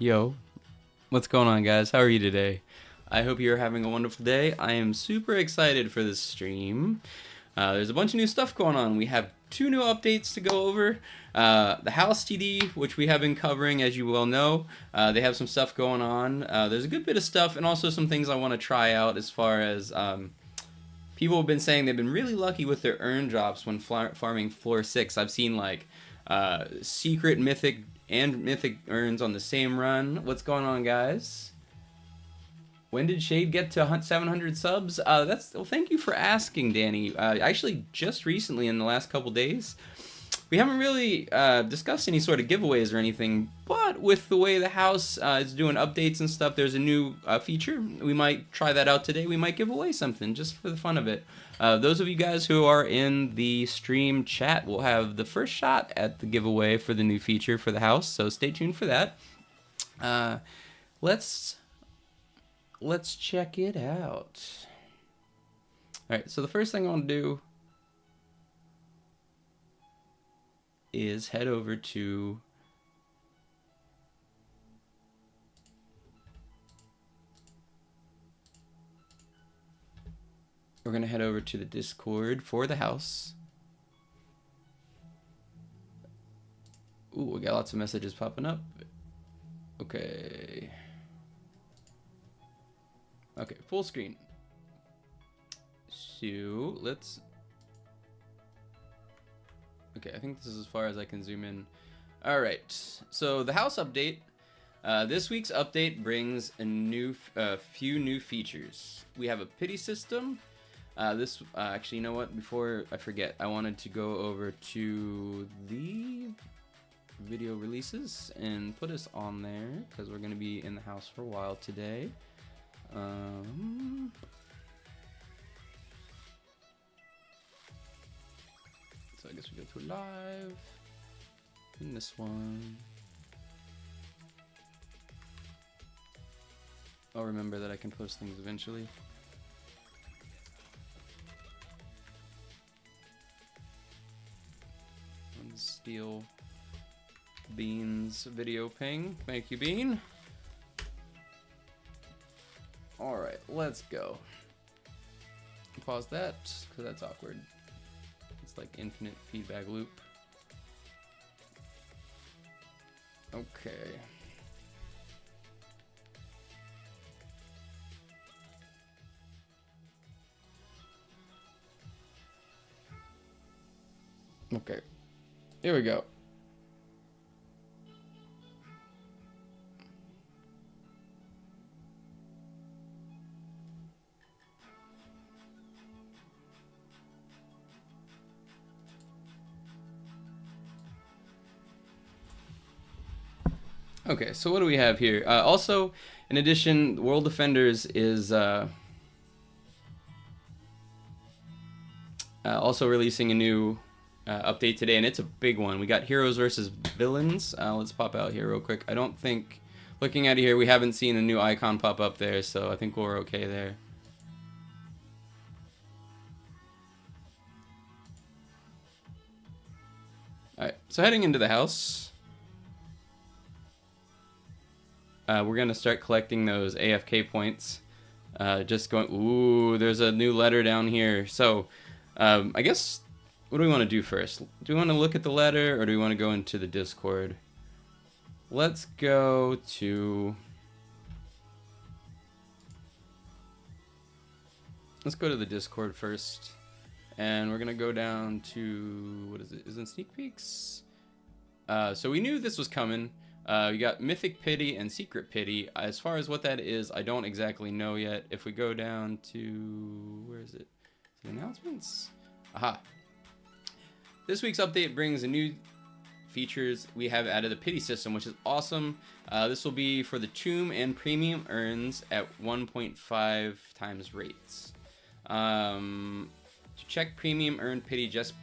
Yo, what's going on, guys? How are you today? I hope you're having a wonderful day. I am super excited for this stream. There's a bunch of new stuff going on. We have two new updates to go over. The House TD, which we have been covering, as you well know, they have some stuff going on. There's a good bit of stuff, and also some things I want to try out as far as people have been saying they've been really lucky with their earn drops when farming floor 6. I've seen like secret, mythic, and mythic earns on the same run. What's going on, guys? When did Shade get to 700 subs? Well, thank you for asking, Danny. Actually, just recently, in the last couple days, we haven't really discussed any sort of giveaways or anything, but with the way the house is doing updates and stuff, there's a new feature. We might try that out today. We might give away something just for the fun of it. Those of you guys who are in the stream chat will have the first shot at the giveaway for the new feature for the house, so stay tuned for that. Let's check it out. All right, so the first thing I want to do is head over to we're gonna head over to the Discord for the house. Ooh, we got lots of messages popping up. Okay, full screen. So let's okay, I think this is as far as I can zoom in. All right, so the house update. This week's update brings a few new features. We have a pity system. Actually, you know what? Before I forget, I wanted to go over to the video releases and put us on there because we're going to be in the house for a while today. So I guess we go through live in this one. I'll remember that I can post things eventually. Steal Bean's video ping. Thank you, Bean. Alright, let's go. Pause that, because that's awkward. It's like infinite feedback loop. Okay. Okay. Here we go. Okay, so what do we have here? Also, in addition, World Defenders is also releasing a new update today, and it's a big one. We got heroes versus villains. Let's pop out here real quick. I don't think, looking at it here, we haven't seen a new icon pop up there, so I think we're okay there. Alright, so heading into the house, we're going to start collecting those AFK points. Just going, ooh, there's a new letter down here. So, I guess, what do we want to do first? Do we want to look at the letter, or do we want to go into the Discord? Let's go to the Discord first. And we're going to go down to, what is it? Is it Sneak Peeks? So we knew this was coming. We got Mythic Pity and Secret Pity. As far as what that is, I don't exactly know yet. If we go down to, where is it? The announcements? Aha. This week's update brings a new features. We have added a pity system, which is awesome. This will be for the tomb and premium earns at 1.5 times rates. To check premium earned pity, just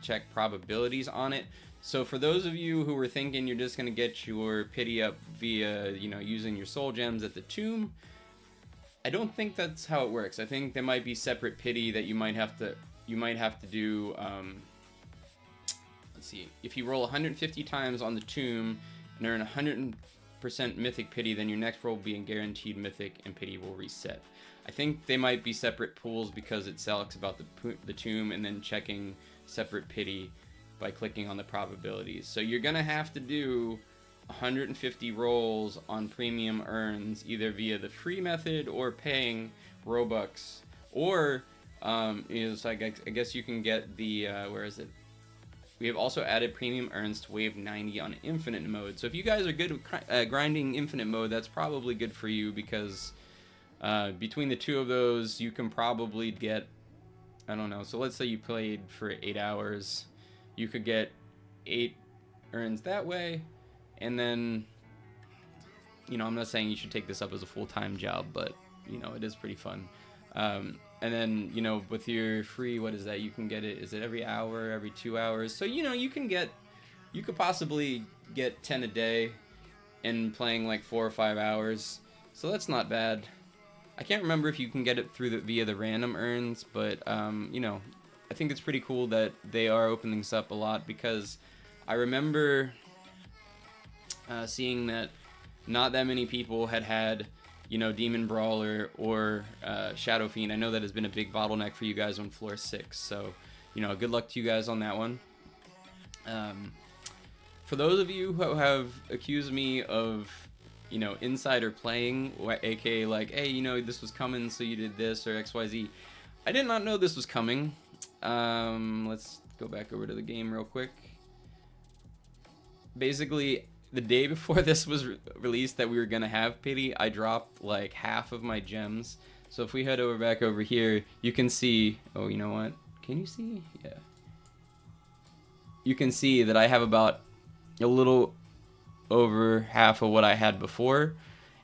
check probabilities on it. So for those of you who were thinking you're just going to get your pity up via, using your soul gems at the tomb, I don't think that's how it works. I think there might be separate pity that you might have to do. Let's see. If you roll 150 times on the tomb and earn 100% percent mythic pity, then your next roll will be a guaranteed mythic and pity will reset. I think they might be separate pools because it selects about the tomb and then checking separate pity by clicking on the probabilities. So you're gonna have to do 150 rolls on premium urns, either via the free method or paying Robux, or so I guess you can get the where is it? We have also added premium urns to wave 90 on infinite mode. So if you guys are good at grinding infinite mode, that's probably good for you, because between the two of those, you can probably get, I don't know, so let's say you played for 8 hours, you could get 8 urns that way, and then, you know, I'm not saying you should take this up as a full-time job, but, you know, it is pretty fun. And then, you know, with your free, what is that? You can get it, is it every hour, every 2 hours? So, you know, you could possibly get 10 a day and playing like 4 or 5 hours. So that's not bad. I can't remember if you can get it through via the random urns, but, you know, I think it's pretty cool that they are opening this up a lot, because I remember seeing that not that many people had, you know, Demon Brawler or Shadow Fiend. I know that has been a big bottleneck for you guys on floor 6, so, you know, good luck to you guys on that one. For those of you who have accused me of, you know, insider playing, aka like, hey, you know, this was coming, so you did this, or XYZ. I did not know this was coming. Let's go back over to the game real quick. Basically, the day before this was released that we were gonna have pity, I dropped like half of my gems. So if we head back over here, you can see, oh, you know what? Can you see? Yeah. You can see that I have about a little over half of what I had before,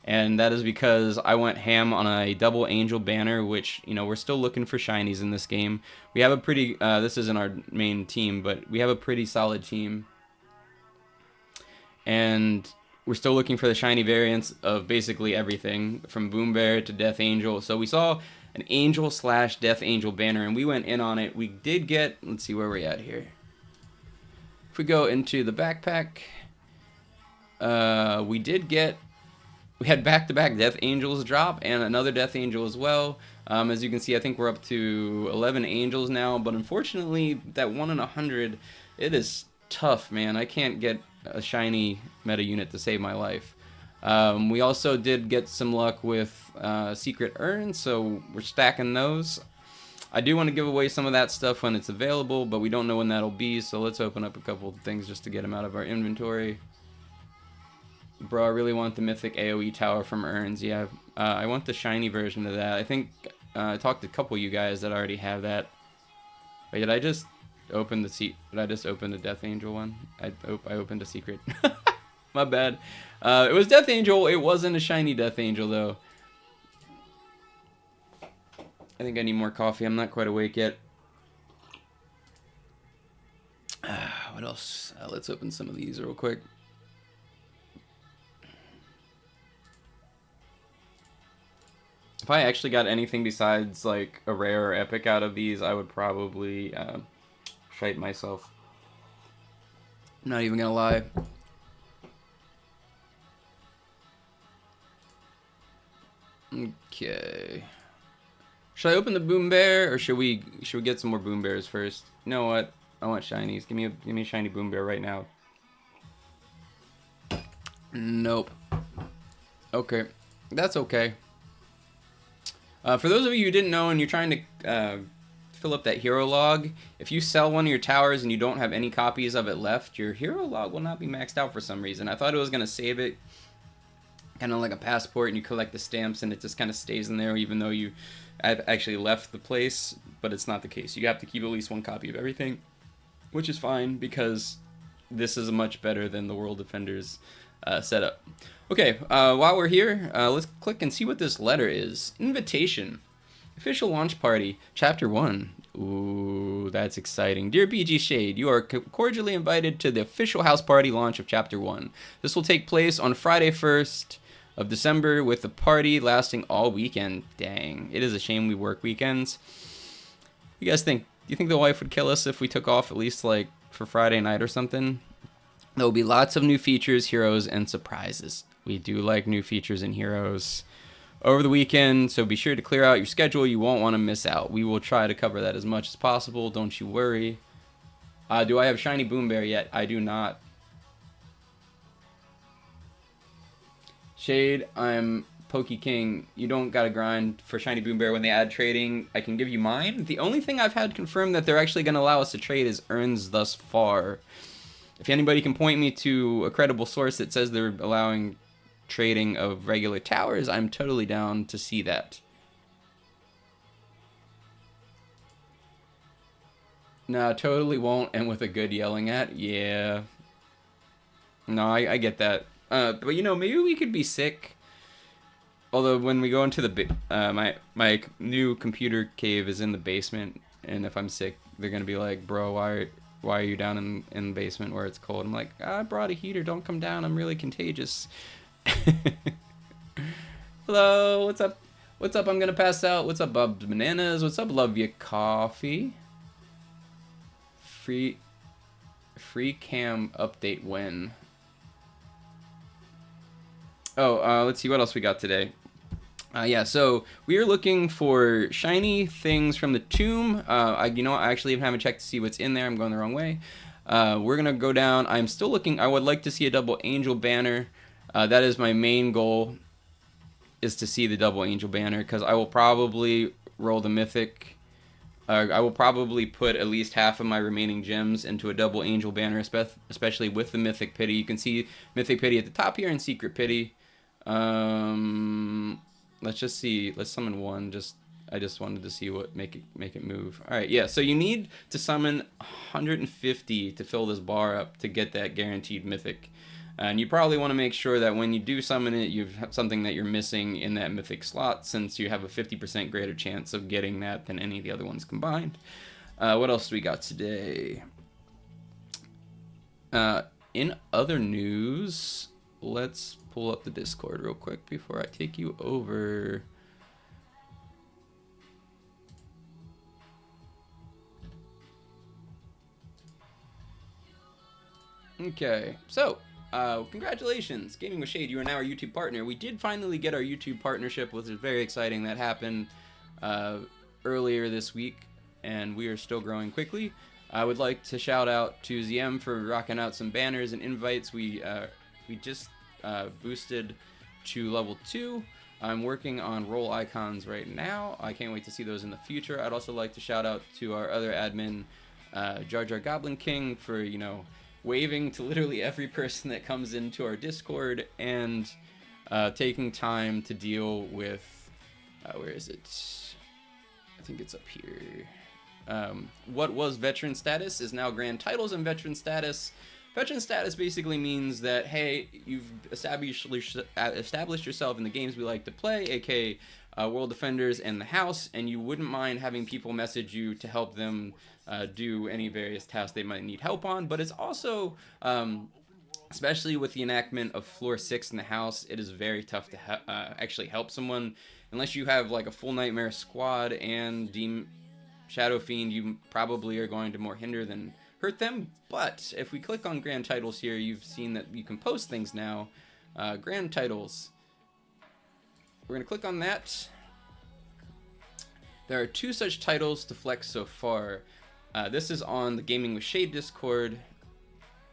and that is because I went ham on a double angel banner, which, you know, we're still looking for shinies in this game. We have a pretty, this isn't our main team, but we have a pretty solid team, and we're still looking for the shiny variants of basically everything, from Boom Bear to Death Angel. So we saw an Angel / Death Angel banner, and we went in on it. We did get, let's see where we're at here. If we go into the backpack, we had back-to-back Death Angels drop and another Death Angel as well. As you can see, I think we're up to 11 Angels now, but unfortunately, that 1 in 100, it is tough, man. I can't get a shiny meta unit to save my life. We also did get some luck with secret urns, so we're stacking those. I do want to give away some of that stuff when it's available, but we don't know when that'll be, so let's open up a couple of things just to get them out of our inventory. Bro, I really want the mythic AoE tower from urns. Yeah, I want the shiny version of that. I think I talked to a couple of you guys that already have that. Wait, did I just open the Death Angel one? I opened a secret. My bad. It was Death Angel. It wasn't a shiny Death Angel though. I think I need more coffee. I'm not quite awake yet. What else? Let's open some of these real quick. If I actually got anything besides like a rare or epic out of these, I would probably shite myself. I'm not even gonna lie. Okay. Should I open the Boom Bear, or should we get some more Boom Bears first? You know what? I want shinies. Give me a shiny Boom Bear right now. Nope. Okay, that's okay. For those of you who didn't know and you're trying to fill up that hero log, if you sell one of your towers and you don't have any copies of it left, your hero log will not be maxed out for some reason. I thought it was going to save it, kind of like a passport, and you collect the stamps and it just kind of stays in there even though you actually left the place, but it's not the case. You have to keep at least one copy of everything, which is fine because this is much better than the World Defenders setup. Okay, while we're here, let's click and see what this letter is. Invitation. Official launch party. Chapter 1. Ooh, that's exciting. Dear BG Shade, you are cordially invited to the official house party launch of Chapter 1. This will take place on Friday 1st of December with the party lasting all weekend. Dang, it is a shame we work weekends. What do you guys think? Do you think the wife would kill us if we took off at least like for Friday night or something? There will be lots of new features, heroes, and surprises. We do like new features and heroes over the weekend, so be sure to clear out your schedule. You won't want to miss out. We will try to cover that as much as possible. Don't you worry. Do I have Shiny Boom Bear yet? I do not. Shade, I'm Poke King. You don't gotta grind for Shiny Boom Bear when they add trading. I can give you mine. The only thing I've had confirmed that they're actually gonna allow us to trade is earns thus far. If anybody can point me to a credible source that says they're allowing trading of regular towers, I'm totally down to see that. No, totally won't, and with a good yelling at, yeah. No, I get that. But you know, maybe we could be sick. Although when we go into the my new computer cave is in the basement, and if I'm sick, they're gonna be like, "Bro, why are you down in the basement where it's cold?" I'm like, "I brought a heater. Don't come down. I'm really contagious." Hello, what's up? What's up? I'm gonna pass out. What's up, Bubs Bananas? What's up, Love You Coffee? Free cam update when? Oh, let's see what else we got today. Yeah, so we are looking for shiny things from the tomb. I actually haven't checked to see what's in there. I'm going the wrong way. We're gonna go down. I'm still looking. I would like to see a double angel banner. That is my main goal, is to see the double angel banner, because I will probably roll the mythic. I will probably put at least half of my remaining gems into a double angel banner, especially with the mythic pity. You can see mythic pity at the top here and secret pity. Let's just see. Let's summon one. I just wanted to see what make it move. All right, yeah. So you need to summon 150 to fill this bar up to get that guaranteed mythic. And you probably want to make sure that when you do summon it, you have something that you're missing in that mythic slot, since you have a 50% greater chance of getting that than any of the other ones combined. What else do we got today? In other news, let's pull up the Discord real quick before I take you over. Okay, so congratulations, Gaming with Shade. You are now our YouTube partner. We did finally get our YouTube partnership, which is very exciting. That happened earlier this week, and we are still growing quickly. I would like to shout out to ZM for rocking out some banners and invites. We just boosted to level 2. I'm working on role icons right now. I can't wait to see those in the future. I'd also like to shout out to our other admin, Jar Jar Goblin King, for, waving to literally every person that comes into our Discord, and taking time to deal with, where is it? I think it's up here. What was veteran status is now grand titles and veteran status. Veteran status basically means that, hey, you've established yourself in the games we like to play, aka World Defenders and the House, and you wouldn't mind having people message you to help them do any various tasks they might need help on. But it's also, especially with the enactment of Floor 6 in the House, it is very tough to actually help someone. Unless you have like a full Nightmare squad and Shadow Fiend, you probably are going to more hinder than hurt them. But if we click on grand titles here, you've seen that you can post things now. Grand titles. We're going to click on that. There are 2 such titles to flex so far. This is on the Gaming with Shade Discord.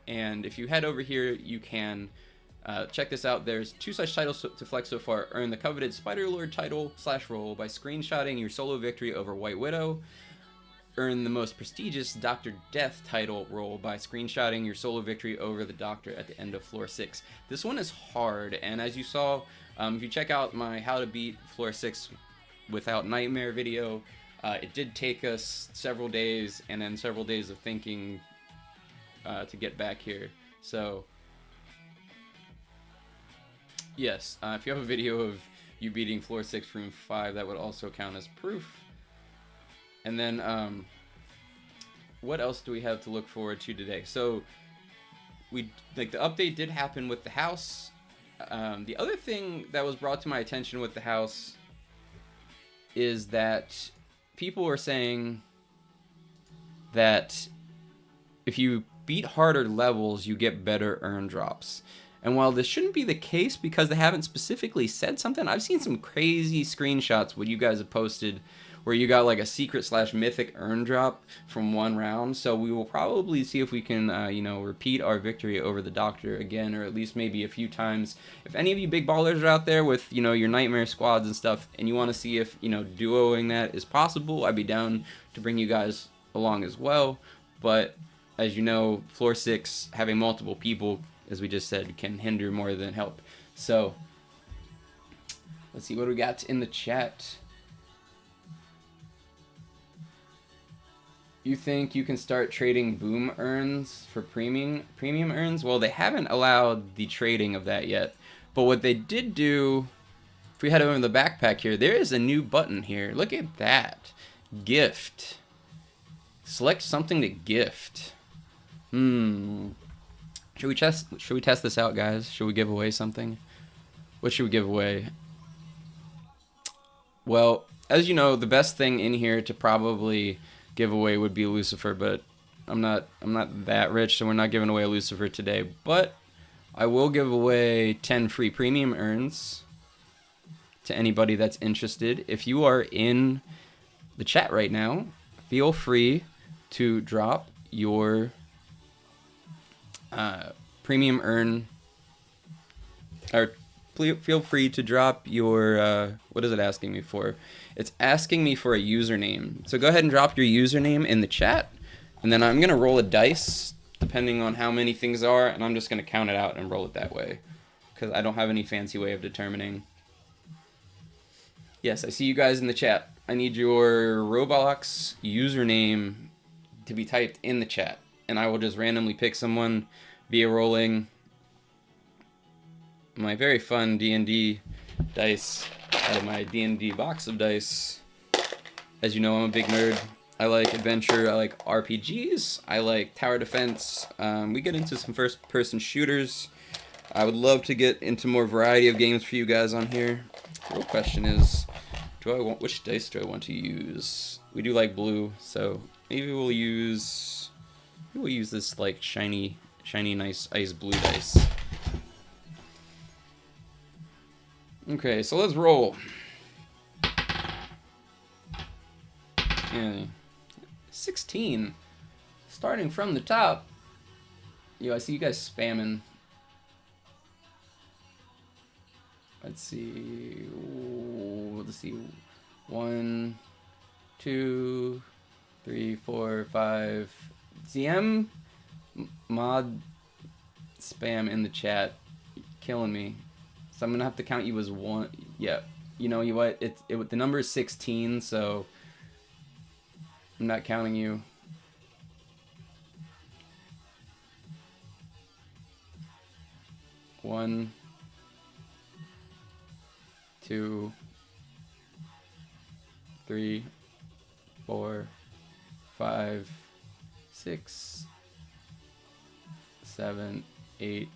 And if you head over here, you can check this out. There's 2 such titles to flex so far. Earn the coveted Spider-Lord title / role by screenshotting your solo victory over White Widow. Earn the most prestigious Dr. Death title role by screenshotting your solo victory over the Doctor at the end of Floor 6. This one is hard, and as you saw, if you check out my How to Beat Floor 6 Without Nightmare video, it did take us several days, and then several days of thinking to get back here. So, yes, if you have a video of you beating Floor 6 Room 5, that would also count as proof. And then, what else do we have to look forward to today? So, the update did happen with the house. The other thing that was brought to my attention with the house is that people were saying that if you beat harder levels, you get better earn drops. And while this shouldn't be the case because they haven't specifically said something, I've seen some crazy screenshots what you guys have posted where you got like a secret slash mythic earn drop from one round. So we will probably see if we can, repeat our victory over the Doctor again, or at least maybe a few times. If any of you big ballers are out there with, your nightmare squads and stuff, and you want to see if, duoing that is possible, I'd be down to bring you guys along as well. But as you know, floor 6, having multiple people, as we just said, can hinder more than help. So let's see what we got in the chat. You think you can start trading boom earns for premium earns? Well, they haven't allowed the trading of that yet. But what they did do, if we head over to the backpack here, there is a new button here. Look at that. Gift. Select something to gift. Should we test this out, guys? Should we give away something? What should we give away? Well, as you know, the best thing in here to probably give away would be Lucifer, but I'm not that rich, so we're not giving away a Lucifer today. But I will give away 10 free premium earns to anybody that's interested. If you are in the chat right now, feel free to drop your premium earn, or feel free to drop your what is it asking me for? It's asking me for a username. So go ahead and drop your username in the chat, and then I'm gonna roll a dice depending on how many things are, and I'm just gonna count it out and roll it that way because I don't have any fancy way of determining. Yes, I see you guys in the chat. I need your Roblox username to be typed in the chat, and I will just randomly pick someone via rolling my very fun D&D dice out of my D&D box of dice. As you know, I'm a big nerd. I like adventure, I like RPGs, I like tower defense. We get into some first-person shooters. I would love to get into more variety of games for you guys on here. The real question is, which dice do I want to use? We do like blue, so maybe we'll use this like shiny, nice ice blue dice. Okay, so let's roll. Yeah. 16. Starting from the top. Yo, I see you guys spamming. Let's see. Ooh, let's see. 1, 2, 3, 4, 5. ZM mod spam in the chat. Killing me. So I'm gonna have to count you as one. Yeah. You know what? The number is 16, so I'm not counting you. One, 2, 3, 4, 5, 6, 7, 8,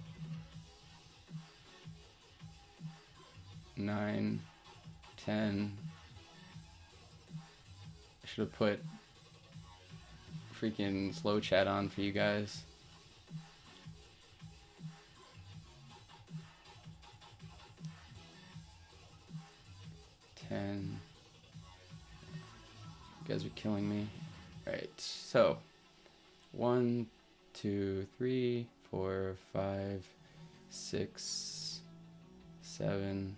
9, 10. I should have put freaking slow chat on for you guys. 10. You guys are killing me. Alright, so 1, 2, 3, 4, 5, 6, 7,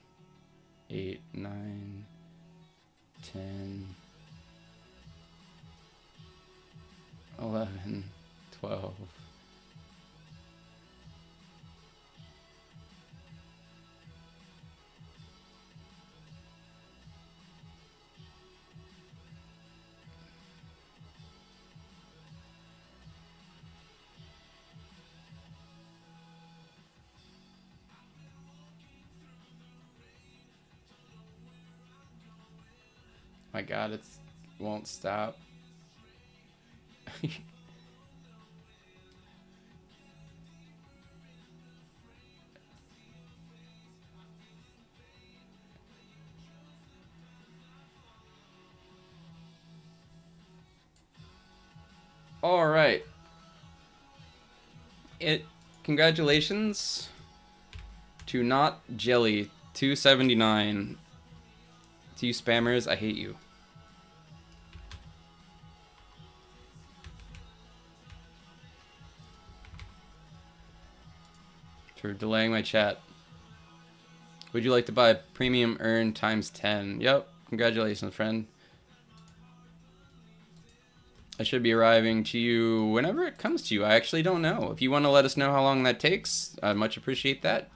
8, 9, 10, 11, 12. My God, it won't stop. All right. Congratulations. To Not Jelly 279. To you spammers, I hate you. For delaying my chat. Would you like to buy premium earn times 10? Yep. Congratulations, friend. I should be arriving to you whenever it comes to you. I actually don't know. If you want to let us know how long that takes, I'd much appreciate that.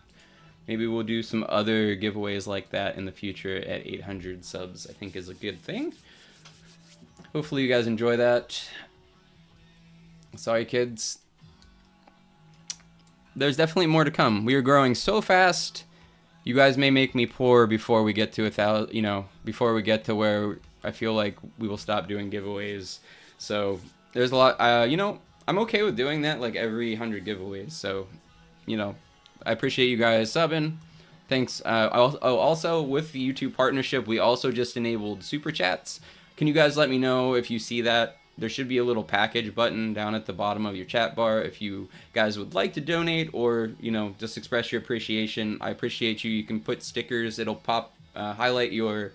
Maybe we'll do some other giveaways like that in the future at 800 subs, I think is a good thing. Hopefully you guys enjoy that. Sorry, kids. There's definitely more to come. We are growing so fast. You guys may make me poor before we get to 1,000, you know, before we get to where I feel like we will stop doing giveaways. So there's a lot, you know, I'm okay with doing that like every 100 giveaways. So, you know, I appreciate you guys subbing. Thanks. Also, with the YouTube partnership, we also just enabled super chats. Can you guys let me know if you see that? There should be a little package button down at the bottom of your chat bar if you guys would like to donate or, you know, just express your appreciation. I appreciate you. You can put stickers. It'll pop, highlight your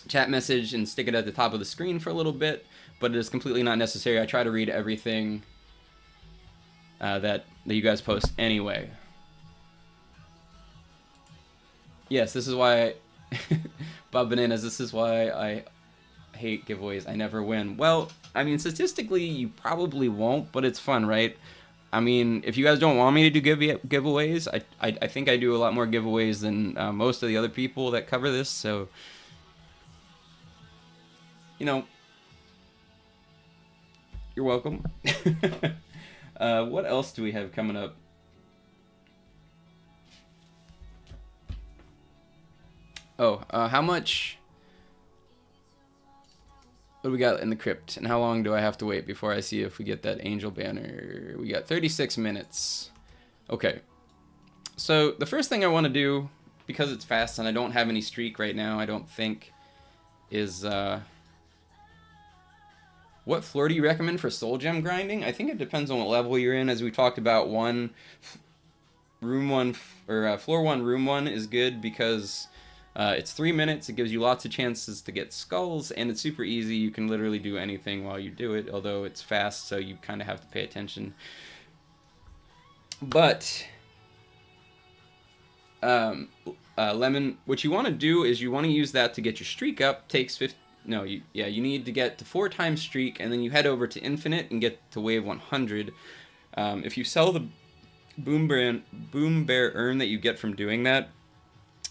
chat message and stick it at the top of the screen for a little bit, but it is completely not necessary. I try to read everything that you guys post anyway. Yes, this is why Bob Bananas, this is why I hate giveaways. I never win. Well, I mean, statistically, you probably won't, but it's fun, right? I mean, if you guys don't want me to do giveaways, I think I do a lot more giveaways than most of the other people that cover this, so, you know, you're welcome. What else do we have coming up? Oh, how much... What do we got in the crypt? And how long do I have to wait before I see if we get that angel banner? We got 36 minutes. Okay. So the first thing I want to do, because it's fast and I don't have any streak right now, I don't think, is... What floor do you recommend for soul gem grinding? I think it depends on what level you're in. As we talked about, floor 1, room 1 is good because... it's 3 minutes, it gives you lots of chances to get skulls, and it's super easy. You can literally do anything while you do it, although it's fast, so you kind of have to pay attention. But, Lemon, what you want to do is you want to use that to get your streak up. Takes 50, no, you need to get to 4 times streak, and then you head over to infinite and get to wave 100. If you sell the boom bear urn that you get from doing that,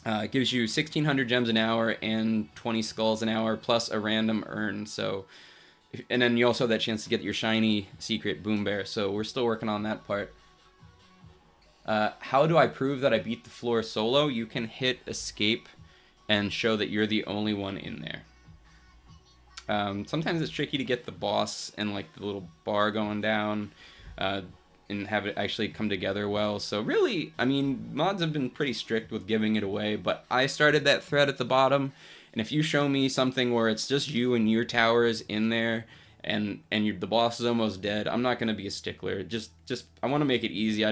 it gives you 1,600 gems an hour and 20 skulls an hour plus a random urn. So, and then you also have that chance to get your shiny secret boom bear. So we're still working on that part. How do I prove that I beat the floor solo? You can hit escape and show that you're the only one in there. Sometimes it's tricky to get the boss and like the little bar going down. And have it actually come together well. So really, I mean, mods have been pretty strict with giving it away, but I started that thread at the bottom, and if you show me something where it's just you and your towers in there, and the boss is almost dead, I'm not going to be a stickler. Just I want to make it easy.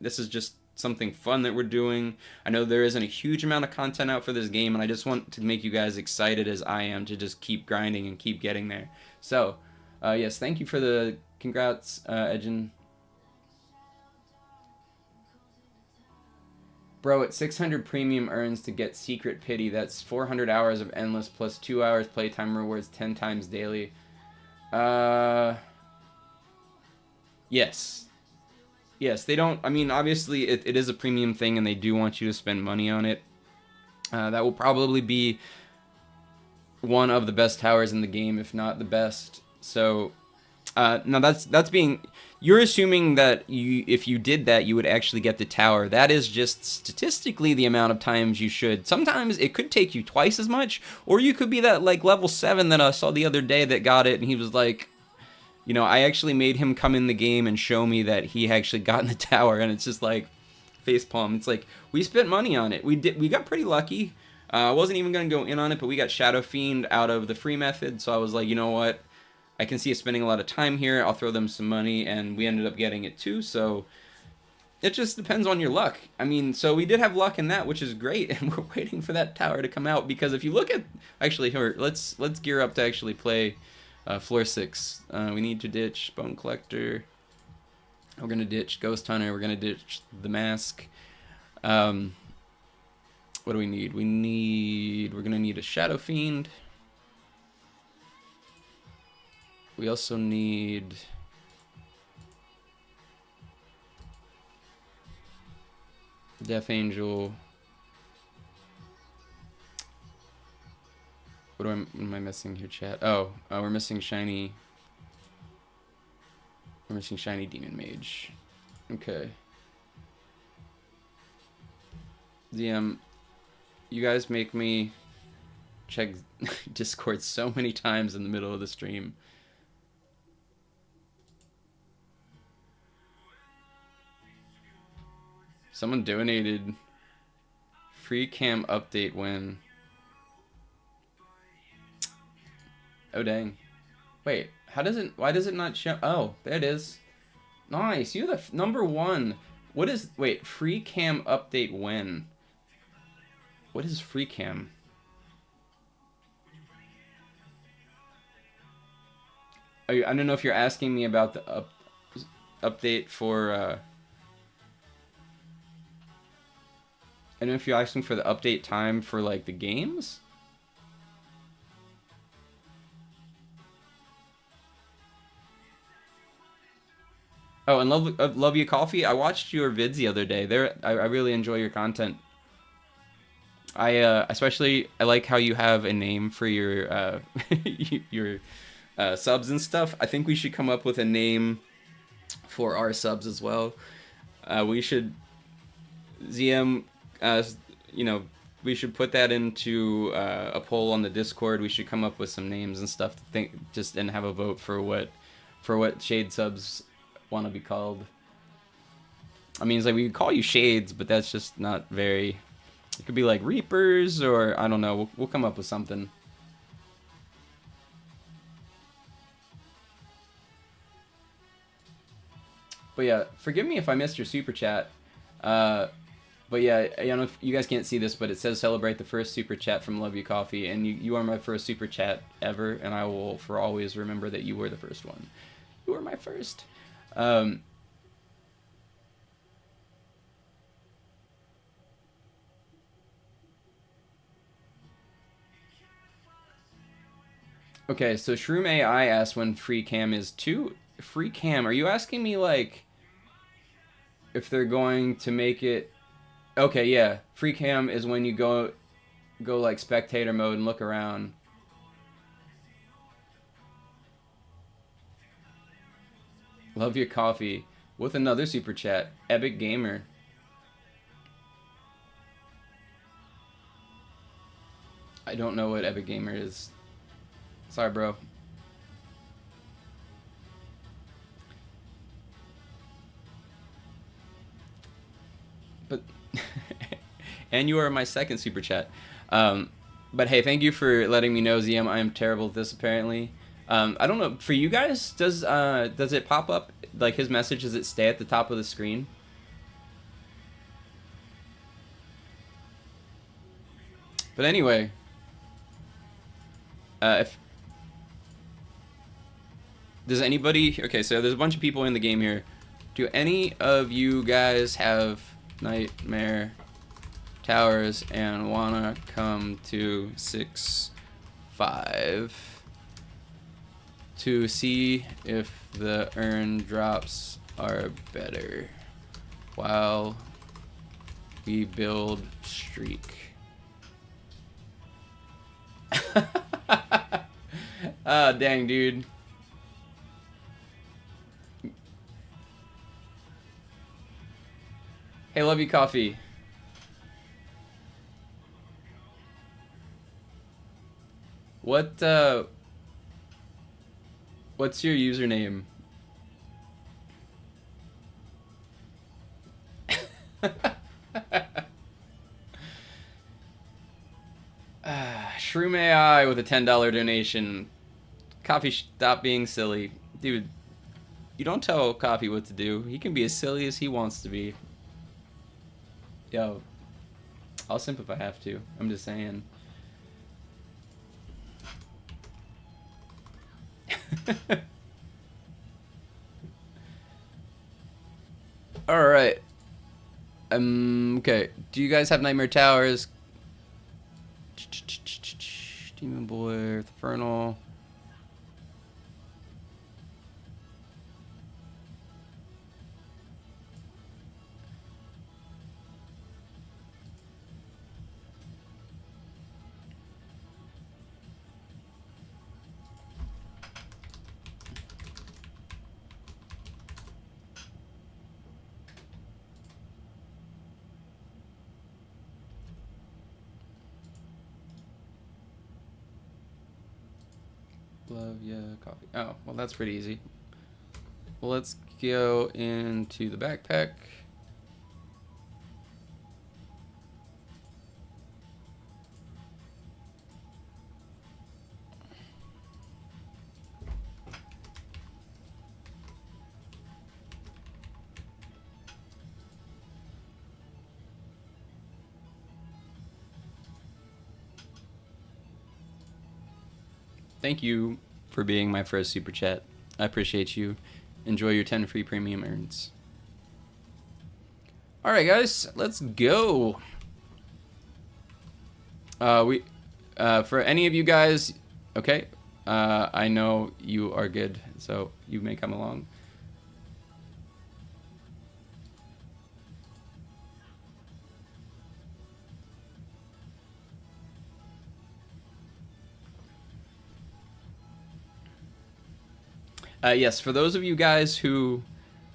This is just something fun that we're doing. I know there isn't a huge amount of content out for this game, and I just want to make you guys excited as I am to just keep grinding and keep getting there. So, yes, thank you for the congrats, Edgen. Bro, it's 600 premium earns to get Secret Pity. That's 400 hours of Endless plus 2 hours playtime rewards 10 times daily. Yes. Yes, they don't... I mean, obviously, it is a premium thing, and they do want you to spend money on it. That will probably be one of the best towers in the game, if not the best. So, now that's being... You're assuming that if you did that, you would actually get the tower. That is just statistically the amount of times you should. Sometimes it could take you twice as much, or you could be that like level 7 that I saw the other day that got it, and he was like, you know, I actually made him come in the game and show me that he actually got in the tower, and it's just like facepalm. It's like we spent money on it. We got pretty lucky. I wasn't even gonna go in on it, but we got Shadow Fiend out of the free method, so I was like, you know what? I can see us spending a lot of time here. I'll throw them some money, and we ended up getting it too. So, It just depends on your luck. I mean, so we did have luck in that, which is great, and we're waiting for that tower to come out because if you look at actually here, let's gear up to actually play floor 6. We need to ditch Bone Collector. We're gonna ditch Ghost Hunter. We're gonna ditch the Mask. What do we need? We're gonna need a Shadow Fiend. We also need Death Angel. What am I missing here, chat? Oh, we're missing Shiny. We're missing Shiny Demon Mage. Okay. DM, you guys make me check Discord so many times in the middle of the stream. Someone donated free cam update when. Oh dang. Wait, why does it not show? Oh, there it is. Nice, you're the number 1. What is, wait, free cam update when? What is free cam? I don't know if you're asking me about the update for, I don't know if you're asking for the update time for, like, the games? Oh, and love you coffee. I watched your vids the other day. I really enjoy your content. Especially I like how you have a name for your your subs and stuff. I think we should come up with a name for our subs as well. We should ZM, you know, we should put that into a poll on the Discord. We should come up with some names and stuff to think, just and have a vote for what Shade subs want to be called. I mean, it's like we could call you Shades, but that's just not very. It could be like Reapers, or I don't know. We'll come up with something. But yeah, forgive me if I missed your super chat. But yeah, I don't know if you guys can't see this, but it says celebrate the first super chat from Love You Coffee, and you are my first super chat ever, and I will for always remember that you were the first one. You were my first. Okay, so Shroom AI asked when free cam is 2. Free cam, are you asking me like if they're going to make it? Okay, yeah. Free cam is when you go like spectator mode and look around. Love your coffee. With another super chat. Epic Gamer. I don't know what Epic Gamer is. Sorry, bro. But and you are my second super chat. But hey, thank you for letting me know, ZM. I am terrible at this, apparently. I don't know. For you guys, does it pop up, like his message, does it stay at the top of the screen? But anyway, if does anybody, okay, so there's a bunch of people in the game here. Do any of you guys have Nightmare Towers and wanna come to 6-5 to see if the urn drops are better while we build streak? Ah, dang, dude. Hey, Love You Coffee. What's your username? Shroom AI with a $10 donation. Coffee, stop being silly. Dude, you don't tell Coffee what to do. He can be as silly as he wants to be. Yo, I'll simp if I have to. I'm just saying. All right. Okay. Do you guys have Nightmare Towers? Demon Boy, Infernal. Love ya, coffee. Oh, well, that's pretty easy. Well, let's go into the backpack. Thank you for being my first super chat. I appreciate you. Enjoy your 10 free premium earns. All right, guys, let's go. For any of you guys, okay, I know you are good, so you may come along. Yes, for those of you guys who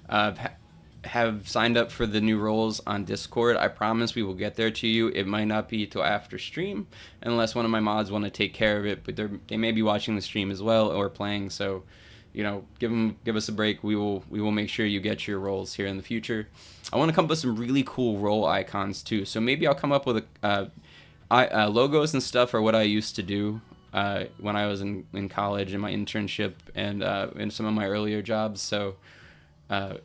have signed up for the new roles on Discord, I promise we will get there to you. It might not be till after stream, unless one of my mods want to take care of it, but they may be watching the stream as well or playing, so you know, give us a break. We will make sure you get your roles here in the future. I want to come up with some really cool role icons too, so maybe I'll come up with logos and stuff are what I used to do when I was in college and my internship and in some of my earlier jobs. So I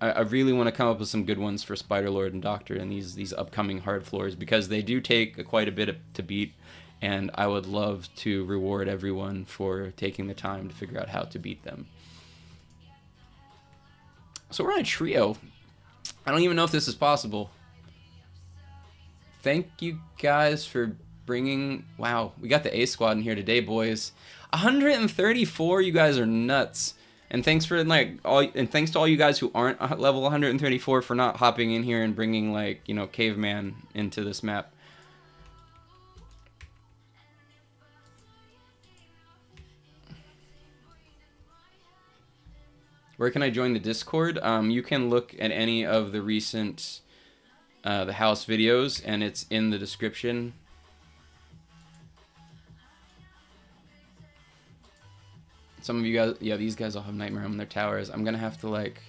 really want to come up with some good ones for Spider-Lord and Doctor in these upcoming hard floors, because they do take quite a bit to beat, and I would love to reward everyone for taking the time to figure out how to beat them. So we're on a trio. I don't even know if this is possible. Thank you guys for bringing... Wow, we got the A squad in here today, boys. 134, you guys are nuts. And thanks for thanks to all you guys who aren't level 134 for not hopping in here and bringing, like, you know, Caveman into this map. Where can I join the Discord? You can look at any of the recent the house videos, and it's in the description. Some of you guys, yeah, these guys all have Nightmare on their towers. I'm gonna have to, like,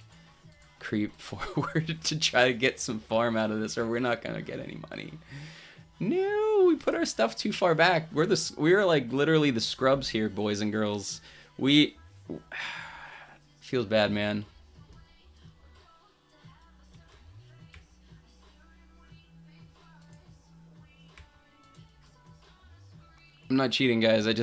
creep forward to try to get some farm out of this, or we're not gonna get any money. No, we put our stuff too far back. We're like literally the scrubs here, boys and girls. Feels bad, man. I'm not cheating, guys. I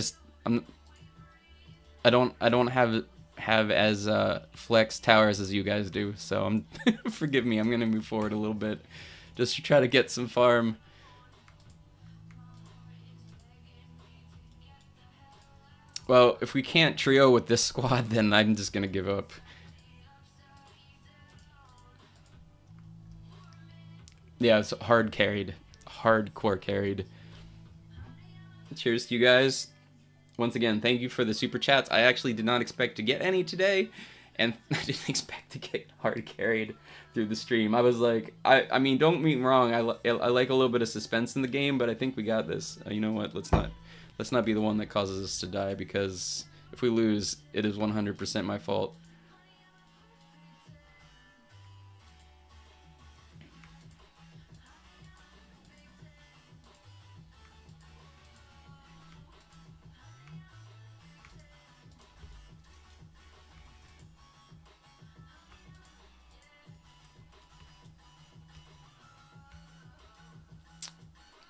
don't have as flex towers as you guys do, so forgive me. I'm gonna move forward a little bit just to try to get some farm. Well, if we can't trio with this squad, then I'm just gonna give up. Yeah, it's hard carried. Hardcore carried. Cheers to you guys. Once again, thank you for the super chats. I actually did not expect to get any today, and I didn't expect to get hard carried through the stream. I was like, I mean, don't get me wrong. I like a little bit of suspense in the game, but I think we got this. You know what? Let's not be the one that causes us to die, because if we lose, it is 100% my fault.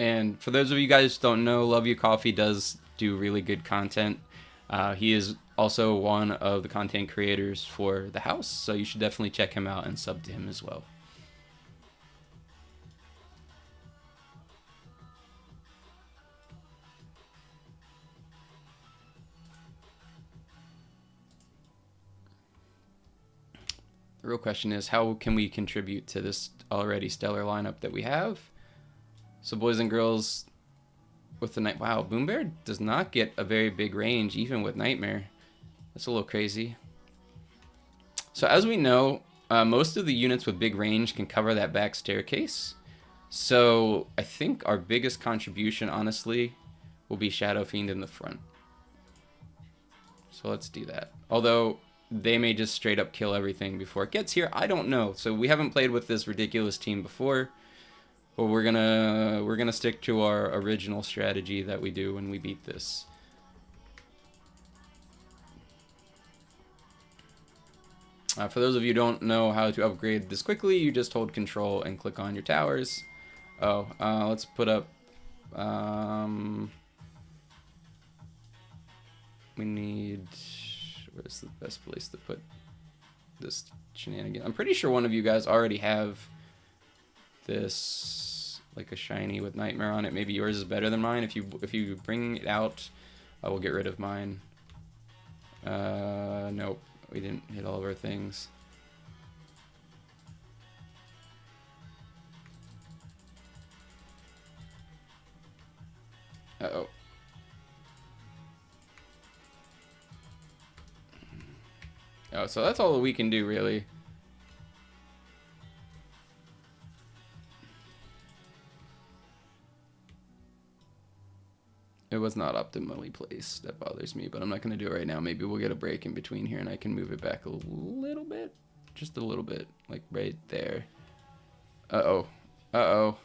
And for those of you guys who don't know, Love You Coffee does do really good content. He is also one of the content creators for the house, so you should definitely check him out and sub to him as well. The real question is, how can we contribute to this already stellar lineup that we have? So boys and girls, with the night, wow, Boom Bear does not get a very big range even with Nightmare. That's a little crazy. So as we know, most of the units with big range can cover that back staircase. So I think our biggest contribution, honestly, will be Shadow Fiend in the front. So let's do that. Although they may just straight up kill everything before it gets here. I don't know. So we haven't played with this ridiculous team before, but we're gonna stick to our original strategy that we do when we beat this. For those of you who don't know how to upgrade this quickly, you just hold Control and click on your towers. Oh, let's put up. We need. Where's the best place to put this shenanigan? I'm pretty sure one of you guys already have this, like a shiny with Nightmare on it. Maybe yours is better than mine. If you bring it out, I will get rid of mine. Nope, we didn't hit all of our things. Uh-oh. Oh, so that's all that we can do, really. It was not optimally placed. That bothers me, but I'm not going to do it right now. Maybe we'll get a break in between here, and I can move it back a little bit. Just a little bit. Like right there. Uh-oh. Uh-oh.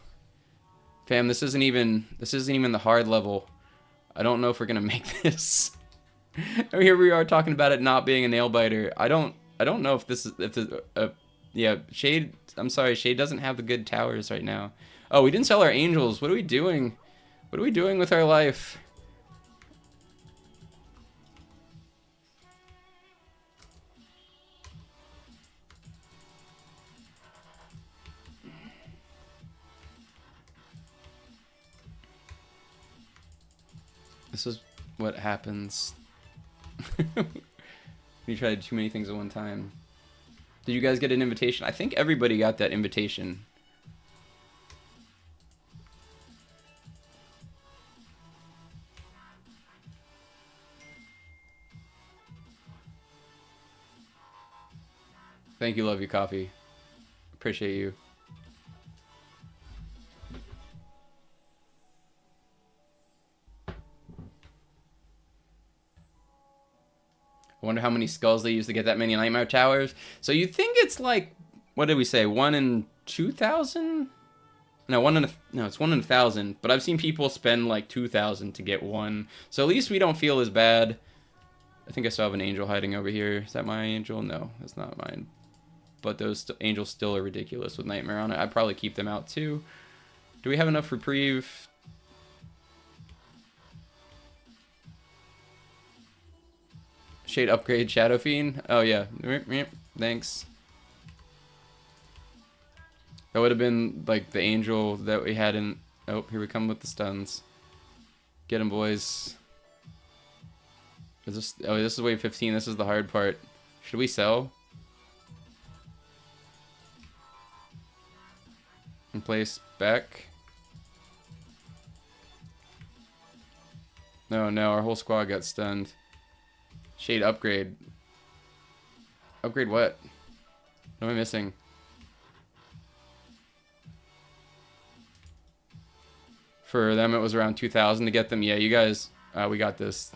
Fam, this isn't even the hard level. I don't know if we're going to make this. Here we are talking about it not being a nail biter. I don't know if this is yeah, Shade, I'm sorry, Shade doesn't have the good towers right now. Oh, we didn't sell our angels. What are we doing? What are we doing with our life? This is what happens. You try to do too many things at one time. Did you guys get an invitation? I think everybody got that invitation. Thank you, Love You Coffee. Appreciate you. I wonder how many skulls they use to get that many Nightmare Towers. So you think it's like, what did we say, 1 in 2,000? No, it's 1 in 1,000. But I've seen people spend like 2,000 to get one. So at least we don't feel as bad. I think I still have an angel hiding over here. Is that my angel? No, that's not mine. But those angels still are ridiculous with Nightmare on it. I'd probably keep them out too. Do we have enough reprieve? Shade upgrade Shadow Fiend. Oh yeah, thanks. That would have been like the angel that we had in. Oh, here we come with the stuns. Get him, boys. Is this? Oh, this is wave 15. This is the hard part. Should we sell? And place back. No, our whole squad got stunned. Shade upgrade. Upgrade what? What am I missing? For them, it was around 2,000 to get them. Yeah, you guys, we got this.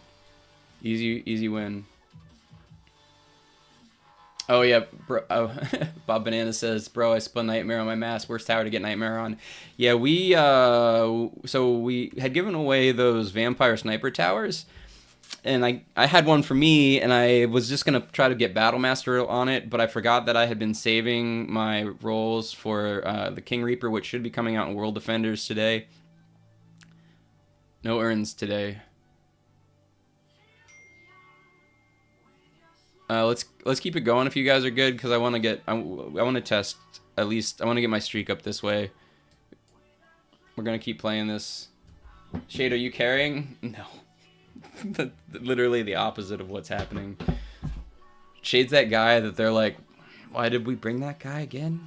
Easy win. Oh yeah, bro. Oh, Bob Banana says, "Bro, I spun Nightmare on my mask. Worst tower to get Nightmare on." Yeah, we so we had given away those vampire sniper towers, and I had one for me, and I was just gonna try to get Battle Master on it, but I forgot that I had been saving my rolls for the King Reaper, which should be coming out in World Defenders today. No urns today. Let's keep it going if you guys are good, because I want to get I want to test at least. I want to get my streak up this way. We're gonna keep playing this. Shade, are you carrying? No. Literally the opposite of what's happening. Shade's that guy that they're like, why did we bring that guy again?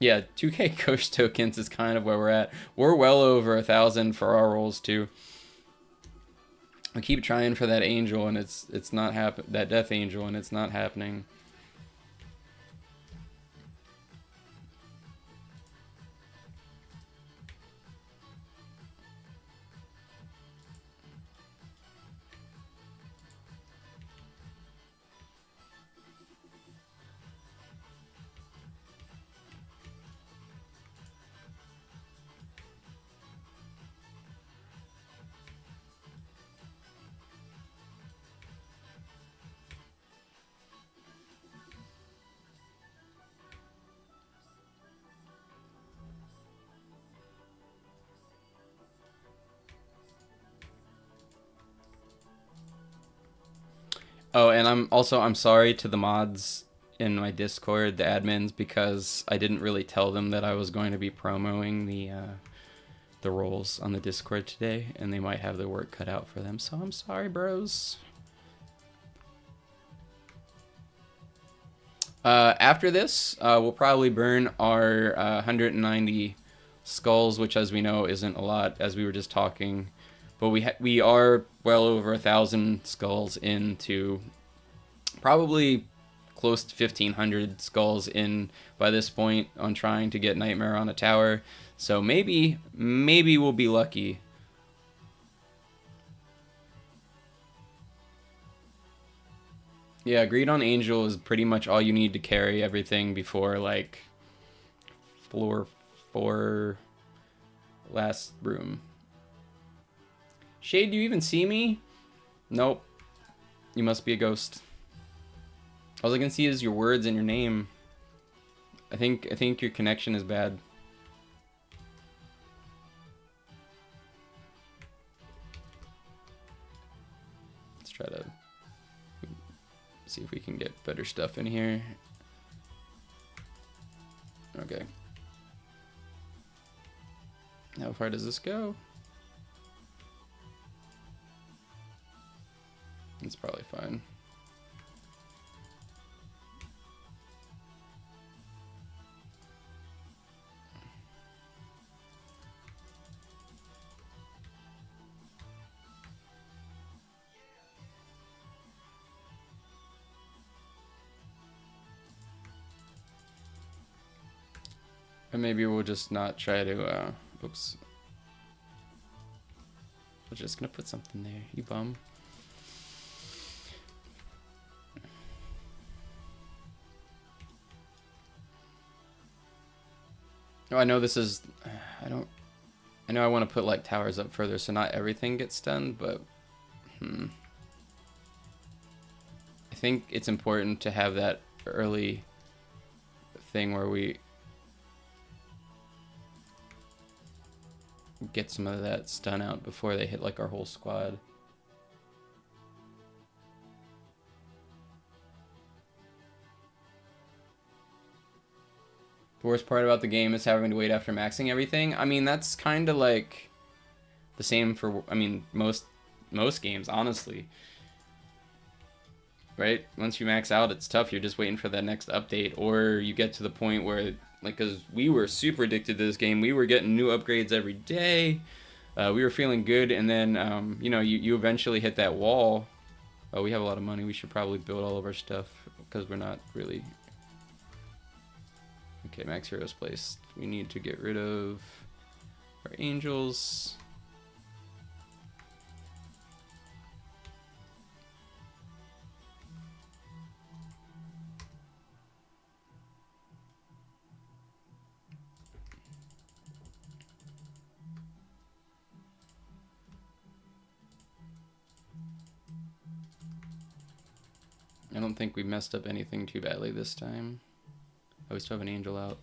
Yeah, 2K Ghost tokens is kind of where we're at. We're well over 1,000 for our rolls too. I keep trying for that angel and it's not happen. That death angel and it's not happening. Oh, and I'm sorry to the mods in my Discord, the admins, because I didn't really tell them that I was going to be promoting the roles on the Discord today, and they might have their work cut out for them. So I'm sorry, bros. After this, we'll probably burn our 190 skulls, which, as we know, isn't a lot, as we were just talking. But we are well over 1,000 skulls into probably close to 1,500 skulls in by this point on trying to get Nightmare on a tower. So maybe we'll be lucky. Yeah, Greed on Angel is pretty much all you need to carry everything before, like, floor 4 last room. Shade, do you even see me? Nope. You must be a ghost. All I can see is your words and your name. I think your connection is bad. Let's try to see if we can get better stuff in here. Okay. How far does this go? It's probably fine. Or maybe we'll just not try to, oops. We're just gonna put something there, you bum. Oh, I know this is, I know I want to put like towers up further so not everything gets done, but I think it's important to have that early thing where we get some of that stun out before they hit like our whole squad. The worst part about the game is having to wait after maxing everything. I mean, that's kind of like the same for, I mean, most games, honestly. Right? Once you max out, it's tough. You're just waiting for that next update, or you get to the point where, like, because we were super addicted to this game, we were getting new upgrades every day. We were feeling good, and then, you know, you eventually hit that wall. Oh, we have a lot of money. We should probably build all of our stuff because we're not really... Okay, max heroes placed. We need to get rid of our angels. I don't think we messed up anything too badly this time. Oh, we still have an angel out.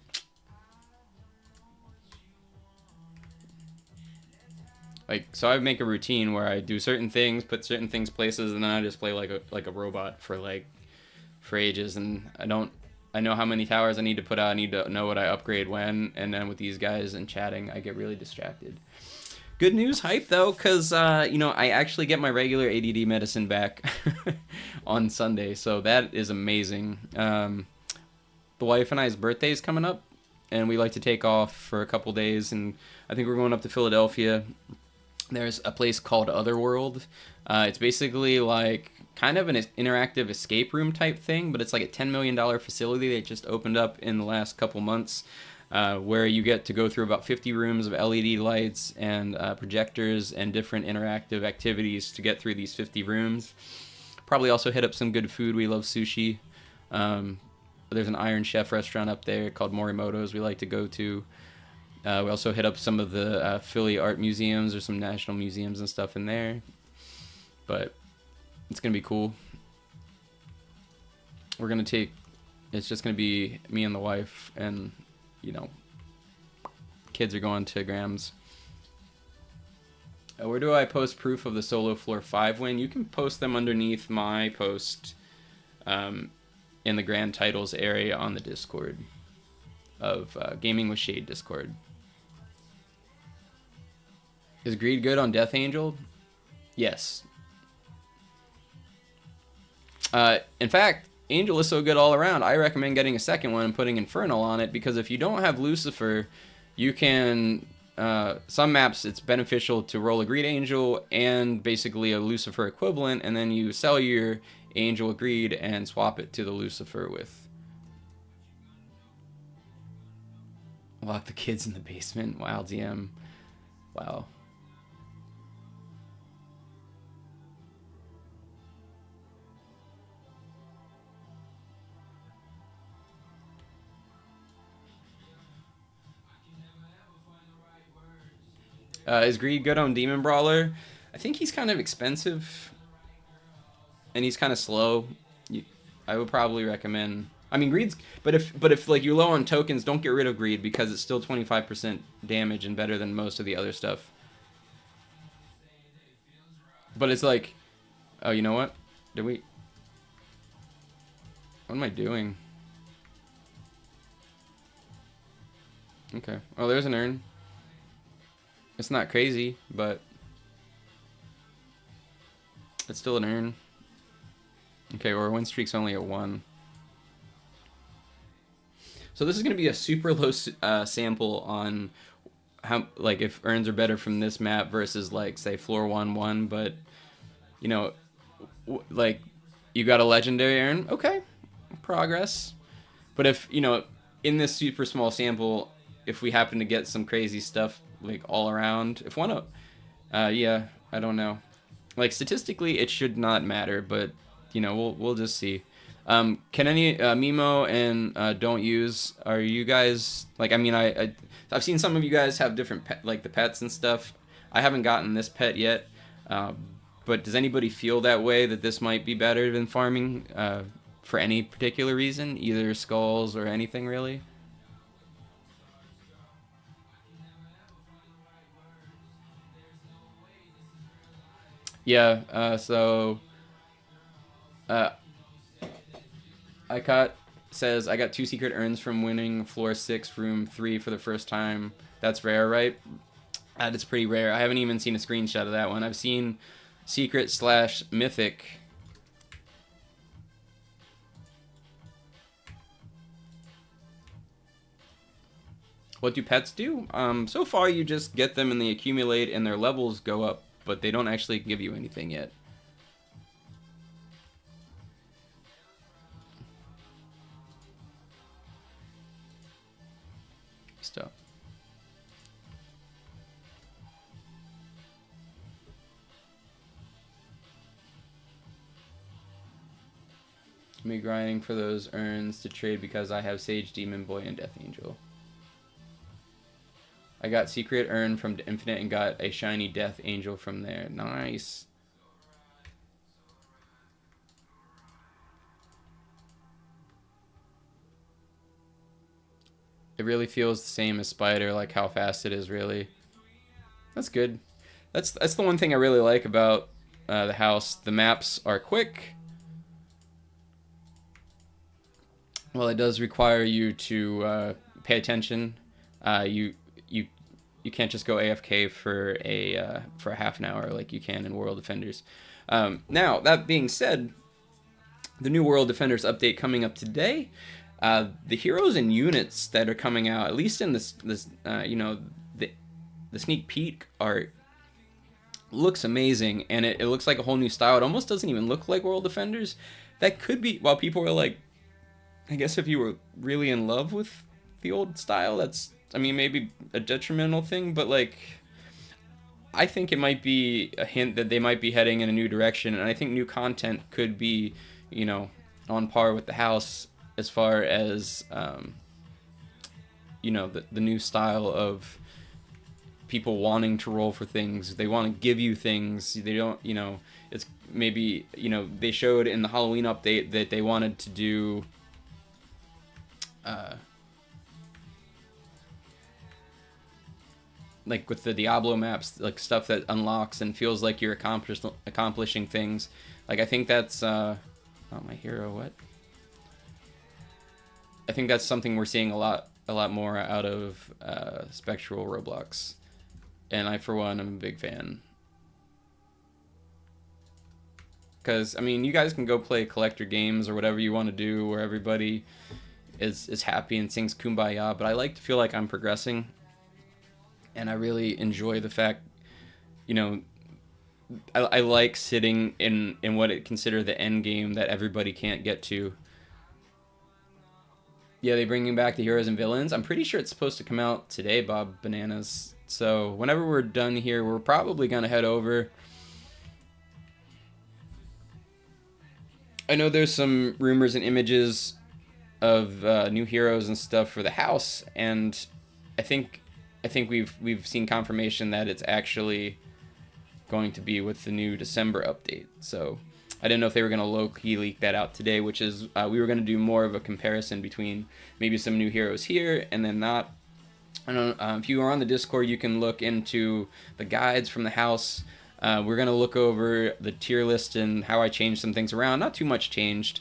Like, so I make a routine where I do certain things, put certain things places, and then I just play like a robot for ages, and I know how many towers I need to put out. I need to know what I upgrade when, and then with these guys and chatting, I get really distracted. Good news hype though, because I actually get my regular ADD medicine back on Sunday, so that is amazing. The wife and I's birthday is coming up, and we like to take off for a couple days, and I think we're going up to Philadelphia. There's a place called Otherworld. It's basically like kind of an interactive escape room type thing, but it's like a $10 million facility that just opened up in the last couple months, where you get to go through about 50 rooms of LED lights and projectors and different interactive activities to get through these 50 rooms. Probably also hit up some good food. We love sushi. There's an Iron Chef restaurant up there called Morimoto's we like to go to. We also hit up some of the Philly art museums or some national museums and stuff in there. But it's going to be cool. It's just going to be me and the wife, and, kids are going to Grams. Where do I post proof of the solo floor 5 win? You can post them underneath my post in the grand titles area on the Discord of Gaming with Shade Discord. Is Greed good on Death Angel? Yes. In fact, Angel is so good all around, I recommend getting a second one and putting Infernal on it, because if you don't have Lucifer, you can... some maps, it's beneficial to roll a Greed Angel and basically a Lucifer equivalent, and then you sell your Angel Greed and swap it to the Lucifer with... Lock the kids in the basement. Wow, DM. Wow. Is Greed good on Demon Brawler? I think he's kind of expensive, and he's kind of slow. I would probably recommend... I mean, Greed's... But if like, you're low on tokens, don't get rid of Greed, because it's still 25% damage and better than most of the other stuff. But it's like... Oh, you know what? What am I doing? Okay. Oh, there's an urn. It's not crazy, but it's still an urn. Okay, our win streak's only at 1. So this is going to be a super low sample on how, like, if urns are better from this map versus, like, say, floor 1-1, but, like, you got a legendary urn, okay, progress. But if, in this super small sample, if we happen to get some crazy stuff, like, all around, if one of, yeah, I don't know. Like, statistically, it should not matter, but, we'll just see. Can any, Mimo and, Don't Use, are you guys, like, I mean, I've seen some of you guys have different, like, the pets and stuff. I haven't gotten this pet yet, but does anybody feel that way, that this might be better than farming, for any particular reason, either skulls or anything, really? Yeah, so Icot says, I got 2 secret urns from winning floor 6, room 3 for the first time. That's rare, right? That is pretty rare. I haven't even seen a screenshot of that one. I've seen secret/mythic. What do pets do? So far you just get them and they accumulate and their levels go up, but they don't actually give you anything yet. Stuff. Me grinding for those urns to trade because I have Sage, Demon Boy, and Death Angel. I got secret urn from Infinite and got a shiny Death Angel from there. Nice. It really feels the same as Spider, like how fast it is. Really, that's good. That's the one thing I really like about the house. The maps are quick. Well, it does require you to pay attention. You you you can't just go AFK for a half an hour like you can in World Defenders. Now that being said, the new World Defenders update coming up today. The heroes and units that are coming out, at least in this the sneak peek art, looks amazing, and it looks like a whole new style. It almost doesn't even look like World Defenders. That could be, while people are like, I guess if you were really in love with the old style, that's, I mean, maybe a detrimental thing, but like, I think it might be a hint that they might be heading in a new direction, and I think new content could be, on par with the house as far as, the new style of people wanting to roll for things. They want to give you things. They don't, it's maybe, they showed in the Halloween update that they wanted to do like with the Diablo maps, like stuff that unlocks and feels like you're accomplishing things. Like I think that's not my hero. What? I think that's something we're seeing a lot more out of Spectral Roblox, and I for one am a big fan. Because I mean, you guys can go play collector games or whatever you want to do, where everybody is happy and sings Kumbaya, but I like to feel like I'm progressing, and I really enjoy the fact, I like sitting in what it consider the end game that everybody can't get to. Yeah, they bringing back the heroes and villains. I'm pretty sure it's supposed to come out today, Bob Bananas. So whenever we're done here, we're probably gonna head over. I know there's some rumors and images of new heroes and stuff for the house, and I think we've seen confirmation that it's actually going to be with the new December update. So I didn't know if they were going to low-key leak that out today, which is we were going to do more of a comparison between maybe some new heroes here and then not. I don't know, if you are on the Discord, you can look into the guides from the house. We're going to look over the tier list and how I changed some things around. Not too much changed.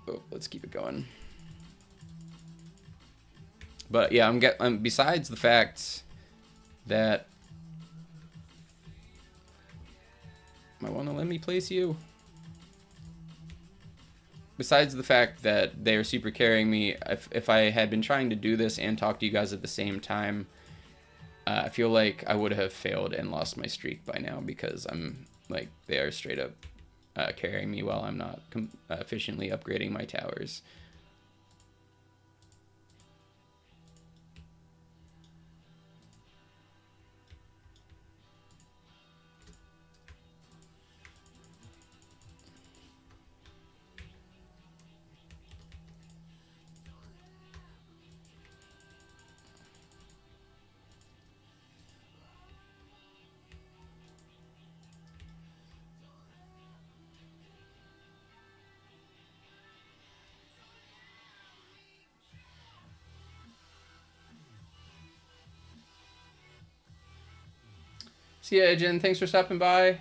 Oh, let's keep it going. But yeah, besides the fact that I want to let me place you. Besides the fact that they're super carrying me, if I had been trying to do this and talk to you guys at the same time, I feel like I would have failed and lost my streak by now, because I'm like, they are straight up carrying me while I'm not efficiently upgrading my towers. See ya, Jen. Thanks for stopping by.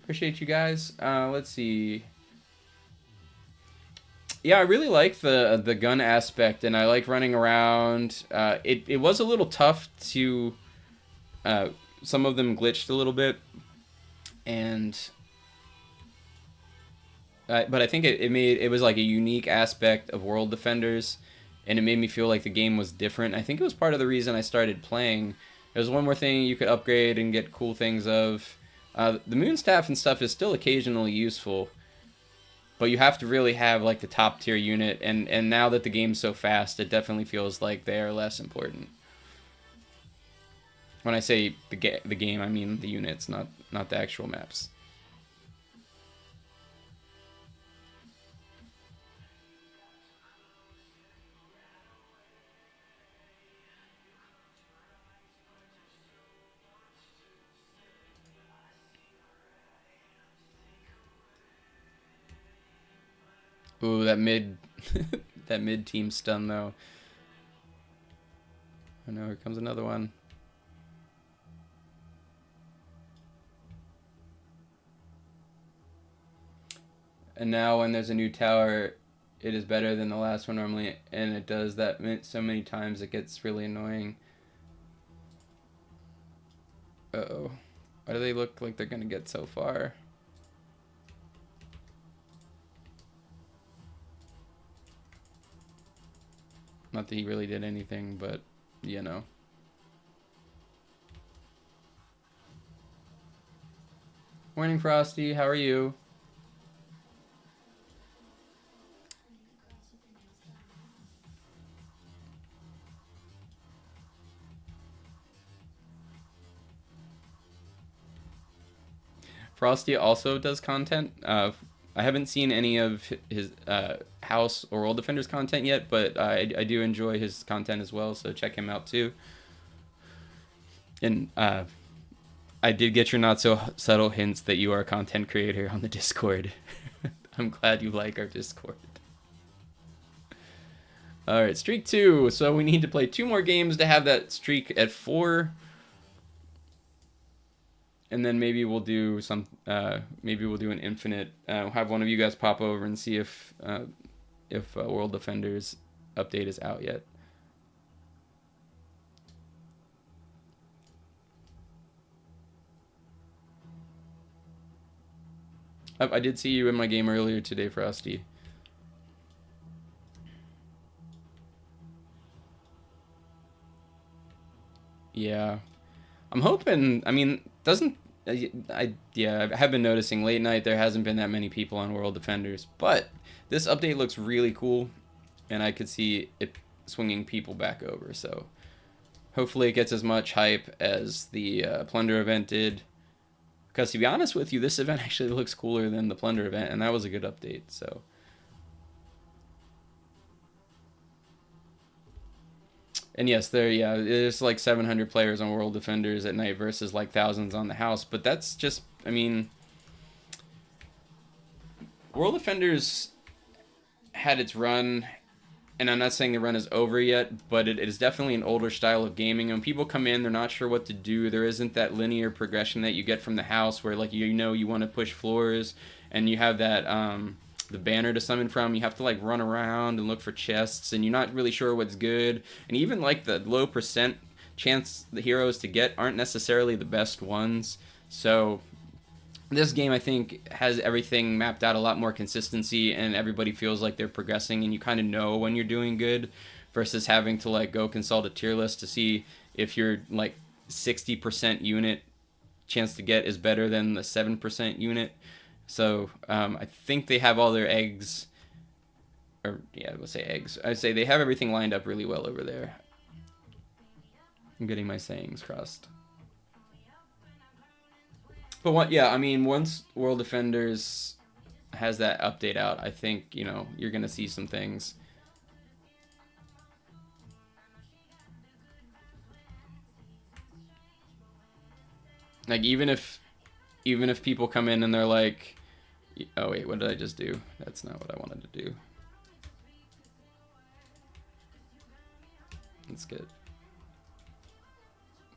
Appreciate you guys. Let's see. Yeah, I really like the gun aspect, and I like running around. It was a little tough to. Some of them glitched a little bit, and but I think it was like a unique aspect of World Defenders, and it made me feel like the game was different. I think it was part of the reason I started playing. There's one more thing you could upgrade and get cool things of. The Moonstaff and stuff is still occasionally useful, but you have to really have like the top tier unit, and now that the game's so fast, it definitely feels like they are less important. When I say the game, I mean the units, not the actual maps. Ooh, that mid that mid team stun though. Oh no, here comes another one. And now when there's a new tower, it is better than the last one normally, and it does that so many times it gets really annoying. Uh-oh. Why do they look like they're gonna get so far? Not that he really did anything, but, you know. Morning, Frosty. How are you? Frosty also does content. I haven't seen any of his House or World Defenders content yet, but I do enjoy his content as well, so check him out too. And I did get your not so subtle hints that you are a content creator on the Discord. I'm glad you like our Discord. All right, streak 2. So we need to play 2 more games to have that streak at 4. And then maybe we'll do some. Maybe we'll do an infinite. Have one of you guys pop over and see if World Defenders update is out yet. I did see you in my game earlier today, Frosty. Yeah, I'm hoping. I mean, doesn't I have been noticing late night there hasn't been that many people on World Defenders, but this update looks really cool, and I could see it swinging people back over. So hopefully it gets as much hype as the Plunder event did. Because to be honest with you, this event actually looks cooler than the Plunder event, and that was a good update. So. And yes, there's like 700 players on World Defenders at night versus like thousands on the house. But that's just, I mean, World Defenders had its run, and I'm not saying the run is over yet, but it is definitely an older style of gaming. And when people come in, they're not sure what to do. There isn't that linear progression that you get from the house where, like, you want to push floors, and you have that, the banner to summon from. You have to like run around and look for chests, and you're not really sure what's good. And even like the low percent chance the heroes to get aren't necessarily the best ones. So this game, I think, has everything mapped out, a lot more consistency, and everybody feels like they're progressing, and you kind of know when you're doing good versus having to like go consult a tier list to see if your like 60% unit chance to get is better than the 7% unit. So I think they have all their eggs, or yeah, we'll say eggs. I'd say they have everything lined up really well over there. I'm getting my sayings crossed. But what? Yeah, I mean, once World Defenders has that update out, I think you're gonna see some things. Like even if people come in and they're like, oh wait, what did I just do? That's not what I wanted to do. Let's get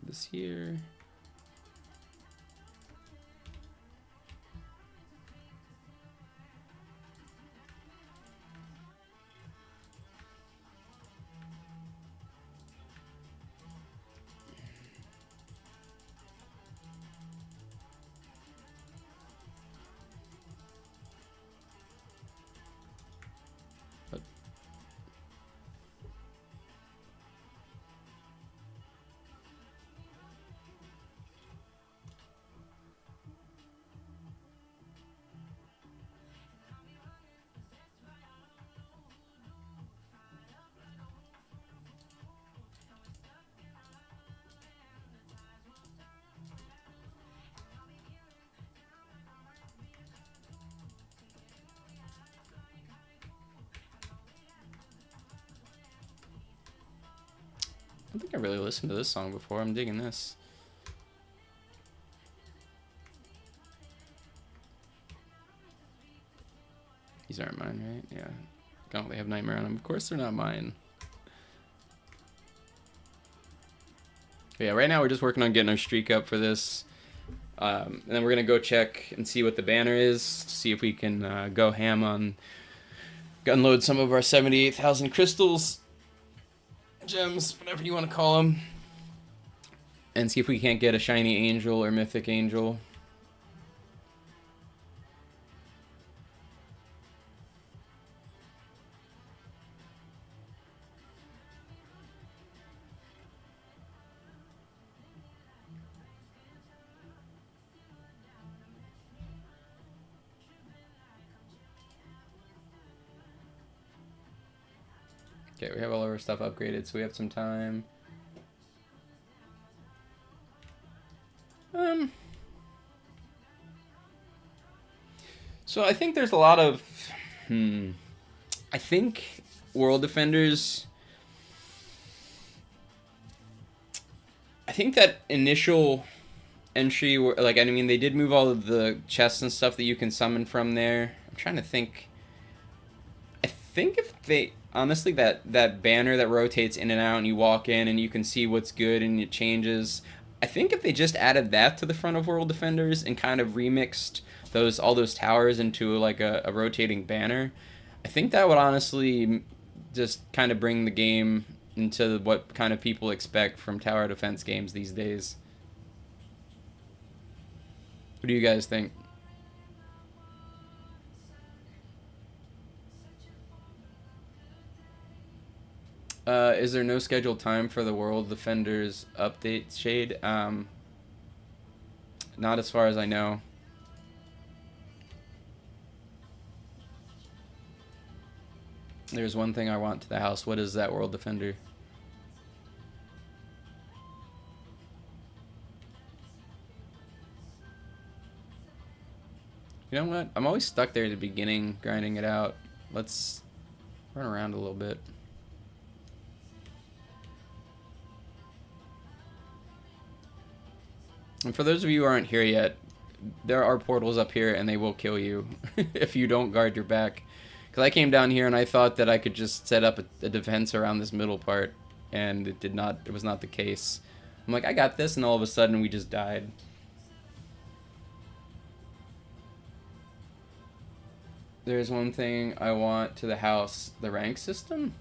this here. I don't think I really listened to this song before. I'm digging this. These aren't mine, right? Yeah. Oh, they have Nightmare on them. Of course they're not mine. But yeah, right now we're just working on getting our streak up for this. And then we're going to go check and see what the banner is, see if we can go ham on, unload some of our 78,000 crystals, gems, whatever you want to call them, and see if we can't get a shiny angel or mythic angel. Okay, we have all of our stuff upgraded, so we have some time. So I think there's a lot of, I think World Defenders, I think that initial entry, like, I mean, they did move all of the chests and stuff that you can summon from there. I'm trying to think. I think if they, honestly, that banner that rotates in and out and you walk in and you can see what's good and it changes, I think if they just added that to the front of World Defenders and kind of remixed all those towers into like a rotating banner, I think that would honestly just kind of bring the game into what kind of people expect from tower defense games these days. What do you guys think? Is there no scheduled time for the World Defenders update, Shade? Not as far as I know. There's one thing I want to the house. What is that, World Defender? You know what? I'm always stuck there at the beginning, grinding it out. Let's run around a little bit. And for those of you who aren't here yet, there are portals up here and they will kill you if you don't guard your back. Because I came down here and I thought that I could just set up a defense around this middle part, and it was not the case. I'm like, I got this, and all of a sudden we just died. There's one thing I want to the house, the rank system?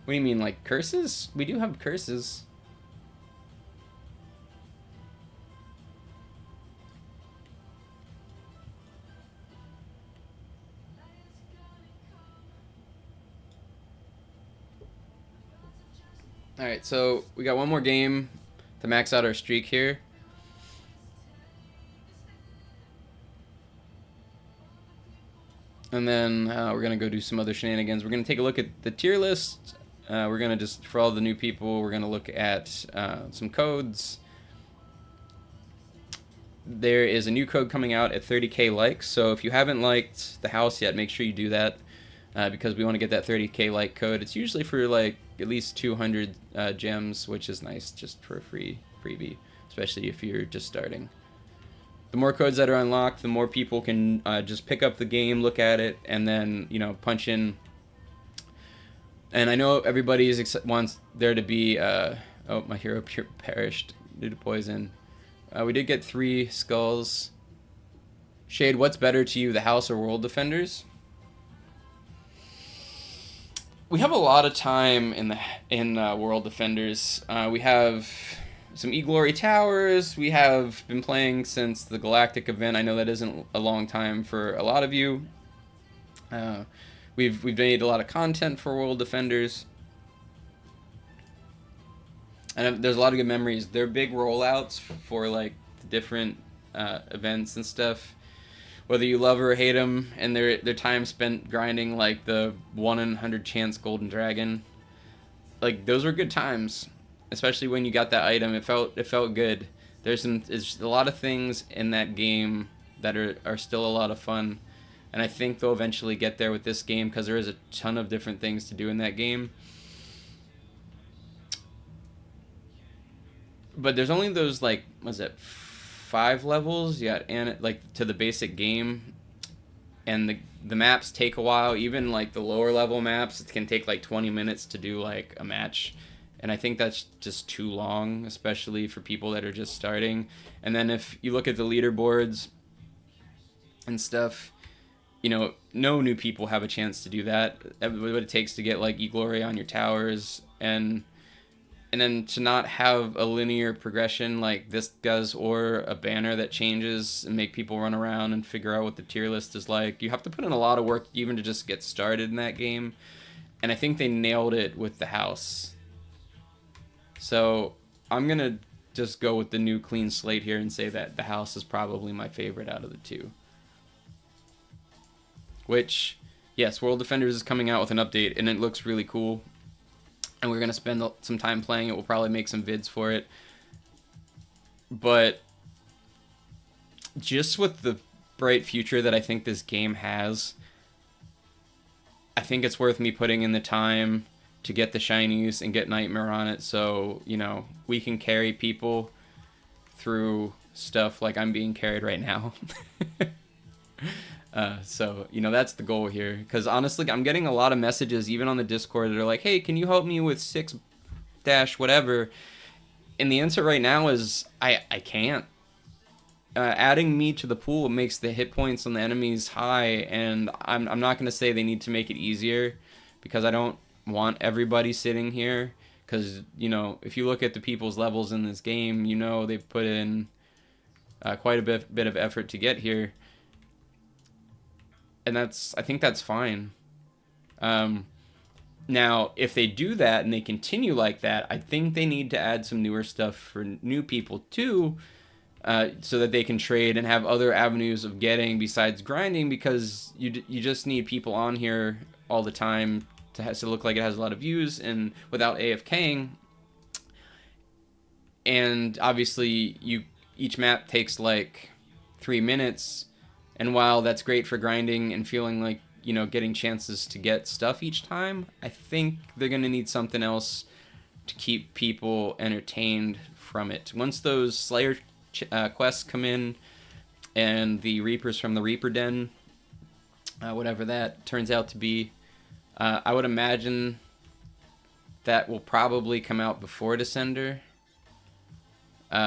What do you mean, like curses? We do have curses. Alright, so we got one more game to max out our streak here. And then we're going to go do some other shenanigans. We're going to take a look at the tier list. We're going to just, for all the new people, we're going to look at some codes. There is a new code coming out at 30k likes, so if you haven't liked the house yet, make sure you do that. Because we want to get that 30k like code. It's usually for like at least 200 gems, which is nice just for a freebie, especially if you're just starting. The more codes that are unlocked, the more people can just pick up the game, look at it, and then, you know, punch in. And I know everybody wants there to be, oh, my hero perished due to poison. We did get 3 skulls. Shade, what's better to you, the house or World Defenders? We have a lot of time in World Defenders. We have some E-Glory Towers. We have been playing since the Galactic event. I know that isn't a long time for a lot of you. We've made a lot of content for World Defenders. And there's a lot of good memories. They're big rollouts for like the different events and stuff. Whether you love or hate them, and their time spent grinding like the 1 in 100 chance Golden Dragon, like those were good times, especially when you got that item. It felt good. There's a lot of things in that game that are still a lot of fun, and I think they'll eventually get there with this game because there is a ton of different things to do in that game. But there's only those, like, was it 5 levels? Yeah, and like to the basic game. and the maps take a while. Even like the lower level maps, it can take like 20 minutes to do like a match, and I think that's just too long, especially for people that are just starting. And then if you look at the leaderboards and stuff, you know, no new people have a chance to do that. What it takes to get like E-Glory on your towers, and then to not have a linear progression like this does, or a banner that changes and make people run around and figure out what the tier list is like. You have to put in a lot of work even to just get started in that game. And I think they nailed it with the house. So I'm going to just go with the new clean slate here and say that the house is probably my favorite out of the two. Which, yes, World Defenders is coming out with an update, and it looks really cool. And we're going to spend some time playing it. We'll probably make some vids for it. But just with the bright future that I think this game has, I think it's worth me putting in the time to get the shinies and get Nightmare on it, so, you know, we can carry people through stuff like I'm being carried right now. So, you know, that's the goal here. Because honestly, I'm getting a lot of messages, even on the Discord, that are like, hey, can you help me with 6 dash whatever? And the answer right now is, I can't. Adding me to the pool makes the hit points on the enemies high, and I'm not going to say they need to make it easier, because I don't want everybody sitting here. Because, you know, if you look at the people's levels in this game, you know they've put in quite a bit of effort to get here. And I think that's fine. Now, if they do that and they continue like that, I think they need to add some newer stuff for new people too, so that they can trade and have other avenues of getting besides grinding, because you just need people on here all the time to look like it has a lot of views and without AFKing. And obviously, each map takes like 3 minutes. And while that's great for grinding and feeling like, you know, getting chances to get stuff each time, I think they're going to need something else to keep people entertained from it. Once those Slayer quests come in, and the Reapers from the Reaper Den, whatever that turns out to be, I would imagine that will probably come out before Descender.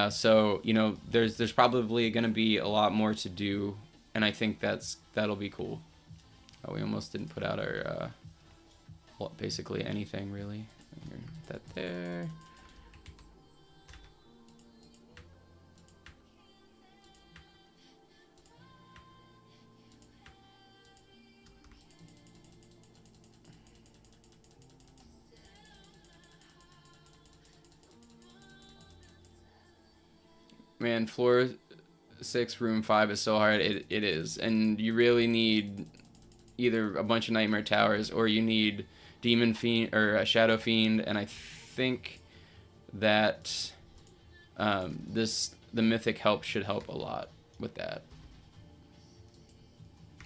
So, you know, there's probably going to be a lot more to do. And I think that'll be cool. Oh, we almost didn't put out our, well, basically anything, really. That there. Man, floor 6, room 5 is so hard. It is, and you really need either a bunch of Nightmare Towers, or you need Demon Fiend or Shadow Fiend. And I think that the Mythic help should help a lot with that,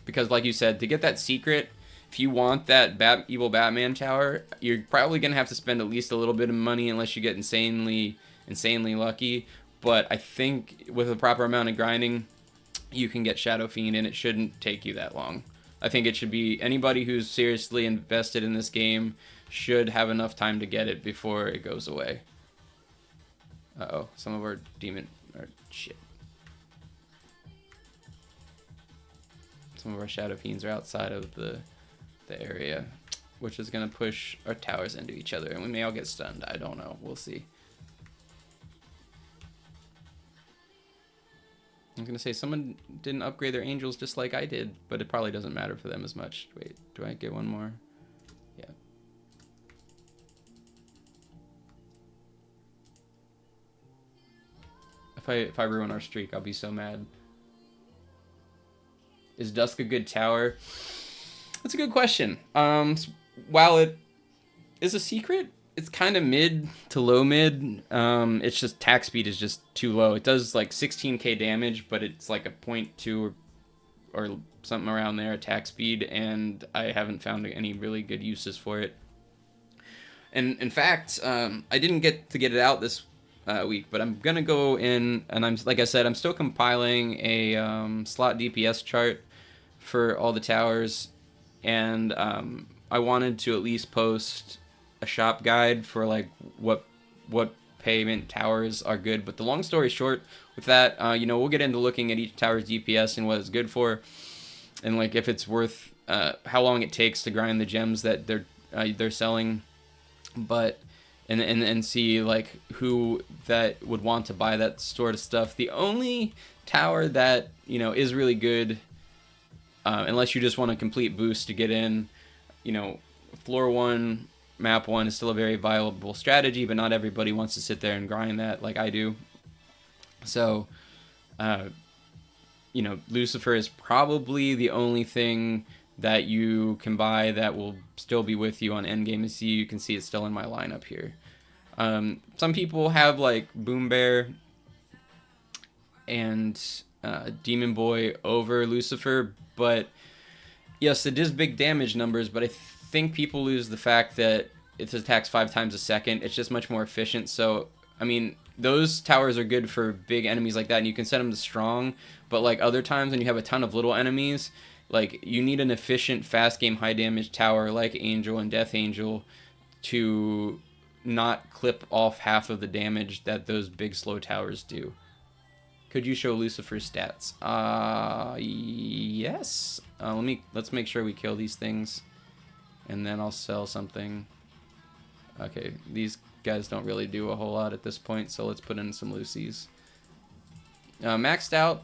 because like you said, to get that secret, if you want that evil Batman tower, you're probably gonna have to spend at least a little bit of money, unless you get insanely lucky. But I think with a proper amount of grinding, you can get Shadow Fiend, and it shouldn't take you that long. I think it should be anybody who's seriously invested in this game should have enough time to get it before it goes away. Uh-oh, some of our shit. Some of our Shadow Fiends are outside of the area, which is going to push our towers into each other, and we may all get stunned. I don't know. We'll see. I'm going to say someone didn't upgrade their angels just like I did, but it probably doesn't matter for them as much. Wait, do I get one more? Yeah. If I ruin our streak, I'll be so mad. Is Dusk a good tower? That's a good question. While it is a secret, it's kind of mid to low mid. It's just attack speed is just too low. It does like 16k damage, but it's like a 0.2 or something around there attack speed, and I haven't found any really good uses for it. And in fact, I didn't get to get it out this week, but I'm gonna go in, and like I said, I'm still compiling a slot DPS chart for all the towers, and I wanted to at least post a shop guide for like what payment towers are good. But the long story short with that, you know, we'll get into looking at each tower's DPS and what it's good for, and like if it's worth how long it takes to grind the gems that they're selling, but and see like who that would want to buy that sort of stuff. The only tower that, you know, is really good, unless you just want a complete boost to get in, you know, floor 1, map 1 is still a very viable strategy, but not everybody wants to sit there and grind that like I do. So, you know, Lucifer is probably the only thing that you can buy that will still be with you on endgame. As you can see, it's still in my lineup here. Some people have like Boom Bear and Demon Boy over Lucifer, but yes, it is big damage numbers, but I think people lose the fact that it attacks 5 times a second. It's just much more efficient. So, I mean, those towers are good for big enemies like that, and you can set them to strong, but like other times when you have a ton of little enemies, like you need an efficient, fast game, high damage tower like Angel and Death Angel to not clip off half of the damage that those big slow towers do. Could you show Lucifer's stats? Yes. Let's make sure we kill these things, and then I'll sell something. Okay, these guys don't really do a whole lot at this point, so let's put in some Lucy's. Maxed out,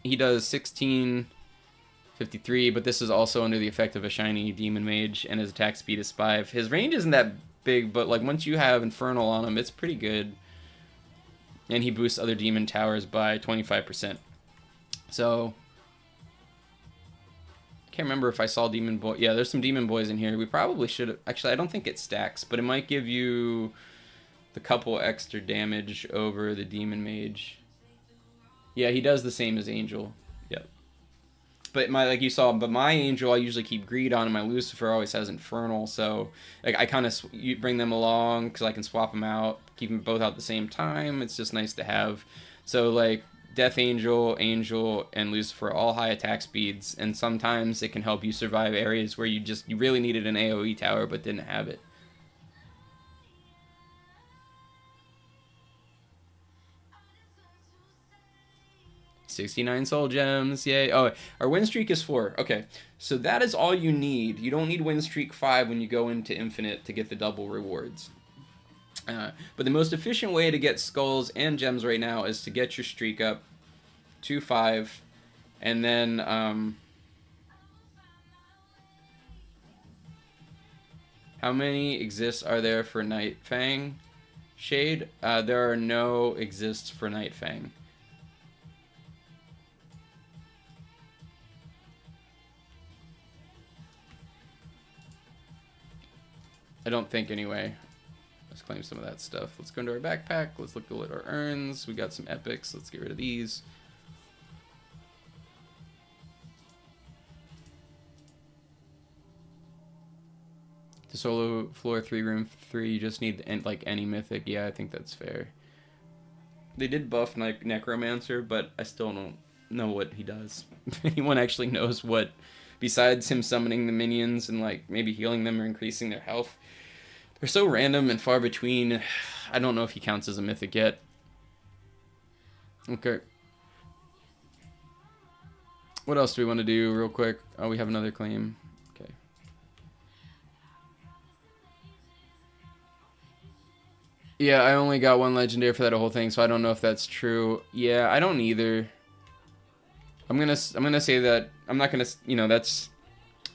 he does 1653, but this is also under the effect of a shiny Demon Mage, and his attack speed is 5. His range isn't that big, but like once you have Infernal on him, it's pretty good. And he boosts other demon towers by 25%. So, can't remember if I saw Demon Boy. Yeah, there's some Demon Boys in here. We probably should have. Actually, I don't think it stacks, but it might give you the couple extra damage over the Demon Mage. Yeah, he does the same as Angel. Yep. But like you saw, but my Angel I usually keep Greed on, and my Lucifer always has Infernal. So like I kind of bring them along because I can swap them out, keep them both out at the same time. It's just nice to have. So like Death Angel, Angel, and Lucifer all high attack speeds, and sometimes it can help you survive areas where you really needed an AoE tower but didn't have it. $69 soul gems, yay. Oh, our win streak is 4. Okay, so that is all you need. You don't need win streak 5 when you go into Infinite to get the double rewards. But the most efficient way to get skulls and gems right now is to get your streak up to 5, and then how many exists are there for Night Fang? Shade? There are no exists for Night Fang. I don't think anyway. Let's claim some of that stuff. Let's go into our backpack. Let's look at our urns. We got some epics. Let's get rid of these. To solo floor 3, room 3, you just need like any mythic. Yeah, I think that's fair. They did buff Necromancer, but I still don't know what he does. If anyone actually knows what, besides him summoning the minions and like maybe healing them or increasing their health. They're so random and far between. I don't know if he counts as a mythic yet. Okay. What else do we want to do real quick? Oh, we have another claim. Okay. Yeah, I only got 1 legendary for that whole thing, so I don't know if that's true. Yeah, I don't either. I'm gonna say that I'm not gonna, you know, that's,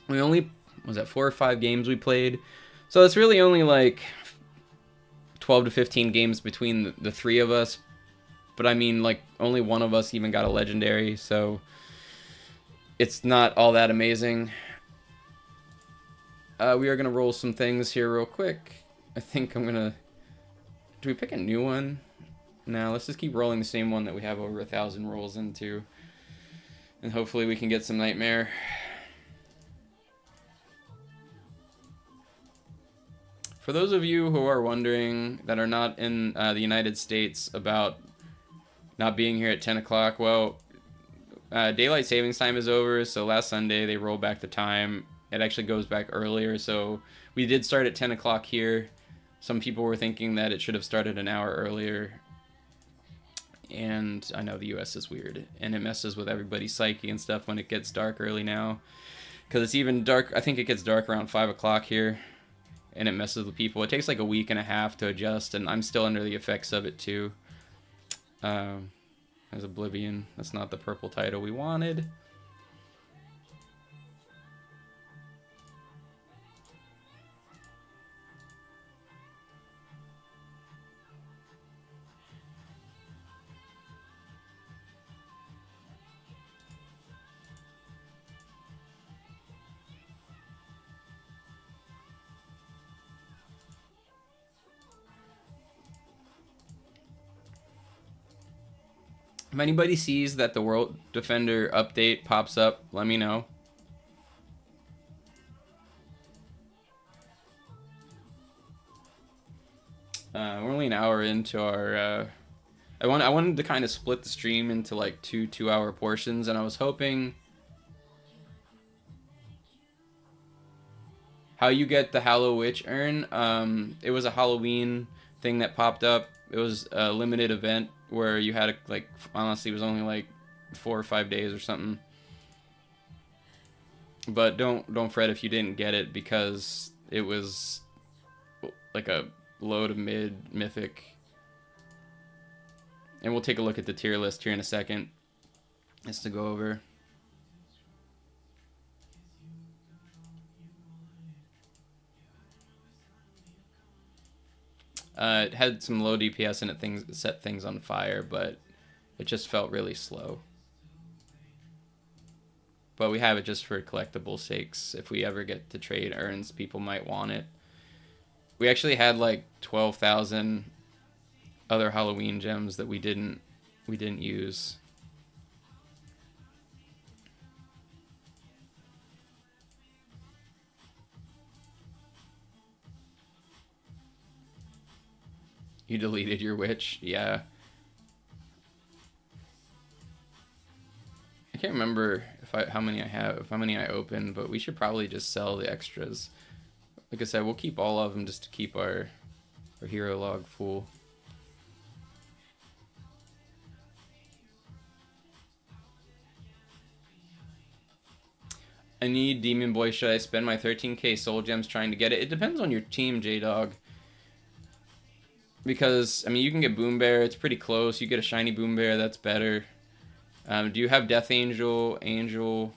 we only, was that 4 or 5 games we played, so it's really only like 12 to 15 games between the 3 of us. But I mean, like, only one of us even got a legendary, so it's not all that amazing. We are gonna roll some things here real quick. I think I'm gonna, do we pick a new one? No, let's just keep rolling the same one that we have over 1,000 rolls into. And hopefully we can get some Nightmare. For those of you who are wondering that are not in the United States about not being here at 10 o'clock, well, Daylight savings time is over, so last Sunday they rolled back the time. It actually goes back earlier, so we did start at 10 o'clock here. Some people were thinking that it should have started an hour earlier. And I know the US is weird, and it messes with everybody's psyche and stuff when it gets dark early now. Because it's even dark, I think it gets dark around 5 o'clock here, and it messes with people. It takes like a week and a half to adjust, and I'm still under the effects of it too. There's Oblivion. That's not the purple title we wanted. If anybody sees that the World Defender update pops up, let me know. We're only an hour into our... I wanted to kind of split the stream into like two 2-hour portions, and I was hoping... How you get the Hallow Witch urn. It was a Halloween thing that popped up. It was a limited event where you had, like, honestly, it was only like 4 or 5 days or something. But don't fret if you didn't get it, because it was like a low to mid mythic. And we'll take a look at the tier list here in a second. Just to go over. It had some low DPS and it set things on fire, but it just felt really slow. But we have it just for collectible sakes. If we ever get to trade urns, people might want it. We actually had like 12,000 other Halloween gems that we didn't use. You deleted your witch? Yeah. I can't remember how many I opened, but we should probably just sell the extras. Like I said, we'll keep all of them just to keep our hero log full. I need Demon Boy. Should I spend my 13k soul gems trying to get it? It depends on your team, J-Dog. Because, I mean, you can get Boom Bear. It's pretty close. You get a shiny Boom Bear. That's better. Do you have Death Angel? Angel?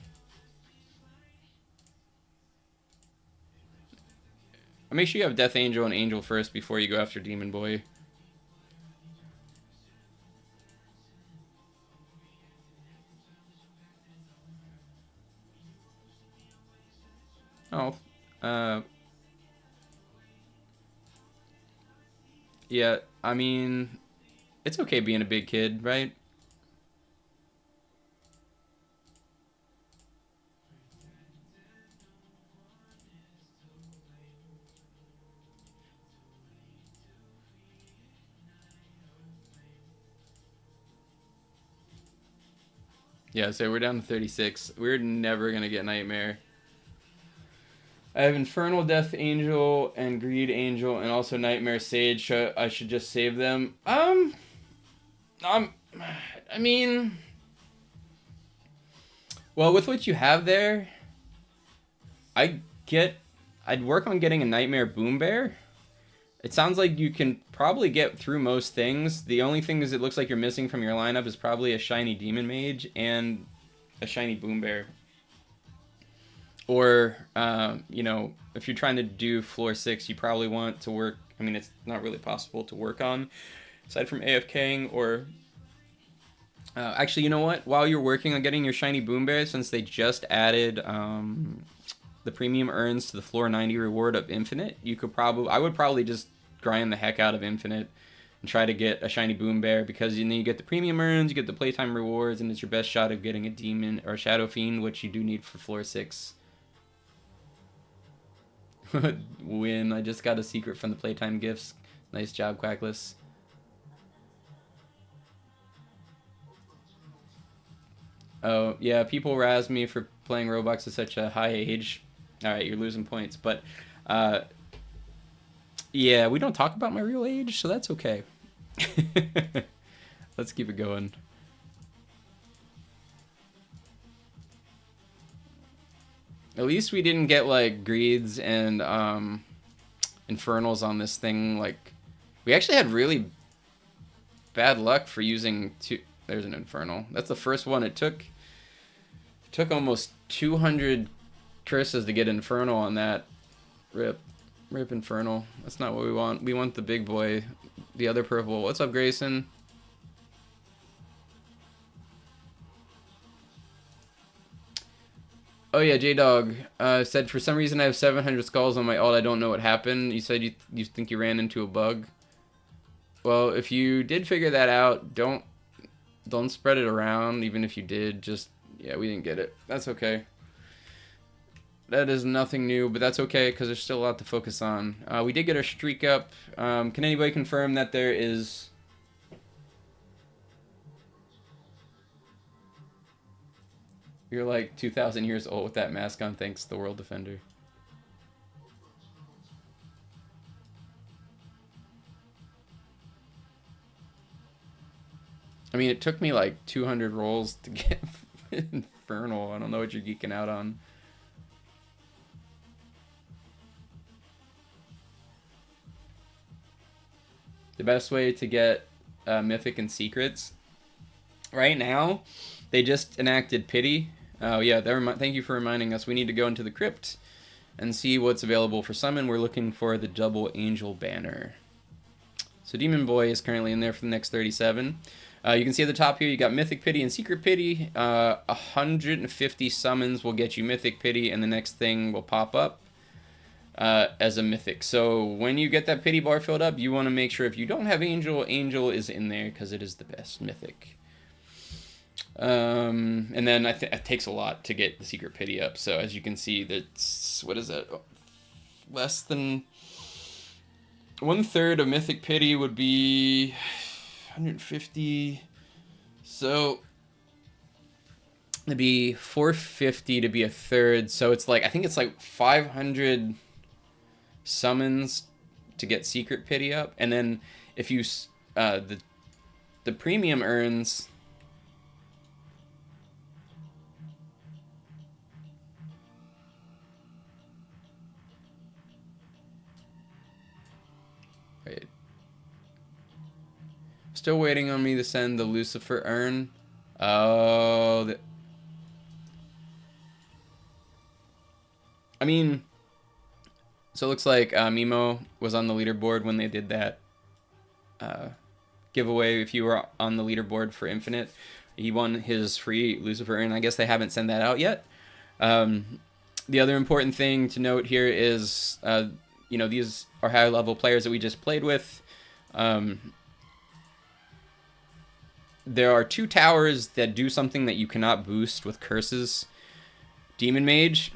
Make sure you have Death Angel and Angel first before you go after Demon Boy. Oh. Yeah, I mean, it's okay being a big kid, right? Yeah, so we're down to 36. We're never going to get Nightmare. I have Infernal Death Angel and Greed Angel and also Nightmare Sage. I should just save them. I mean... Well, with what you have there, I'd work on getting a Nightmare Boom Bear. It sounds like you can probably get through most things. The only thing is it looks like you're missing from your lineup is probably a shiny Demon Mage and a shiny Boom Bear. Or, you know, if you're trying to do floor 6, you probably want to work... I mean, it's not really possible to work on, aside from AFKing or... actually, you know what? While you're working on getting your shiny Boom Bear, since they just added the premium urns to the floor 90 reward of Infinite, you could probably... I would probably just grind the heck out of Infinite and try to get a shiny Boom Bear, because then you get the premium urns, you get the playtime rewards, and it's your best shot of getting a Demon or a Shadow Fiend, which you do need for floor 6. Win. I just got a secret from the playtime gifts. Nice job, Quackless. Oh, yeah, people razz me for playing Roblox at such a high age. Alright, you're losing points. But, uh, yeah, we don't talk about my real age, so that's okay. Let's keep it going. At least we didn't get, like, greeds and, infernals on this thing. Like, we actually had really bad luck for using two. There's an infernal. That's the first one. It took almost 200 curses to get infernal on that. Rip infernal. That's not what we want. We want the big boy, the other purple. What's up, Grayson? Oh yeah, J-Dog said for some reason I have 700 skulls on my ult. I don't know what happened. You said you think you ran into a bug. Well, if you did figure that out, don't spread it around. Even if you did, just yeah, we didn't get it. That's okay. That is nothing new, but that's okay because there's still a lot to focus on. We did get our streak up. Can anybody confirm that there is? You're like 2,000 years old with that mask on. Thanks, the World Defender. I mean, it took me like 200 rolls to get Infernal. I don't know what you're geeking out on. The best way to get Mythic and Secrets right now, they just enacted Pity. Oh yeah, thank you for reminding us. We need to go into the crypt and see what's available for summon. We're looking for the double angel banner. So Demon Boy is currently in there for the next 37. You can see at the top here, you got Mythic Pity and Secret Pity. 150 summons will get you Mythic Pity, and the next thing will pop up as a Mythic. So when you get that Pity bar filled up, you want to make sure if you don't have Angel, Angel is in there because it is the best Mythic. And then it takes a lot to get the Secret Pity up. So as you can see, that's, what is that? Less than 1/3 of Mythic Pity would be 150. So it'd be 450 to be a third. So it's like, I think it's like 500 summons to get Secret Pity up. And then if you, the premium earns, wait, still waiting on me to send the Lucifer urn. Oh, I mean, so it looks like Mimo was on the leaderboard when they did that giveaway. If you were on the leaderboard for Infinite, he won his free Lucifer urn. I guess they haven't sent that out yet. The other important thing to note here is, you know, these are high-level players that we just played with. There are 2 towers that do something that you cannot boost with curses. Demon Mage,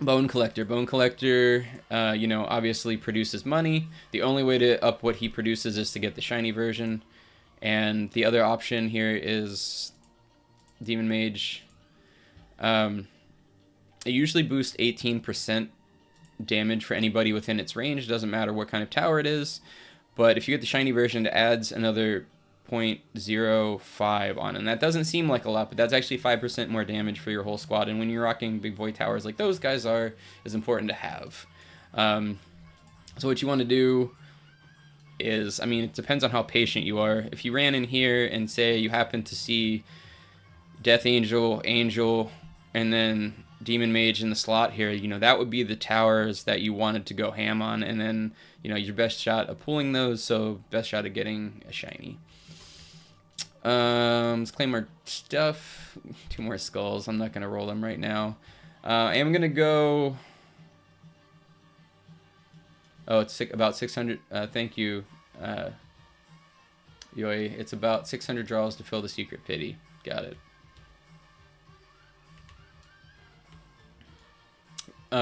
Bone Collector. Bone Collector, you know, obviously produces money. The only way to up what he produces is to get the shiny version. And the other option here is Demon Mage. It usually boosts 18% damage for anybody within its range. It doesn't matter what kind of tower it is. But if you get the shiny version, it adds another 0.05 on, and that doesn't seem like a lot, but that's actually 5% more damage for your whole squad. And when you're rocking big boy towers like those guys are, is important to have. So what you want to do is, I mean, it depends on how patient you are. If you ran in here and say you happen to see Death Angel, Angel, and then Demon Mage in the slot here, you know, that would be the towers that you wanted to go ham on, and then, you know, your best shot of pulling those, so best shot of getting a shiny. Let's claim our stuff. 2 more skulls. I'm not going to roll them right now. I am going to go... Oh, it's about 600. Thank you, Yoi. It's about 600 draws to fill the Secret Pity. Got it.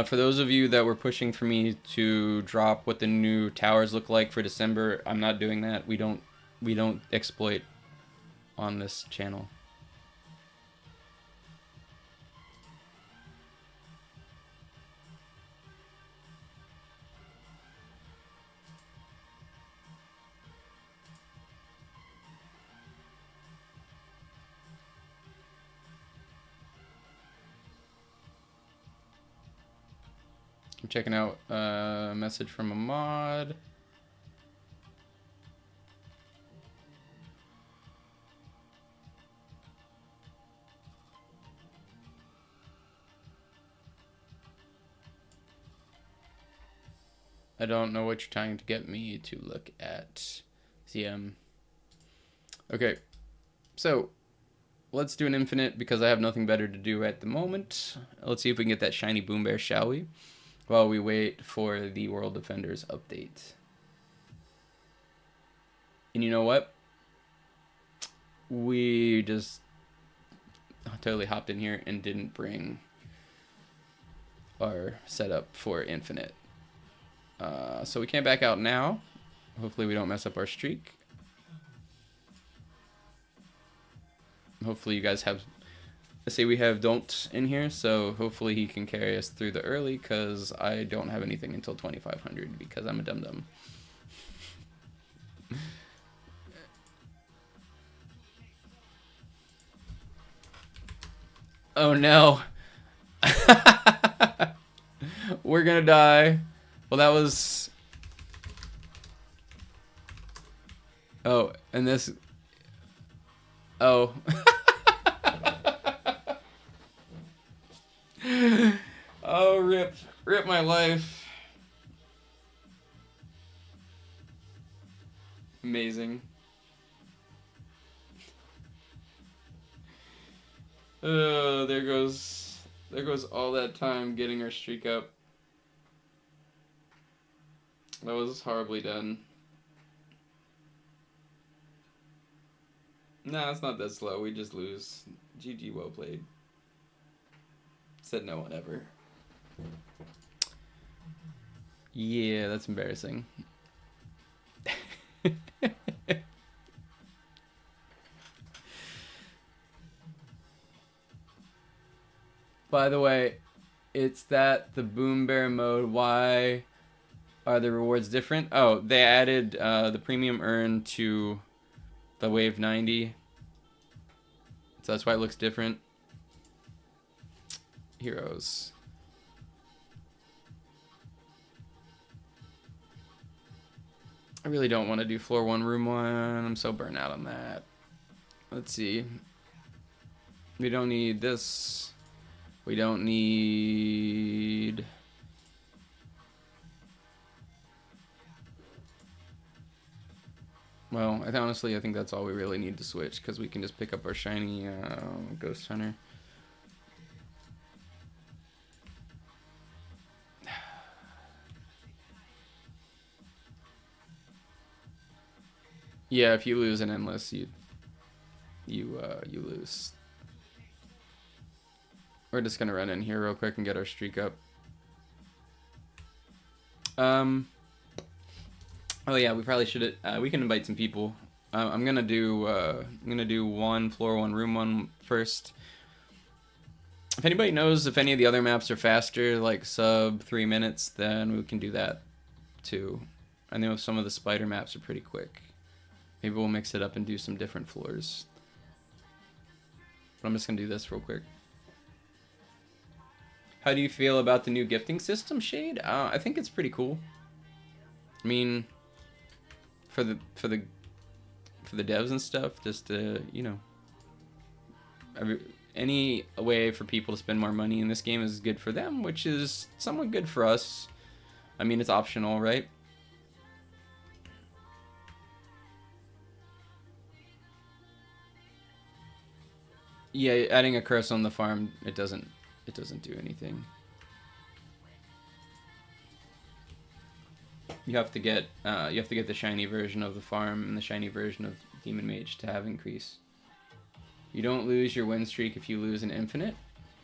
For those of you that were pushing for me to drop what the new towers look like for December, I'm not doing that. We don't exploit on this channel. I'm checking out a message from a mod. I don't know what you're trying to get me to look at. CM. Okay, so let's do an infinite because I have nothing better to do at the moment. Let's see if we can get that shiny Boom Bear, shall we? While we wait for the World Defenders update. And you know what? We just totally hopped in here and didn't bring our setup for infinite. So we can't back out now. Hopefully we don't mess up our streak. Hopefully you guys have... Let's say we have Don't in here, so hopefully he can carry us through the early, because I don't have anything until 2500 because I'm a dum-dum. Oh no. We're gonna die. Well, that was... Oh, and this... Oh. Oh, rip. Rip my life. Amazing. Oh, there goes all that time getting our streak up. That was horribly done. Nah, it's not that slow. We just lose. GG, well played. Said no one ever. Yeah, that's embarrassing. By the way, it's that the Boom Bear mode. Why are the rewards different? Oh, they added the premium earn to the Wave 90. So that's why it looks different. Heroes. I really don't want to do floor 1, room 1. I'm so burnt out on that. Let's see. We don't need this. We don't need... Well, honestly, I think that's all we really need to switch, because we can just pick up our shiny Ghost Hunter. Yeah, if you lose an endless, you lose. We're just gonna run in here real quick and get our streak up. Oh yeah, we probably should. We can invite some people. I'm gonna do one floor 1, room 1 first. If anybody knows if any of the other maps are faster, like sub 3 minutes, then we can do that too. I know some of the spider maps are pretty quick. Maybe we'll mix it up and do some different floors. But I'm just gonna do this real quick. How do you feel about the new gifting system, Shade? I think it's pretty cool. I mean, for the devs and stuff, just to, you know, any way for people to spend more money in this game is good for them, which is somewhat good for us. I mean, it's optional, right? Yeah, adding a curse on the farm, it doesn't do anything. You have to get the shiny version of the farm and the shiny version of Demon Mage to have increase. You don't lose your win streak if you lose an infinite.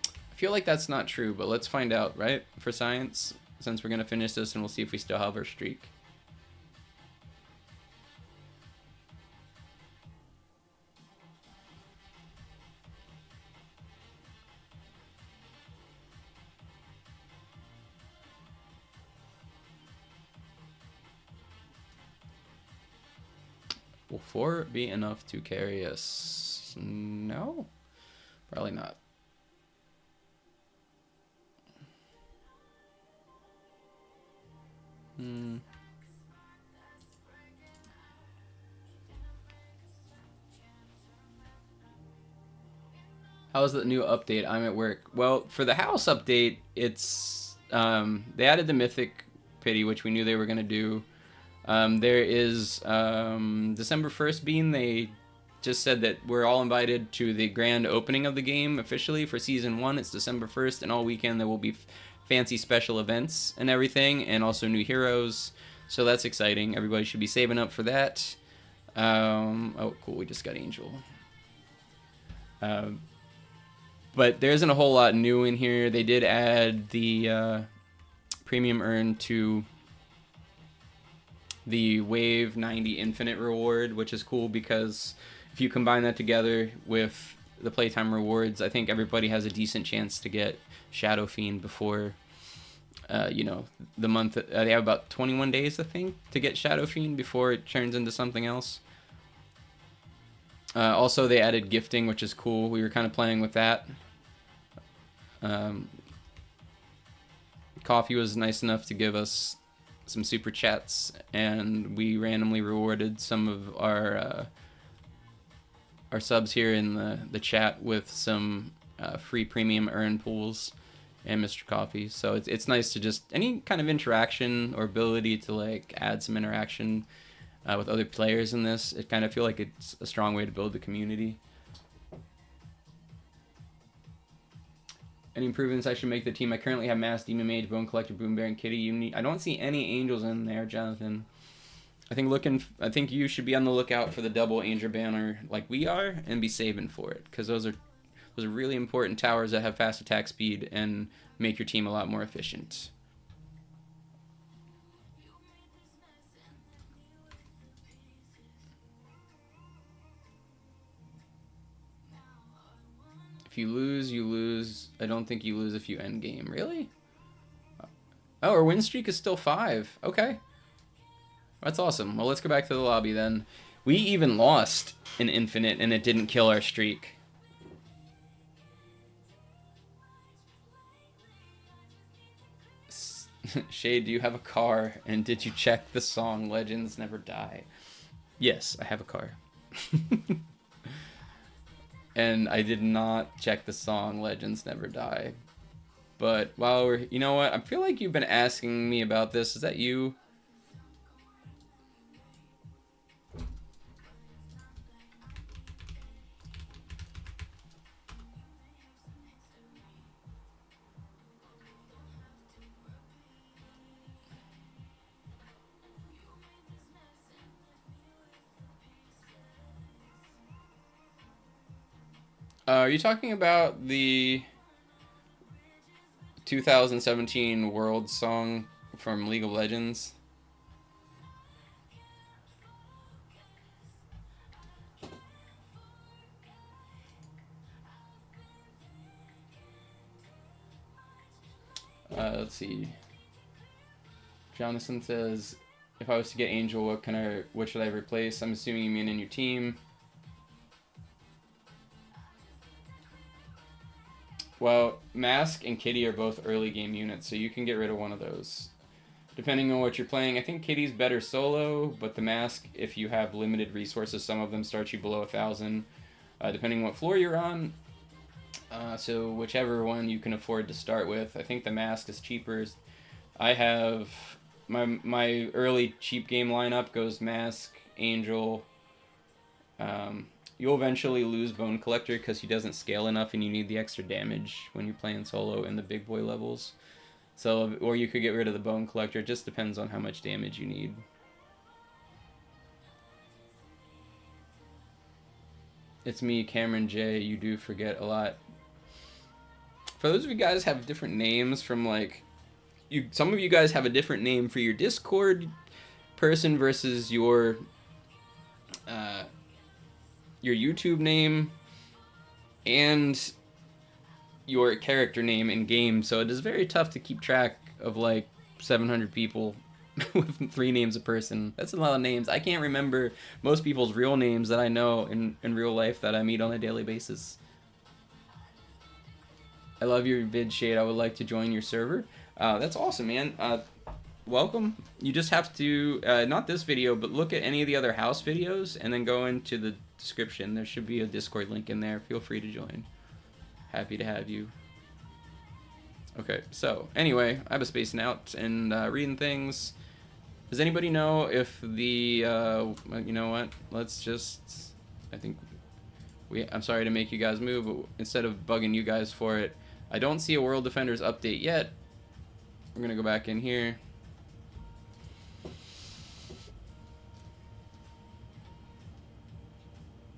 I feel like that's not true, but let's find out, right? For science, since we're gonna finish this, and we'll see if we still have our streak. Will 4 be enough to carry us? No, probably not. Hmm. How's the new update? I'm at work. Well, for the house update, it's they added the Mythic Pity, which we knew they were gonna do. There is December 1st being they just said that we're all invited to the grand opening of the game officially for season 1. It's December 1st, and all weekend there will be fancy special events and everything, and also new heroes. So that's exciting. Everybody should be saving up for that. Oh, cool. We just got Angel. Um, but there isn't a whole lot new in here. They did add the premium earn to the Wave 90 Infinite reward, which is cool because if you combine that together with the playtime rewards, I think everybody has a decent chance to get Shadow Fiend before, the month. They have about 21 days, I think, to get Shadow Fiend before it turns into something else. Also, they added gifting, which is cool. We were kind of playing with that. Coffee was nice enough to give us some super chats, and we randomly rewarded some of our subs here in the chat with some free premium earn pools and Mr. Coffee. So it's nice to just any kind of interaction or ability to like add some interaction with other players in this. It kind of feel like it's a strong way to build the community. Any improvements I should make to the team? I currently have Mass, Demon Mage, Bone Collector, Boom Bear, and Kitty. I don't see any angels in there, Jonathan. I think you should be on the lookout for the double Angel banner like we are, and be saving for it, because those are really important towers that have fast attack speed and make your team a lot more efficient. If you lose, you lose. I don't think you lose if you end game. Really? Oh, our win streak is still 5. Okay. That's awesome. Well, let's go back to the lobby then. We even lost an infinite and it didn't kill our streak. Shade, do you have a car? And did you check the song Legends Never Die? Yes, I have a car. And I did not check the song Legends Never Die. But while we're... You know what? I feel like you've been asking me about this. Is that you? Are you talking about the 2017 World song from League of Legends? Let's see. Jonathan says, if I was to get Angel, what should I replace? I'm assuming you mean in your team. Well, Mask and Kitty are both early game units, so you can get rid of one of those. Depending on what you're playing, I think Kitty's better solo, but the Mask, if you have limited resources, some of them start you below 1,000. Depending on what floor you're on, so whichever one you can afford to start with. I think the Mask is cheaper. I have my early cheap game lineup goes Mask, Angel. You'll eventually lose Bone Collector because he doesn't scale enough, and you need the extra damage when you're playing solo in the big boy levels. So, or you could get rid of the Bone Collector. It just depends on how much damage you need. It's me, Cameron J. You do forget a lot. For those of you guys have different names from like, some of you guys have a different name for your Discord person versus your YouTube name and your character name in game, so it is very tough to keep track of like 700 people with 3 names a person. That's a lot of names. I can't remember most people's real names that I know in real life that I meet on a daily basis. I love your vid, Shade. I would like to join your server. That's awesome, man. welcome. You just have to, not this video, but look at any of the other house videos and then go into the description. There should be a Discord link in there. Feel free to join. Happy to have you. Okay, so anyway, I was spacing out and reading things. Does anybody know if the, you know what? Let's just, I think I'm sorry to make you guys move, but instead of bugging you guys for it, I don't see a World Defenders update yet. We're gonna go back in here.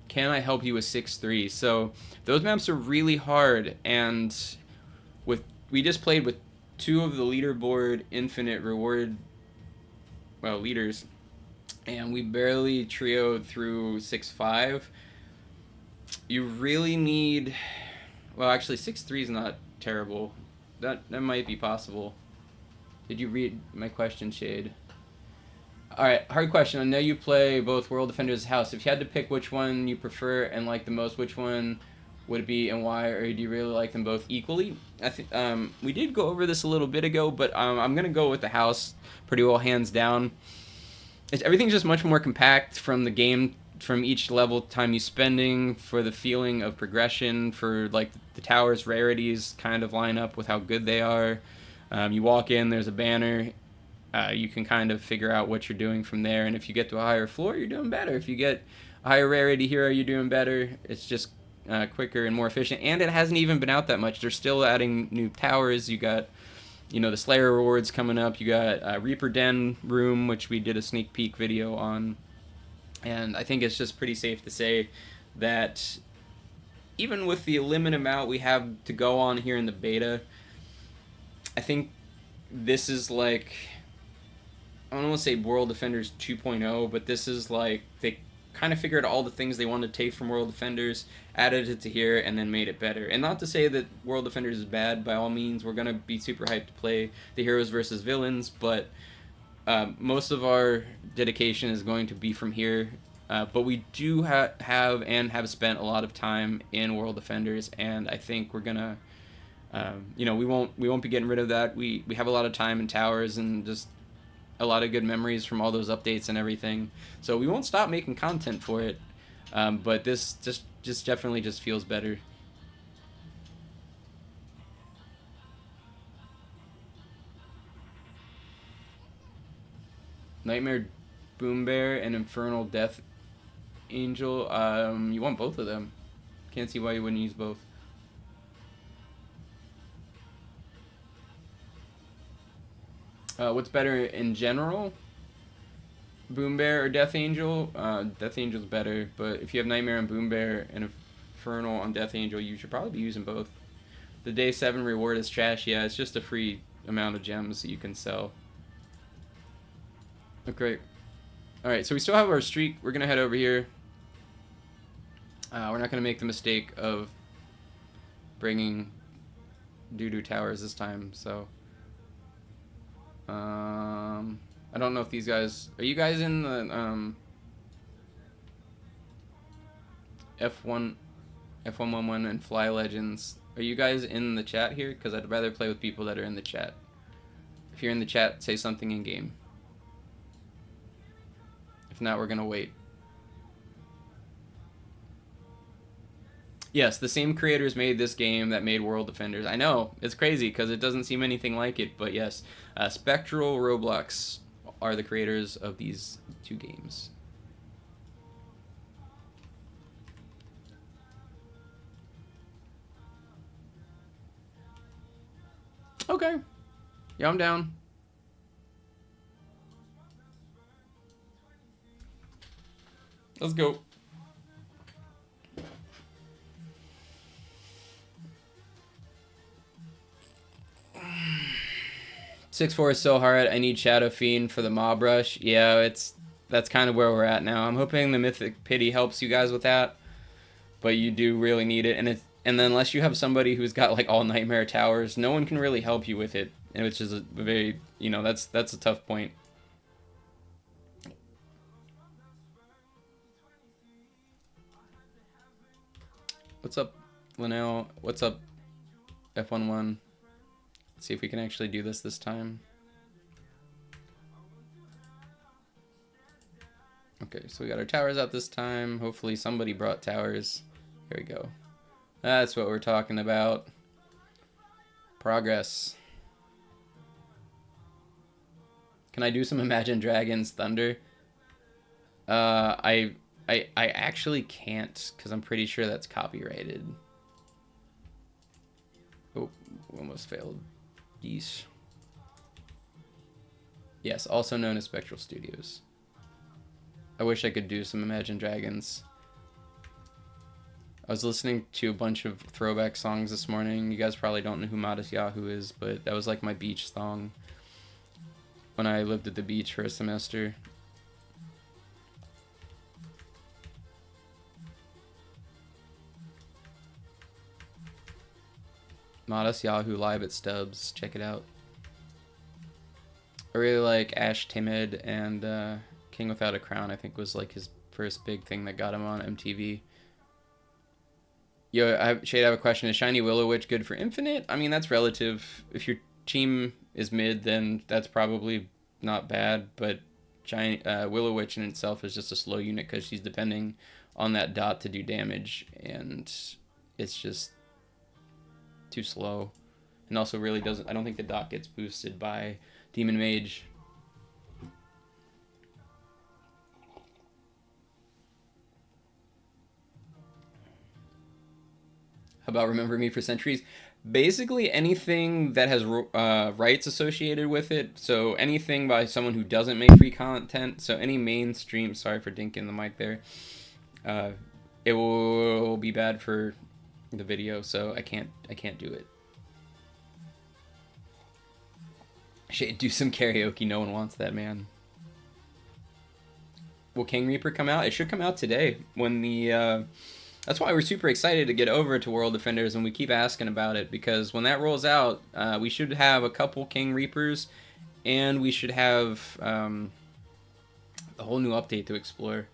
Can I help you with 6-3? So those maps are really hard, and we just played with 2 of the leaderboard infinite reward leaders, and we barely trioed through 6-5. You really need, well, actually 6-3 is not terrible. That might be possible. Did you read my question, Shade? Alright, hard question. I know you play both World Defenders House. If you had to pick which one you prefer and like the most, which one would it be and why, or do you really like them both equally? I think we did go over this a little bit ago, but I'm gonna go with the House pretty well, hands down. Everything's just much more compact from the game, from each level time you spending, for the feeling of progression, for like the towers rarities kind of line up with how good they are. You walk in, there's a banner. You can kind of figure out what you're doing from there, and if you get to a higher floor, you're doing better. If you get a higher rarity hero, you're doing better. It's just quicker and more efficient, and it hasn't even been out that much. They're still adding new towers. You got, you know, the Slayer rewards coming up. You got Reaper Den room, which we did a sneak peek video on, and I think it's just pretty safe to say that even with the limited amount we have to go on here in the beta, I think this is like, I don't want to say World Defenders 2.0, but this is like, they kind of figured all the things they wanted to take from World Defenders, added it to here, and then made it better. And not to say that World Defenders is bad, by all means. We're going to be super hyped to play the heroes versus villains, but most of our dedication is going to be from here. But we do have spent a lot of time in World Defenders, and I think we're going to, you know, we won't be getting rid of that. We have a lot of time in towers and just a lot of good memories from all those updates and everything. So we won't stop making content for it. But this just definitely just feels better. Nightmare Boom Bear and Infernal Death Angel. You want both of them. Can't see why you wouldn't use both. What's better in general? Boom Bear or Death Angel? Death Angel's better, but if you have Nightmare on Boom Bear and Infernal on Death Angel, you should probably be using both. The Day 7 reward is trash. Yeah, it's just a free amount of gems that you can sell. Okay. Alright, so we still have our streak. We're going to head over here. We're not going to make the mistake of bringing Doo-Doo Towers this time, so... I don't know if these guys... Are you guys in the F111 and Fly Legends? Are you guys in the chat here? Because I'd rather play with people that are in the chat. If you're in the chat, say something in game. If not, we're gonna wait. Yes, the same creators made this game that made World Defenders. I know, it's crazy because it doesn't seem anything like it, but yes. Spectral Roblox are the creators of these 2 games. Okay. Yeah, I'm down. Let's go. Six 4 is so hard. I need Shadow Fiend for the mob rush. Yeah, that's kind of where we're at now. I'm hoping the Mythic Pity helps you guys with that, but you do really need it. And then unless you have somebody who's got like all Nightmare Towers, no one can really help you with it, which is a very, you know, that's a tough point. What's up, Linnell? What's up, F11? Let's see if we can actually do this time. Okay, so we got our towers out this time. Hopefully somebody brought towers. Here we go. That's what we're talking about. Progress. Can I do some Imagine Dragons Thunder? I actually can't, because I'm pretty sure that's copyrighted. Oh, almost failed. Yeesh. Yes, also known as Spectral Studios. I wish I could do some Imagine Dragons. I was listening to a bunch of throwback songs this morning. You guys probably don't know who Modest Yahoo is, but that was like my beach song when I lived at the beach for a semester. Modest Yahoo live at Stubbs. Check it out. I really like Ash Timid, and King Without a Crown, I think, was like his first big thing that got him on MTV. Yo, Shade, I have a question. Is Shiny Willow Witch good for Infinite? I mean, that's relative. If your team is mid, then that's probably not bad, but Willow Witch in itself is just a slow unit because she's depending on that dot to do damage, and it's just too slow. And also really doesn't, I don't think the dot gets boosted by Demon Mage. How about Remember Me for Centuries? Basically anything that has rights associated with it. So anything by someone who doesn't make free content. So any mainstream, sorry for dinking the mic there. It will be bad for the video, so I can't do it. Shit, do some karaoke. No one wants that, man. Will King Reaper come out? It should come out today when the that's why we're super excited to get over to World Defenders, and we keep asking about it, because when that rolls out, we should have a couple King Reapers, and we should have a whole new update to explore.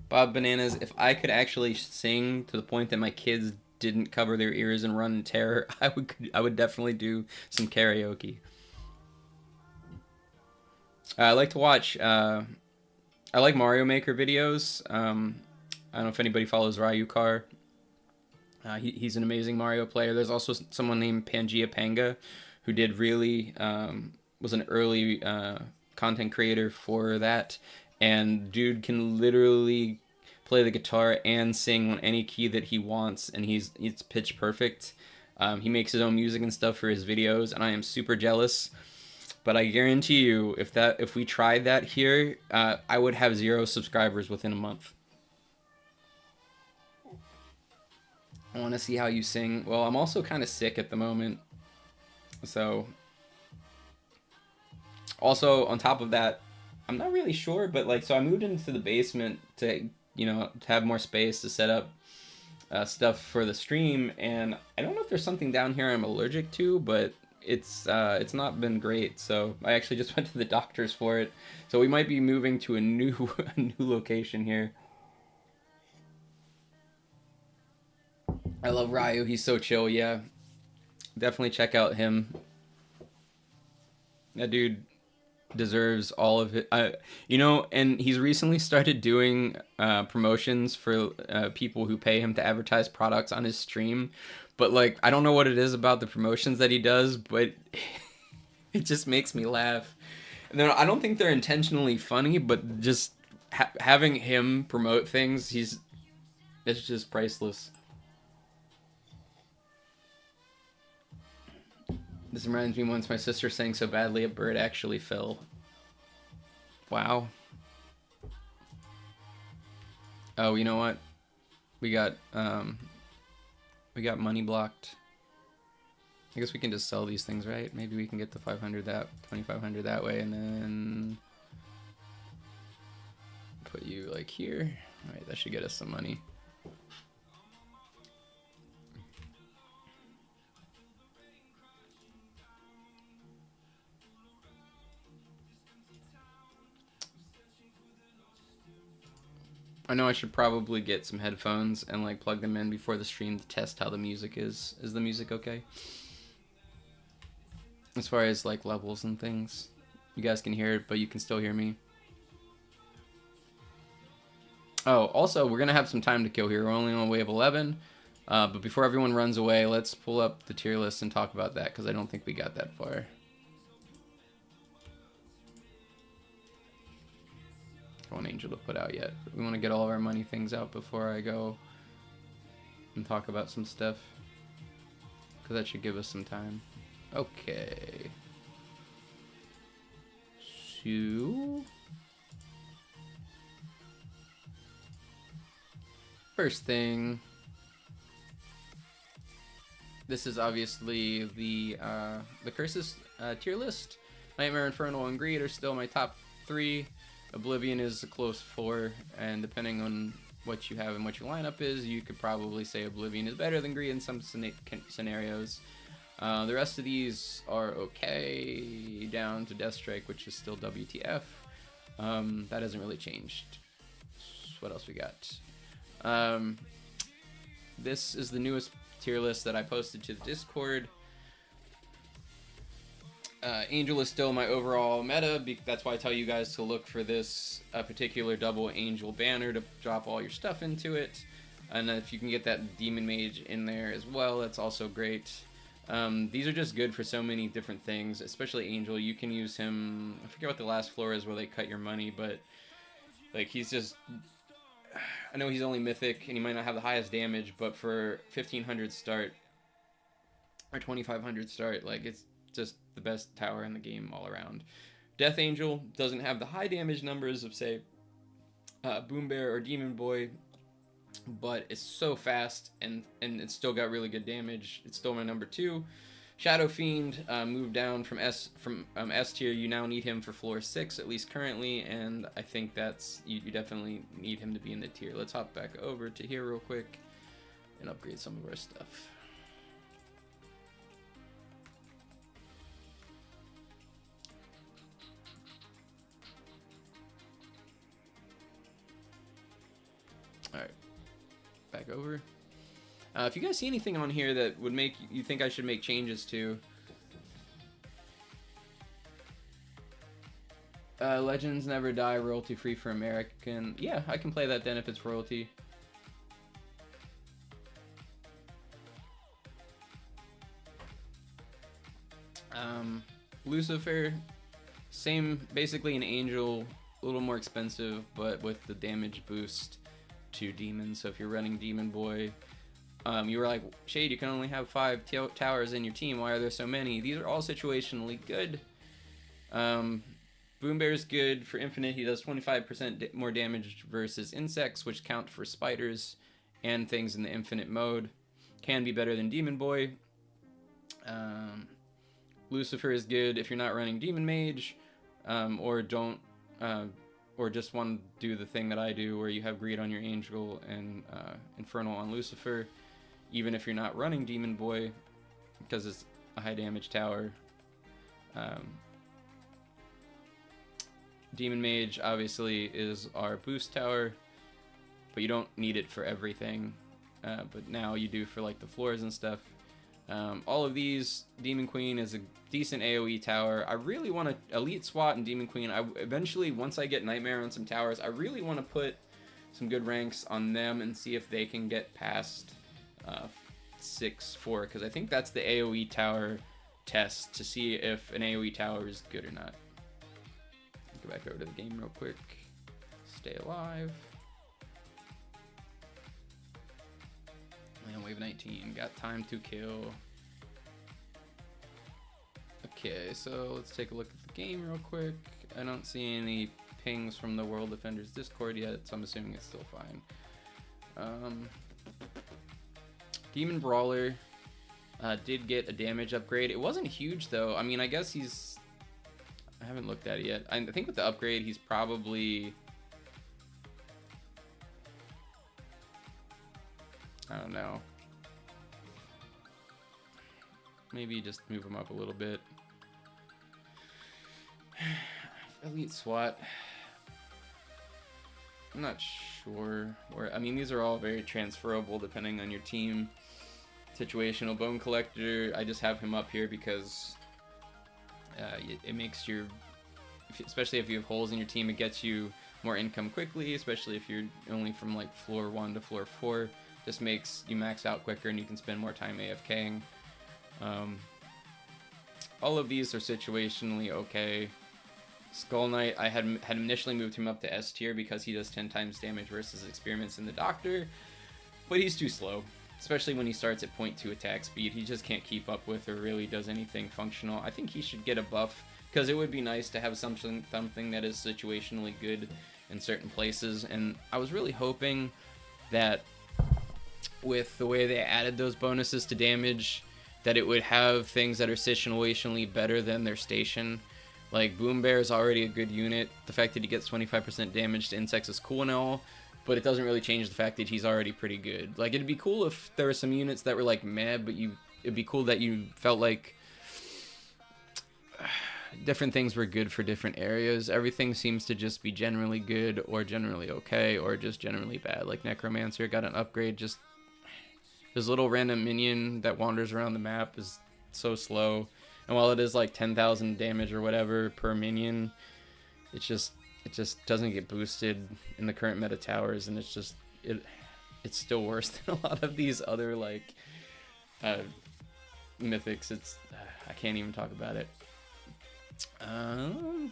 Bob Bananas, if I could actually sing to the point that my kids didn't cover their ears and run in terror, I would definitely do some karaoke. I like to watch, I like Mario Maker videos. I don't know if anybody follows Ryukar. He's an amazing Mario player. There's also someone named Pangaea Panga who did really, was an early content creator for that. And dude can literally play the guitar and sing on any key that he wants, and it's pitch perfect. He makes his own music and stuff for his videos, and I am super jealous. But I guarantee you, if we tried that here, I would have 0 subscribers within a month. I want to see how you sing. Well, I'm also kind of sick at the moment, so. Also, on top of that, I'm not really sure, but like, so I moved into the basement to, to have more space to set up stuff for the stream, and I don't know if there's something down here I'm allergic to, but it's not been great. So I actually just went to the doctors for it. So we might be moving to a new location here. I love Ryu. He's so chill. Yeah, definitely check out him. That dude deserves all of it. And he's recently started doing promotions for people who pay him to advertise products on his stream. But like, I don't know what it is about the promotions that he does, but it just makes me laugh. And I don't think they're intentionally funny, but just having him promote things, it's just priceless. This reminds me once my sister sang so badly a bird actually fell. Wow. Oh, you know what? We got money blocked. I guess we can just sell these things, right? Maybe we can get the 2,500 that way, and then put you like here. All right, that should get us some money. I know I should probably get some headphones and like plug them in before the stream to test how the music is. Is the music okay? as far as like levels and things. You guys can hear it, but you can still hear me. Oh, also, we're going to have some time to kill here. We're only on wave 11. But before everyone runs away, let's pull up the tier list and talk about that, because I don't think we got that far. I want Angel to put out yet. We want to get all of our money things out before I go and talk about some stuff, because that should give us some time. Okay. So... first thing, this is obviously the Curses tier list. Nightmare, Infernal, and Greed are still my top 3. Oblivion is a close 4, and depending on what you have and what your lineup is, you could probably say Oblivion is better than Greed in some scenarios. The rest of these are okay, down to Deathstrike, which is still WTF. That hasn't really changed. What else we got? This is the newest tier list that I posted to the Discord. Angel is still my overall meta. That's why I tell you guys to look for this particular double Angel banner to drop all your stuff into it. And if you can get that Demon Mage in there as well, that's also great. These are just good for so many different things, especially Angel. You can use him, I forget what the last floor is where they cut your money, but like he's just... I know he's only mythic and he might not have the highest damage, but for 1500 start or 2500 start, like it's just the best tower in the game all around. Death Angel doesn't have the high damage numbers of, say, Boom Bear or Demon Boy, but it's so fast and it's still got really good damage. It's still my number 2. Shadow Fiend moved down from S tier. You now need him for floor 6, at least currently, and I think that's you definitely need him to be in the tier. Let's hop back over to here real quick and upgrade some of our stuff. All right, back over. If you guys see anything on here that would make you think I should make changes to, Legends Never Die, royalty free for American. Yeah, I can play that then if it's royalty. Lucifer, same, basically an Angel, a little more expensive, but with the damage boost to Demons. So if you're running Demon Boy, you were like, Shade, you can only have 5 towers in your team. Why are there so many? These are all situationally good. Boom Bear's good for Infinite. He does 25% more damage versus insects, which count for spiders and things in the Infinite mode. Can be better than Demon Boy. Lucifer is good if you're not running Demon Mage, or don't, or just want to do the thing that I do, where you have Greed on your Angel and Infernal on Lucifer, even if you're not running Demon Boy, because it's a high damage tower. Demon Mage obviously is our boost tower, but you don't need it for everything, but now you do for like the floors and stuff. All of these, Demon Queen is a decent AoE tower. I really want to Elite SWAT and Demon Queen. Eventually, once I get Nightmare on some towers, I really want to put some good ranks on them and see if they can get past 6-4, because I think that's the AoE tower test to see if an AoE tower is good or not. Go back over to the game real quick. Stay alive. And wave 19, got time to kill. Okay, so let's take a look at the game real quick. I don't see any pings from the World Defenders Discord yet, so I'm assuming it's still fine. Demon Brawler did get a damage upgrade. It wasn't huge though. I mean, I guess he's... I haven't looked at it yet. I think with the upgrade, he's probably... I don't know. Maybe just move him up a little bit. Elite SWAT. I'm not sure. I mean, these are all very transferable depending on your team. Situational Bone Collector, I just have him up here because It makes your, especially if you have holes in your team, it gets you more income quickly, especially if you're only from like floor 1 to floor 4. Just makes you max out quicker and you can spend more time AFKing. All of these are situationally okay. Skull Knight, I had initially moved him up to S tier because he does 10 times damage versus Experiments in the Doctor, but he's too slow, especially when he starts at 0.2 attack speed. He just can't keep up with or really does anything functional. I think he should get a buff, because it would be nice to have something that is situationally good in certain places, and I was really hoping that with the way they added those bonuses to damage, that it would have things that are situationally better than their station. Like, Boom Bear is already a good unit. The fact that he gets 25% damage to insects is cool and all, but it doesn't really change the fact that he's already pretty good. Like, it'd be cool if there were some units that were like meh, but it'd be cool that you felt like different things were good for different areas. Everything seems to just be generally good or generally okay or just generally bad. Like Necromancer got an upgrade, just this little random minion that wanders around the map is so slow. And while it is like 10,000 damage or whatever per minion, it just doesn't get boosted in the current meta towers, and it's still worse than a lot of these other like mythics. I can't even talk about it. I'm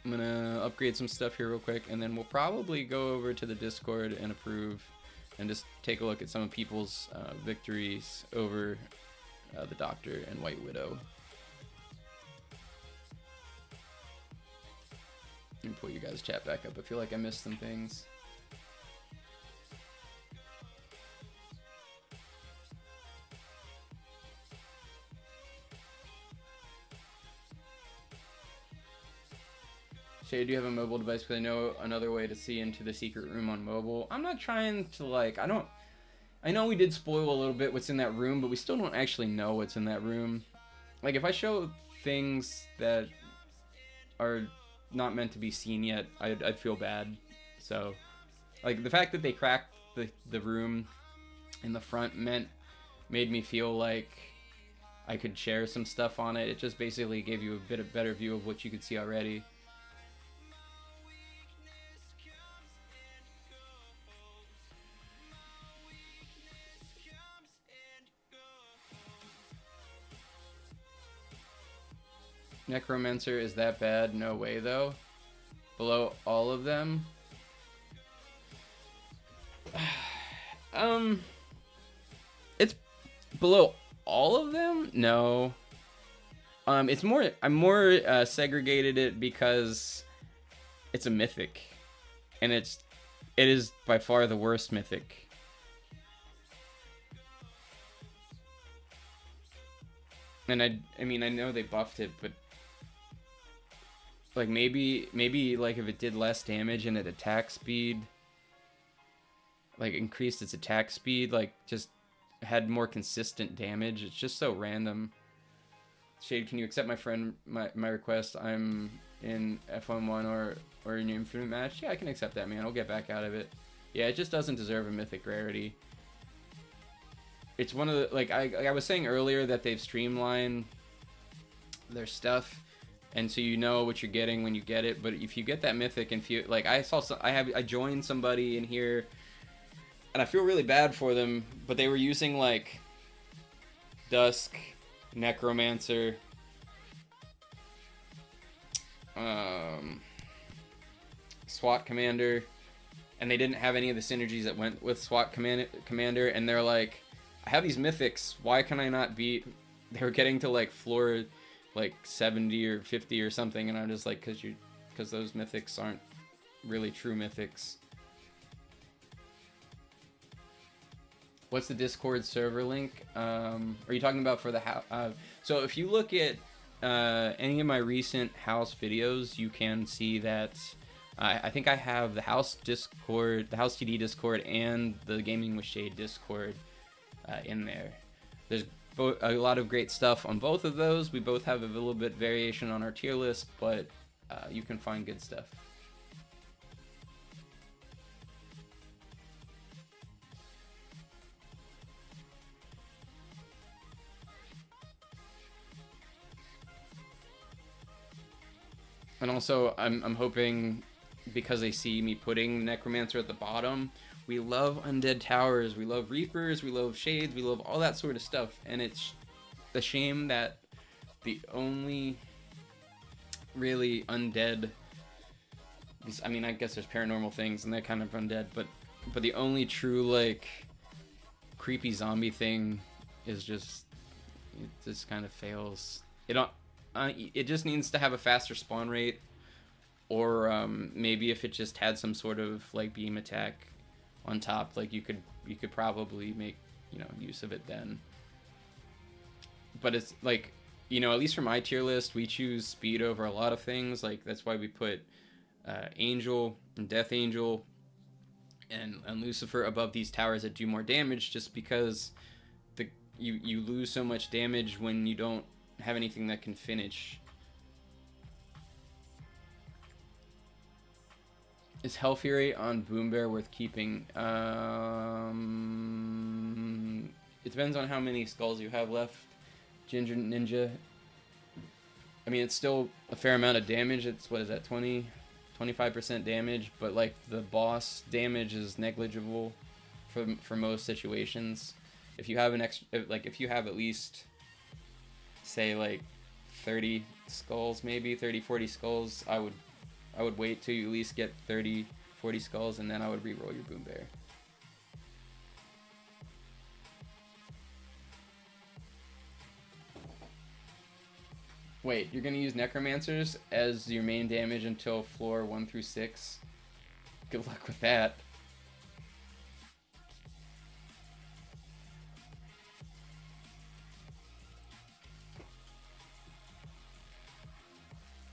gonna upgrade some stuff here real quick, and then we'll probably go over to the Discord and approve and just take a look at some of people's victories over the Doctor and White Widow. Let me pull your guys' chat back up. I feel like I missed some things. Shay, do you have a mobile device? Because I know another way to see into the secret room on mobile. I'm not trying to like, I know we did spoil a little bit what's in that room, but we still don't actually know what's in that room. Like, if I show things that are not meant to be seen yet, I'd feel bad. So, like, the fact that they cracked the room in the front made me feel like I could share some stuff on it. It just basically gave you a bit of better view of what you could see already. Necromancer is that bad? No way, though. Below all of them? It's below all of them? No. It's more, I'm more segregated it because it's a mythic. And it is by far the worst mythic. And I mean, I know they buffed it, but like maybe like if it did less damage and its attack speed, like increased its attack speed, like just had more consistent damage. It's just so random. Shade, can you accept my request? I'm in F11 or in your Infinite match. Yeah, I can accept that, man. I'll get back out of it. Yeah, it just doesn't deserve a mythic rarity. It's one of the, like I was saying earlier, that they've streamlined their stuff, and so you know what you're getting when you get it. But if you get that mythic, and feel like I joined somebody in here, and I feel really bad for them, but they were using like Dusk, Necromancer, SWAT Commander, and they didn't have any of the synergies that went with SWAT Commander, and they're like, I have these mythics, why can I not beat... They were getting to like floor like 70 or 50 or something, and I'm just like, because those mythics aren't really true mythics. What's the Discord server link? Are you talking about for the house? So if you look at any of my recent house videos, you can see that I think I have the house Discord, the house TD Discord, and the Gaming with Shade Discord in there. There's a lot of great stuff on both of those. We both have a little bit variation on our tier list, but you can find good stuff. And also, I'm hoping, because they see me putting Necromancer at the bottom, we love undead towers, we love reapers, we love shades, we love all that sort of stuff, and it's a shame that the only really undead, I mean, I guess there's paranormal things and they're kind of undead, but the only true like creepy zombie thing is just, it just kind of fails. It just needs to have a faster spawn rate, or maybe if it just had some sort of like beam attack on top, like you could probably make, you know, use of it then. But it's like, you know, at least for my tier list, we choose speed over a lot of things. Like that's why we put Angel and Death Angel and Lucifer above these towers that do more damage, just because you lose so much damage when you don't have anything that can finish. Is Hell Fury on Boom Bear worth keeping? It depends on how many skulls you have left, Ginger Ninja. I mean, it's still a fair amount of damage. It's, what is that, 25% damage, but like the boss damage is negligible for most situations. If you have an extra, like if you have at least, say like 30 skulls, maybe 30-40 skulls, I would wait till you at least get 30-40 skulls, and then I would reroll your Boom Bear. Wait, you're gonna use Necromancers as your main damage until floor 1 through 6? Good luck with that.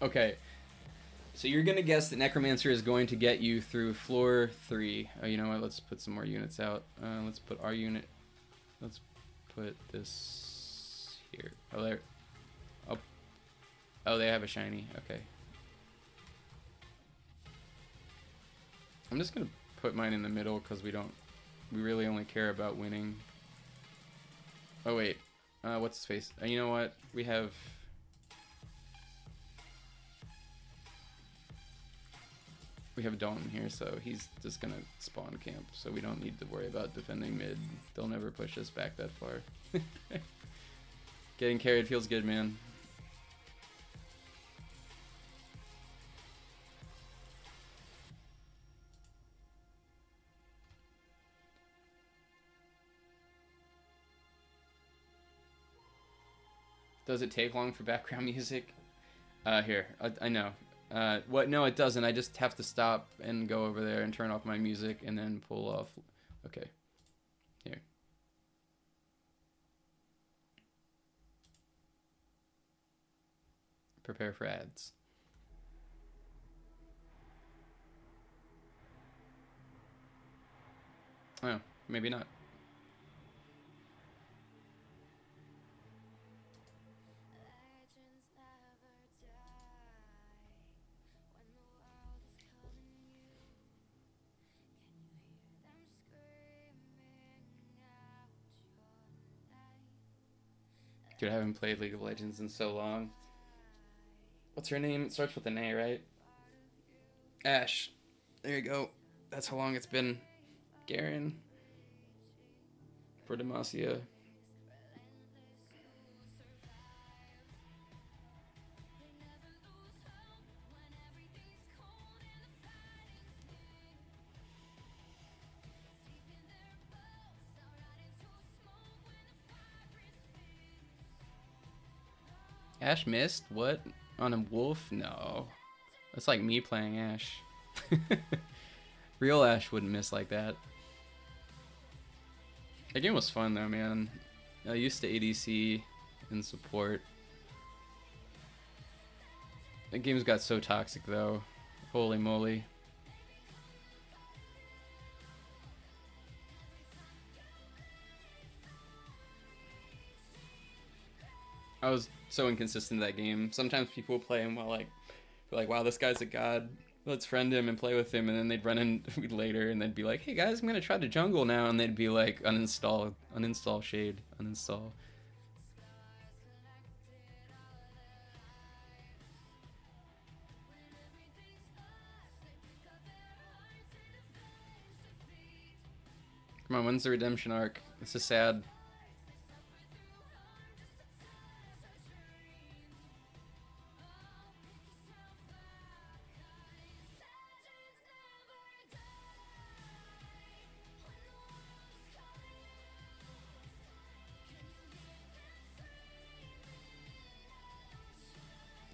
Okay, so you're gonna guess that Necromancer is going to get you through floor 3. Oh, you know what? Let's put some more units out. Let's put our unit. Let's put this here. Oh, there. Oh, they have a shiny. Okay. I'm just gonna put mine in the middle because we really only care about winning. Oh wait, what's his face? You know what? We have Dalton here, so he's just gonna spawn camp, so we don't need to worry about defending mid. They'll never push us back that far. Getting carried feels good, man. Does it take long for background music? Here, I know. What? No, it doesn't. I just have to stop and go over there and turn off my music and then pull off. Okay. Here. Prepare for ads. Oh, maybe not. Dude, I haven't played League of Legends in so long. What's her name? It starts with an A, right? Ashe. There you go. That's how long it's been. Garen. For Demacia. Ashe missed? What? On a wolf? No. That's like me playing Ashe. Real Ashe wouldn't miss like that. That game was fun though, man. I used to ADC and support. That game's got so toxic though. Holy moly. I was so inconsistent in that game. Sometimes people would play him while like, wow, this guy's a god. Let's friend him and play with him, and then they'd run in later, and they'd be like, hey guys, I'm gonna try the jungle now, and they'd be like, uninstall Shade, uninstall. Come on, when's the redemption arc? This is sad.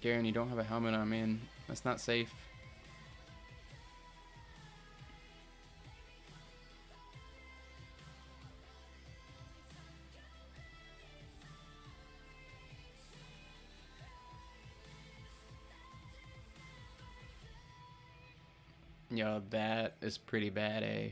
Garen, you don't have a helmet on, man. That's not safe. Yo, that is pretty bad, eh?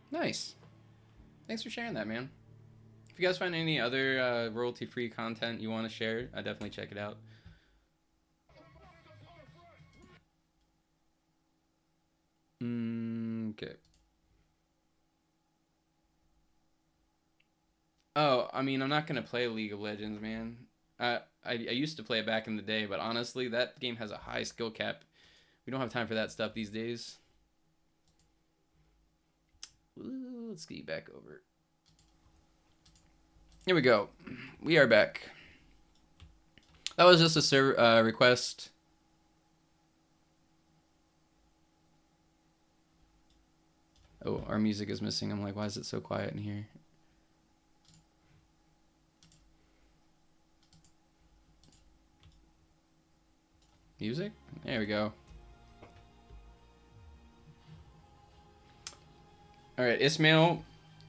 Nice. Thanks for sharing that, man. If you guys find any other royalty-free content you want to share, I definitely check it out. Okay. Oh, I mean, I'm not gonna play League of Legends, man. I used to play it back in the day, but honestly, that game has a high skill cap. We don't have time for that stuff these days. Ooh, let's get you back over. Here we go. We are back. That was just a request. Oh, our music is missing. I'm like, why is it so quiet in here? Music? There we go. Alright, Ismail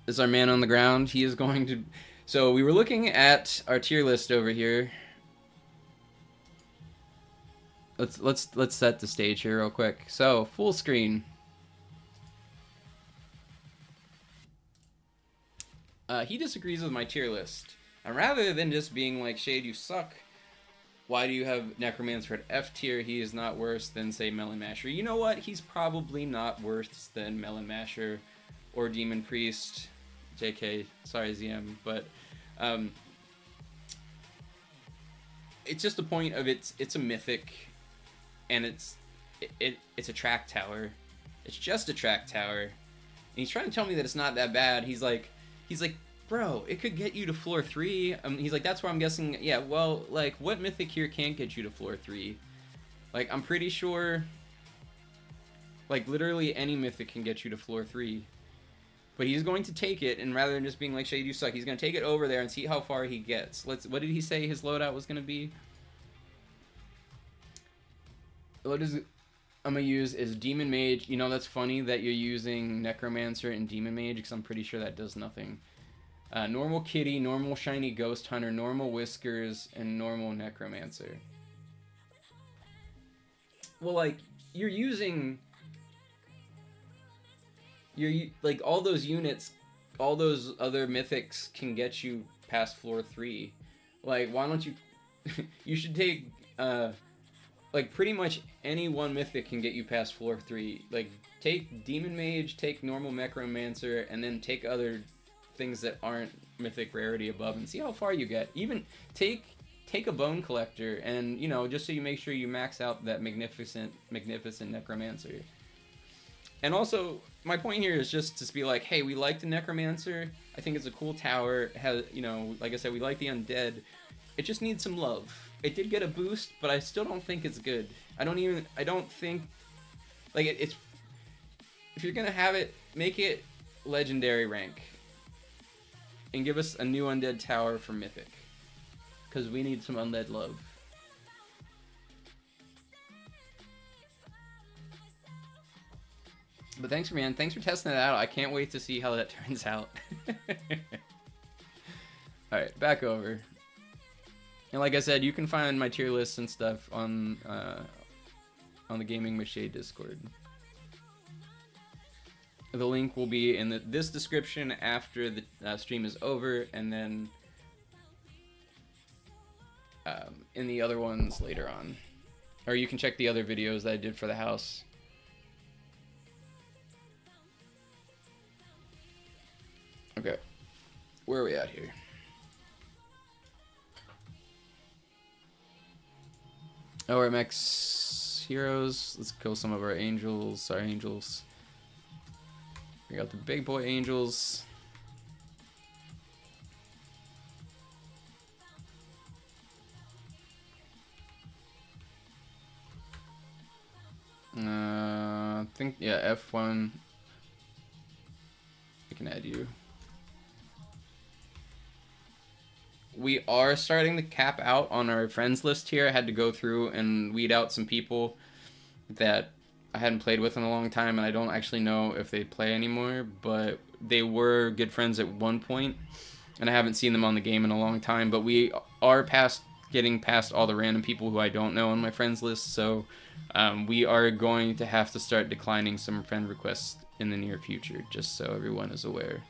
is our man on the ground. He is going to... So, we were looking at our tier list over here. Let's set the stage here real quick. So, full screen. He disagrees with my tier list. And rather than just being like, Shade, you suck, why do you have Necromancer at F tier? He is not worse than, say, Melon Masher. You know what? He's probably not worse than Melon Masher or Demon Priest. JK, sorry ZM, but it's just the point of it's a mythic, and it's a track tower. It's just a track tower, and he's trying to tell me that it's not that bad. He's like, bro, it could get you to floor 3. He's like, that's where I'm guessing. Yeah, well, like, what mythic here can't get you to floor 3? Like, I'm pretty sure, like, literally any mythic can get you to floor 3. But he's going to take it, and rather than just being like, Shade, you suck, he's going to take it over there and see how far he gets. What did he say his loadout was going to be? What is it? I'm going to use is Demon Mage. You know, that's funny that you're using Necromancer and Demon Mage, because I'm pretty sure that does nothing. Normal Kitty, normal Shiny Ghost Hunter, normal Whiskers, and normal Necromancer. Well, like, you're using... like, all those units, all those other mythics can get you past floor 3. Like, why don't you... you should take, like, pretty much any one mythic can get you past floor 3. Like, take Demon Mage, take normal Necromancer, and then take other things that aren't mythic rarity above, and see how far you get. Even take a Bone Collector, and, you know, just so you make sure you max out that magnificent Necromancer. And also, my point here is just to be like, hey, we like the Necromancer. I think it's a cool tower. It has, you know, like I said, we like the Undead. It just needs some love. It did get a boost, but I still don't think it's good. I don't think, like, it's, if you're gonna have it, make it legendary rank. And give us a new Undead tower for Mythic. Because we need some Undead love. But thanks, man. Thanks for testing it out. I can't wait to see how that turns out. Alright, back over. And like I said, you can find my tier lists and stuff on the Gaming with Shade Discord. The link will be in this description after the stream is over, and then in the other ones later on. Or you can check the other videos that I did for the house. Okay, where are we at here? Oh, our max heroes. Let's kill some of our angels. Our angels. We got the big boy angels. I think, yeah, F1. I can add you. We are starting to cap out on our friends list here. I had to go through and weed out some people that I hadn't played with in a long time, and I don't actually know if they play anymore, but they were good friends at one point, and I haven't seen them on the game in a long time, but we are getting past all the random people who I don't know on my friends list, so we are going to have to start declining some friend requests in the near future, just so everyone is aware.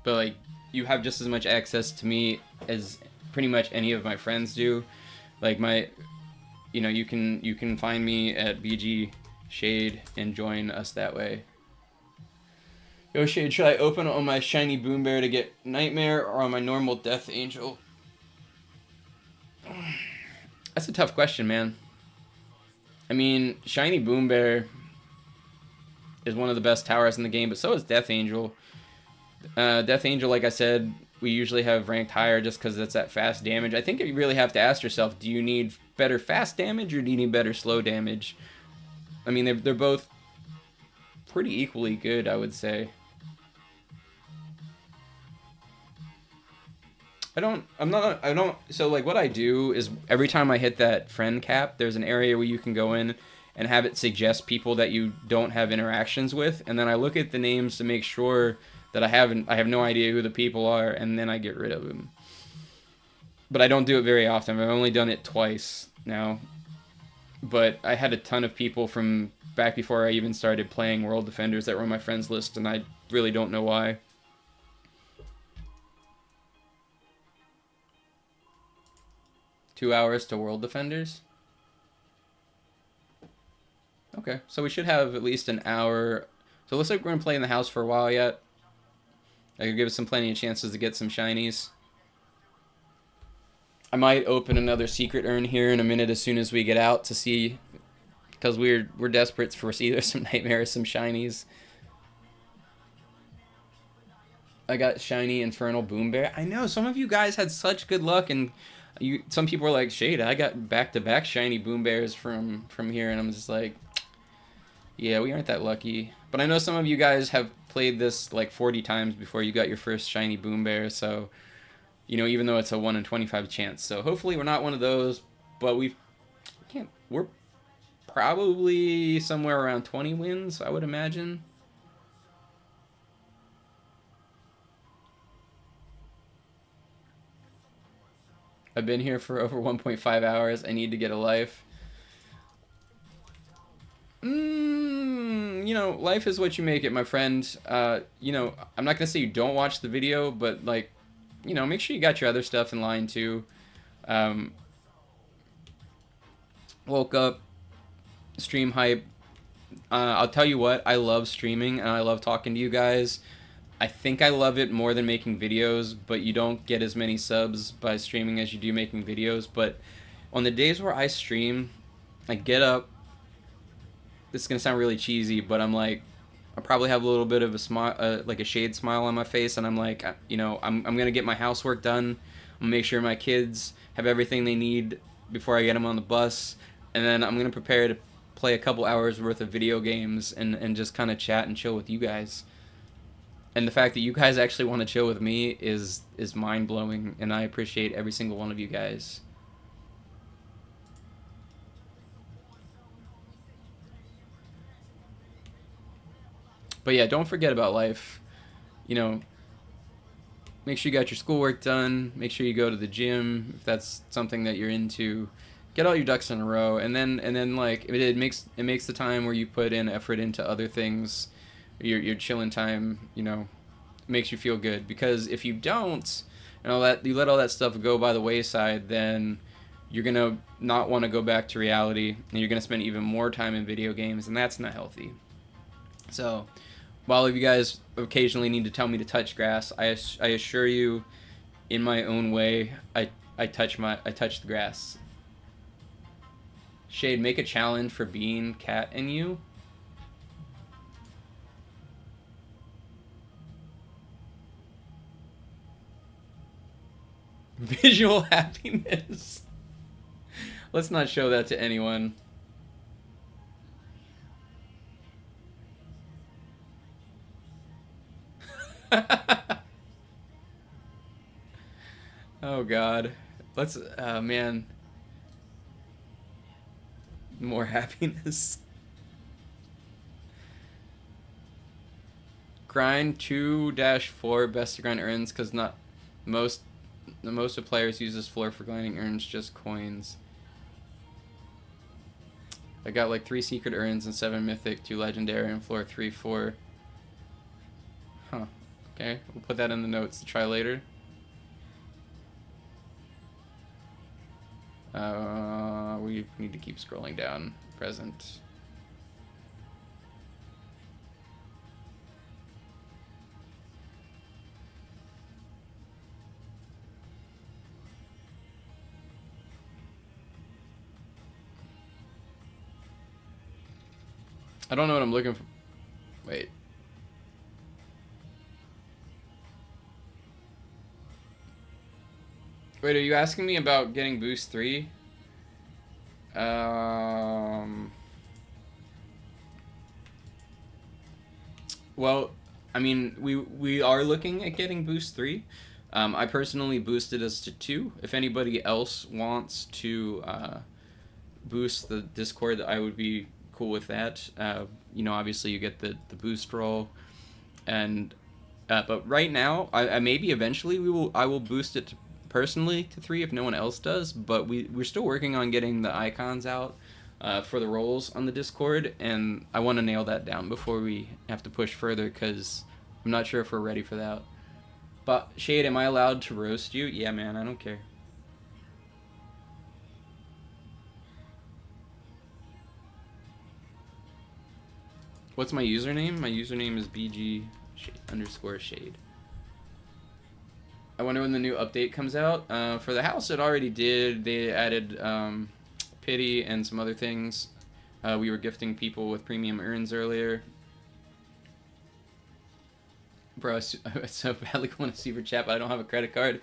But like, you have just as much access to me as pretty much any of my friends do. Like you can find me at BG Shade and join us that way. Yo Shade, should I open on my shiny Boom Bear to get Nightmare or on my normal Death Angel? That's a tough question, man. I mean, shiny Boom Bear is one of the best towers in the game, but so is Death Angel. Death Angel, like I said, we usually have ranked higher just because it's that fast damage. I think you really have to ask yourself, do you need better fast damage or do you need better slow damage? I mean, they're both pretty equally good, I would say. So like what I do is every time I hit that friend cap, there's an area where you can go in and have it suggest people that you don't have interactions with, and then I look at the names to make sure that I have no idea who the people are, and then I get rid of them. But I don't do it very often. I've only done it twice now. But I had a ton of people from back before I even started playing World Defenders that were on my friends list, and I really don't know why. Two hours to World Defenders? Okay, so we should have at least an hour. So it looks like we're going to play in the house for a while yet. I could give us plenty of chances to get some shinies. I might open another secret urn here in a minute as soon as we get out to see, because we're desperate for either some Nightmare or some shinies. I got shiny Infernal Boom Bear. I know some of you guys had such good luck, and some people were like, Shade, I got back-to-back shiny Boom Bears from here, and I'm just like, yeah, we aren't that lucky. But I know some of you guys have played this like 40 times before you got your first shiny Boom Bear, so, you know, even though it's a 1 in 25 chance. So hopefully we're not one of those, but we're probably somewhere around 20 wins, I would imagine. I've been here for over 1.5 hours. I need to get a life. You know, life is what you make it, my friend. You know, I'm not gonna say you don't watch the video, but like, you know, make sure you got your other stuff in line too. Woke up, stream hype. I'll tell you what, I love streaming and I love talking to you guys. I think I love it more than making videos, but you don't get as many subs by streaming as you do making videos. But on the days where I stream, I get up. This is gonna sound really cheesy, but I'm like, I probably have a little bit of a smile, like a shade smile on my face, and I'm like, you know, I'm gonna get my housework done. I'm gonna make sure my kids have everything they need before I get them on the bus, and then I'm gonna prepare to play a couple hours worth of video games and just kind of chat and chill with you guys. And the fact that you guys actually want to chill with me is mind-blowing, and I appreciate every single one of you guys. But yeah, don't forget about life. You know, make sure you got your schoolwork done. Make sure you go to the gym if that's something that you're into. Get all your ducks in a row, and then like it makes the time where you put in effort into other things, your chilling time, you know, makes you feel good. Because if you don't, and all that, you let all that stuff go by the wayside, then you're gonna not want to go back to reality, and you're gonna spend even more time in video games, and that's not healthy. So While you guys occasionally need to tell me to touch grass, I assure you, in my own way, I touch the grass. Shade, make a challenge for Bean, Cat, and you. Visual happiness. Let's not show that to anyone. Oh god. Let's man. More happiness. Grind 2-4 best to grind earns because not most of players use this floor for grinding earns just coins. I got like 3 secret earns and 7 mythic, 2 legendary, and floor 3-4. Huh. Okay, we'll put that in the notes to try later. We need to keep scrolling down. Present. I don't know what I'm looking for. Wait. Wait, are you asking me about getting boost 3? Well, I mean, we are looking at getting boost 3. I personally boosted us to 2. If anybody else wants to boost the Discord, I would be cool with that. You know, obviously you get the boost roll, and but right now, I maybe eventually I will boost it personally to 3 if no one else does. But we're still working on getting the icons out for the roles on the Discord, and I want to nail that down before we have to push further because I'm not sure if we're ready for that. But Shade, am I allowed to roast you? Yeah, man, I don't care. What's my username? My username is BG_shade. I wonder when the new update comes out. For the house, it already did. They added pity and some other things. We were gifting people with premium urns earlier. Bro, I so badly want to super chat, but I don't have a credit card.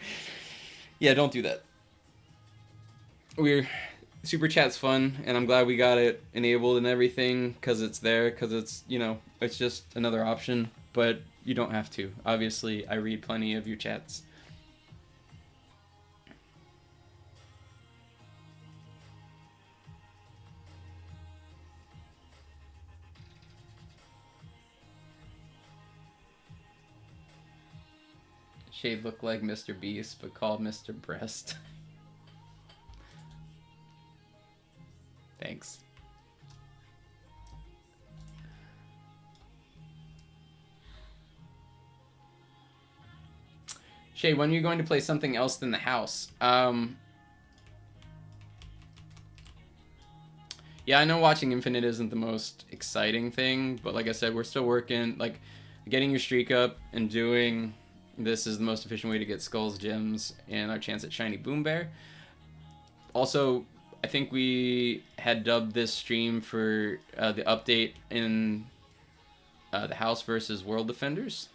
Yeah, don't do that. Super chat's fun, and I'm glad we got it enabled and everything because it's there, because it's, you know, it's just another option, but you don't have to. Obviously, I read plenty of your chats. Shade looked like Mr. Beast, but called Mr. Breast. Thanks. Shay, when are you going to play something else than the house? Yeah, I know watching Infinite isn't the most exciting thing, but like I said, we're still working. Like, getting your streak up and doing this is the most efficient way to get Skulls, Gems, and our chance at Shiny Boom Bear. Also, I think we had dubbed this stream for the update in the House versus World Defenders.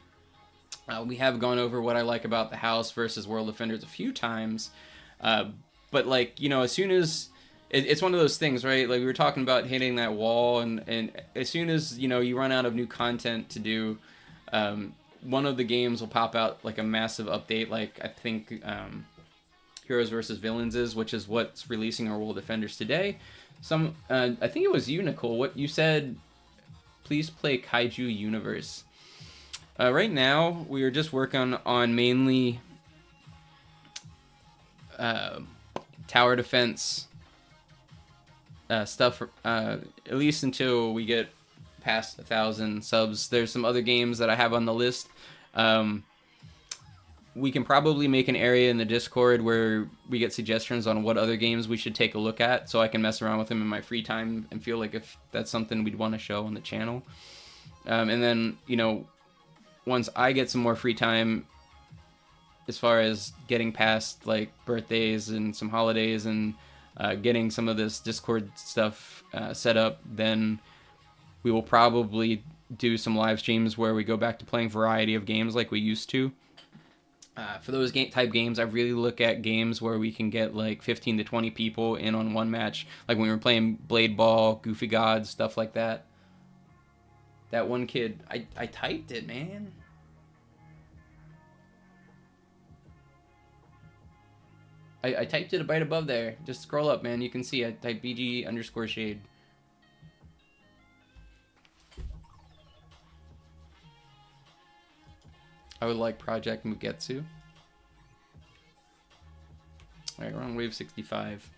We have gone over what I like about the House versus World Defenders a few times, but like, you know, as soon as it's one of those things, right? Like we were talking about hitting that wall, and as soon as, you know, you run out of new content to do, one of the games will pop out like a massive update. Like I think Heroes versus Villains is, which is what's releasing our World Defenders today. I think it was you, Nicole. What you said? Please play Kaiju Universe. Right now, we are just working on mainly tower defense stuff, at least until we get past 1,000 subs. There's some other games that I have on the list. We can probably make an area in the Discord where we get suggestions on what other games we should take a look at, so I can mess around with them in my free time and feel like if that's something we'd want to show on the channel. And then, you know, once I get some more free time, as far as getting past like birthdays and some holidays and getting some of this Discord stuff set up, then we will probably do some live streams where we go back to playing variety of games like we used to. For those type games, I really look at games where we can get like 15 to 20 people in on one match, like when we were playing Blade Ball, Goofy Gods, stuff like that. That one kid, I typed it, man. I typed it a bite above there. Just scroll up, man. You can see I typed BG_shade. I would like Project Mugetsu. Alright, we're on wave 65.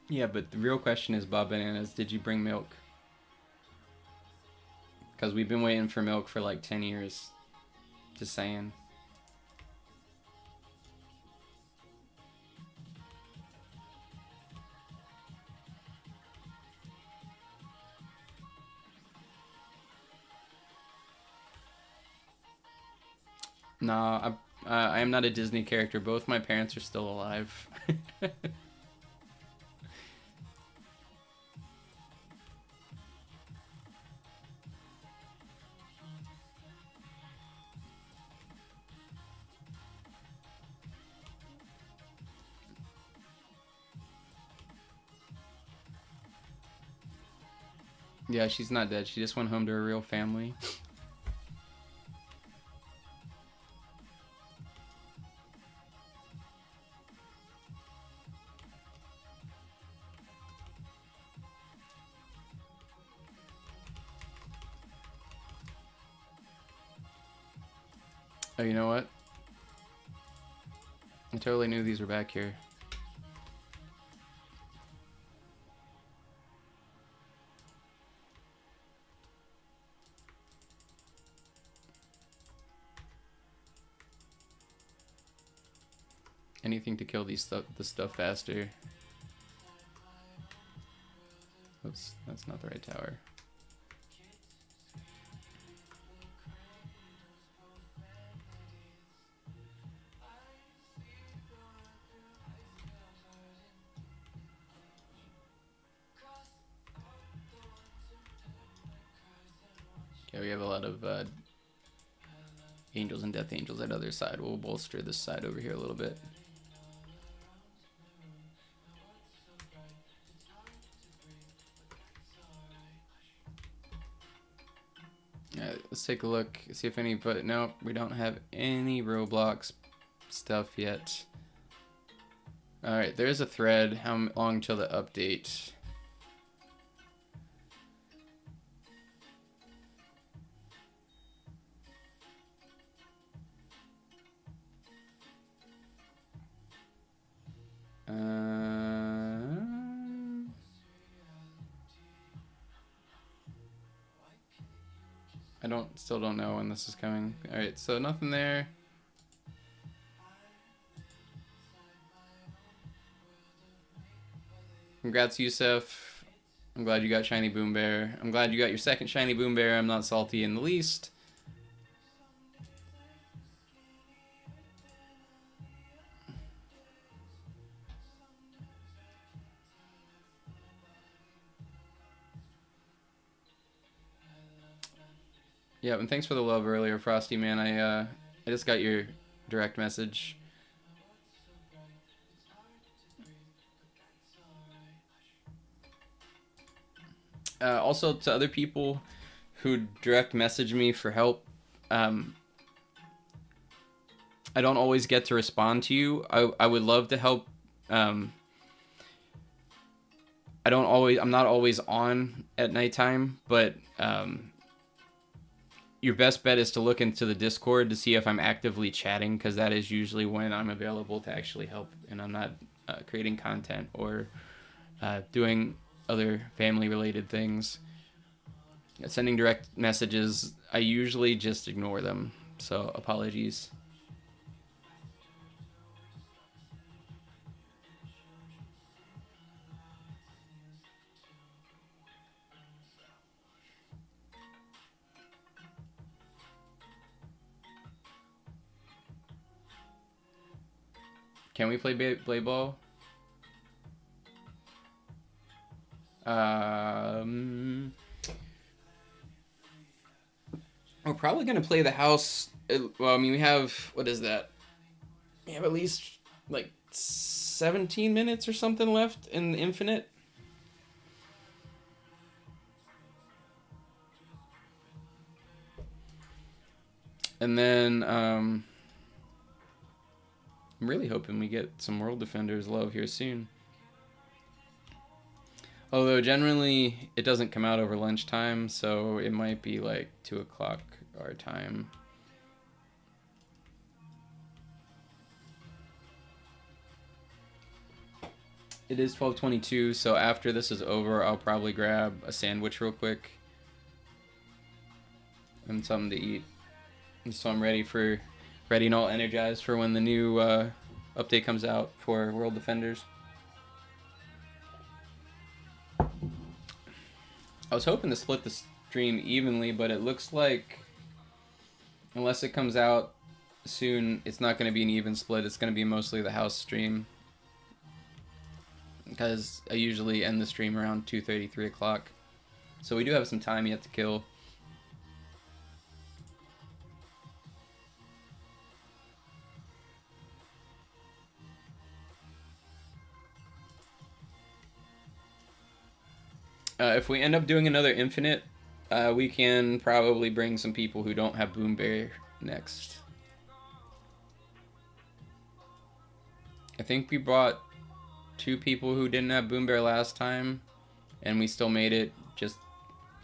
Yeah, but the real question is, Bob Bananas, did you bring milk? Because we've been waiting for milk for like 10 years. Just saying. Nah, I am not a Disney character. Both my parents are still alive. Yeah, she's not dead. She just went home to her real family. Oh, you know what? I totally knew these were back here. Anything to kill this stuff faster. Oops, that's not the right tower. Okay, we have a lot of Angels and Death Angels at other side. We'll bolster this side over here a little bit. Alright, let's take a look, see if any, but no, we don't have any Roblox stuff yet. Alright, there's a thread. How long till the update? Still don't know when this is coming. Alright, so nothing there. Congrats, Yusef. I'm glad you got Shiny Boom Bear. I'm glad you got your second Shiny Boom Bear. I'm not salty in the least. Yeah, and thanks for the love earlier, Frosty, man. I just got your direct message. Also, to other people who direct message me for help, I don't always get to respond to you. I would love to help. I'm not always on at nighttime, but your best bet is to look into the Discord to see if I'm actively chatting, because that is usually when I'm available to actually help, and I'm not creating content or doing other family-related things. sending direct messages, I usually just ignore them. So apologies. Can we play Blade Ball? We're probably gonna play the house. Well, I mean, we have, what is that? We have at least like 17 minutes or something left in the Infinite. And then I'm really hoping we get some World Defenders love here soon. Although generally it doesn't come out over lunchtime, so it might be like 2 o'clock our time. It is 12:22, so after this is over, I'll probably grab a sandwich real quick and something to eat. And so I'm ready and all energized for when the new update comes out for World Defenders. I was hoping to split the stream evenly, but it looks like unless it comes out soon, it's not going to be an even split. It's going to be mostly the house stream, because I usually end the stream around 2:30, 3 o'clock. So we do have some time yet to kill. If we end up doing another Infinite, we can probably bring some people who don't have Boom Bear next. I think we brought 2 people who didn't have Boom Bear last time, and we still made it. Just,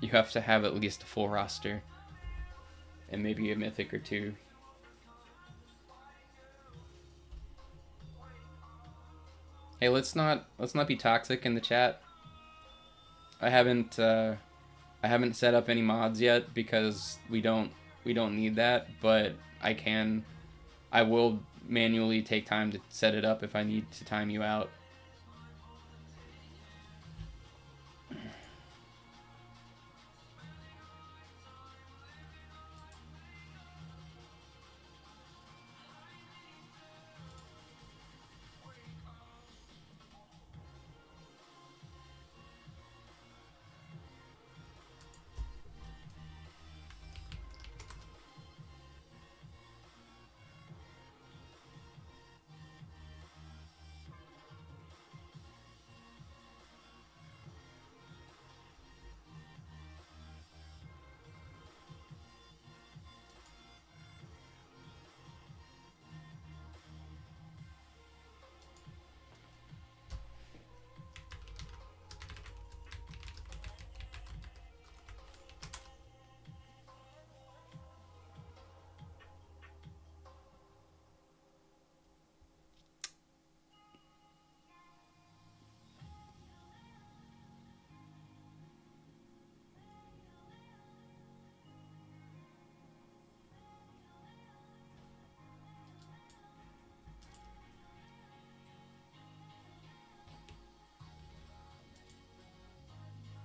you have to have at least a full roster, and maybe a mythic or 2. Hey, let's not be toxic in the chat. I haven't set up any mods yet because we don't need that, but I will manually take time to set it up if I need to time you out.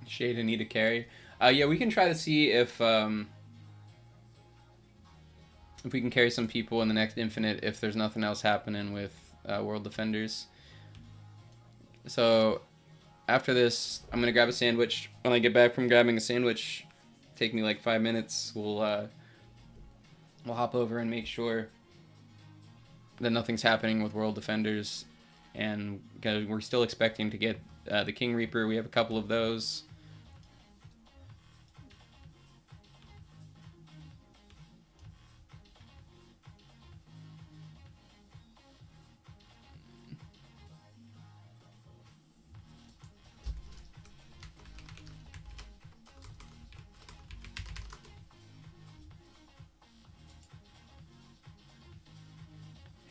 Shade and need a carry. Yeah, we can try to see if we can carry some people in the next Infinite if there's nothing else happening with World Defenders. So after this, I'm gonna grab a sandwich. When I get back from grabbing a sandwich, take me like 5 minutes. We'll hop over and make sure that nothing's happening with World Defenders, and we're still expecting to get the King Reaper. We have a couple of those.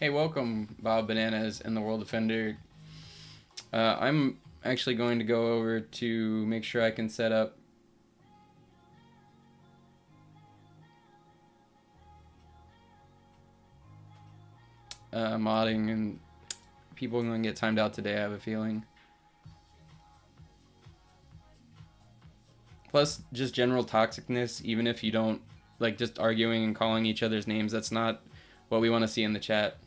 Hey, welcome, Bob Bananas and the World Defender. I'm actually going to go over to make sure I can set up modding, and people are going to get timed out today, I have a feeling. Plus, just general toxicness, even if you don't, like, just arguing and calling each other's names, that's not what we want to see in the chat.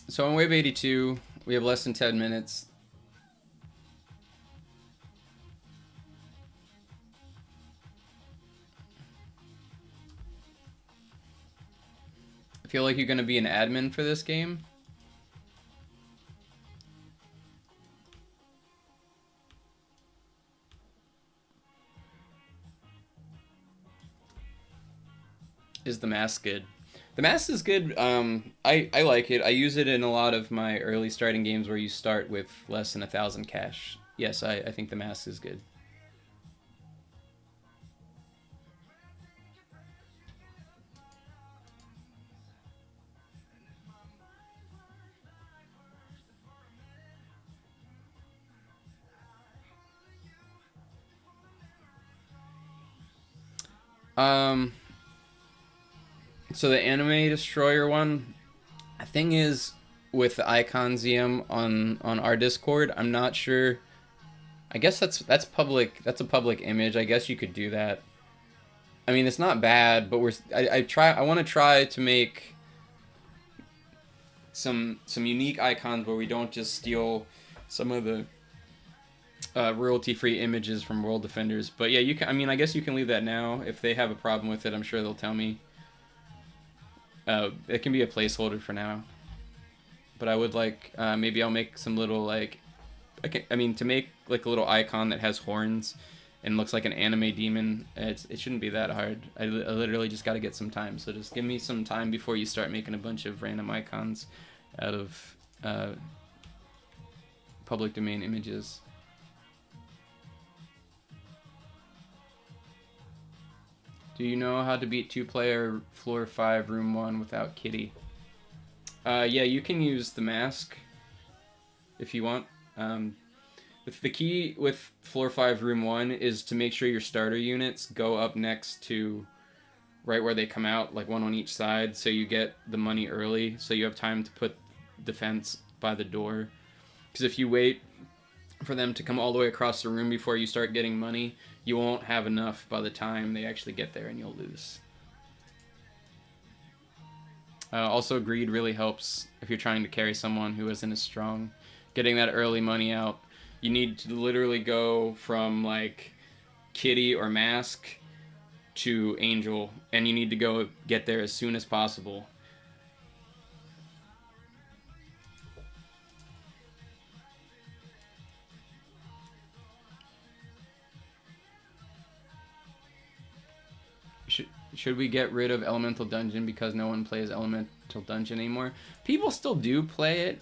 So on wave 82, we have less than 10 minutes. I feel like you're going to be an admin for this game. Is the mask good? The mask is good. I like it. I use it in a lot of my early starting games where you start with less than 1,000 cash. Yes, I think the mask is good. So the Anime Destroyer one, the thing is, with the Iconzium on our Discord, I'm not sure. I guess that's public. That's a public image. I guess you could do that. I mean, it's not bad, but I want to try to make some unique icons where we don't just steal some of the royalty-free images from World Defenders. But yeah, you can. I mean, I guess you can leave that now. If they have a problem with it, I'm sure they'll tell me. It can be a placeholder for now. But I would like, maybe I'll make some little, like, I mean, to make like a little icon that has horns and looks like an anime demon, it shouldn't be that hard. I literally just got to get some time. So just give me some time before you start making a bunch of random icons out of public domain images. Do you know how to beat 2-player floor 5 room 1 without Kitty? Yeah, you can use the mask if you want. The key with floor 5 room 1 is to make sure your starter units go up next to right where they come out, like one on each side, so you get the money early, so you have time to put defense by the door. Because if you wait for them to come all the way across the room before you start getting money, you won't have enough by the time they actually get there and you'll lose. Also, greed really helps if you're trying to carry someone who isn't as strong. Getting that early money out, you need to literally go from like Kitty or Mask to Angel, and you need to go get there as soon as possible. Should we get rid of Elemental Dungeon because no one plays Elemental Dungeon anymore? People still do play it.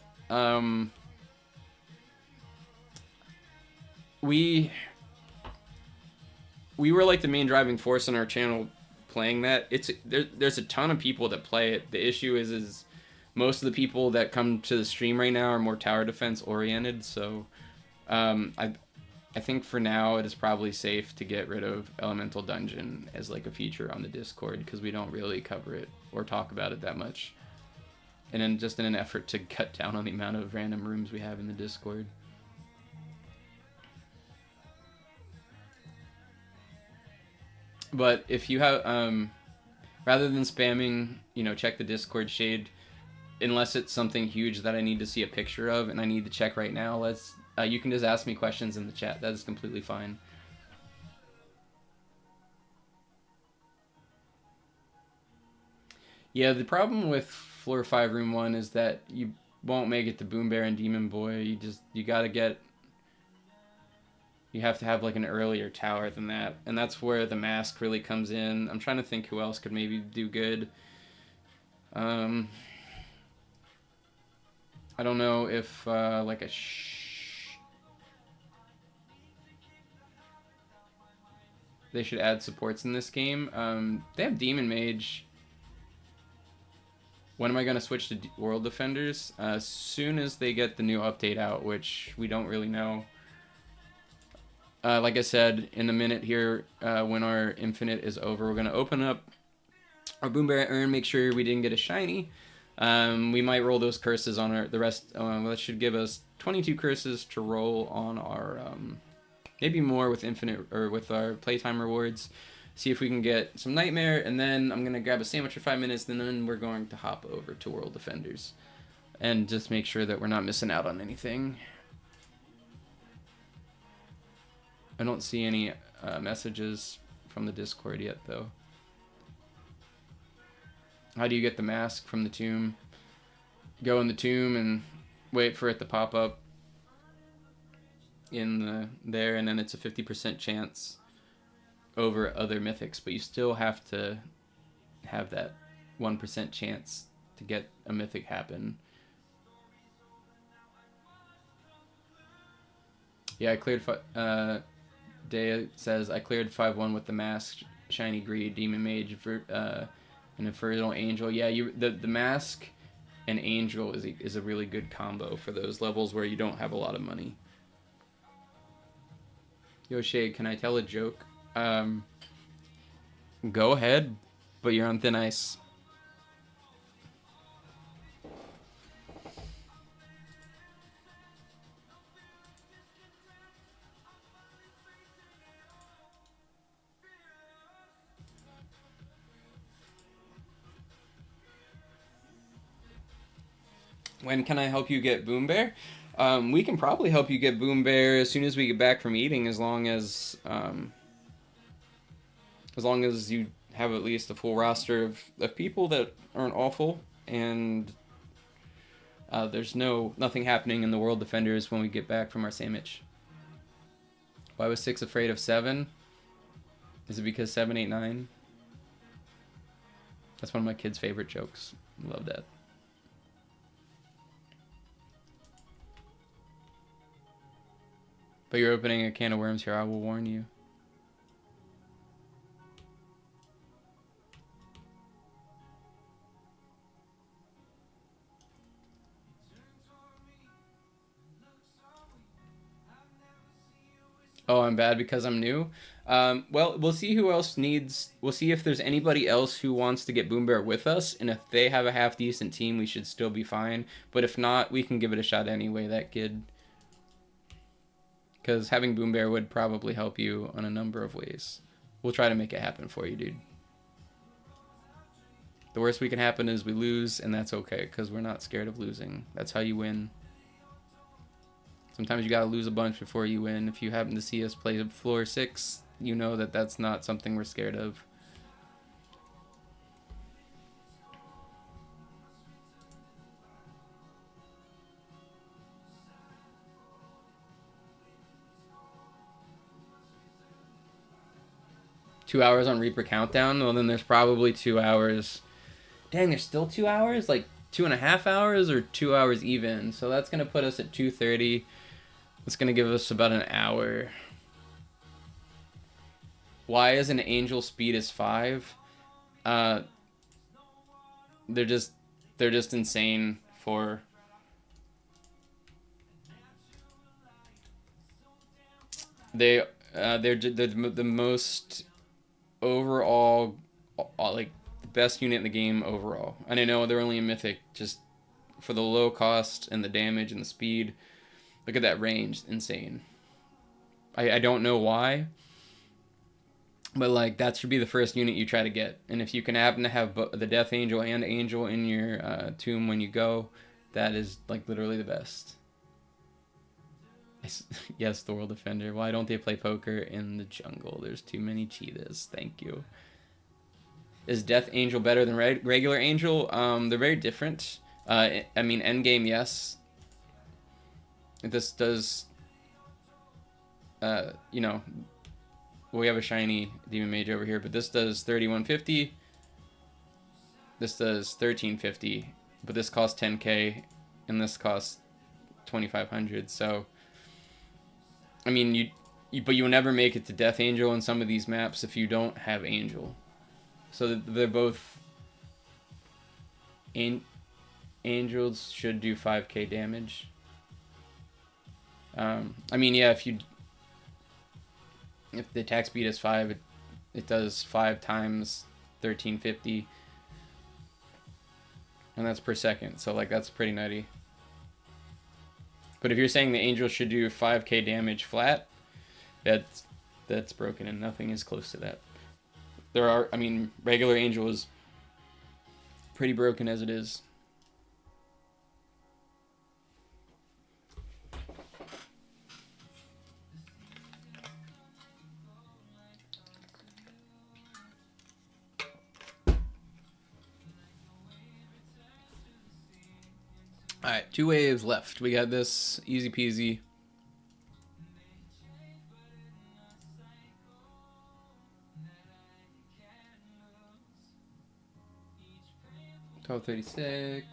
We were like the main driving force on our channel playing that. There's a ton of people that play it. The issue is most of the people that come to the stream right now are more tower defense oriented. So I think for now it is probably safe to get rid of Elemental Dungeon as like a feature on the Discord because we don't really cover it or talk about it that much. And then just in an effort to cut down on the amount of random rooms we have in the Discord. But if you have, rather than spamming, check the Discord shade, unless it's something huge that I need to see a picture of and I need to check right now, you can just ask me questions in the chat. That is completely fine. Yeah, the problem with floor 5 room 1 is that you won't make it to Boom Bear and Demon Boy. You have to have like an earlier tower than that, and that's where the mask really comes in. I'm trying to think who else could maybe do good. I don't know if like a they should add supports in this game. They have Demon Mage. When am I going to switch to World Defenders? As soon as they get the new update out, which we don't really know. Like I said, in a minute here, when our Infinite is over, we're going to open up our Boom Bear urn, make sure we didn't get a shiny. We might roll those curses on the rest. That should give us 22 curses to roll on our, maybe more with Infinite, or with our playtime rewards. See if we can get some Nightmare, and then I'm going to grab a sandwich for 5 minutes, and then we're going to hop over to World Defenders. And just make sure that we're not missing out on anything. I don't see any messages from the Discord yet, though. How do you get the mask from the tomb? Go in the tomb and wait for it to pop up in there, and then it's a 50% chance over other mythics, but you still have to have that 1% chance to get a mythic happen. Yeah, I cleared. Dea says I cleared 5-1 with the mask, shiny greed, demon mage, and infernal angel. Yeah, the mask and angel is a really good combo for those levels where you don't have a lot of money. Yo, Shade, can I tell a joke? Go ahead, but you're on thin ice. When can I help you get Boom Bear? We can probably help you get Boom Bear as soon as we get back from eating, as long as you have at least a full roster of people that aren't awful, and there's nothing happening in the World Defenders when we get back from our sandwich. Why was 6 afraid of 7? Is it because 7 ate 9? That's one of my kids' favorite jokes. Love that. But you're opening a can of worms here, I will warn you. Oh, I'm bad because I'm new? Well, we'll see who else needs... We'll see if there's anybody else who wants to get Boom Bear with us, and if they have a half-decent team, we should still be fine. But if not, we can give it a shot anyway, that kid. Because having Boom Bear would probably help you on a number of ways. We'll try to make it happen for you, dude. The worst we can happen is we lose, and that's okay, because we're not scared of losing. That's how you win. Sometimes you gotta lose a bunch before you win. If you happen to see us play floor 6, you know that that's not something we're scared of. Two hours on Reaper Countdown? Well, then there's probably 2 hours. Dang, there's still 2 hours? Like 2.5 hours or 2 hours even? So that's gonna put us at 2:30. It's gonna give us about an hour. Why is an angel speed is 5? They're just insane for... They're the most overall, like, the best unit in the game overall. And I know they're only a mythic, just for the low cost and the damage and the speed. Look at that range, insane. I don't know why, but like that should be the first unit you try to get. And if you can happen to have the Death Angel and Angel in your tomb when you go, that is like literally the best. Yes, the World Defender. Why don't they play poker in the jungle? There's too many cheetahs. Thank you. Is Death Angel better than regular Angel? They're very different. I mean, endgame, yes. This does, you know, we have a shiny Demon Mage over here, but this does 3150. This does 1350, but this costs 10k, and this costs 2,500. So, I mean, but you'll never make it to Death Angel in some of these maps if you don't have Angel. So they're both Angels should do 5k damage. I mean, yeah, if the attack speed is 5, it does 5 times 1350, and that's per second. So like that's pretty nutty. But if you're saying the Angel should do 5k damage flat, that's broken, and nothing is close to that. I mean, regular Angel is pretty broken as it is. Alright, 2 waves left. We got this easy peasy. $12.36.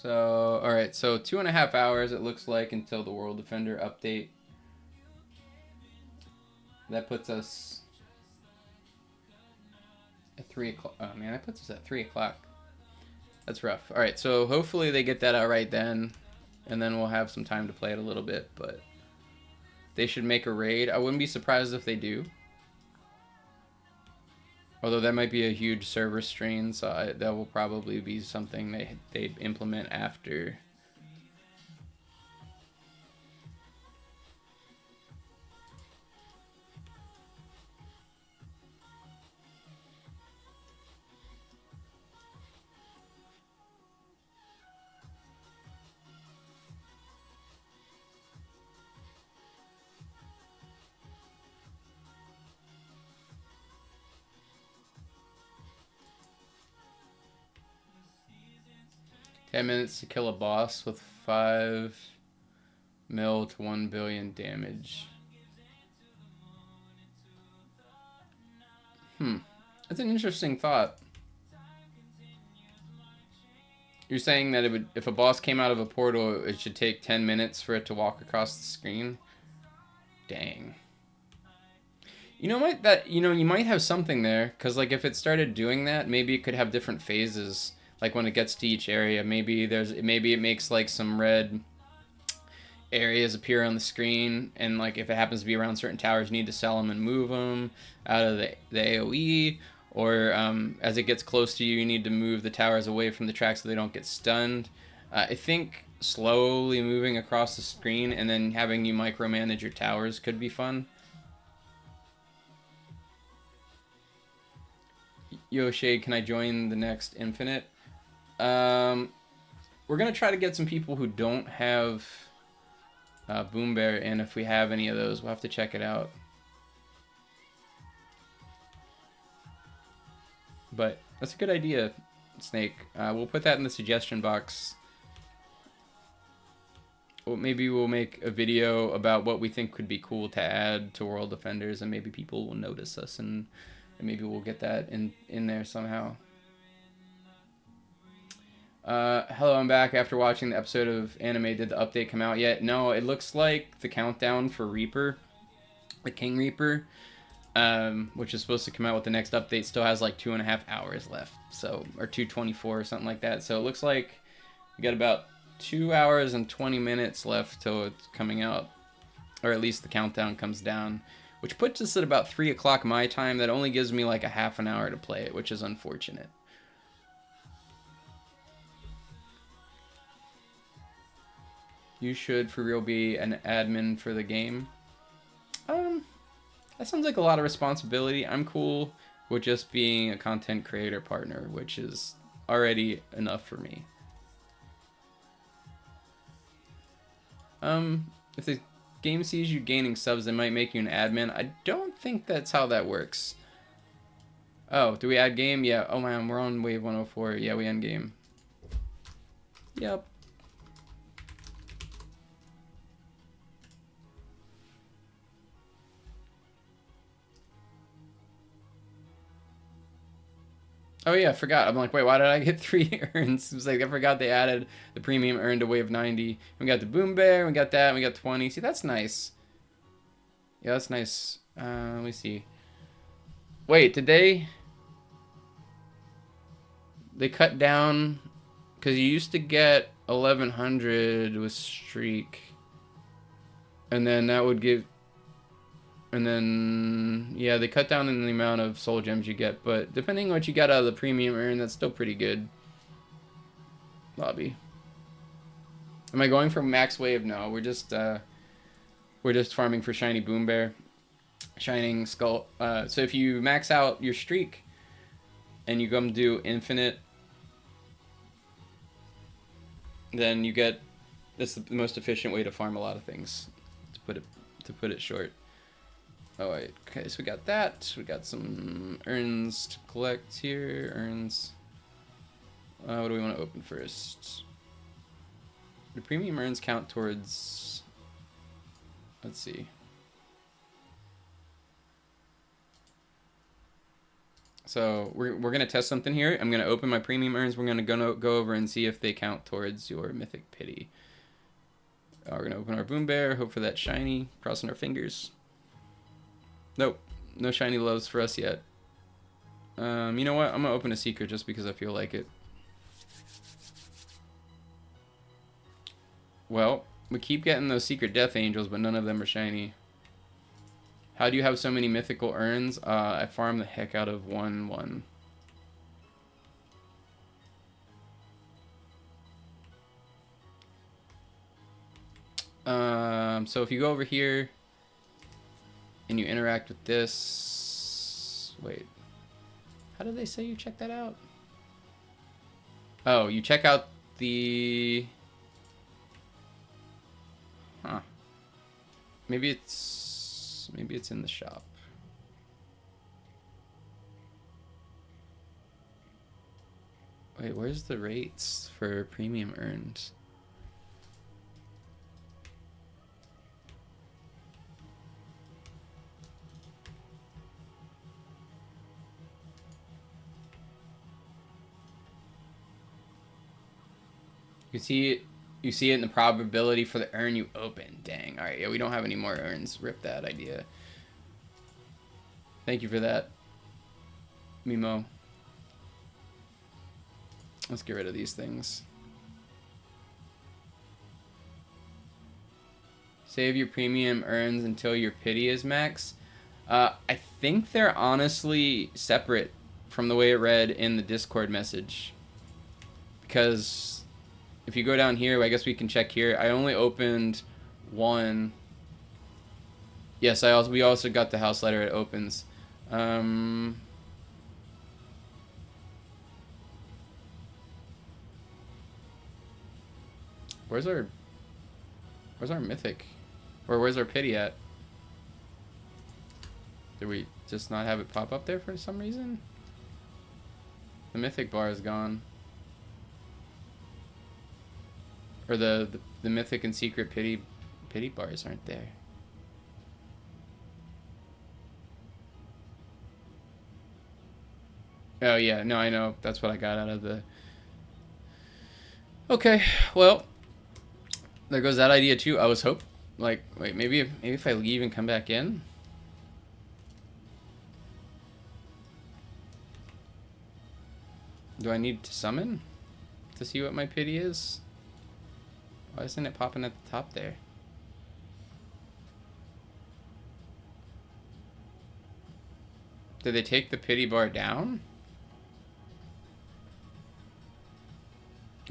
So, alright, so 2.5 hours it looks like until the World Defender update. That puts us at 3 o'clock. Oh man, that puts us at 3 o'clock. That's rough. Alright, so hopefully they get that out right then, and then we'll have some time to play it a little bit, but they should make a raid. I wouldn't be surprised if they do. Although that might be a huge server strain, so that will probably be something they implement after. "10 minutes to kill a boss with 5 mil to 1 billion damage." That's an interesting thought. You're saying that if a boss came out of a portal, it should take 10 minutes for it to walk across the screen? Dang. You might have something there, because like if it started doing that, maybe it could have different phases. Like when it gets to each area, maybe it makes like some red areas appear on the screen, and like if it happens to be around certain towers, you need to sell them and move them out of the AoE, or as it gets close to you, you need to move the towers away from the track so they don't get stunned. I think slowly moving across the screen and then having you micromanage your towers could be fun. Yo, Shade, can I join the next Infinite? We're gonna try to get some people who don't have Boom Bear, and if we have any of those, we'll have to check it out. But that's a good idea, Snake. We'll put that in the suggestion box. Well, maybe we'll make a video about what we think could be cool to add to World Defenders, and maybe people will notice us, and maybe we'll get that in there somehow. Hello, I'm back after watching the episode of anime. Did the update come out yet? No, it looks like the countdown for Reaper, the King Reaper, which is supposed to come out with the next update, still has like 2.5 hours left. So, or 2:24 or something like that. So it looks like we got about 2 hours and 20 minutes left till it's coming out, or at least the countdown comes down, which puts us at about 3 o'clock my time. That only gives me like a half an hour to play it, which is unfortunate. You should for real be an admin for the game. That sounds like a lot of responsibility. I'm cool with just being a content creator partner, which is already enough for me. If the game sees you gaining subs, it might make you an admin. I don't think that's how that works. Oh, do we add game? Yeah. Oh man, we're on wave 104. Yeah, we end game. Yep. Oh yeah, I forgot. I'm like, wait, why did I get 3 urns? It was like I forgot they added the premium urn to Wave 90. We got the Boom Bear, we got that, and we got 20. See, that's nice. Yeah, that's nice. Let me see. Wait, did they cut down? Because you used to get 1100 with Streak, and then that would give, and then yeah, they cut down in the amount of soul gems you get. But depending on what you got out of the premium urn, that's still pretty good. Lobby. Am I going for max wave? No, we're just farming for shiny Boom Bear, shining skull. So if you max out your streak, and you come do infinite, then you get. That's the most efficient way to farm a lot of things. To put it short. Oh wait. Okay, so we got that. We got some urns to collect here. Urns. What do we want to open first? The premium urns count towards. Let's see. So we're gonna test something here. I'm gonna open my premium urns. We're gonna go over and see if they count towards your mythic pity. We're gonna open our Boom Bear. Hope for that shiny. Crossing our fingers. Nope, no shiny loves for us yet. You know what? I'm gonna open a secret just because I feel like it. Well, we keep getting those secret death angels, but none of them are shiny. How do you have so many mythical urns? I farm the heck out of 1/1. So if you go over here and you interact with this, wait, how did they say you check that out? Oh, you check out the, huh? Maybe it's in the shop. Wait, where's the rates for premium urns? You see it in the probability for the urn you open. Dang. All right, yeah, we don't have any more urns. Rip that idea. Thank you for that, Mimo. Let's get rid of these things. Save your premium urns until your pity is max. I think they're honestly separate from the way it read in the Discord message. Because if you go down here, I guess we can check here. I only opened one. Yes, we also got the house letter. It opens. Where's our mythic? Or where's our pity at? Did we just not have it pop up there for some reason? The mythic bar is gone. Or the mythic and secret pity bars aren't there. Oh yeah, no, I know. That's what I got out of the. Okay, well, there goes that idea too. I was wait, maybe if I leave and come back in. Do I need to summon to see what my pity is? Why isn't it popping at the top there? Did they take the pity bar down?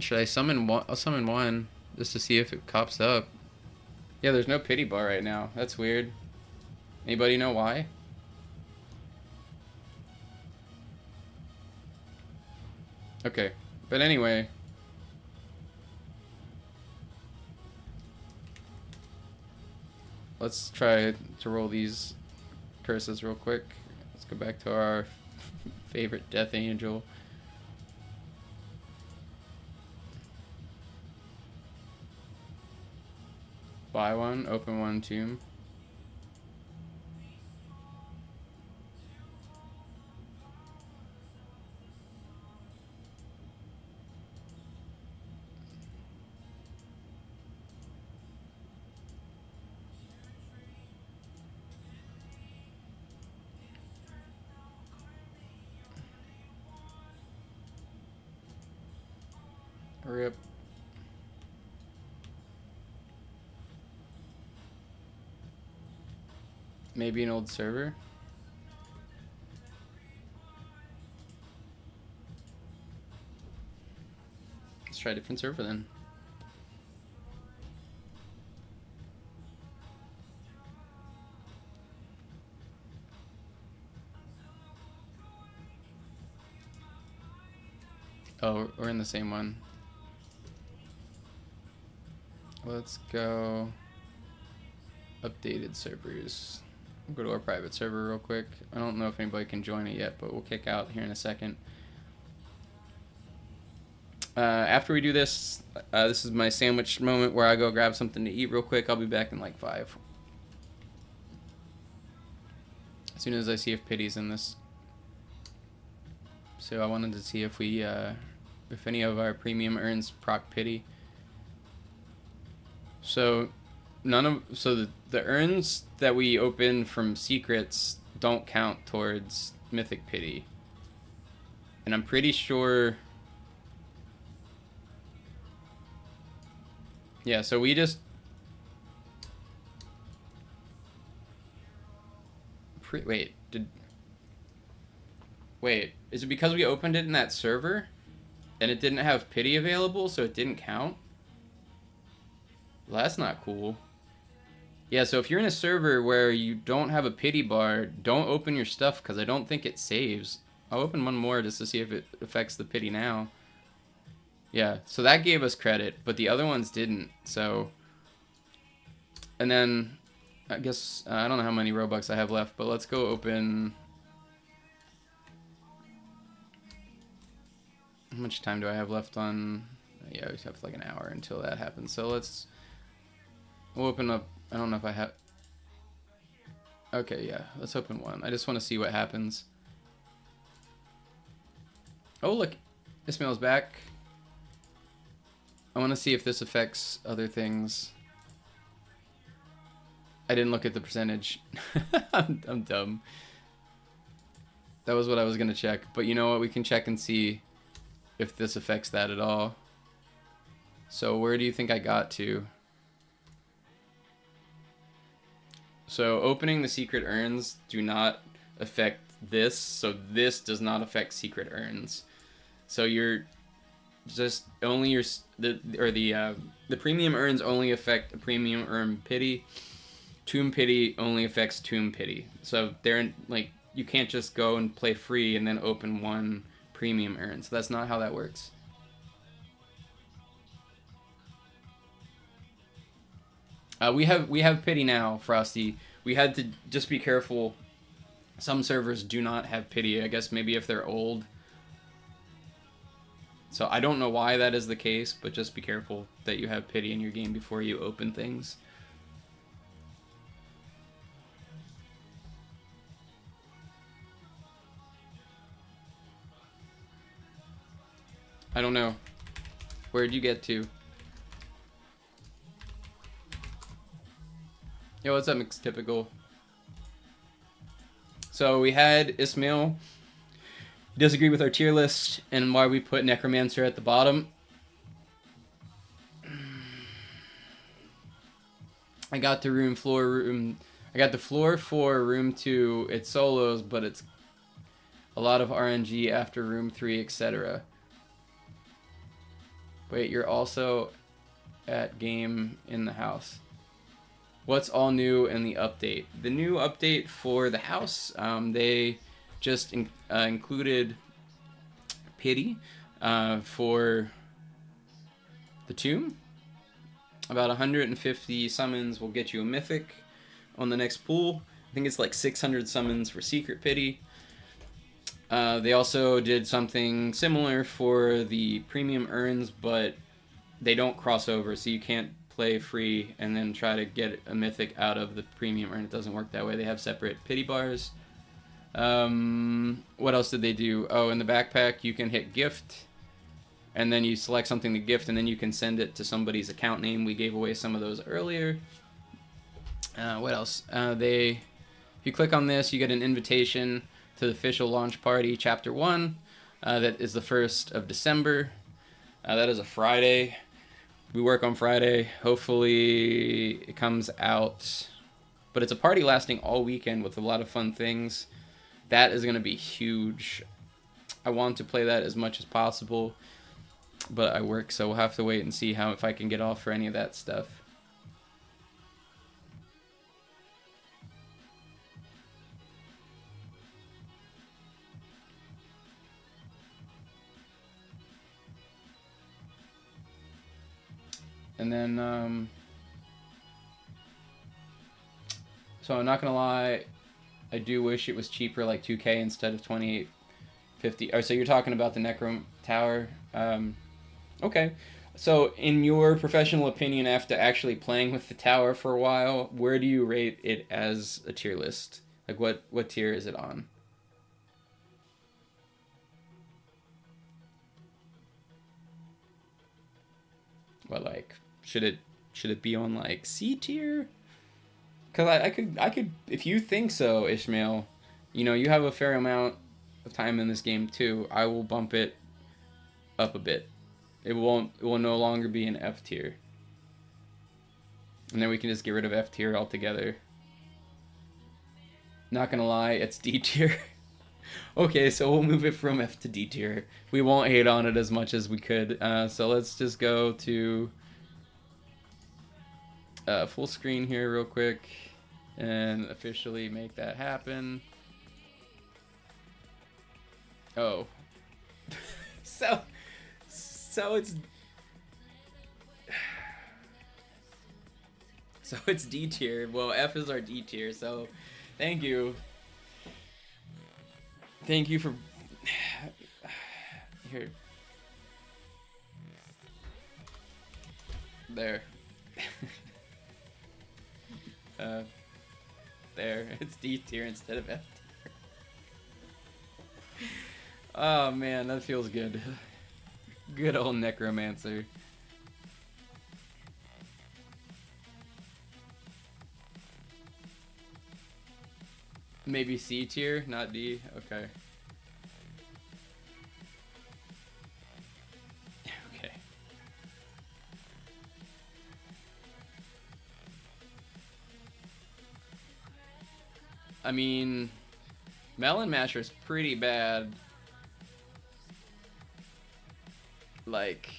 Should I summon one? I'll summon one just to see if it pops up. Yeah, there's no pity bar right now. That's weird. Anybody know why? Okay, but anyway. Let's try to roll these curses real quick. Let's go back to our favorite Death Angel. Buy one, open one tomb. Rip. Maybe an old server. Let's try a different server then. Oh, we're in the same one. Let's go updated servers. We'll go to our private server real quick. I don't know if anybody can join it yet, but we'll kick out here in a second. After we do this, this is my sandwich moment where I go grab something to eat real quick. I'll be back in like 5. As soon as I see if Pity's in this. So I wanted to see if we, if any of our premium earns proc Pity. So the urns that we open from secrets don't count towards Mythic Pity. And I'm pretty sure... Yeah, so we just... Wait, is it because we opened it in that server and it didn't have Pity available, so it didn't count? Well, that's not cool. Yeah, so if you're in a server where you don't have a Pity bar, don't open your stuff because I don't think it saves. I'll open one more just to see if it affects the Pity now. Yeah, so that gave us credit, but the other ones didn't, so... And then, I guess, I don't know how many Robux I have left, but let's go open... How much time do I have left on... Yeah, we have like an hour until that happens, so we'll open up... I don't know if I have... Okay, yeah, let's open one. I just want to see what happens. Oh, look, Ismail's back. I want to see if this affects other things. I didn't look at the percentage. I'm dumb. That was what I was going to check. But you know what? We can check and see if this affects that at all. So where do you think I got to? So opening the secret urns do not affect this. So this does not affect secret urns. So you're... just only your the premium urns only affect a premium urn Pity. Tomb Pity only affects Tomb Pity. So they're like, you can't just go and play free and then open one premium urn. So that's not how that works. We have Pity now, Frosty. We had to just be careful. Some servers do not have Pity. I guess maybe if they're old. So I don't know why that is the case, but just be careful that you have Pity in your game before you open things. I don't know. Where'd you get to? Yo, what's up, Mix Typical? So we had Ismail disagree with our tier list and why we put Necromancer at the bottom. I got the floor for room 2. It's solos, but it's a lot of RNG after room 3, etc. Wait, you're also at game in the house. What's all new in the update? The new update for the house, they just included Pity for the tomb. About 150 summons will get you a mythic on the next pool. I think it's like 600 summons for secret Pity. They also did something similar for the premium urns, but they don't cross over, so you can't play free and then try to get a mythic out of the premium urn. It doesn't work that way. They have separate Pity bars. What else did they do? Oh, in the backpack you can hit gift, and then you select something to gift, and then you can send it to somebody's account name. We gave away some of those earlier. What else? If you click on this, you get an invitation to the official launch party chapter 1. That is the 1st of December. That is a Friday. We work on Friday. Hopefully it comes out. But it's a party lasting all weekend with a lot of fun things. That is going to be huge. I want to play that as much as possible, but I work, so we'll have to wait and see how if I can get off for any of that stuff. And then, so I'm not gonna lie, I do wish it was cheaper, like 2K instead of 2850. Oh, so you're talking about the Necrom Tower? Okay. So, in your professional opinion, after actually playing with the tower for a while, where do you rate it as a tier list? Like, what tier is it on? What, like, should it be on like C tier? Cause I could if you think so, Ishmael, you know you have a fair amount of time in this game too. I will bump it up a bit. It will no longer be an F tier, and then we can just get rid of F tier altogether. Not gonna lie, it's D tier. Okay, so we'll move it from F to D tier. We won't hate on it as much as we could. So let's just go to full screen here real quick and officially make that happen. Oh. so it's so it's D tier. Well, F is our D tier, so thank you. Thank you for here. There. There. It's D tier instead of F tier. Oh man, that feels good. Good old Necromancer. Maybe C tier, not D. Okay. Okay. I mean, Melon Masher's pretty bad. Like,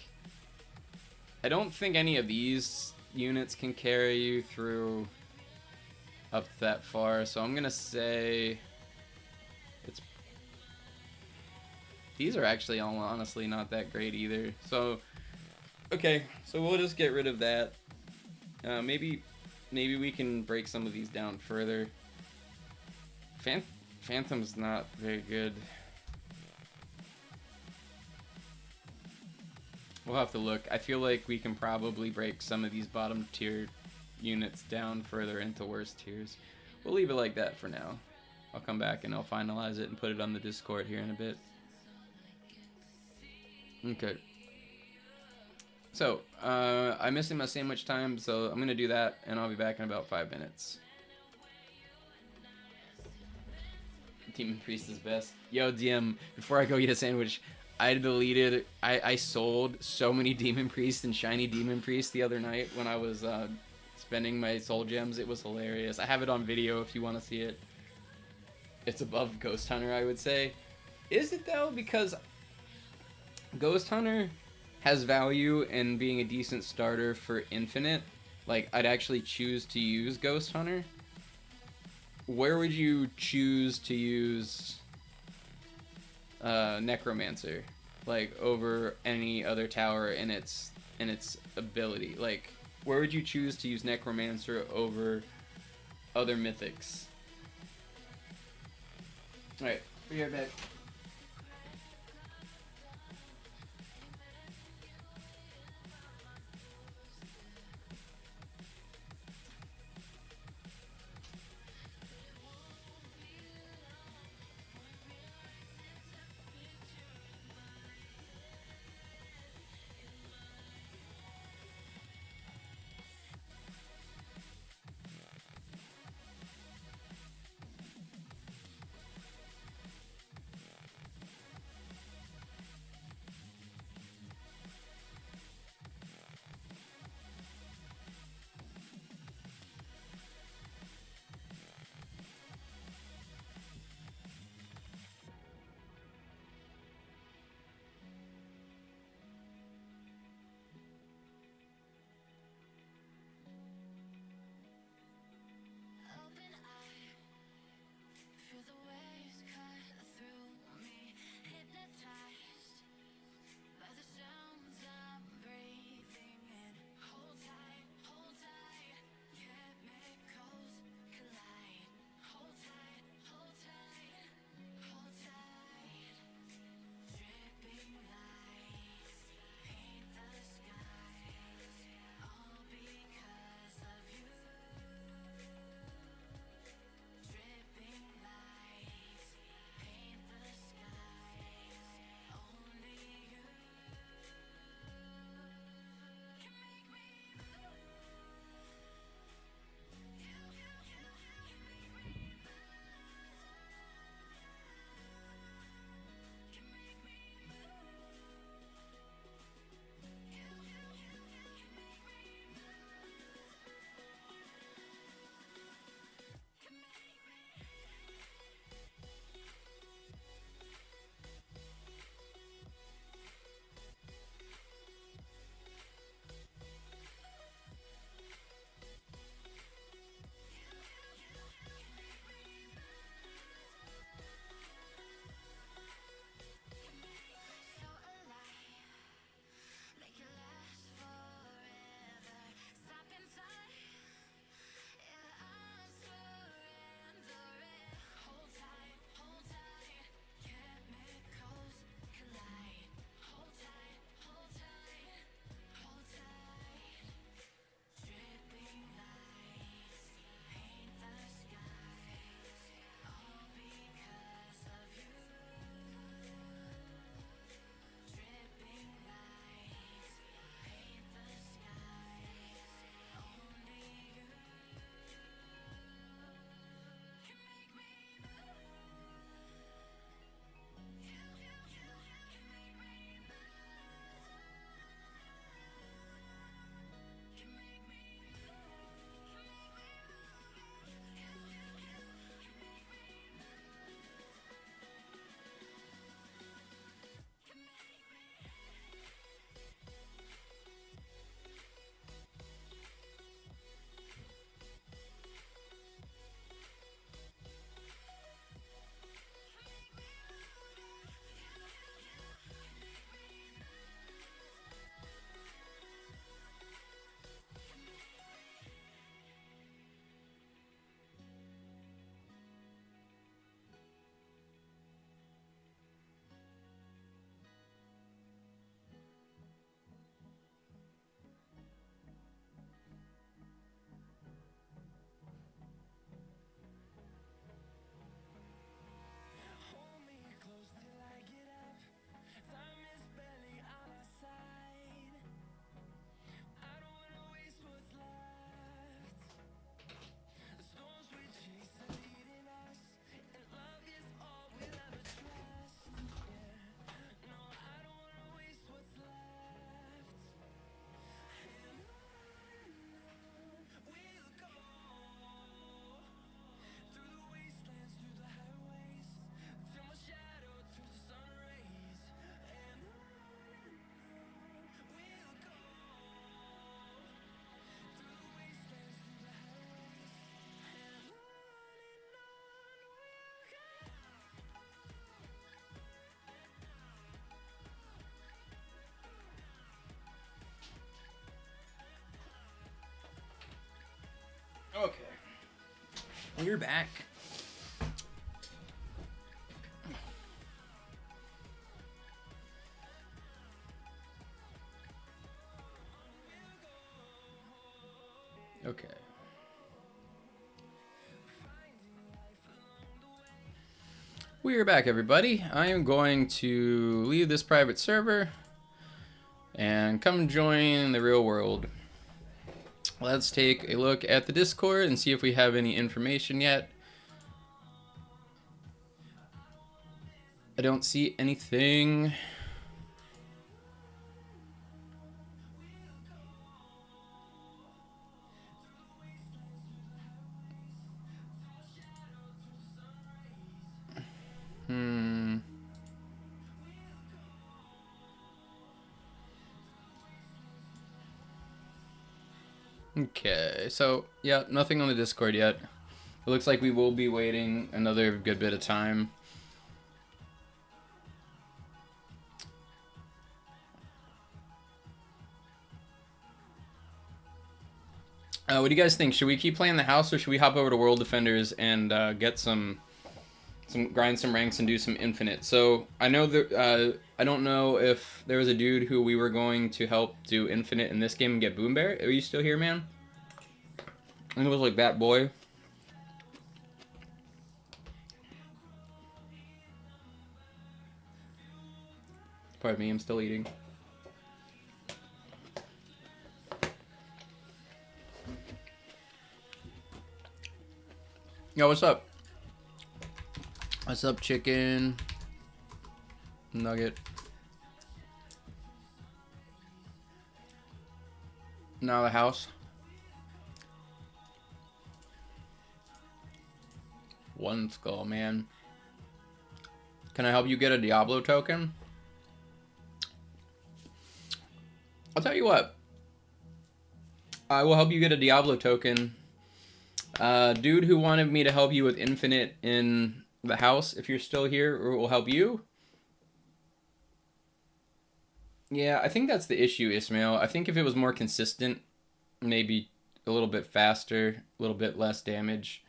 I don't think any of these units can carry you through up that far, so I'm gonna say it's these are actually all honestly not that great either. So okay, so we'll just get rid of that. Maybe we can break some of these down further. Phantom's not very good. We'll have to look. I feel like we can probably break some of these bottom tier units down further into worse tiers. We'll leave it like that for now. I'll come back and I'll finalize it and put it on the Discord here in a bit. Okay. So, I'm missing my sandwich time, so I'm gonna do that and I'll be back in about 5 minutes. Demon Priest is best. Yo, DM, before I go eat a sandwich, I sold so many Demon Priests and Shiny Demon Priests the other night when I was spending my soul gems. It was hilarious. I have it on video if you want to see it. It's above Ghost Hunter, I would say. Is it though? Because Ghost Hunter has value in being a decent starter for Infinite. Like, I'd actually choose to use Ghost Hunter. Where would you choose to use Necromancer, like, over any other tower in its ability? Like, where would you choose to use Necromancer over other mythics? Alright, be right back. We're back. Okay. We are back, everybody. I am going to leave this private server and come join the real world. Let's take a look at the Discord and see if we have any information yet. I don't see anything. Okay, so yeah, nothing on the Discord yet. It looks like we will be waiting another good bit of time. What do you guys think? Should we keep playing the house, or should we hop over to World Defenders and get some grind some ranks and do some infinite? So I know that I don't know if there was a dude who we were going to help do infinite in this game and get Boom Bear. Are you still here, man? I think it was like that boy. Pardon me, I'm still eating. Yo, what's up? What's up, chicken nugget? Now the house. One skull, man. Can I help you get a Diablo token? I'll tell you what. I will help you get a Diablo token. Dude who wanted me to help you with infinite in the house, if you're still here, or will help you. Yeah, I think that's the issue, Ismail. I think if it was more consistent, maybe a little bit faster, a little bit less damage.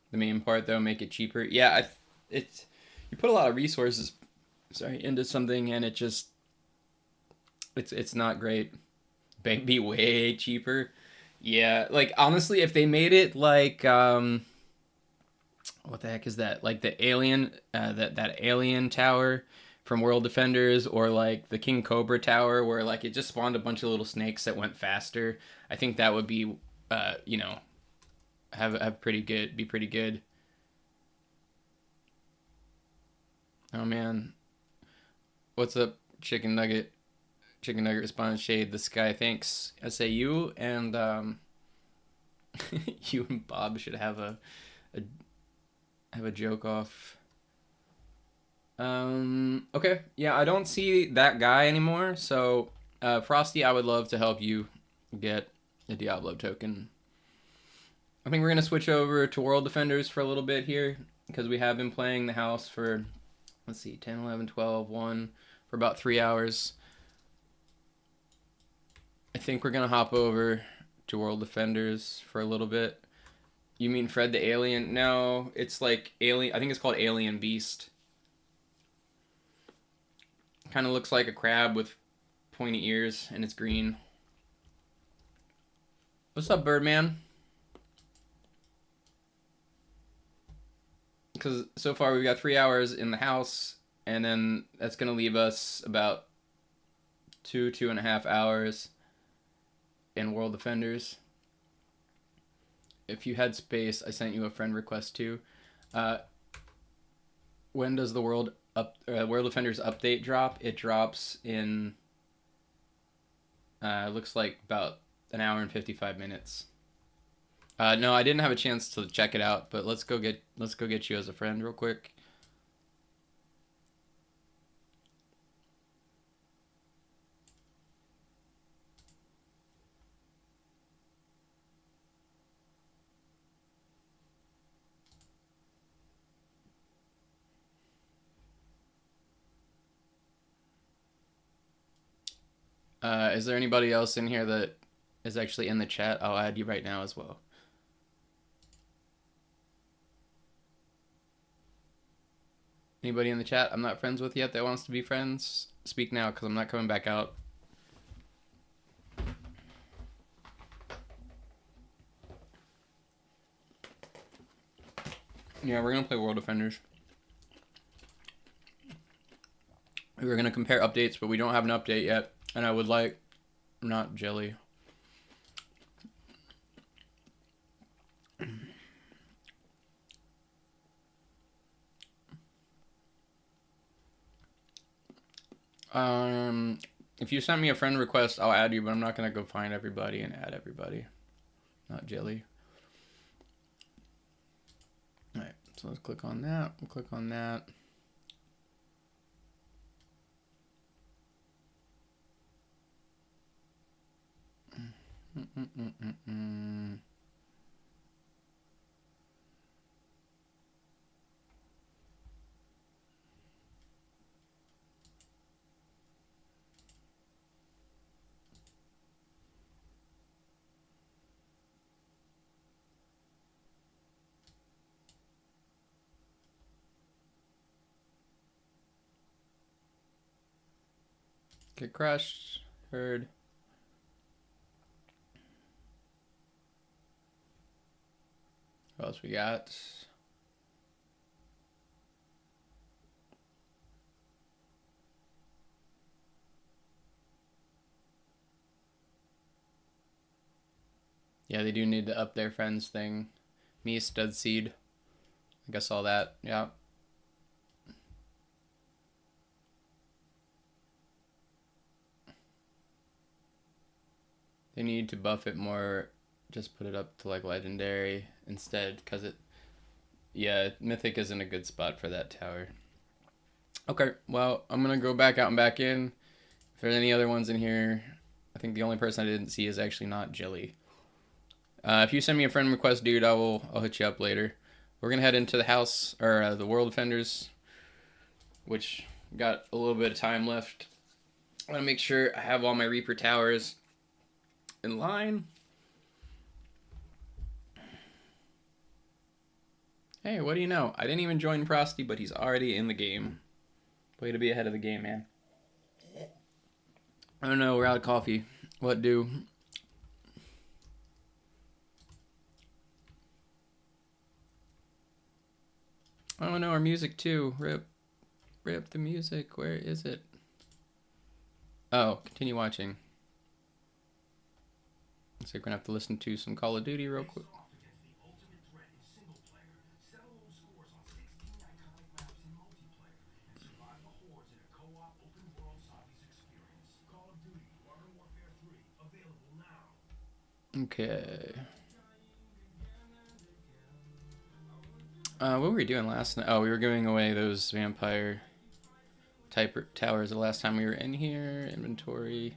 The main part, though, make it cheaper. Yeah, it's you put a lot of resources, into something, and it's not great. Bank be way cheaper. Yeah, like honestly, if they made it like what the heck is that? Like the alien, that alien tower from World Defenders, or like the King Cobra tower, where like it just spawned a bunch of little snakes that went faster. I think that would be, you know, have pretty good, be pretty good. Oh man, what's up, chicken nugget? Chicken nugget responds, shade the sky. Thanks. SAU and you and Bob should have a joke off. Okay, yeah, I don't see that guy anymore. So, Frosty, I would love to help you get a Diablo token. I think we're gonna switch over to World Defenders for a little bit here, because we have been playing the house for, let's see, 10, 11, 12, 1, for about 3 hours. I think we're gonna hop over to World Defenders for a little bit. You mean Fred the Alien? No, it's like Alien. I think it's called Alien Beast. Kind of looks like a crab with pointy ears, and it's green. What's up, Birdman? Because so far we've got 3 hours in the house, and then that's gonna leave us about 2.5 hours in World Defenders. If you had space, I sent you a friend request too. When does the World Defenders update drop? It drops in looks like about an hour and 55 minutes. No, I didn't have a chance to check it out, but let's go get you as a friend real quick. Is there anybody else in here that is actually in the chat. I'll add you right now as well. Anybody in the chat I'm not friends with yet that wants to be friends? Speak now, because I'm not coming back out. Yeah, we're going to play World Defenders. We were going to compare updates, but we don't have an update yet. And I would like... Not jelly. If you sent me a friend request, I'll add you, but I'm not going to go find everybody and add everybody. Not jelly. Alright, so let's click on that. We'll click on that. Get crushed. Heard. What else we got? Yeah, they do need to up their friends thing. Me, Stud Seed. I guess all that. Yeah. They need to buff it more. Just put it up to like legendary instead, because it... Yeah, Mythic isn't a good spot for that tower. Okay, well, I'm going to go back out and back in. If there's any other ones in here, I think the only person I didn't see is actually not Jelly. If you send me a friend request, dude, I'll hit you up later. We're going to head into the house, or the World Defenders, which got a little bit of time left. I want to make sure I have all my Reaper towers in line. Hey, what do you know? I didn't even join Frosty, but he's already in the game. Way to be ahead of the game, man. I don't know, we're out of coffee. What do? Oh no, our music too. Rip the music. Where is it? Oh, continue watching. So we're gonna have to listen to some Call of Duty real quick. Okay. What were we doing last night? Oh, we were giving away those vampire type towers the last time we were in here. Inventory.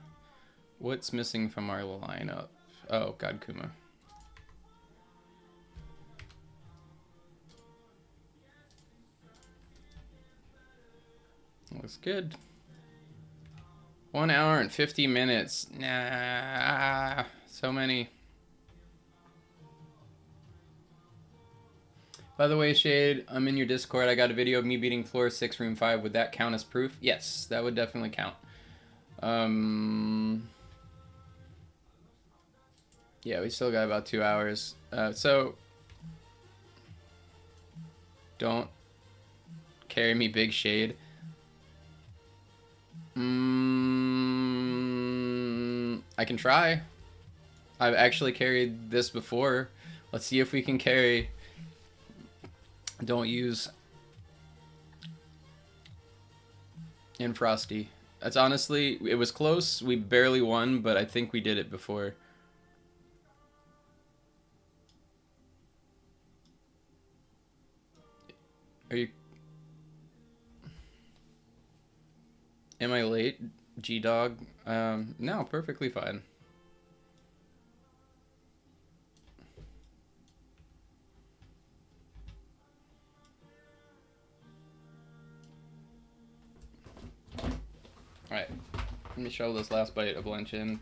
What's missing from our lineup? Oh, God, Kuma. Looks good. 1 hour and 50 minutes. Nah, so many. By the way, Shade, I'm in your Discord. I got a video of me beating floor 6, room 5. Would that count as proof? Yes, that would definitely count. Yeah, we still got about 2 hours. So, don't carry me, Big Shade. I can try. I've actually carried this before. Let's see if we can carry... Don't use in Frosty. That's honestly, it was close. We barely won, but I think we did it before. Are you... Am I late, G-Dog? No, perfectly fine. Alright, let me shovel this last bite of lunch in.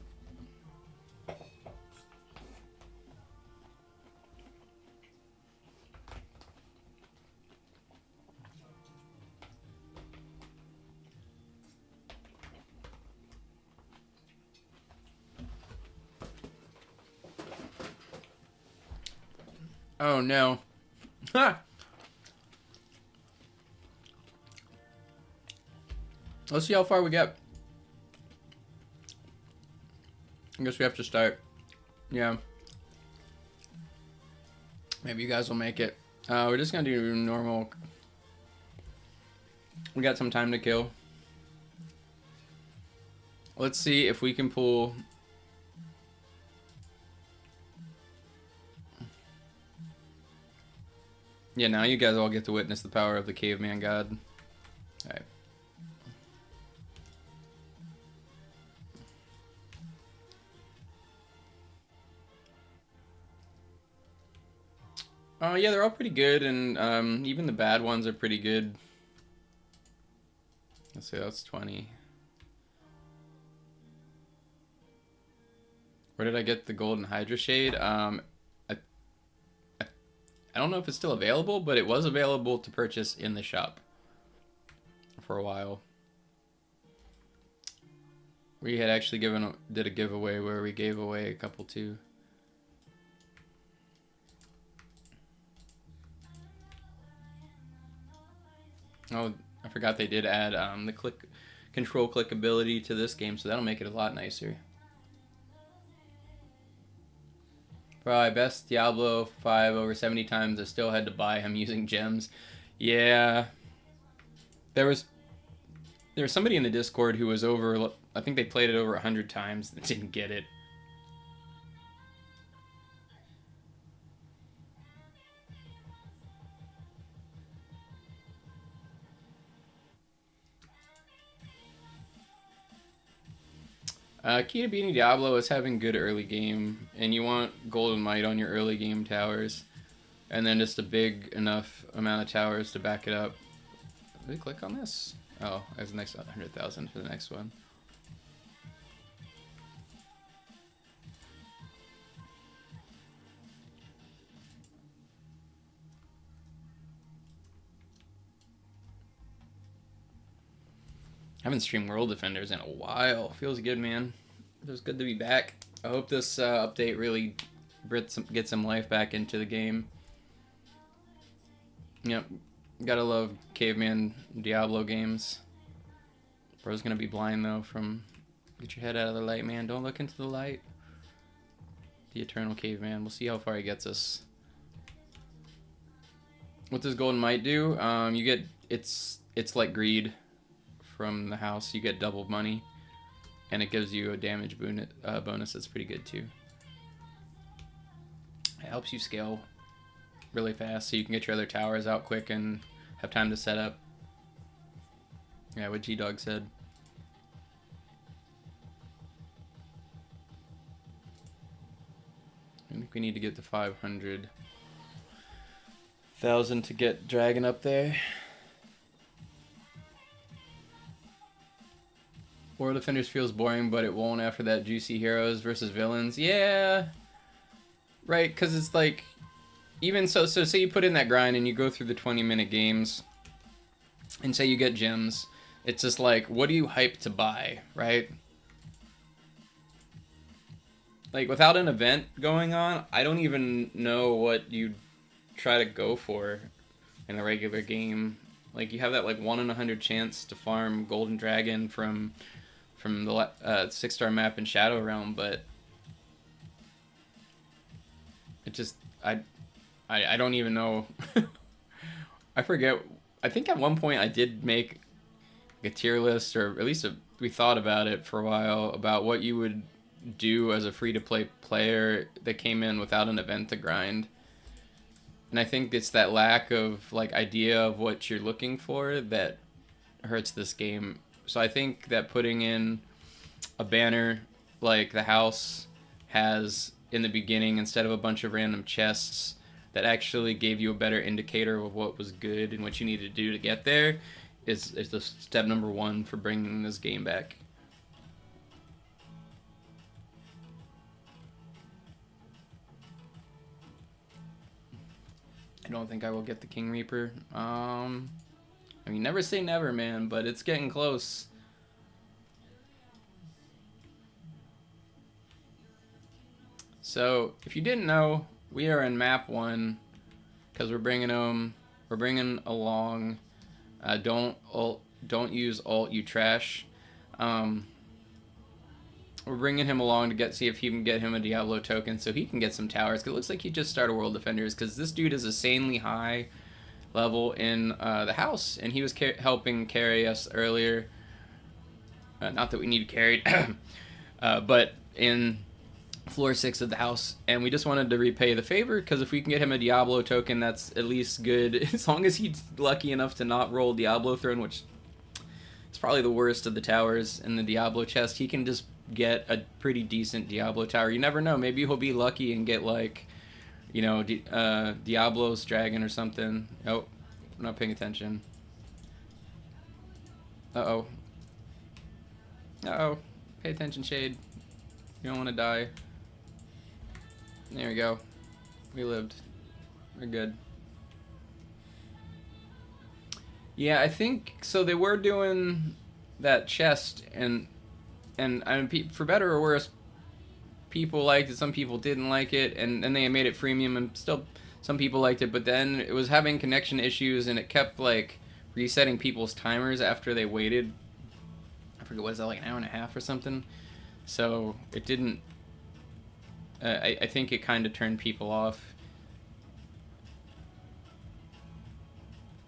Oh no. Ha! Let's see how far we get. I guess we have to start. Yeah. Maybe you guys will make it. We're just gonna do normal. We got some time to kill. Let's see if we can pull. Yeah, now you guys all get to witness the power of the caveman god. Alright. Yeah, they're all pretty good, and even the bad ones are pretty good. Let's see, that's 20. Where did I get the golden Hydra Shade? I don't know if it's still available, but it was available to purchase in the shop for a while. We had actually did a giveaway where we gave away a couple too. Oh, I forgot they did add the control click ability to this game, so that'll make it a lot nicer. Probably best Diablo 5 over 70 times. I still had to buy him using gems. Yeah. There was somebody in the Discord who was over, I think they played it over 100 times and didn't get it. Key to beating Diablo is having good early game, and you want Golden Might on your early game towers, and then just a big enough amount of towers to back it up. Did we click on this? Oh, there's the next 100,000 for the next one. I haven't streamed World Defenders in a while. Feels good, man. Feels good to be back. I hope this update really gets some life back into the game. Yep. Gotta love caveman Diablo games. Bro's gonna be blind though from... Get your head out of the light, man. Don't look into the light. The eternal caveman. We'll see how far he gets us. What does Golden Might do? You get... It's like greed from the house. You get double money. And it gives you a damage bonus that's pretty good too. It helps you scale really fast so you can get your other towers out quick and have time to set up. Yeah, what G-Dog said. I think we need to get to 500,000 to get Dragon up there. World Defenders feels boring, but it won't after that juicy heroes versus villains. Yeah, right, because it's like, even so say you put in that grind and you go through the 20-minute games and say you get gems, it's just like, what do you hype to buy, right? Like, without an event going on, I don't even know what you'd try to go for in a regular game. Like, you have that like 1 in 100 chance to farm Golden Dragon from the 6-star map in Shadow Realm, but it just I don't even know. I forget. I think at one point I did make a tier list, or at least we thought about it for a while, about what you would do as a free-to-play player that came in without an event to grind. And I think it's that lack of like idea of what you're looking for that hurts this game. So I think that putting in a banner like the house has in the beginning, instead of a bunch of random chests, that actually gave you a better indicator of what was good and what you need to do to get there, is the step number 1 for bringing this game back. I don't think I will get the King Reaper. I mean, never say never, man, but it's getting close. So, if you didn't know, we are in map 1 because we're bringing him. We're bringing along. Don't use alt, you trash. We're bringing him along to see if he can get him a Diablo token so he can get some towers. Cause it looks like he just started World Defenders because this dude is insanely high level in the house, and he was helping carry us earlier. Not that we need carried, but in floor 6 of the house, and we just wanted to repay the favor because if we can get him a Diablo token, that's at least good. As long as he's lucky enough to not roll Diablo Throne, which is probably the worst of the towers in the Diablo chest, he can just get a pretty decent Diablo tower. You never know. Maybe he'll be lucky and get like, you know, Diablo's dragon or something. Oh, I'm not paying attention. Uh-oh. Uh-oh. Pay attention, Shade. You don't want to die. There we go. We lived. We're good. Yeah, I think so. They were doing that chest, and I mean, for better or worse, people liked it. Some people didn't like it, and then they made it freemium, and still some people liked it. But then it was having connection issues, and it kept like resetting people's timers after they waited. I forget, was that like an hour and a half or something? So it didn't. I think it kind of turned people off.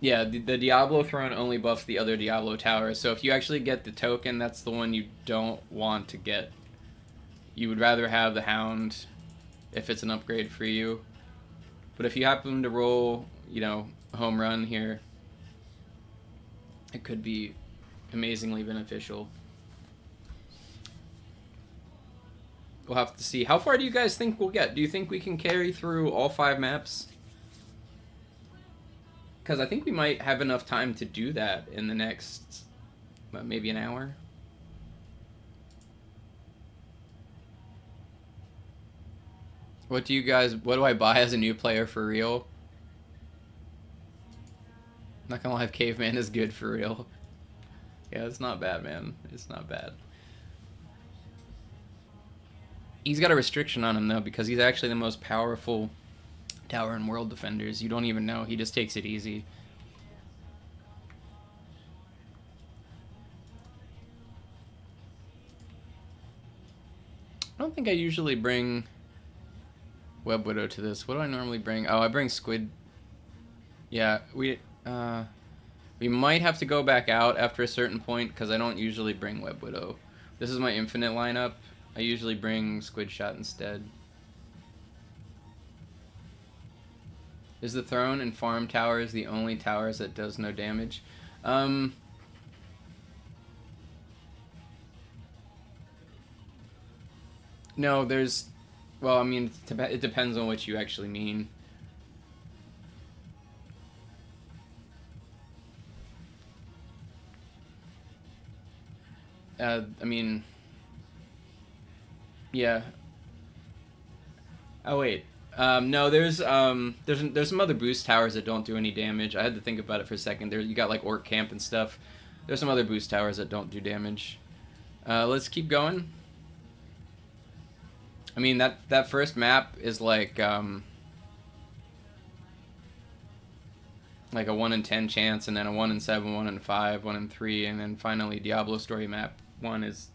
Yeah, the Diablo Throne only buffs the other Diablo towers, so if you actually get the token, that's the one you don't want to get. You would rather have the Hound if it's an upgrade for you. But if you happen to roll, you know, a home run here, it could be amazingly beneficial. We'll have to see. How far do you guys think we'll get? Do you think we can carry through all 5 maps? Because I think we might have enough time to do that in the next, maybe an hour. What do I buy as a new player for real? Not gonna lie, Caveman is good for real. Yeah, it's not bad, man. It's not bad. He's got a restriction on him, though, because he's actually the most powerful tower in World Defenders. You don't even know. He just takes it easy. I don't think I usually bring Web Widow to this. What do I normally bring? Oh, I bring Squid. Yeah, we might have to go back out after a certain point because I don't usually bring Web Widow. This is my infinite lineup. I usually bring Squid Shot instead. Is the Throne and Farm Towers the only towers that does no damage? No, there's... Well, I mean, it depends on what you actually mean. I mean... Yeah. Oh, wait. No, there's some other boost towers that don't do any damage. I had to think about it for a second. You got like Orc Camp and stuff. There's some other boost towers that don't do damage. Let's keep going. I mean, that first map is like a 1 in 10 chance, and then a 1 in 7, 1 in 5, 1 in 3, and then finally Diablo Story map 1 is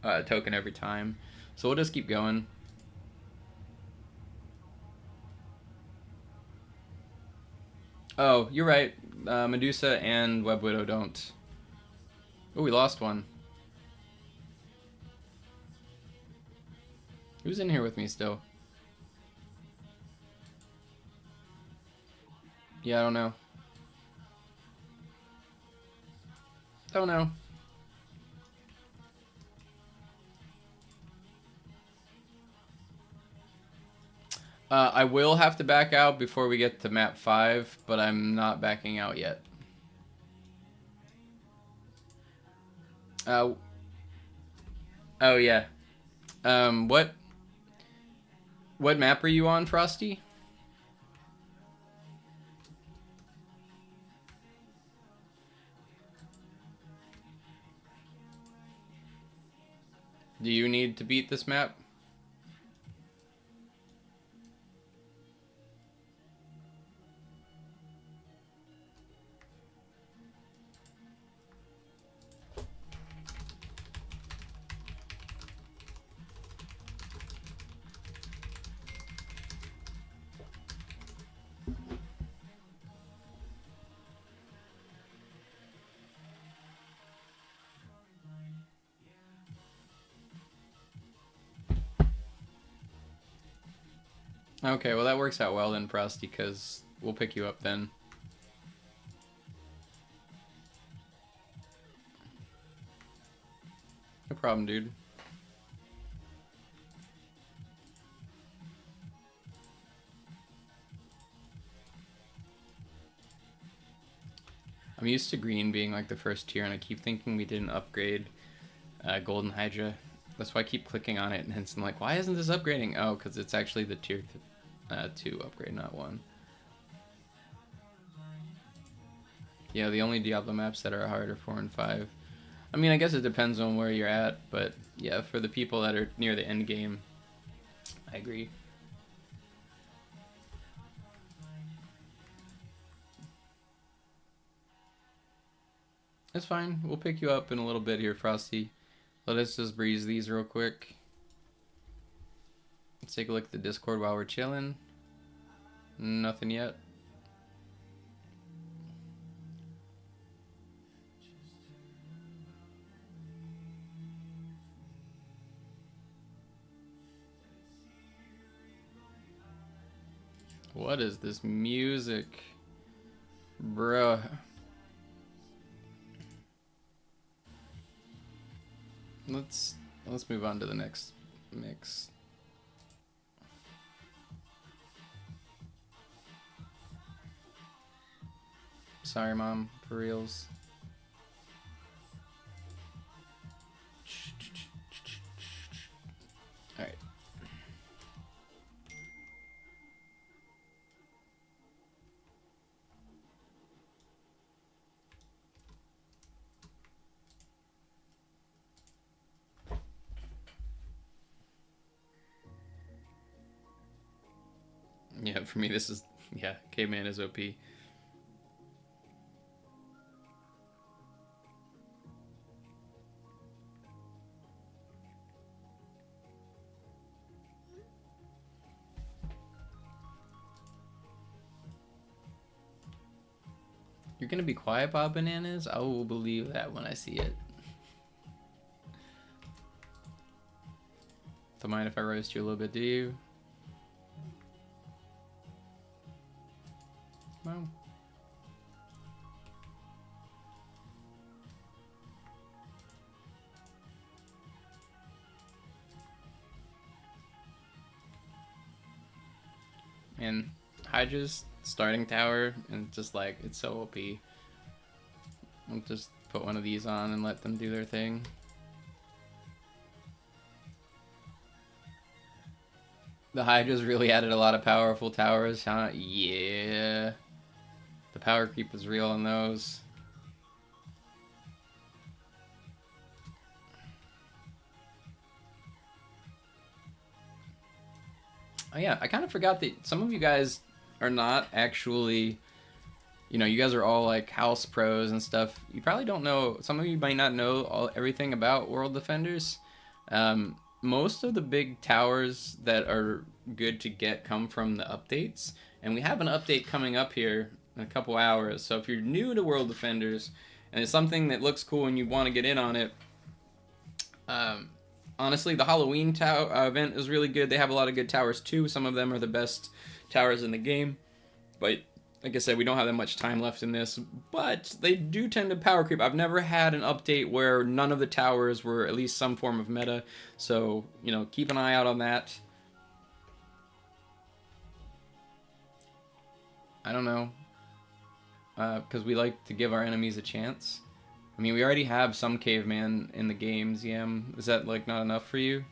a token every time. So we'll just keep going. Oh, you're right. Medusa and Web Widow don't. Oh, we lost one. Who's in here with me still? Yeah, I don't know. Don't know. I will have to back out before we get to map 5, but I'm not backing out yet. Oh yeah. What map are you on, Frosty? Do you need to beat this map? Okay, well that works out well then, Frosty, because we'll pick you up then. No problem, dude. I'm used to green being like the first tier, and I keep thinking we didn't upgrade Golden Hydra. That's why I keep clicking on it, and I'm like, why isn't this upgrading? Oh, because it's actually the tier 2 upgrade, not 1. Yeah, the only Diablo maps that are hard are 4 and 5. I mean, I guess it depends on where you're at, but yeah, for the people that are near the end game, I agree. That's fine. We'll pick you up in a little bit here, Frosty. Let us just breeze these real quick. Let's take a look at the Discord while we're chilling. Nothing yet. What is this music? Bruh. Let's move on to the next mix. Sorry, Mom, for reals. Alright. Yeah, for me this is, yeah, Caveman is OP. You're gonna be quiet, Bob Bananas? I will believe that when I see it. Don't mind if I roast you a little bit, do you? Well. And Hydra's starting tower, and just like, it's so OP. I'll just put one of these on and let them do their thing. The Hydra's really added a lot of powerful towers, huh? Yeah. The power creep is real on those. Oh yeah, I kind of forgot that some of you guys are not actually, you know, you guys are all like house pros and stuff. You probably don't know, some of you might not know everything about World Defenders. Most of the big towers that are good to get come from the updates, and we have an update coming up here in a couple hours. So if you're new to World Defenders and it's something that looks cool and you want to get in on it, honestly, the Halloween event is really good. They have a lot of good towers too. Some of them are the best towers in the game, but like I said, we don't have that much time left in this, but they do tend to power creep. I've never had an update where none of the towers were at least some form of meta, so, you know, keep an eye out on that. I don't know, because we like to give our enemies a chance. I mean, we already have some caveman in the game, ZM. Is that, like, not enough for you?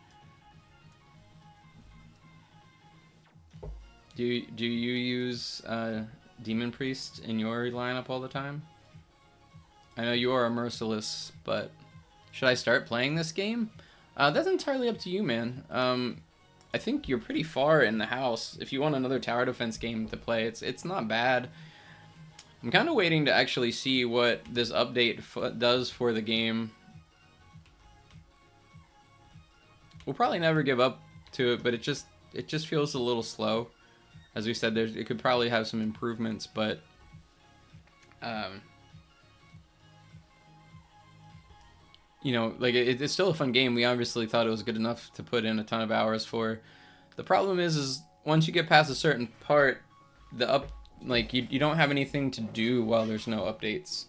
Do you use Demon Priest in your lineup all the time? I know you are a Merciless, but should I start playing this game? That's entirely up to you, man. I think you're pretty far in the house. If you want another tower defense game to play, it's not bad. I'm kind of waiting to actually see what this update does for the game. We'll probably never give up to it, but it just feels a little slow. As we said, it could probably have some improvements, but you know, like it's still a fun game. We obviously thought it was good enough to put in a ton of hours for. The problem is once you get past a certain part, you don't have anything to do while there's no updates.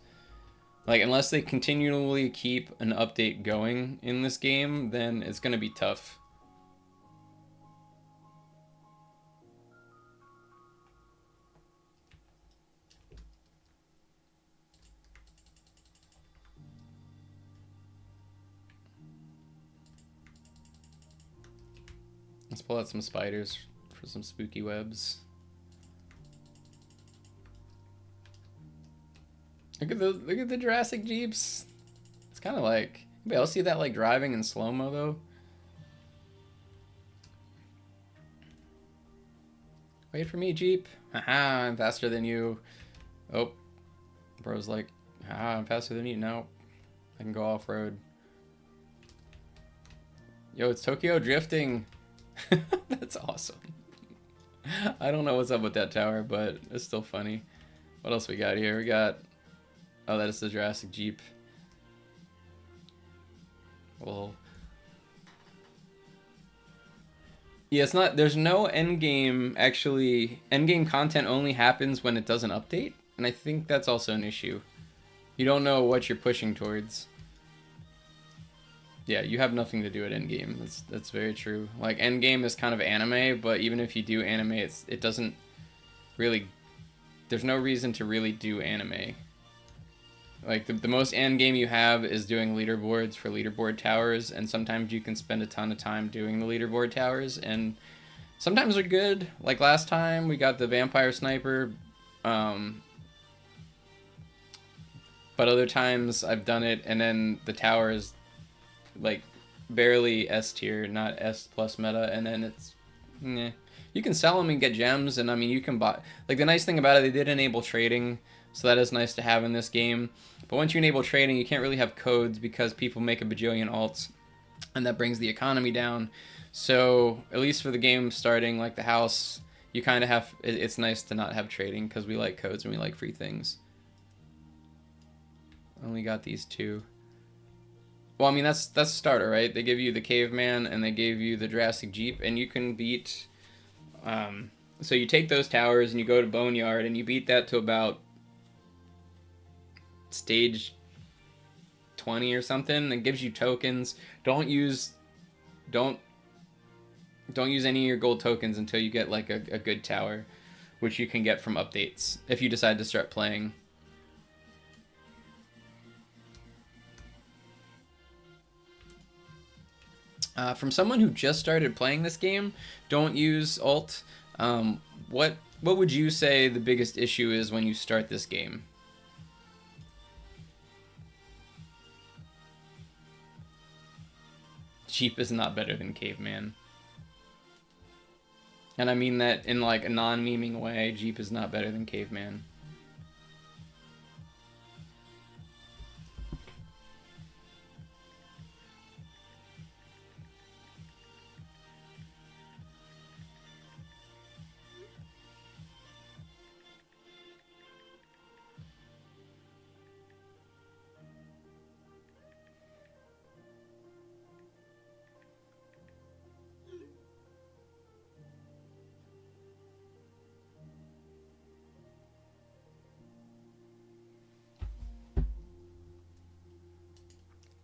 Like, unless they continually keep an update going in this game, then it's gonna be tough. Let's pull out some spiders for some spooky webs. Look at the Jurassic Jeeps. It's kind of like, anybody else see that like driving in slow-mo though? Wait for me, Jeep. Haha, I'm faster than you. Oh, bro's like, haha, I'm faster than you. No, I can go off-road. Yo, it's Tokyo drifting. That's awesome. I don't know what's up with that tower, but it's still funny. What else we got here? We got, oh, that is the Jurassic Jeep. Well, yeah, it's not, there's no endgame, actually. Endgame content only happens when it doesn't update, and I think that's also an issue. You don't know what you're pushing towards. Yeah, you have nothing to do at endgame. That's very true. Like, endgame is kind of anime, but even if you do anime, it doesn't really, there's no reason to really do anime. Like, the most endgame you have is doing leaderboards for leaderboard towers, and sometimes you can spend a ton of time doing the leaderboard towers, and sometimes they're good. Like last time, we got the vampire sniper, but other times I've done it, and then the tower is like barely S tier, not S plus meta, and then it's meh. You can sell them and get gems, and I mean you can buy, like, the nice thing about it, they did enable trading, so that is nice to have in this game. But once you enable trading, you can't really have codes because people make a bajillion alts, and that brings the economy down. So at least for the game starting, like the house, you kind of have, it's nice to not have trading because we like codes and we like free things. Only got these two. Well, I mean, that's starter, right? They give you the caveman and they gave you the Jurassic Jeep, and you can beat, so you take those towers and you go to Boneyard and you beat that to about stage 20 or something. It gives you tokens. Don't use any of your gold tokens until you get like a good tower, which you can get from updates if you decide to start playing. From someone who just started playing this game, don't use alt. What would you say the biggest issue is when you start this game? Jeep is not better than Caveman. And I mean that in like a non-memeing way. Jeep is not better than Caveman.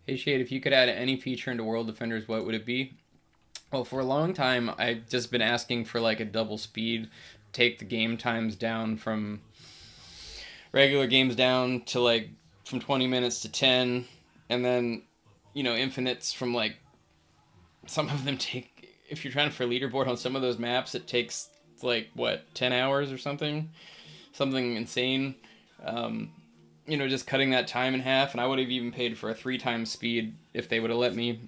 Hey Shade, if you could add any feature into World Defenders, what would it be? Well, for a long time, I've just been asking for like a double speed, take the game times down from regular games down to like from 20 minutes to 10, and then, you know, infinites from like, some of them take, if you're trying for leaderboard on some of those maps, it takes like, what, 10 hours or something? Something insane. You know, just cutting that time in half, and I would have even paid for a 3 times speed if they would have let me.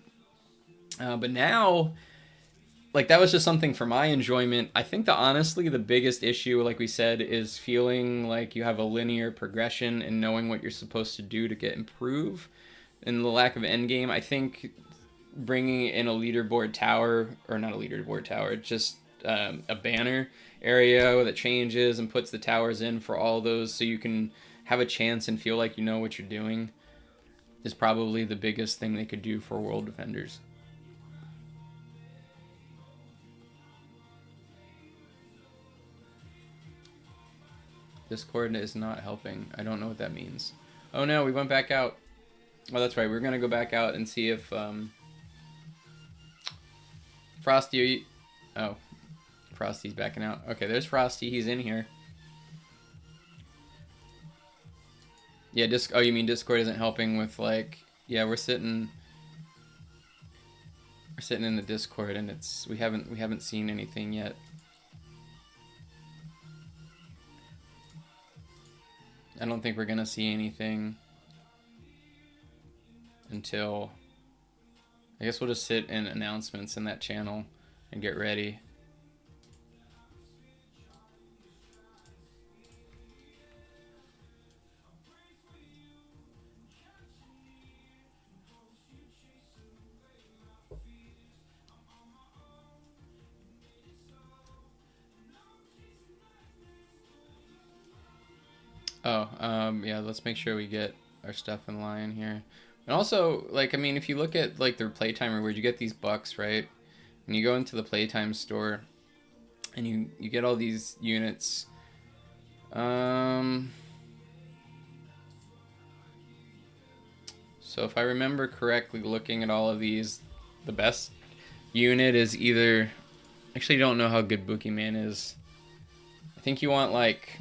But now, like, that was just something for my enjoyment. I think that honestly the biggest issue, like we said, is feeling like you have a linear progression and knowing what you're supposed to do to get improve, and the lack of endgame. I think bringing in a leaderboard tower, or not a leaderboard tower, just a banner area that changes and puts the towers in for all those, so you can have a chance and feel like you know what you're doing, is probably the biggest thing they could do for World Defenders. Discord is not helping. I don't know what that means. Oh no, we went back out. Oh, that's right. We're gonna go back out and see if Frosty. Oh, Frosty's backing out. Okay, there's Frosty. He's in here. Yeah, oh, you mean Discord isn't helping with, like, yeah, we're sitting in the Discord and we haven't seen anything yet. I don't think we're gonna see anything until, I guess we'll just sit in announcements in that channel and get ready. Oh, yeah, let's make sure we get our stuff in line here. And also, like, I mean, if you look at, like, their playtime reward, you get these bucks, right? And you go into the playtime store, and you get all these units. So if I remember correctly, looking at all of these, the best unit is either... Actually, don't know how good Boogeyman is. I think you want, like...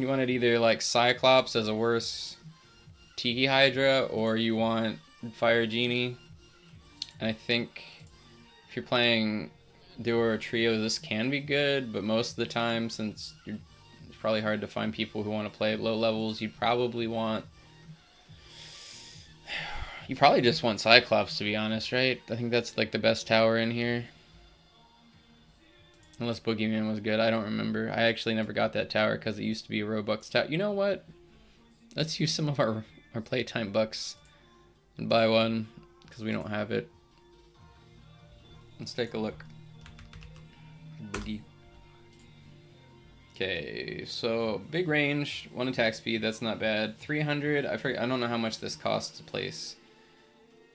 You wanted either, like, Cyclops as a worse Tiki Hydra, or you want Fire Genie. And I think if you're playing duo or trio, this can be good, but most of the time, since it's probably hard to find people who want to play at low levels, you probably just want Cyclops, to be honest, right? I think that's, like, the best tower in here. Unless Boogeyman was good. I don't remember. I actually never got that tower because it used to be a Robux tower. You know what? Let's use some of our playtime bucks and buy one because we don't have it. Let's take a look. Boogie. Okay, so big range, 1 attack speed, that's not bad. 300, I don't know how much this costs to place.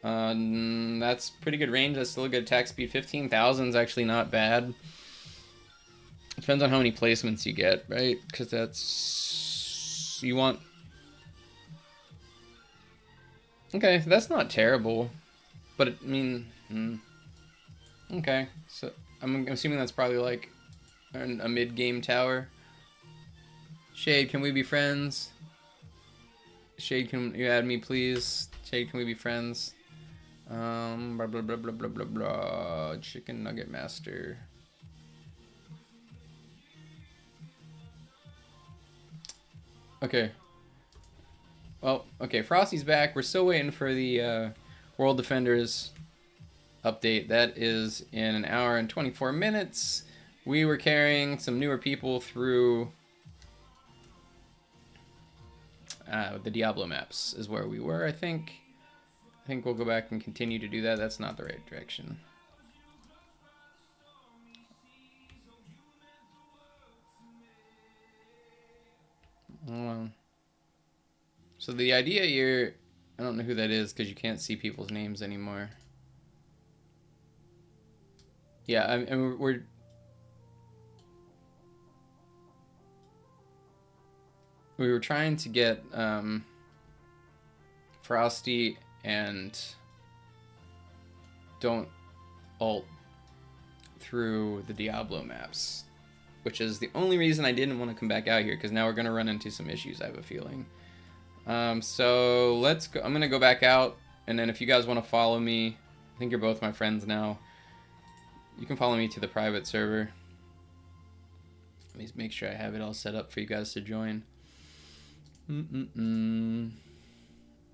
That's pretty good range, that's still a good attack speed. 15,000 is actually not bad. Depends on how many placements you get, right? Because that's... You want... Okay, that's not terrible. But, I mean... Okay, so I'm assuming that's probably like a mid-game tower. Shade, can we be friends? Shade, can you add me, please? Shade, can we be friends? Blah, blah, blah, blah, blah, blah, blah. Chicken Nugget Master. Okay. Well, okay, Frosty's back. We're still waiting for the World Defenders update. That is in 1 hour and 24 minutes. We were carrying some newer people through the Diablo maps is where we were, I think. I think we'll go back and continue to do that. That's not the right direction. So the idea here, I don't know who that is because you can't see people's names anymore. Yeah, and we were trying to get Frosty and Don't ult through the Diablo maps, which is the only reason I didn't want to come back out here, because now we're going to run into some issues, I have a feeling. So let's go. I'm going to go back out, and then if you guys want to follow me, I think you're both my friends now, you can follow me to the private server. Let me make sure I have it all set up for you guys to join. Okay,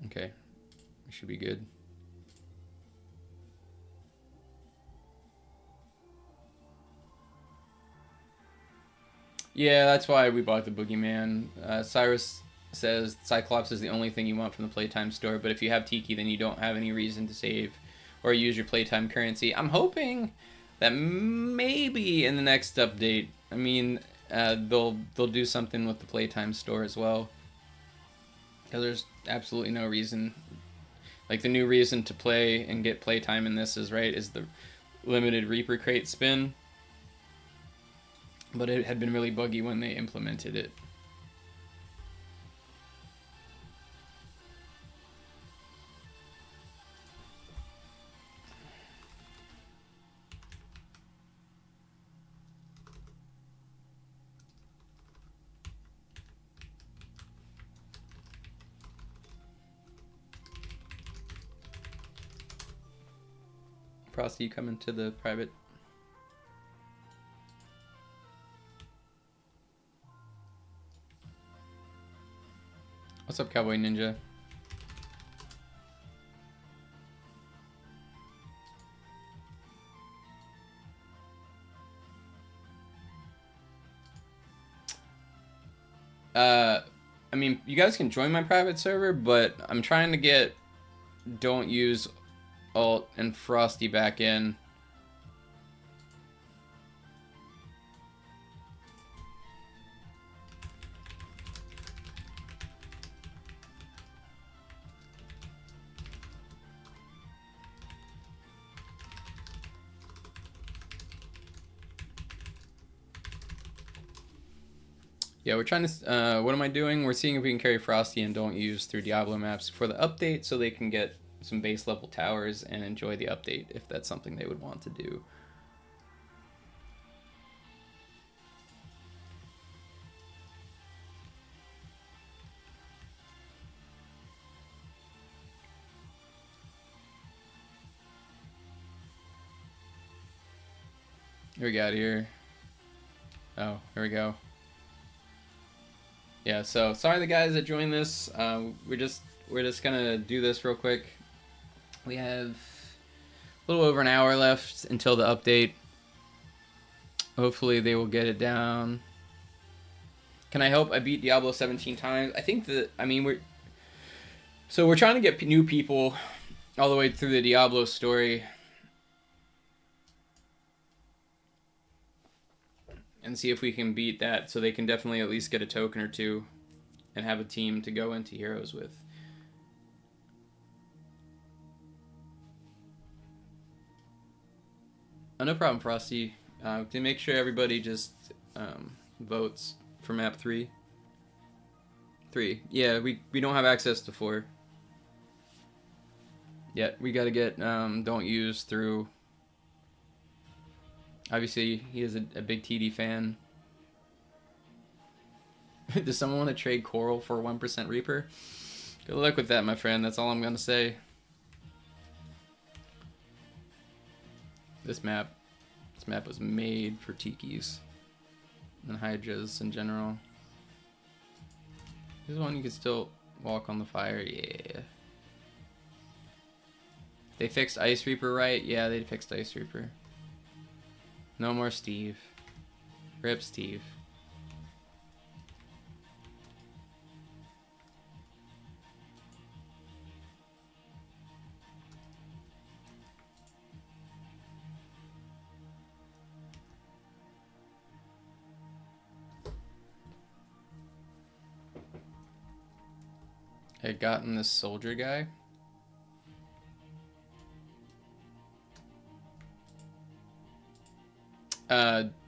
it should be good. Yeah, that's why we bought the Boogeyman. Cyrus says Cyclops is the only thing you want from the Playtime store, but if you have Tiki, then you don't have any reason to save or use your Playtime currency. I'm hoping that maybe in the next update, I mean, they'll do something with the Playtime store as well. Because there's absolutely no reason. Like, the new reason to play and get Playtime in this is the limited Reaper crate spin. but it had been really buggy when they implemented it. Frosty, you come into the private. What's up, Cowboy Ninja? I mean, you guys can join my private server, but I'm trying to get Don't Use Alt and Frosty back in. Yeah, we're trying to, what am I doing? We're seeing if we can carry Frosty and Don't Use through Diablo maps for the update so they can get some base level towers and enjoy the update if that's something they would want to do. Here we got here. Oh, here we go. Yeah, so sorry the guys that joined this. We're just gonna do this real quick. We have a little over an hour left until the update. Hopefully they will get it down. Can I help? I beat Diablo 17 times. I think that, I mean, we're trying to get new people all the way through the Diablo story and see if we can beat that, so they can definitely at least get a token or two and have a team to go into Heroes with. Oh, no problem, Frosty. To make sure everybody just votes for map 3. 3. Yeah, we don't have access to 4. Yeah, we gotta get Don't Use through. Obviously, he is a big TD fan. Does someone want to trade Coral for 1% Reaper? Good luck with that, my friend. That's all I'm gonna say. This map was made for Tikis and Hydras in general. This one you can still walk on the fire. Yeah. They fixed Ice Reaper, right? Yeah, they fixed Ice Reaper. No more Steve. Rip Steve. I had gotten this soldier guy.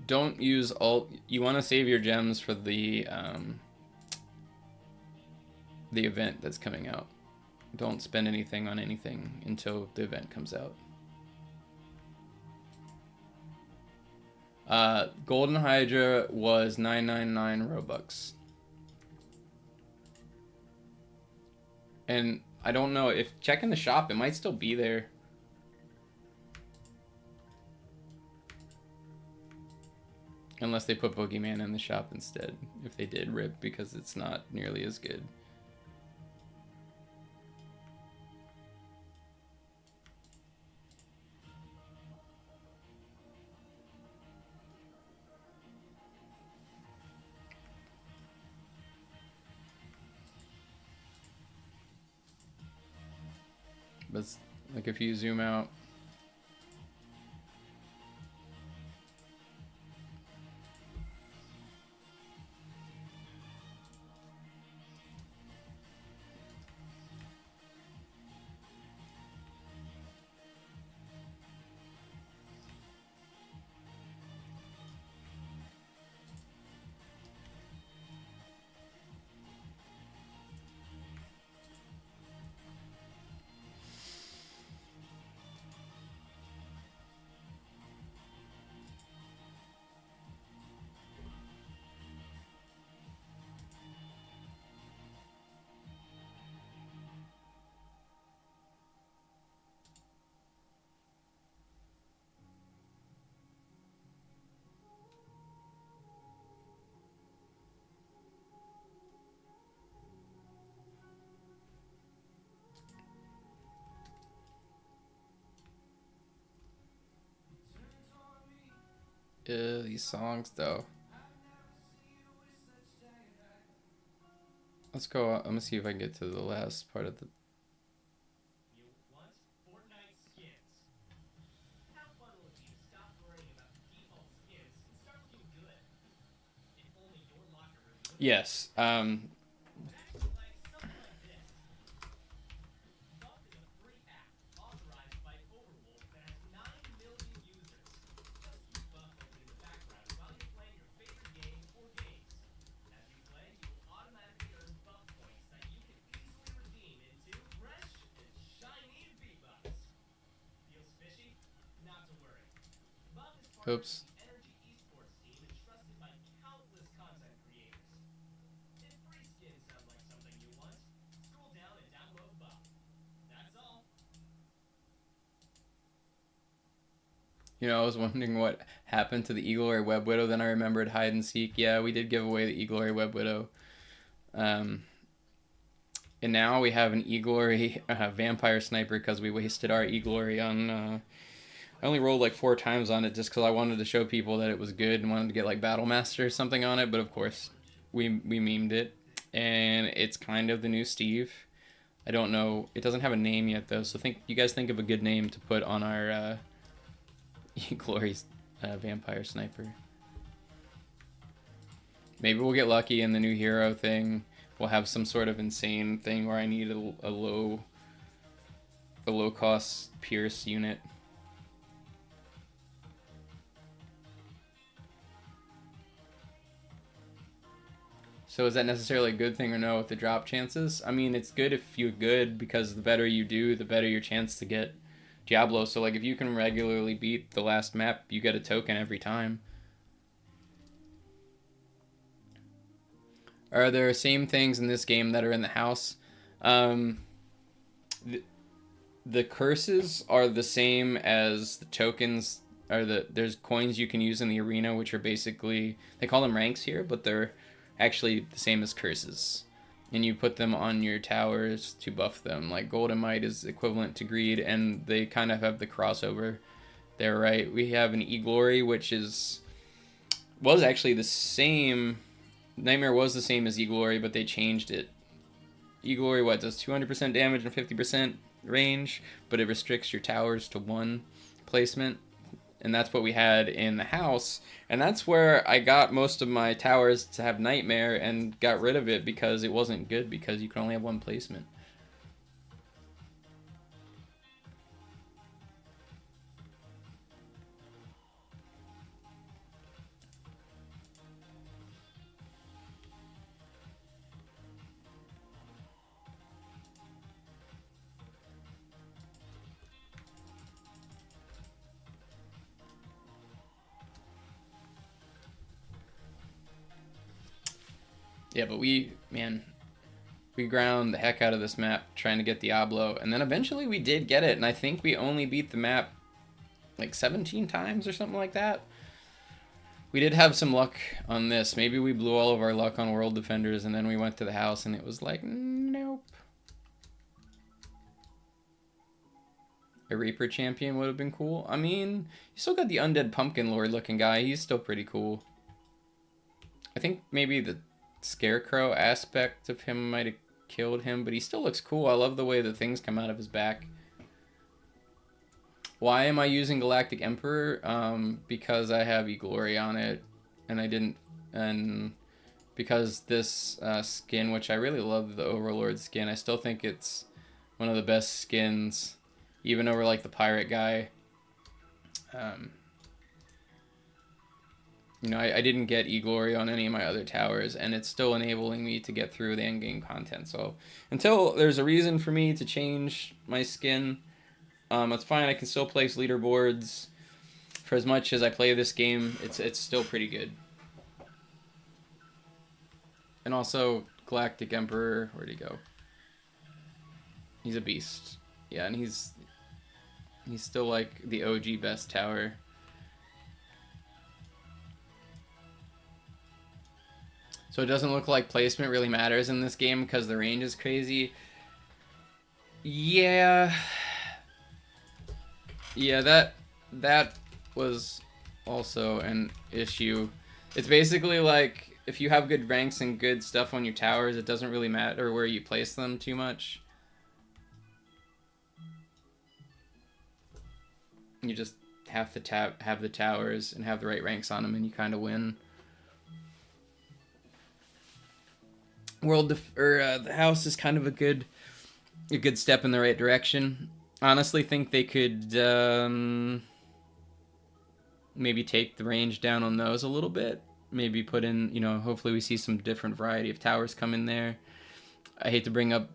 Don't use alt. You want to save your gems for the event that's coming out. Don't spend anything on anything until the event comes out. Golden Hydra was 999 Robux. And I don't know if checking the shop, it might still be there. Unless they put Boogeyman in the shop instead. If they did, rip, because it's not nearly as good. But like if you zoom out, These songs though. Let's go. I'm gonna see if I can get to the last part of the. Yes. Oops. You know, I was wondering what happened to the Eagle-Ray Web Widow. Then I remembered hide and seek. Yeah, we did give away the Eagle-Ray Web Widow. And now we have an Eagle-Ray Vampire Sniper because we wasted our Eagle-Ray on. I only rolled like 4 times on it just because I wanted to show people that it was good and wanted to get like Battle Master or something on it. But of course, we memed it, and it's kind of the new Steve. I don't know. It doesn't have a name yet though. So you guys think of a good name to put on our. Glory's Vampire Sniper. Maybe we'll get lucky in the new hero thing. We'll have some sort of insane thing where I need a low cost Pierce unit. So is that necessarily a good thing or no with the drop chances? I mean, it's good if you're good because the better you do, the better your chance to get Diablo. So like if you can regularly beat the last map, you get a token every time. Are there same things in this game that are in the house? The curses are the same as the tokens. There's coins you can use in the arena, which are basically, they call them ranks here, but they're actually the same as curses. And you put them on your towers to buff them. Like Golden Might is equivalent to Greed, and they kind of have the crossover there, right? We have an E-Glory, which was actually the same. Nightmare was the same as E-Glory, but they changed it. E-Glory, does 200% damage and 50% range, but it restricts your towers to 1 placement. And that's what we had in the house. And that's where I got most of my towers to have Nightmare and got rid of it because it wasn't good because you can only have 1 placement. Yeah, but we ground the heck out of this map trying to get Diablo, and then eventually we did get it, and I think we only beat the map like 17 times or something like that. We did have some luck on this. Maybe we blew all of our luck on World Defenders, and then we went to the house, and it was like, nope. A Reaper champion would have been cool. I mean, you still got the Undead Pumpkin Lord looking guy. He's still pretty cool. I think maybe the Scarecrow aspect of him might have killed him, but he still looks cool. I love the way the things come out of his back. Why am I using Galactic Emperor? Because I have E-Glory on it, and because this skin, which I really love, the Overlord skin, I still think it's one of the best skins, even over like the pirate guy. You know, I didn't get E-Glory on any of my other towers, and it's still enabling me to get through the endgame content. So until there's a reason for me to change my skin, it's fine. I can still place leaderboards. For as much as I play this game, it's still pretty good. And also, Galactic Emperor, where'd he go? He's a beast. Yeah, and he's still like the OG best tower. So it doesn't look like placement really matters in this game because the range is crazy. Yeah. Yeah, that was also an issue. It's basically like if you have good ranks and good stuff on your towers, it doesn't really matter where you place them too much. You just have to have the towers and have the right ranks on them, and you kind of win. The house is kind of a good step in the right direction. Honestly, think they could maybe take the range down on those a little bit. Maybe put in, hopefully we see some different variety of towers come in there. I hate to bring up,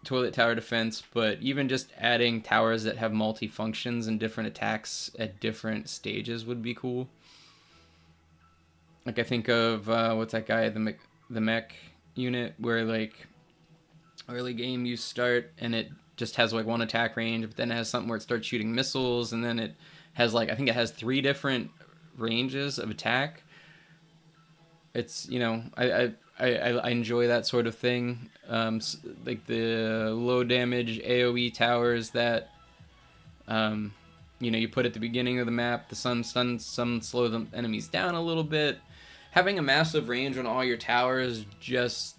toilet tower defense, but even just adding towers that have multi-functions and different attacks at different stages would be cool. Like I think of, what's that guy, the mech unit, where like early game you start and it just has like one attack range, but then it has something where it starts shooting missiles, and then it has like, I think it has 3 different ranges of attack. It's, I enjoy that sort of thing. Like the low damage AoE towers that, you put at the beginning of the map. The sun slow the enemies down a little bit. Having a massive range on all your towers just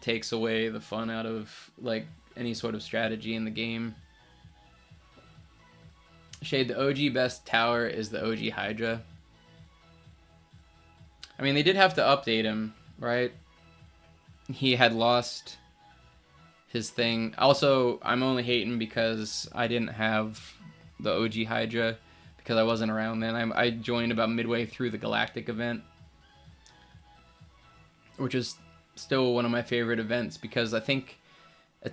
takes away the fun out of like any sort of strategy in the game. Shade, the OG best tower is the OG Hydra. I mean, they did have to update him, right? He had lost his thing. Also, I'm only hating because I didn't have the OG Hydra because I wasn't around then. I joined about midway through the Galactic event, which is still one of my favorite events because I think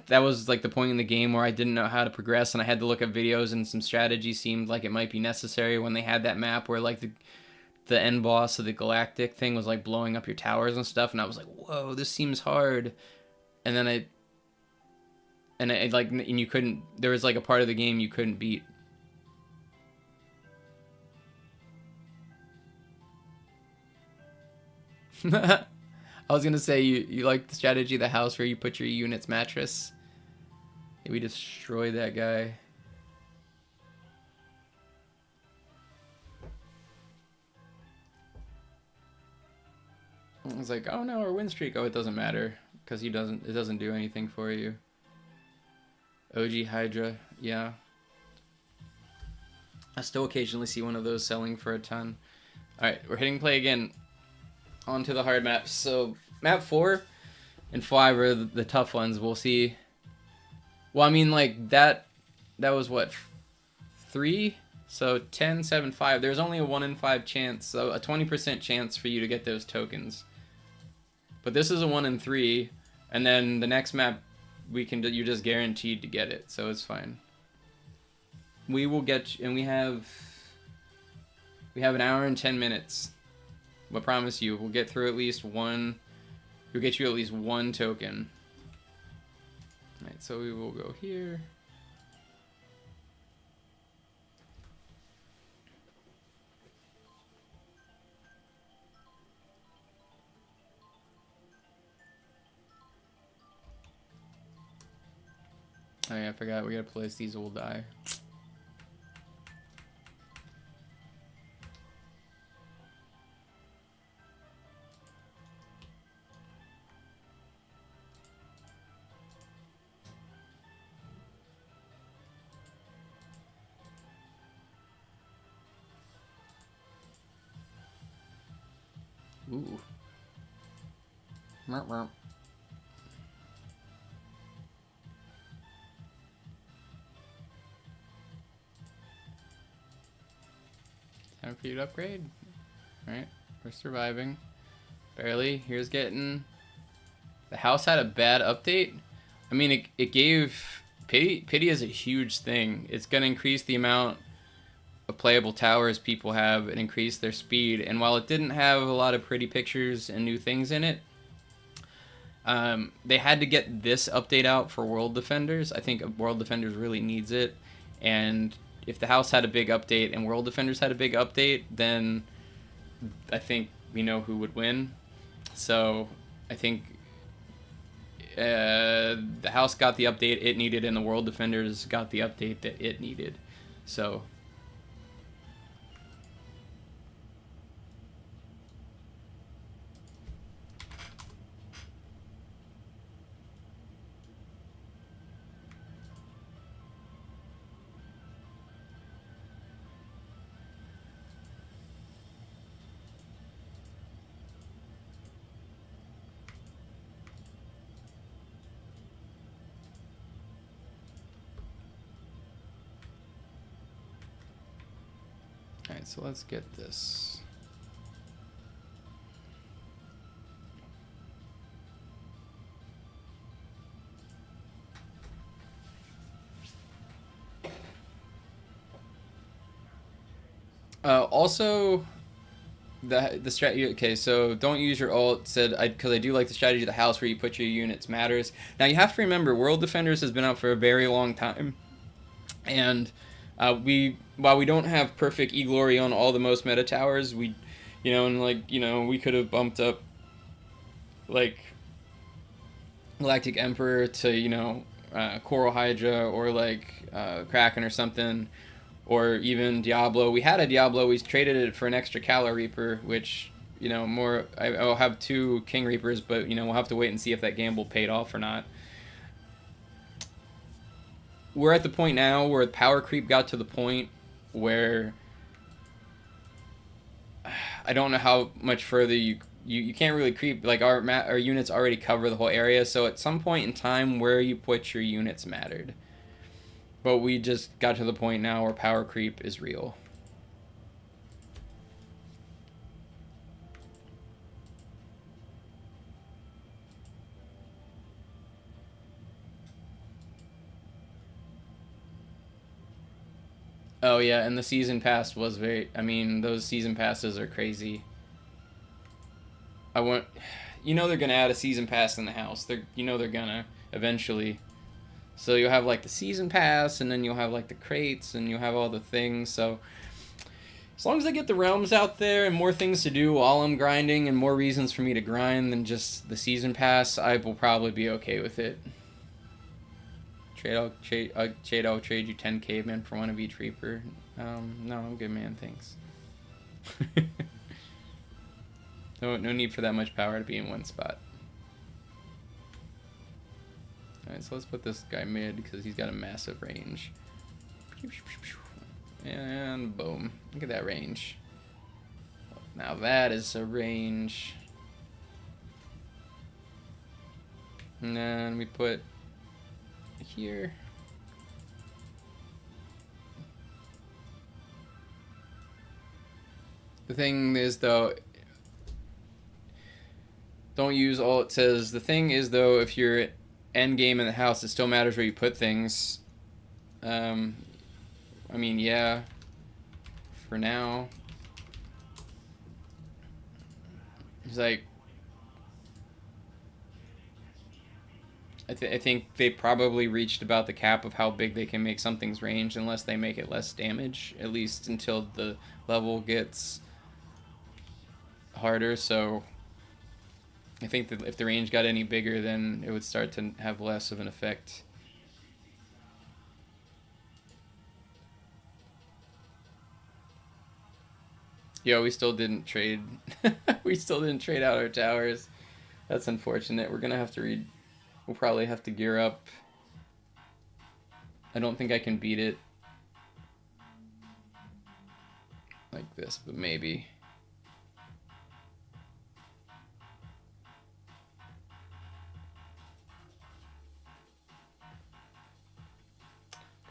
that was like the point in the game where I didn't know how to progress and I had to look at videos, and some strategy seemed like it might be necessary when they had that map where like the end boss of the Galactic thing was like blowing up your towers and stuff, and I was like, whoa, this seems hard. And then and you couldn't, there was like a part of the game you couldn't beat. I was gonna say you like the strategy of the house where you put your unit's mattress. Yeah, we destroyed that guy. I was like, oh no, our win streak. Oh, it doesn't matter because it doesn't do anything for you. OG Hydra, yeah. I still occasionally see one of those selling for a ton. All right, we're hitting play again. On to the hard maps. So map 4 and 5 are the tough ones. We'll see. Well, I mean, like that was what, 3? So 10, 7, 5. There's only a 1 in 5 chance, so a 20% chance for you to get those tokens. But this is a 1 in 3, and then the next map you're just guaranteed to get it, so it's fine. We will get, and we have an hour and 10 minutes. I promise you, we'll get through at least one. We'll get you at least one token. Alright, so we will go here. Oh yeah, I forgot, we gotta place these will die. Ooh. Merp, merp. Time for you to upgrade. Alright, we're surviving. Barely. Here's getting... The house had a bad update. I mean, it gave... Pity is a huge thing. It's going to increase the amount of playable towers people have and increase their speed. And while it didn't have a lot of pretty pictures and new things in it, they had to get this update out for World Defenders. I think World Defenders really needs it. And if the house had a big update and World Defenders had a big update, then I think we know who would win. So I think the house got the update it needed, and the World Defenders got the update that it needed. So Alright, so let's get this. Also, the strategy. Okay, so don't use your ult. Said because I do like the strategy of the house where you put your units matters. Now you have to remember, World Defenders has been out for a very long time, and while we don't have perfect E-Glory on all the most meta towers, we, and like we could have bumped up like Galactic Emperor to Coral Hydra or like Kraken or something, or even Diablo. We had a Diablo. We traded it for an extra Kala Reaper, which more. I'll have 2 King Reapers, but we'll have to wait and see if that gamble paid off or not. We're at the point now where power creep got to the point where I don't know how much further you can't really creep. Like our units already cover the whole area, so at some point in time where you put your units mattered. But we just got to the point now where power creep is real. Oh yeah, and the season pass was very. I mean, those season passes are crazy. I want, they're gonna add a season pass in the house. They're gonna eventually. So you'll have like the season pass, and then you'll have like the crates, and you'll have all the things. So as long as I get the realms out there and more things to do while I'm grinding, and more reasons for me to grind than just the season pass, I will probably be okay with it. I'll trade you 10 cavemen for 1 of each Reaper. No, I'm good, man. Thanks. No need for that much power to be in one spot. Alright, so let's put this guy mid because he's got a massive range. And boom. Look at that range. Now that is a range. And then we put here. The thing is, though, don't use all it says. The thing is, though, if you're end game in the house, it still matters where you put things. I mean, yeah, for now. It's like, I think they probably reached about the cap of how big they can make something's range unless they make it less damage, at least until the level gets harder. So I think that if the range got any bigger, then it would start to have less of an effect. Yo, we still didn't trade. We still didn't trade out our towers. That's unfortunate. We're gonna have to read. We'll probably have to gear up. I don't think I can beat it like this, but maybe.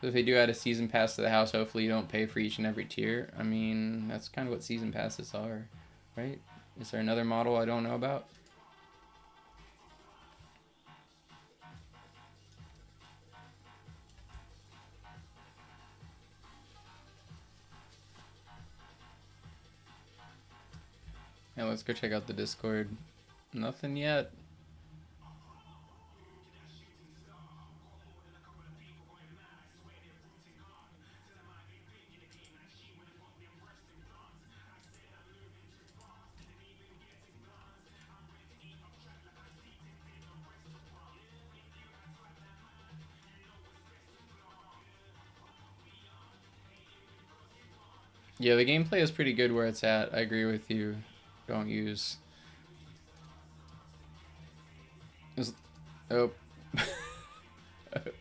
So if they do add a season pass to the house, hopefully you don't pay for each and every tier. I mean, that's kind of what season passes are, right? Is there another model I don't know about? Yeah, let's go check out the Discord. Nothing yet. Yeah, the gameplay is pretty good where it's at. I agree with you. Don't use... Oh.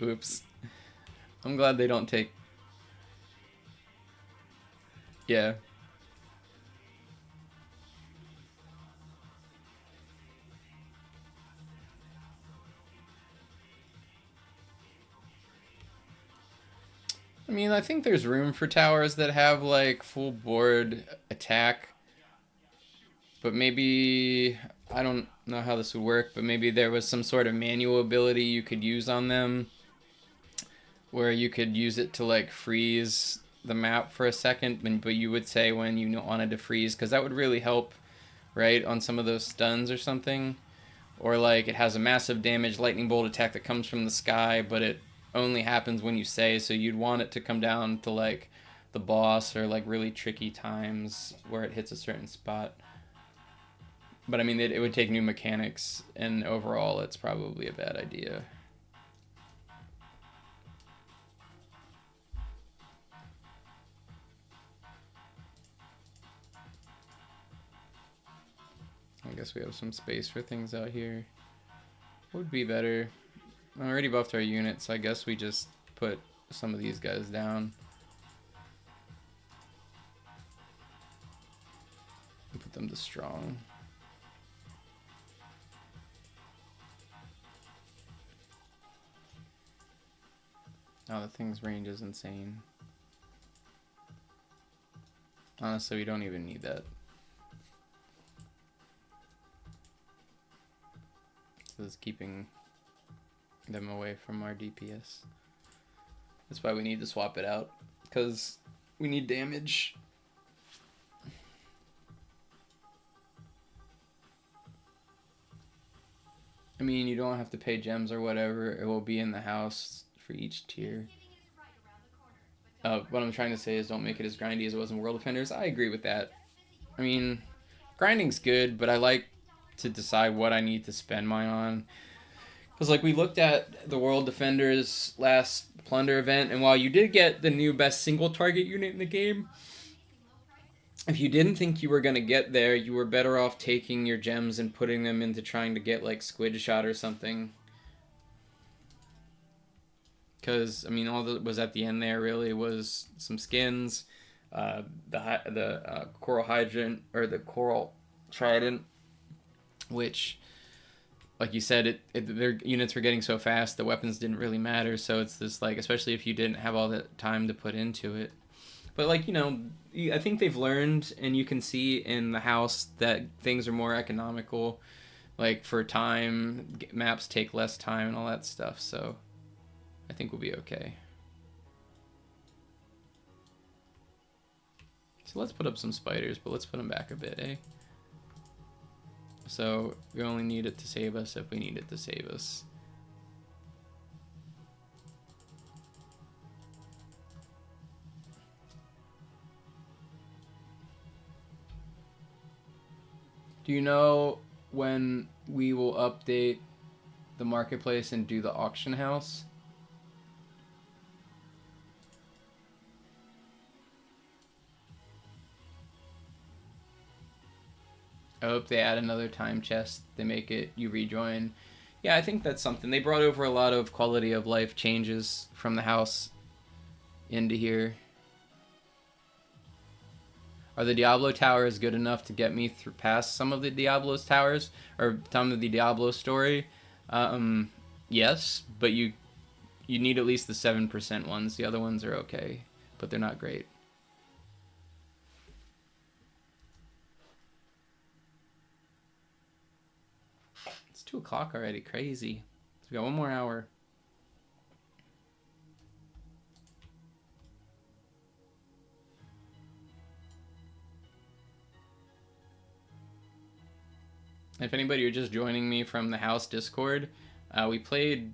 Oops. I'm glad they don't take... Yeah. I mean, I think there's room for towers that have like full board attack. But maybe, I don't know how this would work, but maybe there was some sort of manual ability you could use on them where you could use it to like freeze the map for a second, but you would say when you wanted to freeze, because that would really help, right, on some of those stuns or something. Or like it has a massive damage lightning bolt attack that comes from the sky, but it only happens when you say, so you'd want it to come down to like the boss or like really tricky times where it hits a certain spot. But I mean, it would take new mechanics, and overall it's probably a bad idea. I guess we have some space for things out here. Would be better. I already buffed our units, so I guess we just put some of these guys down. And put them to strong. Oh, the thing's range is insane. Honestly, we don't even need that. This is keeping them away from our DPS. That's why we need to swap it out, because we need damage. I mean, you don't have to pay gems or whatever. It will be in the house for each tier. What I'm trying to say is don't make it as grindy as it was in World Defenders. I agree with that. I mean, grinding's good, but I like to decide what I need to spend mine on. Because like we looked at the World Defenders last Plunder event, and while you did get the new best single target unit in the game, if you didn't think you were going to get there, you were better off taking your gems and putting them into trying to get like Squid Shot or something. Because, I mean, all that was at the end there really was some skins, the Coral Hydrant, or the Coral Trident, which, like you said, their units were getting so fast, the weapons didn't really matter, so it's this, like, especially if you didn't have all that time to put into it. But, like, you know, I think they've learned, and you can see in the house that things are more economical. Like, for time, maps take less time and all that stuff, so I think we'll be okay. So let's put up some spiders, but let's put them back a bit, eh? So we only need it to save us if we need it to save us. Do you know when we will update the marketplace and do the auction house? I hope they add another time chest. They make it you rejoin. Yeah, I think that's something. They brought over a lot of quality of life changes from the house into here. Are the Diablo towers good enough to get me through past some of the Diablo's towers or some of the Diablo story? Yes, but you need at least the 7% ones. The other ones are okay, but they're not great. It's 2 o'clock already. Crazy. So we got 1 more hour. If anybody are just joining me from the house Discord, we played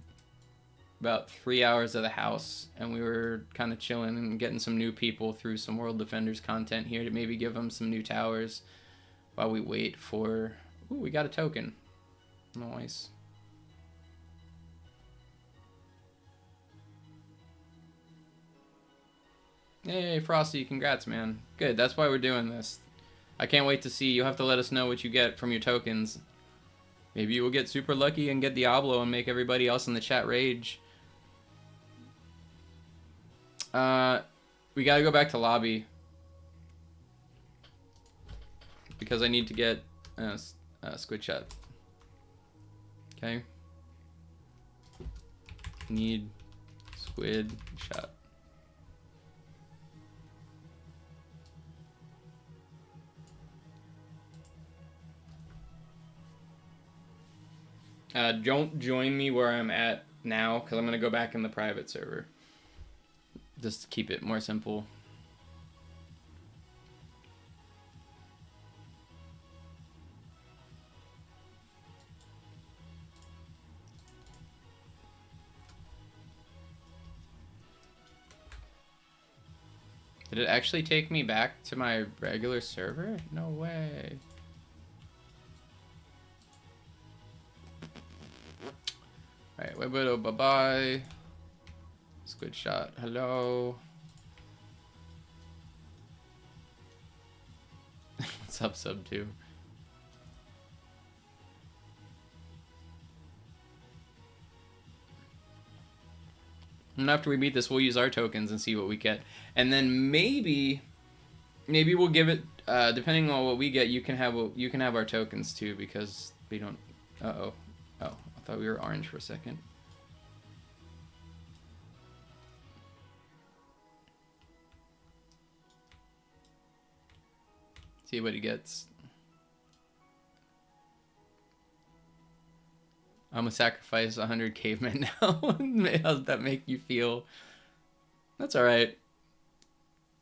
about 3 hours of the house, and we were kind of chilling and getting some new people through some World Defenders content here to maybe give them some new towers while we wait for... Ooh, we got a token. Nice. Hey, Frosty, congrats, man. Good, that's why we're doing this. I can't wait to see. You'll have to let us know what you get from your tokens. Maybe you will get super lucky and get Diablo and make everybody else in the chat rage. We gotta go back to lobby. Because I need to get Squid Shot. Okay. Need Squid Shot. Don't join me where I'm at now, because I'm going to go back in the private server. Just to keep it more simple. Did it actually take me back to my regular server? No way. Alright, Webudo, bye-bye. Squid shot, hello. What's up, sub 2? And after we beat this, we'll use our tokens and see what we get. And then maybe we'll give it, depending on what we get, you can have our tokens too, because we don't, uh-oh. Oh, I thought we were orange for a second. See what he gets. I'm gonna sacrifice 100 cavemen now. How does that make you feel? That's alright.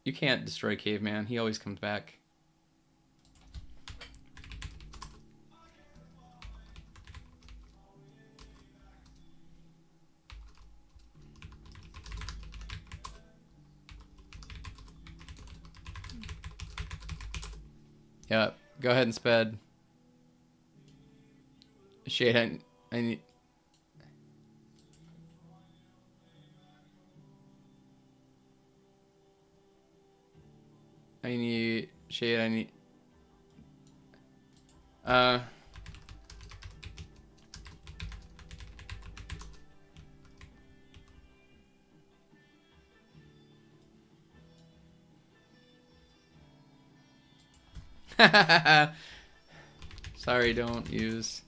You can't destroy caveman. He always comes back. Yeah, go ahead and sped. Shade, I need... Shade, I need... Sorry, don't use.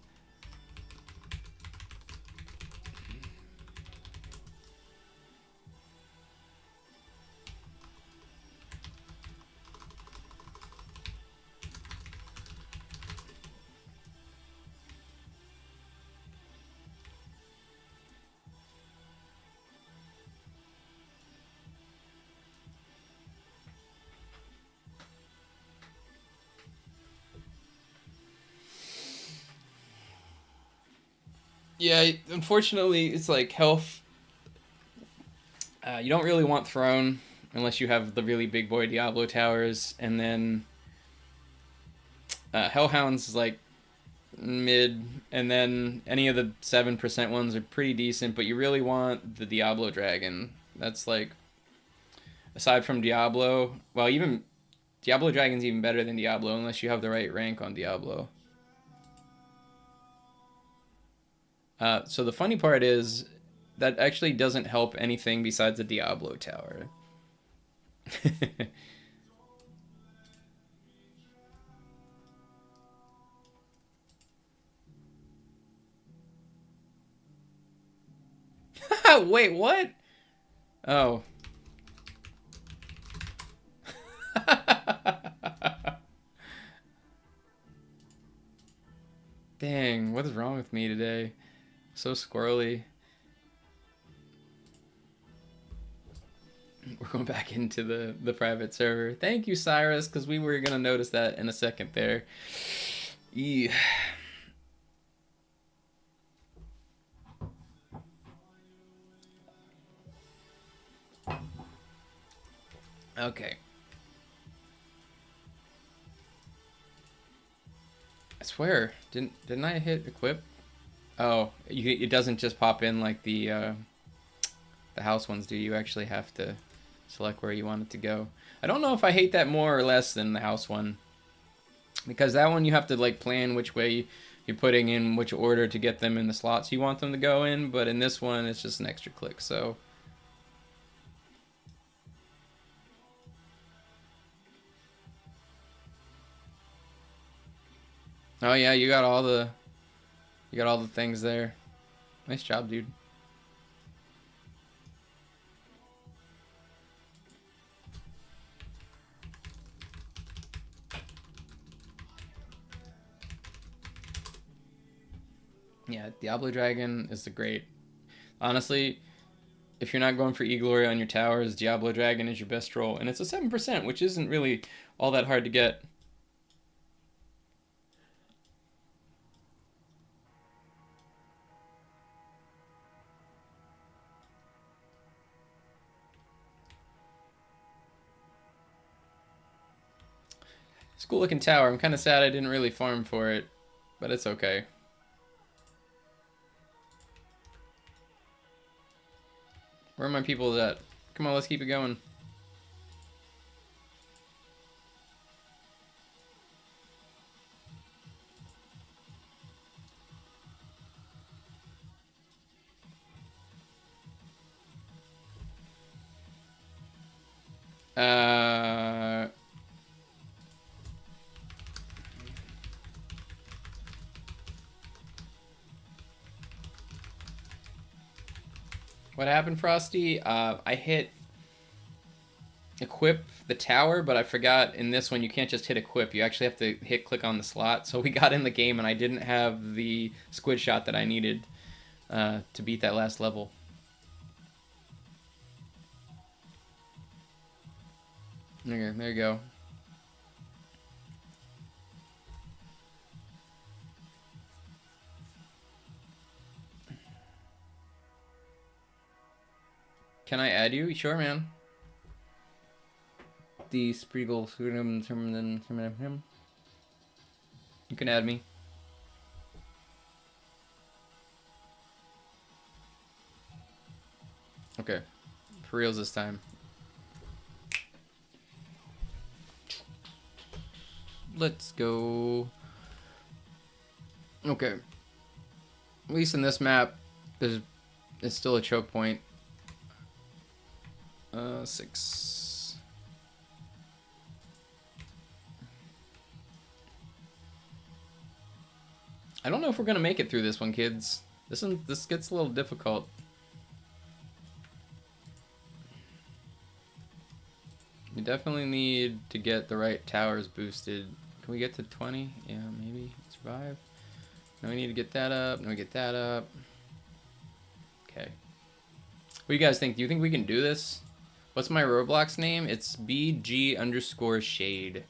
Yeah, unfortunately, it's like health. You don't really want Throne unless you have the really big boy Diablo towers, and then Hellhound's like mid, and then any of the 7% ones are pretty decent, but you really want the Diablo Dragon. That's like, aside from Diablo, well, even Diablo Dragon's even better than Diablo unless you have the right rank on Diablo. So the funny part is that actually doesn't help anything besides the Diablo tower. Wait, what? Oh. Dang, what is wrong with me today? So squirrely. We're going back into the private server. Thank you, Cyrus, because we were going to notice that in a second there. Yeah. Okay. I swear, didn't I hit equip? Oh, it doesn't just pop in like the house ones do. You actually have to select where you want it to go. I don't know if I hate that more or less than the house one, because that one you have to like plan which way you're putting in which order to get them in the slots you want them to go in, but in this one it's just an extra click. So oh yeah, you got all the things there. Nice job, dude. Yeah, Diablo Dragon is the great. Honestly, if you're not going for E-Glory on your towers, Diablo Dragon is your best roll. And it's a 7%, which isn't really all that hard to get. It's a cool looking tower. I'm kind of sad I didn't really farm for it, but it's okay. Where are my people at? Come on, let's keep it going. What happened, Frosty? I hit equip the tower, but I forgot in this one you can't just hit equip. You actually have to hit click on the slot. So we got in the game and I didn't have the squid shot that I needed to beat that last level. There you go. Can I add you? Sure, man. The Spriegel. You can add me. Okay. For reals this time. Let's go. Okay. At least in this map, it's still a choke point. 6. I don't know if we're gonna make it through this one, kids. This gets a little difficult. We definitely need to get the right towers boosted. Can we get to 20? Yeah, maybe. Survive. Now we need to get that up. Now we get that up. Okay. What do you guys think? Do you think we can do this? What's my Roblox name? It's BG_shade.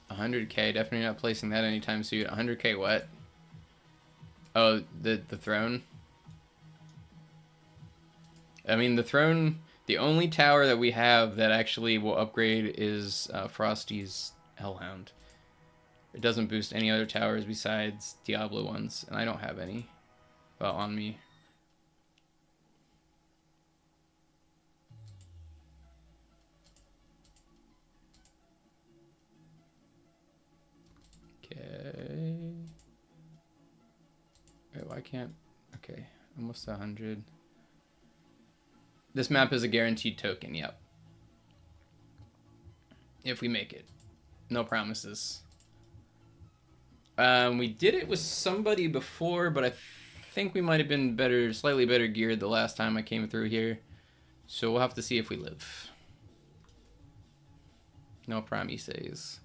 $100K. Definitely not placing that anytime soon. $100K what? Oh, the throne. I mean, the throne. The only tower that we have that actually will upgrade is Frosty's Hellhound. It doesn't boost any other towers besides Diablo ones, and I don't have any. Well, on me. Okay. Wait, why can't... Okay, almost 100. This map is a guaranteed token, yep. If we make it. No promises. We did it with somebody before, but I think we might have been better, slightly better geared the last time I came through here. So we'll have to see if we live. No promises.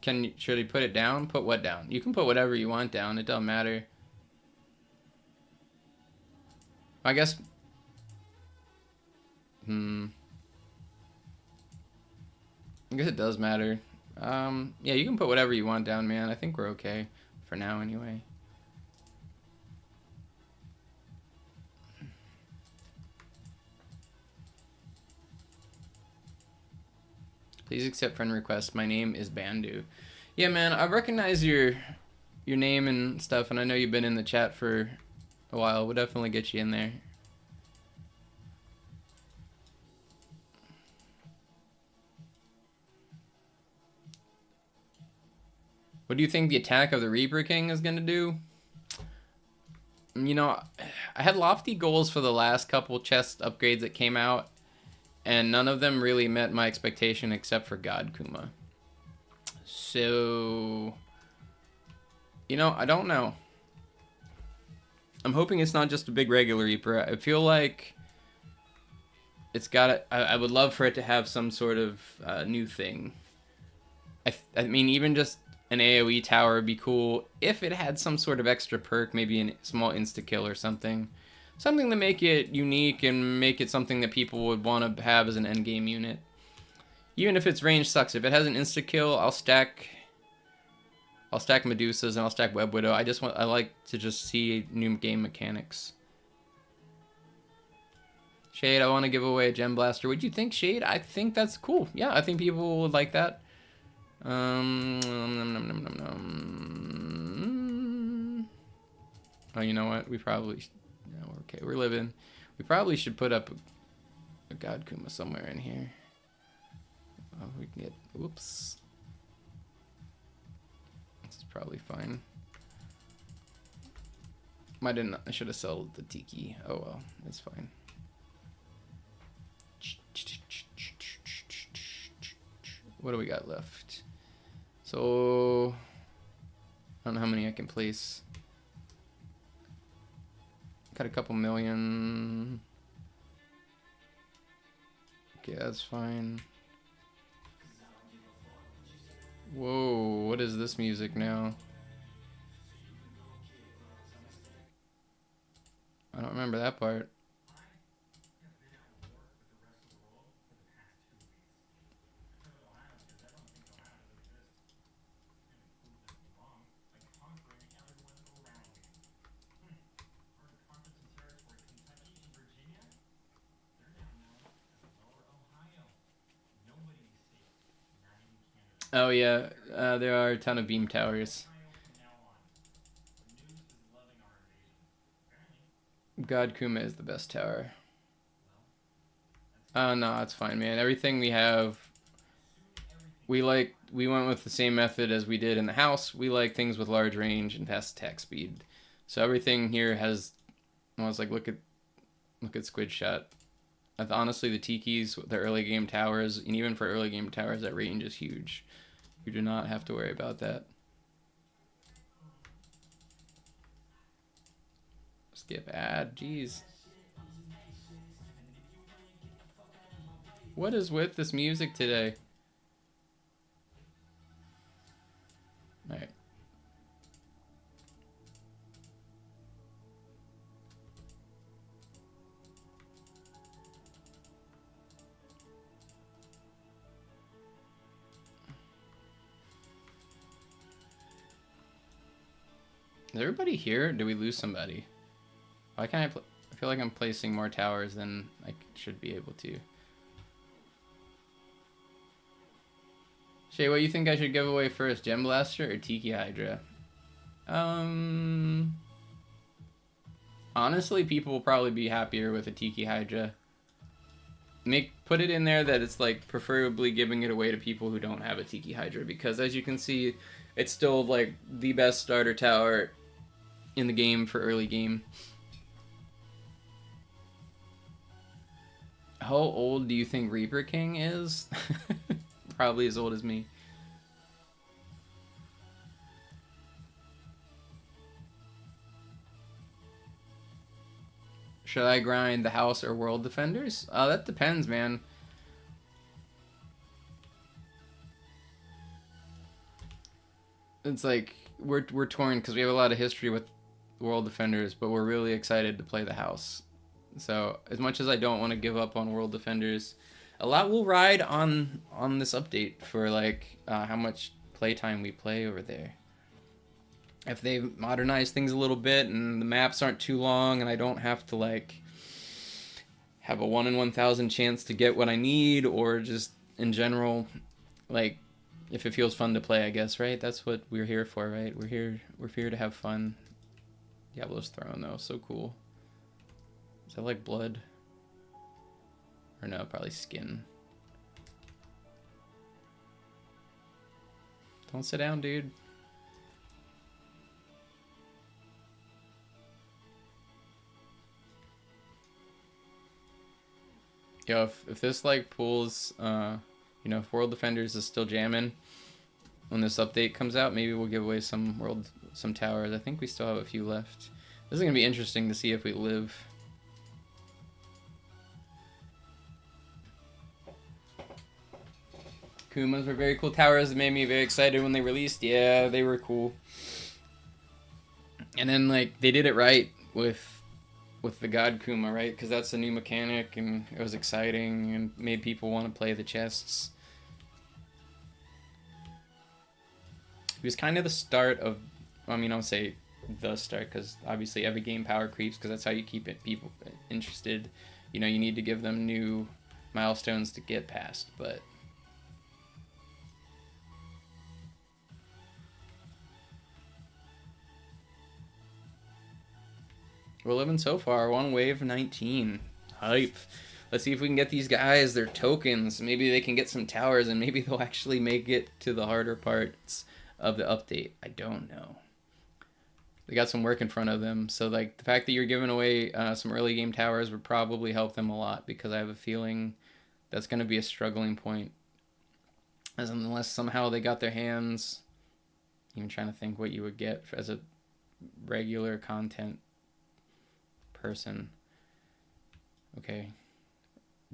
Should he put it down? Put what down? You can put whatever you want down. It doesn't matter. I guess... I guess it does matter. Yeah, you can put whatever you want down, man. I think we're okay. For now, anyway. Please accept friend request. My name is Bandu. Yeah, man, I recognize your name and stuff, and I know you've been in the chat for a while. We'll definitely get you in there. What do you think the attack of the Reaper King is going to do? You know, I had lofty goals for the last couple chest upgrades that came out, and none of them really met my expectation except for God Kuma. So, you know, I don't know. I'm hoping it's not just a big regular Reaper. I feel like it's got. I would love for it to have some sort of new thing. I mean, even just an AoE tower would be cool if it had some sort of extra perk, maybe a small insta kill or something. Something to make it unique and make it something that people would want to have as an endgame unit. Even if its range sucks, if it has an insta kill, I'll stack Medusas and I'll stack Web Widow. I like to just see new game mechanics. Shade, I want to give away a Gem Blaster. What'd you think, Shade? I think that's cool. Yeah, I think people would like that. Oh, you know what? We probably... No, okay, we're living. We probably should put up a God Kuma somewhere in here. Oh, we can get... Whoops. This is probably fine. I should have sold the Tiki. Oh well, it's fine. What do we got left? So... I don't know how many I can place. Got a couple million. Okay, that's fine. Whoa, what is this music now? I don't remember that part. Oh yeah, there are a ton of beam towers. God Kuma is the best tower. No, it's fine, man. Everything we have, we went with the same method as we did in the house. We like things with large range and fast attack speed. So everything here has, well, it's like, look at Squid Shot. Honestly, the Tikis, the early game towers, and even for early game towers, that range is huge. You do not have to worry about that. Skip ad, jeez. What is with this music today? Alright. Is everybody here? Or did we lose somebody? Why can't I feel like I'm placing more towers than I should be able to. Shay, what do you think I should give away first? Gem Blaster or Tiki Hydra? Honestly, people will probably be happier with a Tiki Hydra. Put it in there that it's like preferably giving it away to people who don't have a Tiki Hydra, because as you can see, it's still like the best starter tower in the game for early game. How old do you think Reaper King is? Probably as old as me. Should I grind the house or world defenders? That depends, man. It's like we're torn because we have a lot of history with world defenders, but we're really excited to play the house. So as much as I don't want to give up on world defenders, a lot will ride on this update for like how much playtime we play over there. If they modernize things a little bit and the maps aren't too long and I don't have to like have a 1 in 1,000 chance to get what I need, or just in general, like if it feels fun to play, I guess, right? That's what we're here for, right? We're here to have fun. Diablo's Throne though, so cool. Is that like blood? Or no, probably skin. Don't sit down, dude. Yo, if this like pulls, you know, if World Defenders is still jamming when this update comes out, maybe we'll give away some towers. I think we still have a few left. This is gonna be interesting to see if we live. Kumas were very cool towers that made me very excited when they released. Yeah, they were cool. And then like they did it right with the God Kuma, right? Because that's a new mechanic, and it was exciting and made people want to play the chests. It was kind of the start of, I mean, I'll say the start because obviously every game power creeps because that's how you keep people interested. You know, you need to give them new milestones to get past, but we're living so far. We're on wave 19. Hype. Let's see if we can get these guys their tokens. Maybe they can get some towers, and maybe they'll actually make it to the harder parts of the update. I don't know. They got some work in front of them, so like the fact that you're giving away some early game towers would probably help them a lot, because I have a feeling that's going to be a struggling point, as unless somehow they got their hands. Even trying to think what you would get as a regular content person. Okay,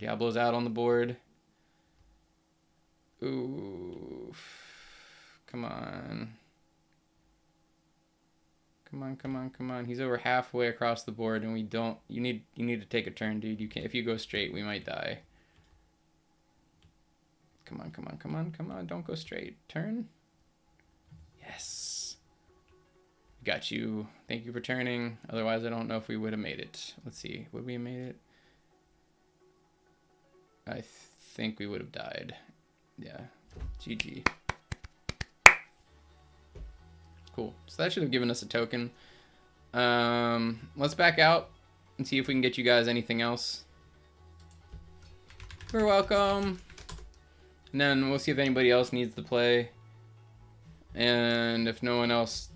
Diablo's out on the board. Ooh, come on. Come on. He's over halfway across the board, and we don't. You need to take a turn, dude. You can't. If you go straight, we might die. Come on. Don't go straight. Turn. Yes. Got you. Thank you for turning. Otherwise, I don't know if we would have made it. Let's see. Would we have made it? I think we would have died. Yeah. GG. Cool. So that should have given us a token. Let's back out and see if we can get you guys anything else. You're welcome. And then we'll see if anybody else needs to play. And if no one else,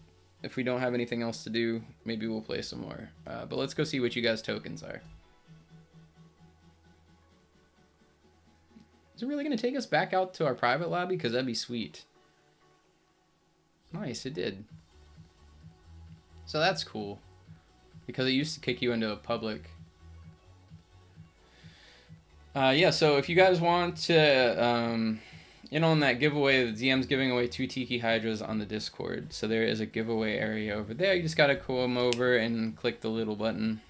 if we don't have anything else to do, maybe we'll play some more. But let's go see what you guys' tokens are. Is it really going to take us back out to our private lobby? Because that'd be sweet. Nice, it did. So that's cool. Because it used to kick you into a public. Yeah, so if you guys want to in on that giveaway, the DM's giving away 2 Tiki Hydras on the Discord. So there is a giveaway area over there. You just got to come over and click the little button.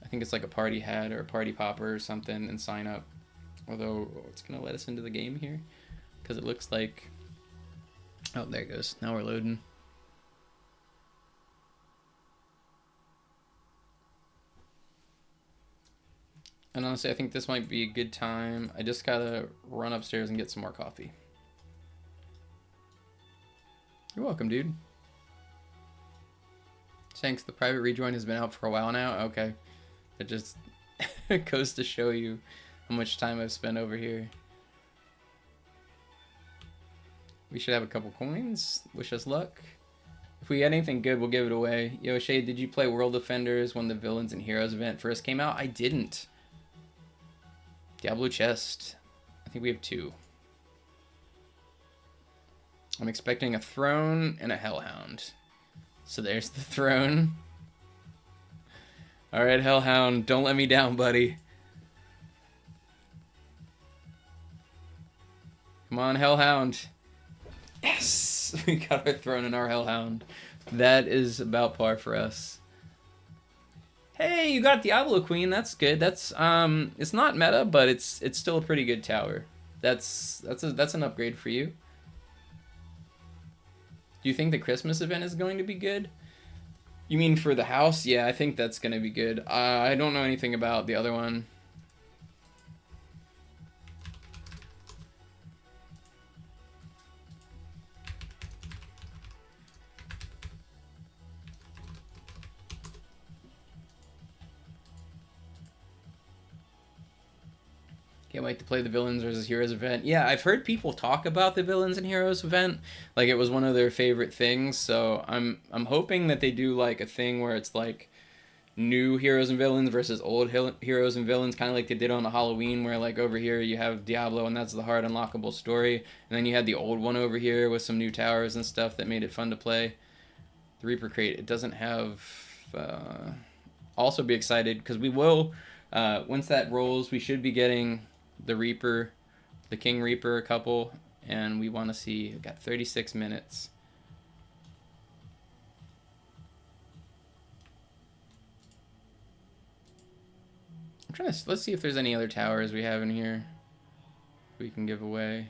I think it's like a party hat or a party popper or something, and sign up. Although it's going to let us into the game here. Because it looks like... Oh, there it goes. Now we're loading. And honestly, I think this might be a good time. I just gotta run upstairs and get some more coffee. You're welcome, dude. Thanks. The private rejoin has been out for a while now. Okay. It just goes to show you how much time I've spent over here. We should have a couple coins. Wish us luck. If we get anything good, we'll give it away. Yo, Shay, did you play World Defenders when the Villains and Heroes event first came out? I didn't. Diablo chest. I think we have 2. I'm expecting a throne and a hellhound. So there's the throne. Alright, hellhound, don't let me down, buddy. Come on, hellhound. Yes! We got our throne and our hellhound. That is about par for us. Hey, you got Diablo Queen. That's good. That's it's not meta, but it's still a pretty good tower. That's an upgrade for you. Do you think the Christmas event is going to be good? You mean for the house? Yeah, I think that's going to be good. I don't know anything about the other one. Can't wait to play the Villains versus Heroes event. Yeah, I've heard people talk about the Villains and Heroes event. Like it was one of their favorite things. So I'm hoping that they do like a thing where it's like new heroes and villains versus old heroes and villains, kind of like they did on the Halloween, where like over here you have Diablo and that's the hard unlockable story, and then you had the old one over here with some new towers and stuff that made it fun to play. The Reaper Crate, it doesn't have... Also be excited because we will, once that rolls, we should be getting the Reaper, the King Reaper, a couple. and we want to see, we've got 36 minutes. I'm trying to, let's see if there's any other towers we have in here we can give away.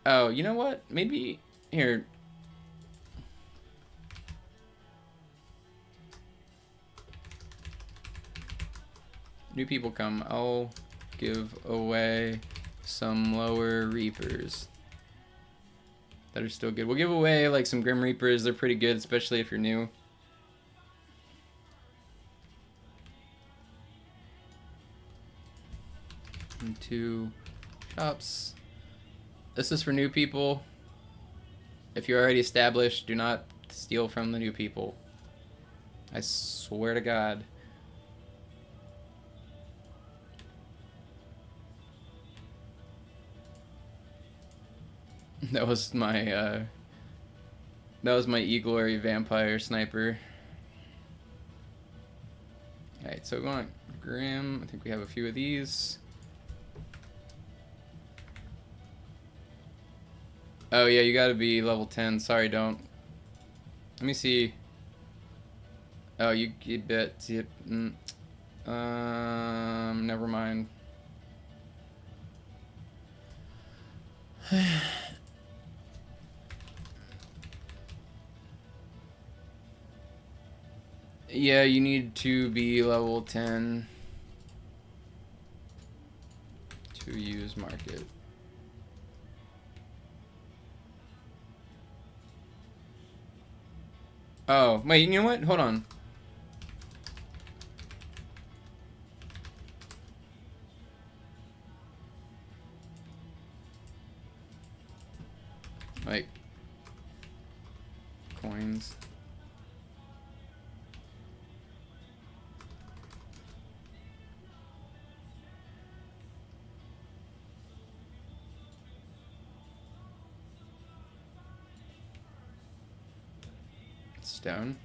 Oh, you know what? Maybe, here. New people come. I'll give away some lower reapers that are still good. We'll give away like some grim reapers. They're pretty good, especially if you're new. And 2 shops. This is for new people. If you're already established, do not steal from the new people. I swear to God. That was my E-Glory vampire sniper. Alright, so going on Grim. I think we have a few of these. Oh yeah, you gotta be level 10. Sorry, don't. Let me see. Oh, you bet. Never mind. Yeah, you need to be level 10 to use market. Oh, wait, you know what? Hold on. Like, coins. Stone.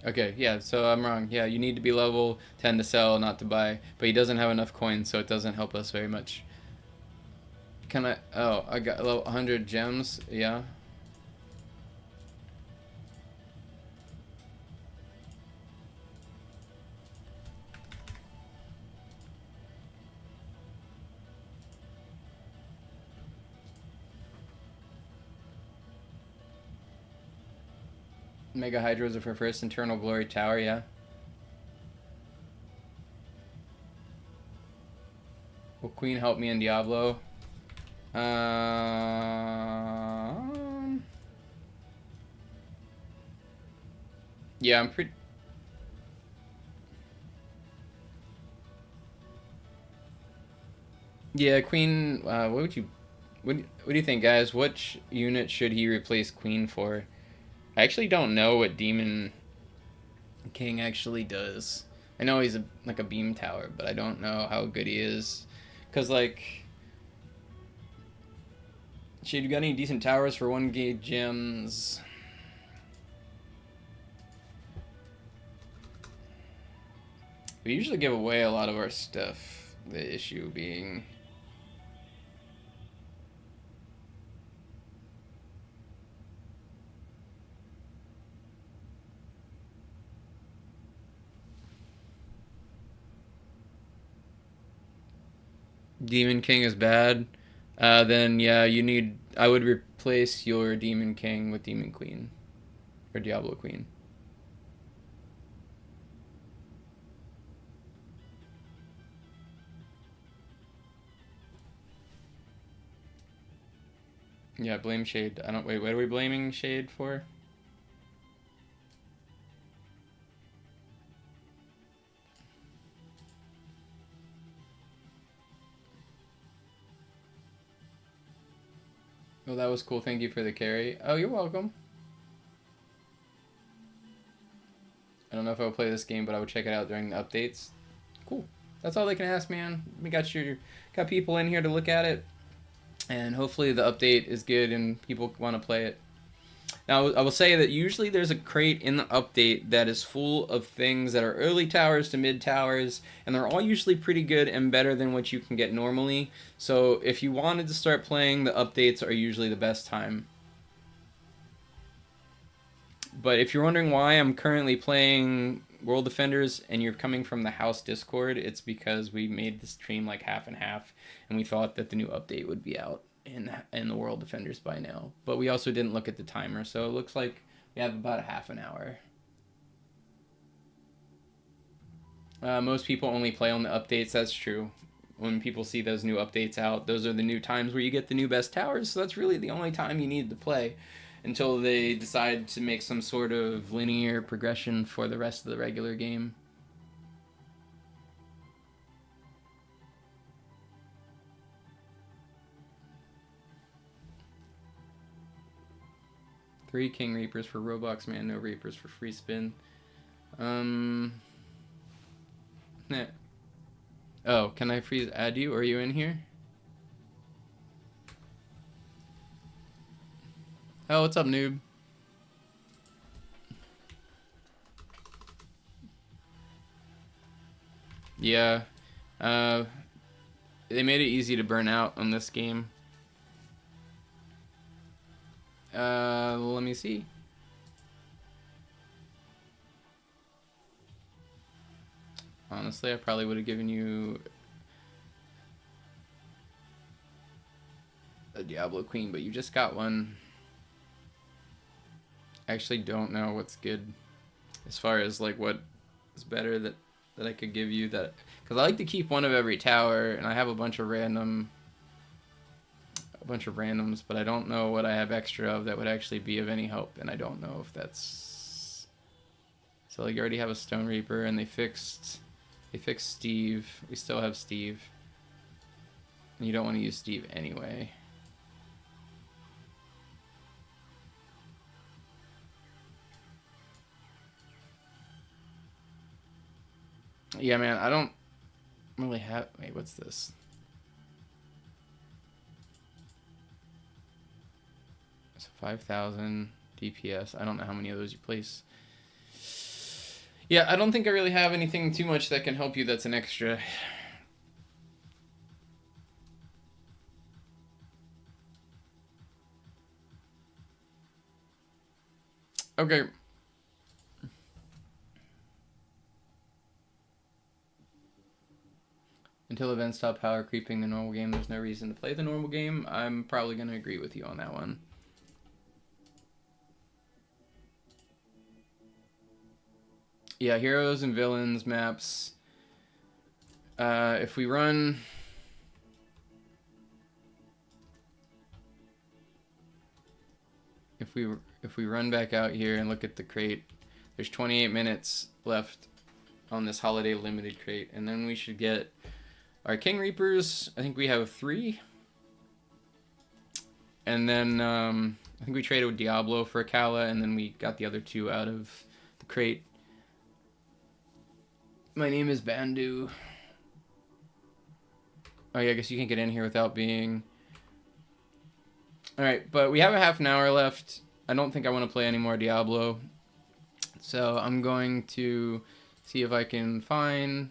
Okay, yeah, so I'm wrong. Yeah, you need to be level 10 to sell, not to buy. But he doesn't have enough coins, so it doesn't help us very much. Can I... Oh, I got 100 gems. Yeah. Mega Hydras are for first Eternal Glory Tower, yeah. Will Queen help me in Diablo? Yeah, I'm pretty... Yeah, Queen, what would you... What do you think, guys? Which unit should he replace Queen for? I actually don't know what Demon King actually does. I know he's like a beam tower, but I don't know how good he is. Because, like... Shade, you got any decent towers for 1 gems? We usually give away a lot of our stuff. The issue being... Demon King is bad. Then yeah, you need... I would replace your Demon King with Demon Queen. Or Diablo Queen. Yeah, blame Shade. I don't... Wait, what are we blaming Shade for? Oh, that was cool. Thank you for the carry. Oh, you're welcome. I don't know if I'll play this game, but I would check it out during the updates. Cool. That's all they can ask, man. We got people in here to look at it, and hopefully the update is good and people want to play it. Now, I will say that usually there's a crate in the update that is full of things that are early towers to mid towers, and they're all usually pretty good and better than what you can get normally. So if you wanted to start playing, the updates are usually the best time. But if you're wondering why I'm currently playing World Defenders and you're coming from the house Discord, it's because we made the stream like half and half, and we thought that the new update would be out in the World Defenders by now. But we also didn't look at the timer, so it looks like we have about a half an hour. Most people only play on the updates. That's true. When people see those new updates out, those are the new times where you get the new best towers, so that's really the only time you need to play until they decide to make some sort of linear progression for the rest of the regular game. Three King Reapers for Roblox, man. No Reapers for free spin. Oh, can I freeze add you? Are you in here? Oh, what's up, noob? Yeah. They made it easy to burn out on this game. Let me see. Honestly, I probably would have given you a Diablo Queen, but you just got one. I actually don't know what's good as far as like what is better that I could give you, that because I like to keep one of every tower, and I have a bunch of randoms, but I don't know what I have extra of that would actually be of any help, and I don't know if that's so. Like, you already have a Stone Reaper, and they fixed Steve. We still have Steve, and you don't want to use Steve anyway. Yeah, man, I don't really have... Wait, what's this? So 5,000 DPS. I don't know how many of those you place. Yeah, I don't think I really have anything too much that can help you that's an extra. Okay. Until events stop power creeping the normal game, there's no reason to play the normal game. I'm probably going to agree with you on that one. Yeah, heroes and villains maps. If we run... If we run back out here and look at the crate, there's 28 minutes left on this holiday limited crate, and then we should get our King Reapers. I think we have 3. And then I think we traded with Diablo for a Kala, and then we got the other 2 out of the crate. My name is Bandu. Oh yeah, I guess you can't get in here without being... Alright, but we have a half an hour left. I don't think I want to play any more Diablo. So I'm going to see if I can find...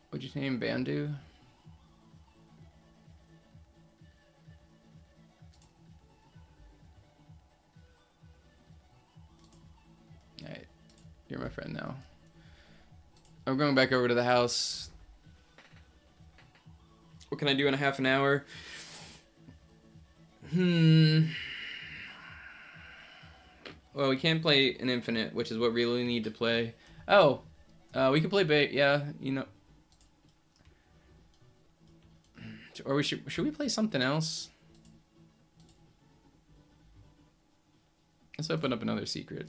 What'd you name? Bandu? Alright. You're my friend now. I'm going back over to the house. What can I do in a half an hour? Well, we can't play an infinite, which is what we really need to play. Oh, we can play yeah, you know. Or should we play something else? Let's open up another secret.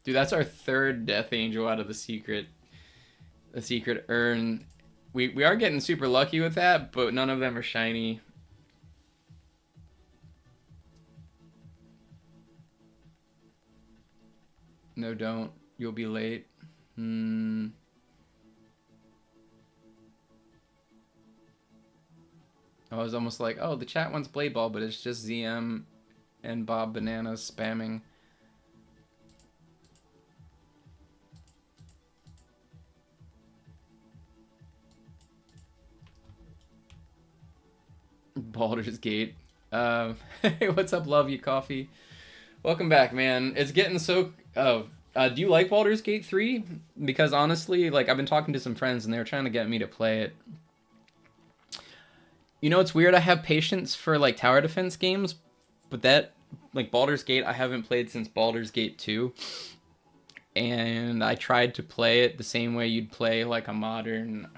Dude, that's our 3rd Death Angel out of the secret urn. We are getting super lucky with that, but none of them are shiny. No, don't. You'll be late. Hmm. I was almost like, oh, the chat wants Blade Ball, but it's just ZM and Bob Bananas spamming. Baldur's Gate. Hey, what's up, Love You Coffee? Welcome back, man. It's getting so... Oh, do you like Baldur's Gate 3? Because honestly, like, I've been talking to some friends and they were trying to get me to play it. You know, it's weird. I have patience for, like, tower defense games, but that, like, Baldur's Gate, I haven't played since Baldur's Gate 2. And I tried to play it the same way you'd play, like, a modern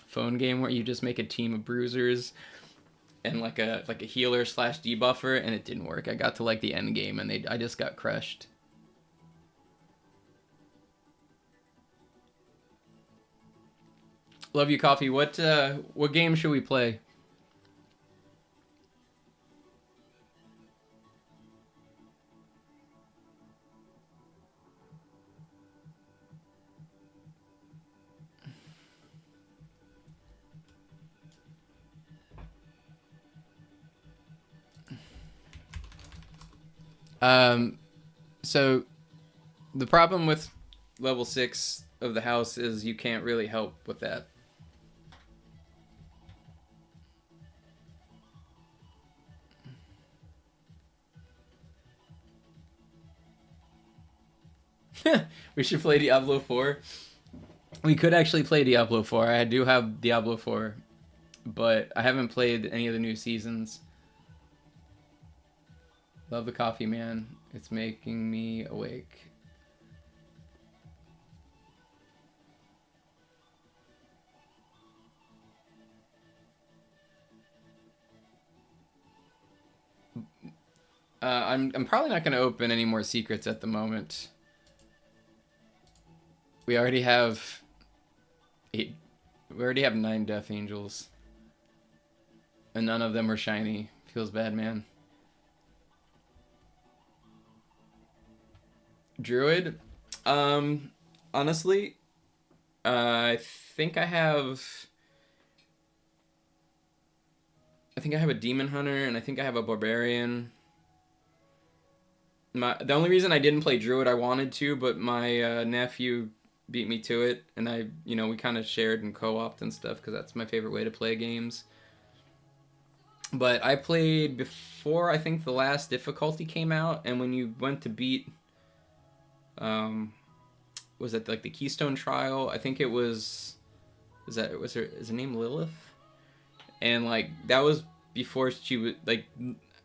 phone game where you just make a team of bruisers and like a healer slash debuffer, and it didn't work. I got to like the end game and I just got crushed. Love You Coffee. What game should we play? So the problem with level 6 of the house is you can't really help with that. We should play Diablo 4. We could actually play Diablo 4. I do have Diablo 4, but I haven't played any of the new seasons. Love the coffee, man. It's making me awake. I'm probably not going to open any more secrets at the moment. We already have 8. We already have 9 Death Angels, and none of them are shiny. Feels bad, man. Druid. Honestly, I think I have a Demon Hunter, and I think I have a Barbarian. The only reason I didn't play Druid, I wanted to, but my nephew beat me to it, and we kind of shared and co-opted and stuff because that's my favorite way to play games. But I played before I think the last difficulty came out, and when you went to beat, was it like the Keystone Trial? I think it was. Is her name Lilith? And like that was before she was like.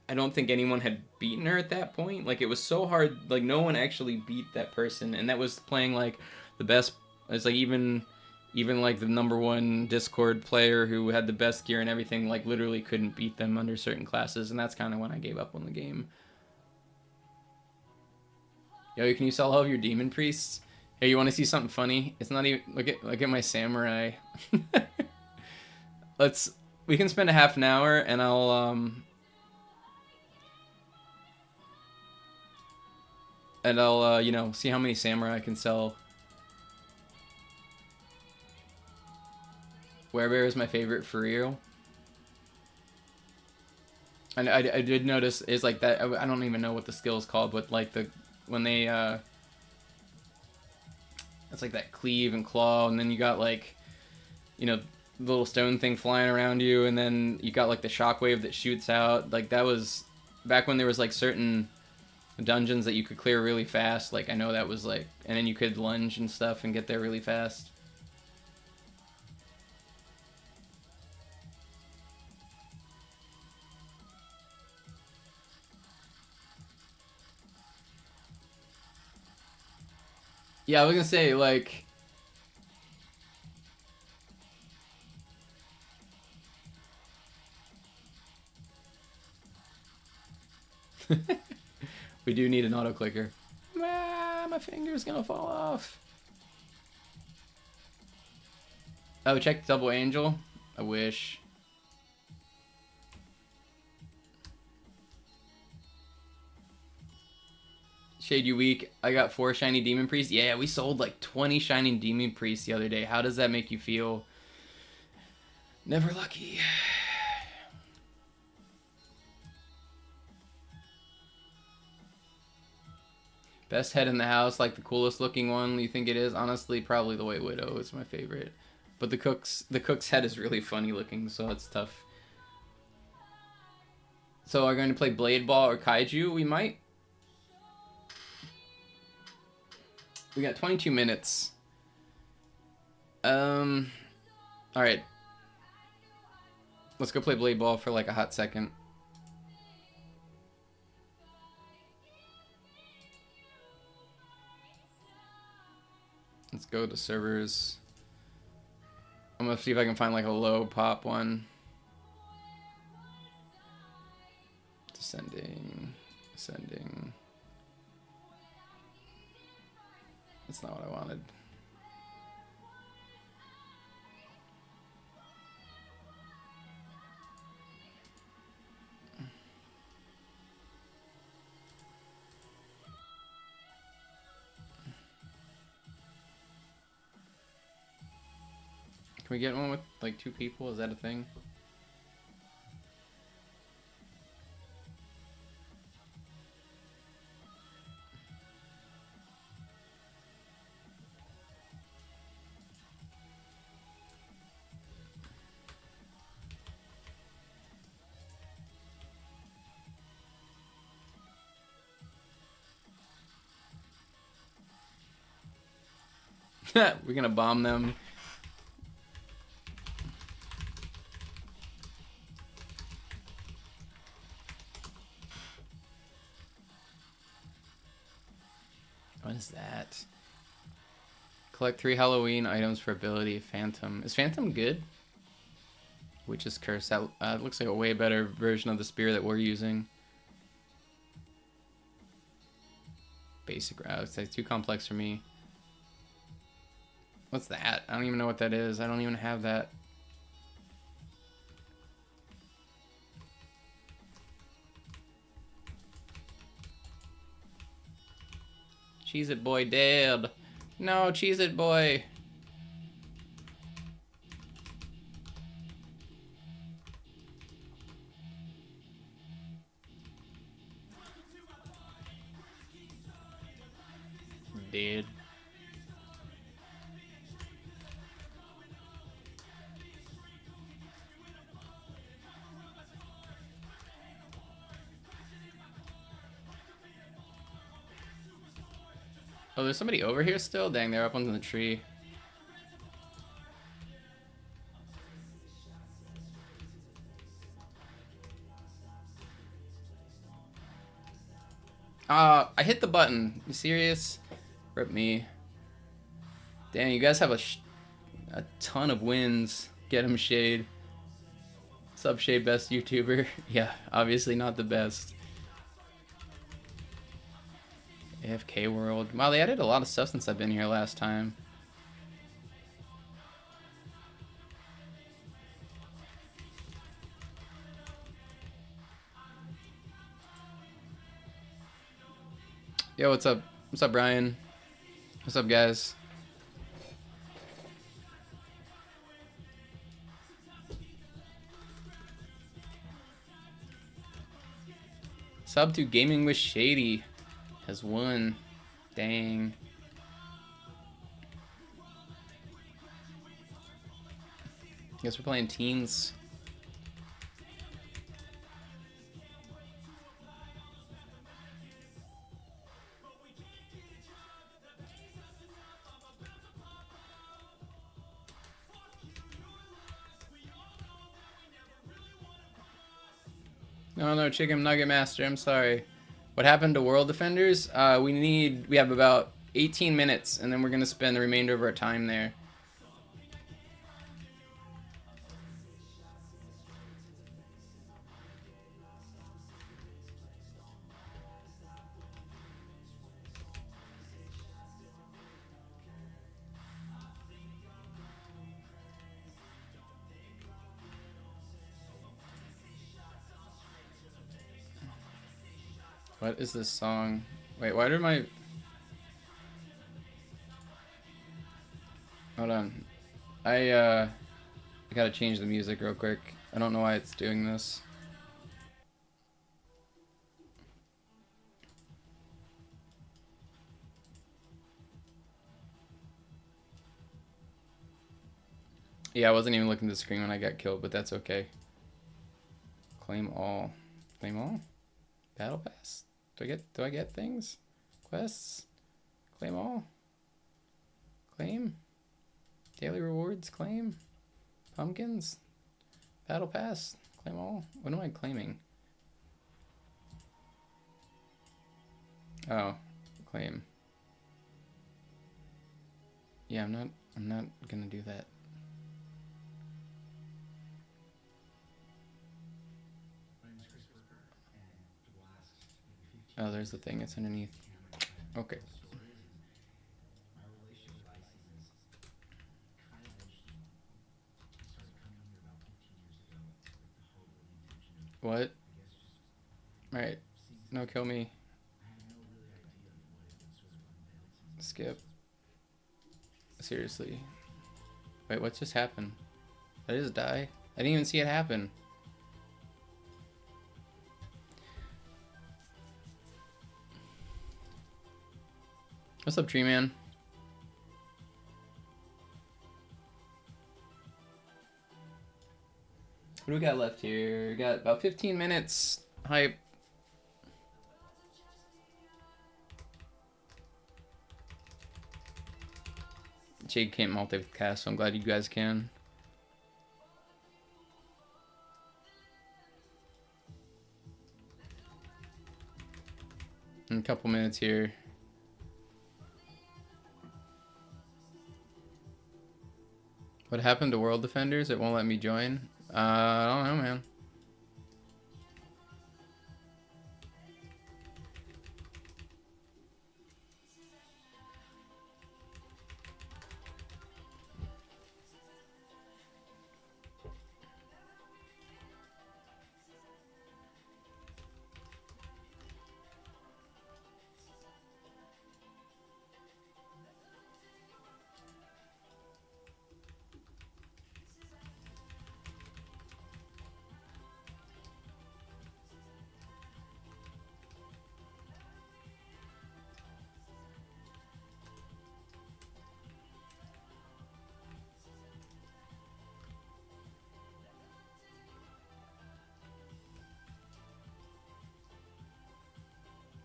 I don't think anyone had beaten her at that point. Like it was so hard. Like no one actually beat that person, and that was playing like the best. It's like even like the #1 Discord player who had the best gear and everything, like literally couldn't beat them under certain classes, and that's kind of when I gave up on the game. Yo, can you sell all of your demon priests? Hey, you want to see something funny? It's not even look at my samurai. We can spend a half an hour, and I'll see how many samurai I can sell. Werebear is my favorite for real. And I did notice is like that. I don't even know what the skill is called, but like when they it's like that cleave and claw, and then you got like, the little stone thing flying around you, and then you got like the shockwave that shoots out. Like that was back when there was like certain dungeons that you could clear really fast. Like I know that was like, and then you could lunge and stuff and get there really fast. Yeah, I was gonna say like. We do need an auto clicker. Ah, my finger's gonna fall off. Oh, check Double Angel. I wish. Shade, you weak. I got 4 shiny demon priests. Yeah, we sold like 20 shiny demon priests the other day. How does that make you feel? Never lucky. Best head in the house, like the coolest looking one you think it is? Honestly, probably the White Widow is my favorite. But the cook's head is really funny looking, so it's tough. So are we going to play Blade Ball or Kaiju? We might. We got 22 minutes. Alright. Let's go play Blade Ball for like a hot second. Let's go to servers. I'm gonna see if I can find like a low pop one. Descending. Ascending. That's not what I wanted. Can we get one with like 2 people? Is that a thing? We're gonna bomb them. What is that? Collect 3 Halloween items for ability Phantom. Is Phantom good? Witch's Curse. That looks like a way better version of the spear that we're using. Basic route. It's like too complex for me. What's that? I don't even know what that is. I don't even have that. Cheez-It Boy dead. No, Cheez-It Boy. Dead. Oh, there's somebody over here still? Dang, they're up on the tree. I hit the button. You serious? Rip me. Damn, you guys have a ton of wins. Get him, Shade. Sub Shade, best YouTuber. Yeah, obviously not the best. AFK World. Wow, they added a lot of stuff since I've been here last time. Yo, what's up? What's up, Brian? What's up, guys? Sub to Gaming with Shady has won. Dang. Guess we're playing teams. No, Chicken Nugget Master, I'm sorry. What happened to World Defenders? We have about 18 minutes, and then we're gonna spend the remainder of our time there. What is this song? Wait, why did my... Hold on. I gotta change the music real quick. I don't know why it's doing this. Yeah, I wasn't even looking at the screen when I got killed, but that's okay. Claim all. Claim all? Battle pass? Do I get things? Quests? Claim all? Claim? Daily rewards? Claim? Pumpkins? Battle pass? Claim all? What am I claiming? Oh, claim. Yeah, I'm not gonna do that. Oh, there's the thing. It's underneath. Okay. What? Alright. No, kill me. Skip. Seriously. Wait, what just happened? Did I just die? I didn't even see it happen. What's up, Tree Man? What do we got left here? We got about 15 minutes. Hype. Jade can't multicast, so I'm glad you guys can. In a couple minutes here. What happened to World Defenders? It won't let me join. I don't know, man.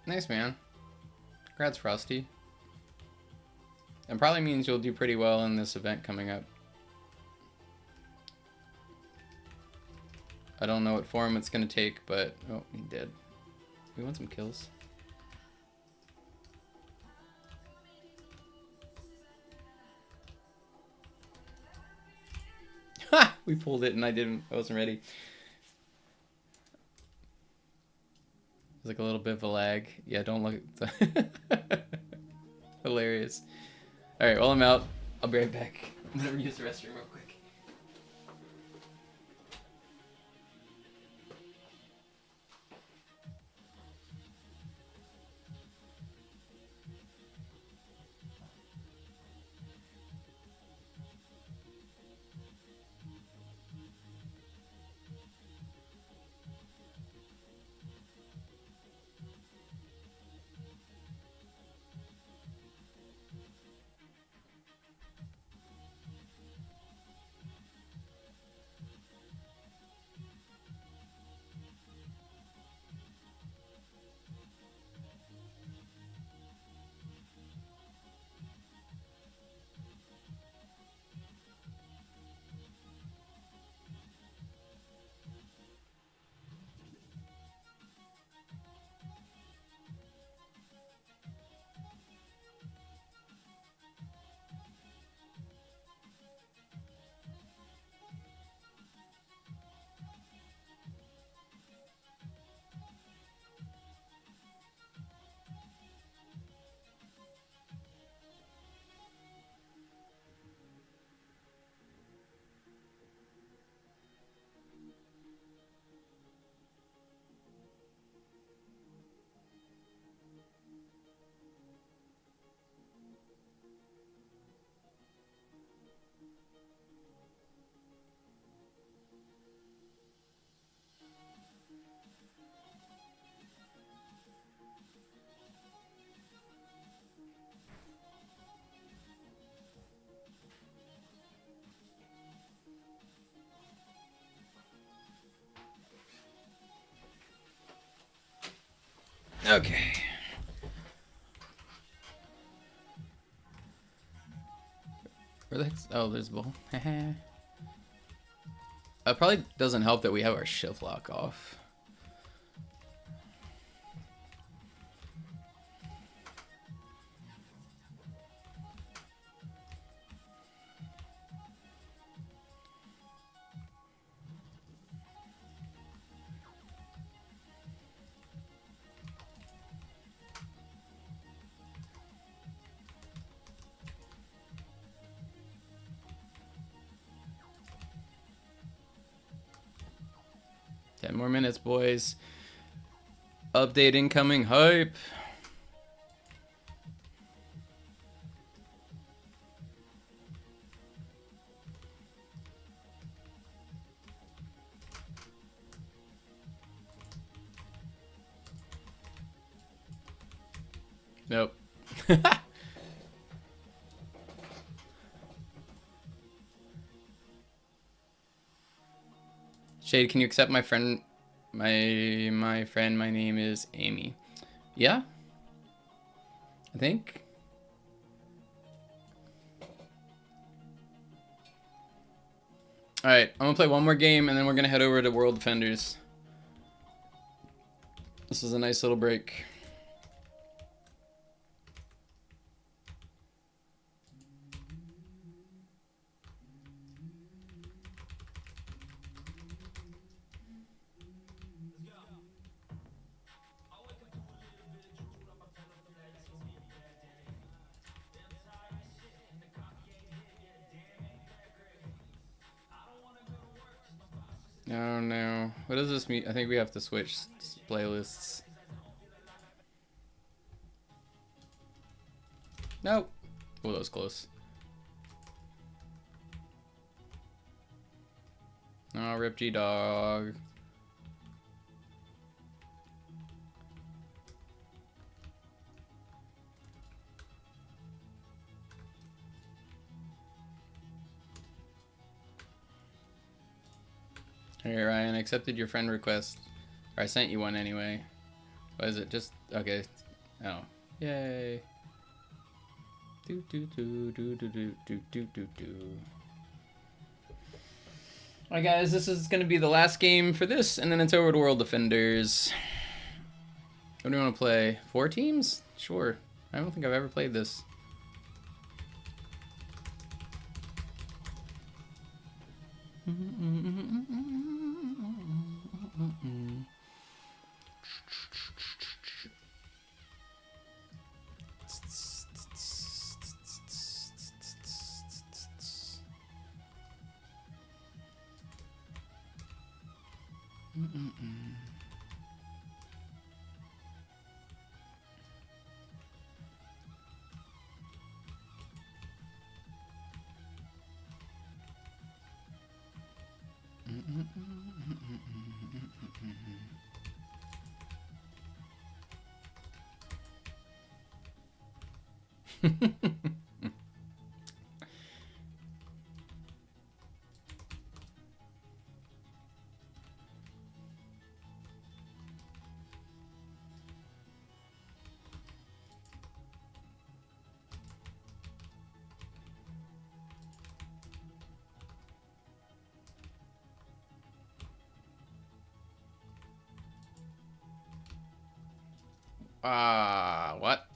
Nice, man. Congrats, Frosty. And probably means you'll do pretty well in this event coming up. I don't know what form it's gonna take, but... Oh, he did. We want some kills. Ha! We pulled it and I wasn't ready. There's like a little bit of a lag. Yeah, don't look at the... Hilarious. Alright, well, I'm out. I'll be right back. I'm gonna use the restroom real quick. Okay. Where the heck's... Oh, there's a ball. It probably doesn't help that we have our shift lock off. Ten more minutes, boys. Update incoming. Hype. Nope. Shade, can you accept my friend? My friend, my name is Amy. Yeah? I think. Alright, I'm gonna play one more game and then we're gonna head over to World Defenders. This is a nice little break. Oh no. What does this mean? I think we have to switch playlists. Nope. Oh, that was close. Oh, Rip G Dog. Hey Ryan, I accepted your friend request. Or I sent you one anyway. What is it? Just okay. Oh. Yay. Do do do do do do do do do do. Alright guys, this is gonna be the last game for this, and then it's over to World Defenders. What do you want to play? 4 teams? Sure. I don't think I've ever played this. What?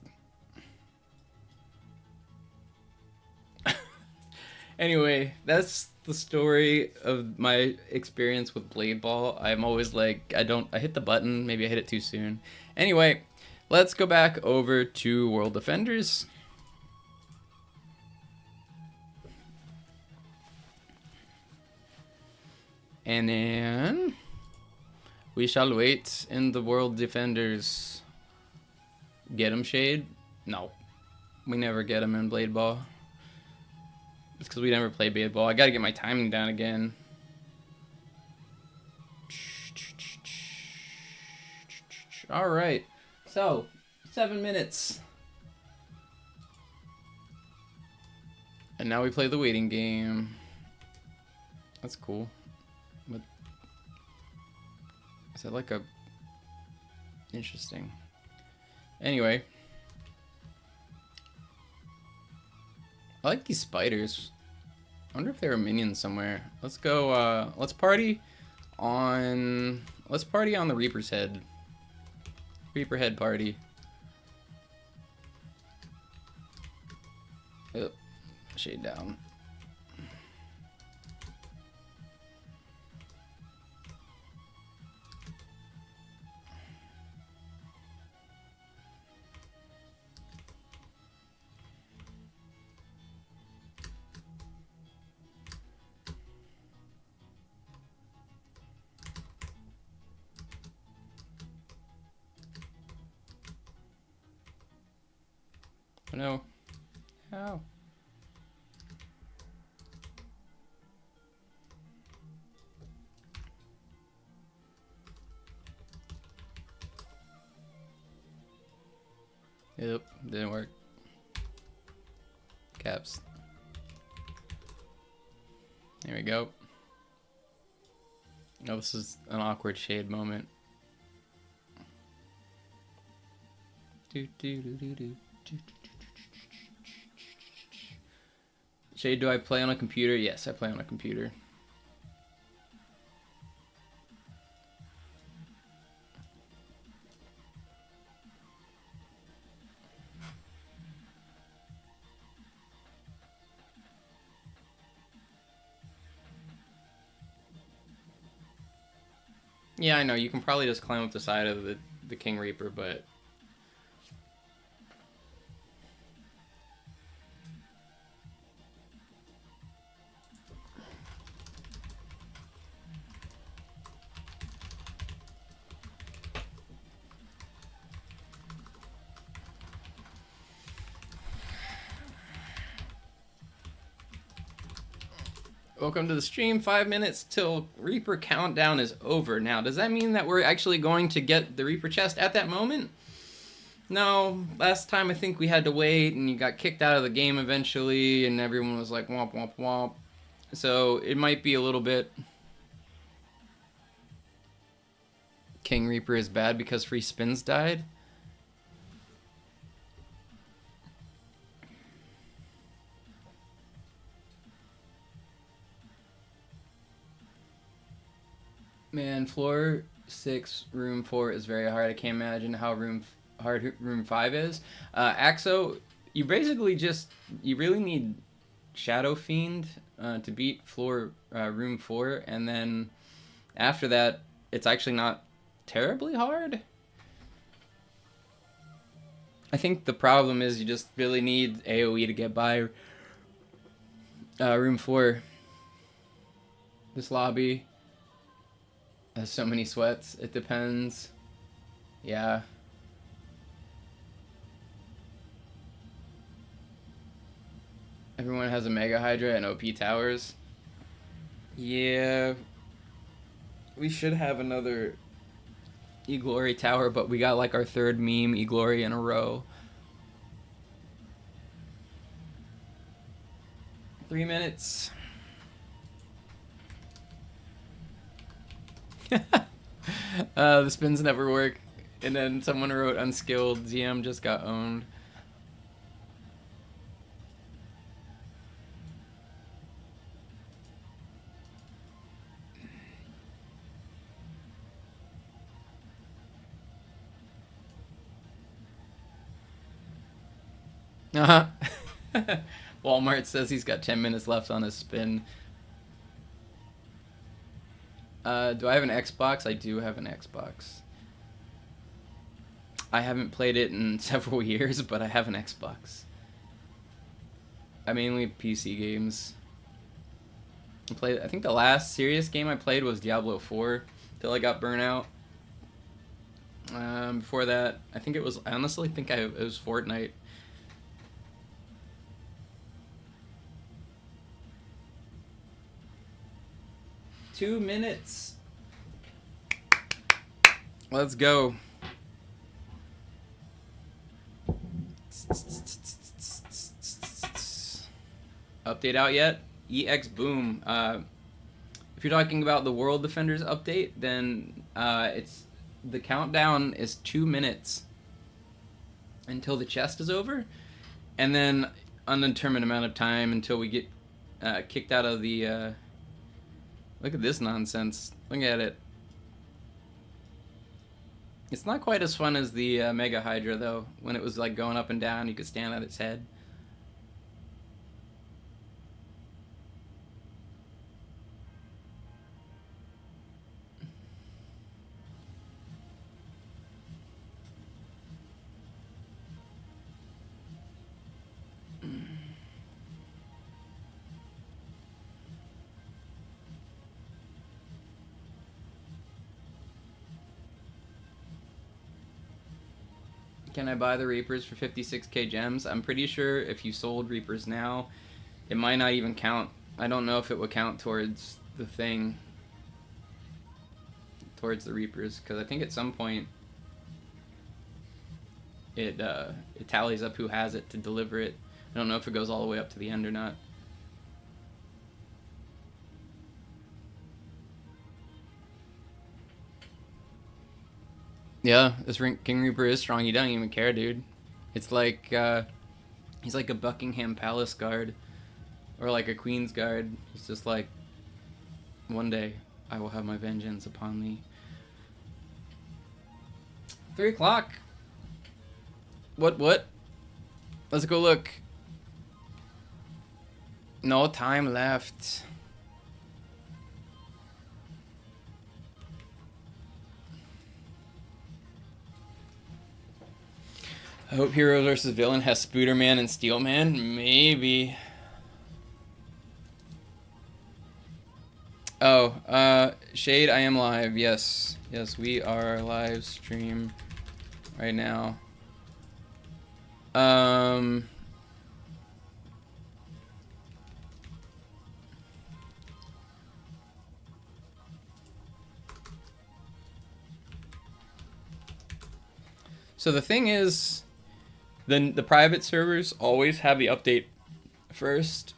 Anyway, that's the story of my experience with Blade Ball. I'm always like, I hit the button, maybe I hit it too soon. Anyway, let's go back over to World Defenders. And then we shall wait in the World Defenders. Get him, Shade? No. We never get him in Blade Ball. It's because we never play Blade Ball. I gotta get my timing down again. Alright. So, 7 minutes. And now we play the waiting game. That's cool. But is that like a... Interesting. Anyway. I like these spiders. I wonder if there are minions somewhere. Let's go, let's party on the Reaper's Head. Reaper Head party. Yep. Shade down. Oh no. Ow. Yep, didn't work. Caps. There we go. Oh, this is an awkward shade moment. Shade, do I play on a computer? Yes, I play on a computer. Yeah, I know, you can probably just climb up the side of the King Reaper, but... Welcome to the stream. 5 minutes till Reaper countdown is over. Now, does that mean that we're actually going to get the Reaper chest at that moment? No, last time I think we had to wait and you got kicked out of the game eventually and everyone was like womp womp womp. So it might be a little bit... King Reaper is bad because free spins died? Man, floor 6, room 4 is very hard. I can't imagine how hard room 5 is. Axo, you basically you really need Shadow Fiend to beat room 4, and then after that, it's actually not terribly hard. I think the problem is you just really need AoE to get by room 4. This lobby has so many sweats. It depends. Yeah. Everyone has a Mega Hydra and OP towers. Yeah. We should have another E-Glory tower, but we got like our 3rd meme E-Glory in a row. 3 minutes. The spins never work. And then someone wrote unskilled. ZM just got owned. Walmart says he's got 10 minutes left on his spin. Do I have an Xbox? I do have an Xbox. I haven't played it in several years, but I have an Xbox. I mainly PC games. I think the last serious game I played was Diablo 4 till I got burnt out. Before that, I think it was, I honestly think it was Fortnite. Two minutes. Let's go. Update out yet? EX Boom. If you're talking about the World Defenders update, then the countdown is 2 minutes. until the chest is over, and then undetermined amount of time until we get kicked out of the... look at this nonsense. Look at it. It's not quite as fun as the Mega Hydra, though. When it was like going up and down, you could stand on its head. Can I buy the Reapers for 56k gems? I'm pretty sure if you sold Reapers now, it might not even count. I don't know if it would count towards the thing, towards the Reapers, because I think at some point it tallies up who has it to deliver it. I don't know if it goes all the way up to the end or not. Yeah, this King Reaper is strong. He doesn't even care, dude. It's like, he's like a Buckingham Palace guard. Or like a Queen's guard. He's just like, one day I will have my vengeance upon thee. 3 o'clock. What? Let's go look. No time left. I hope Hero vs. Villain has Spooderman and Steelman. Maybe. Oh, Shade, I am live. Yes, we are live stream right now. So the thing is, then the private servers always have the update first.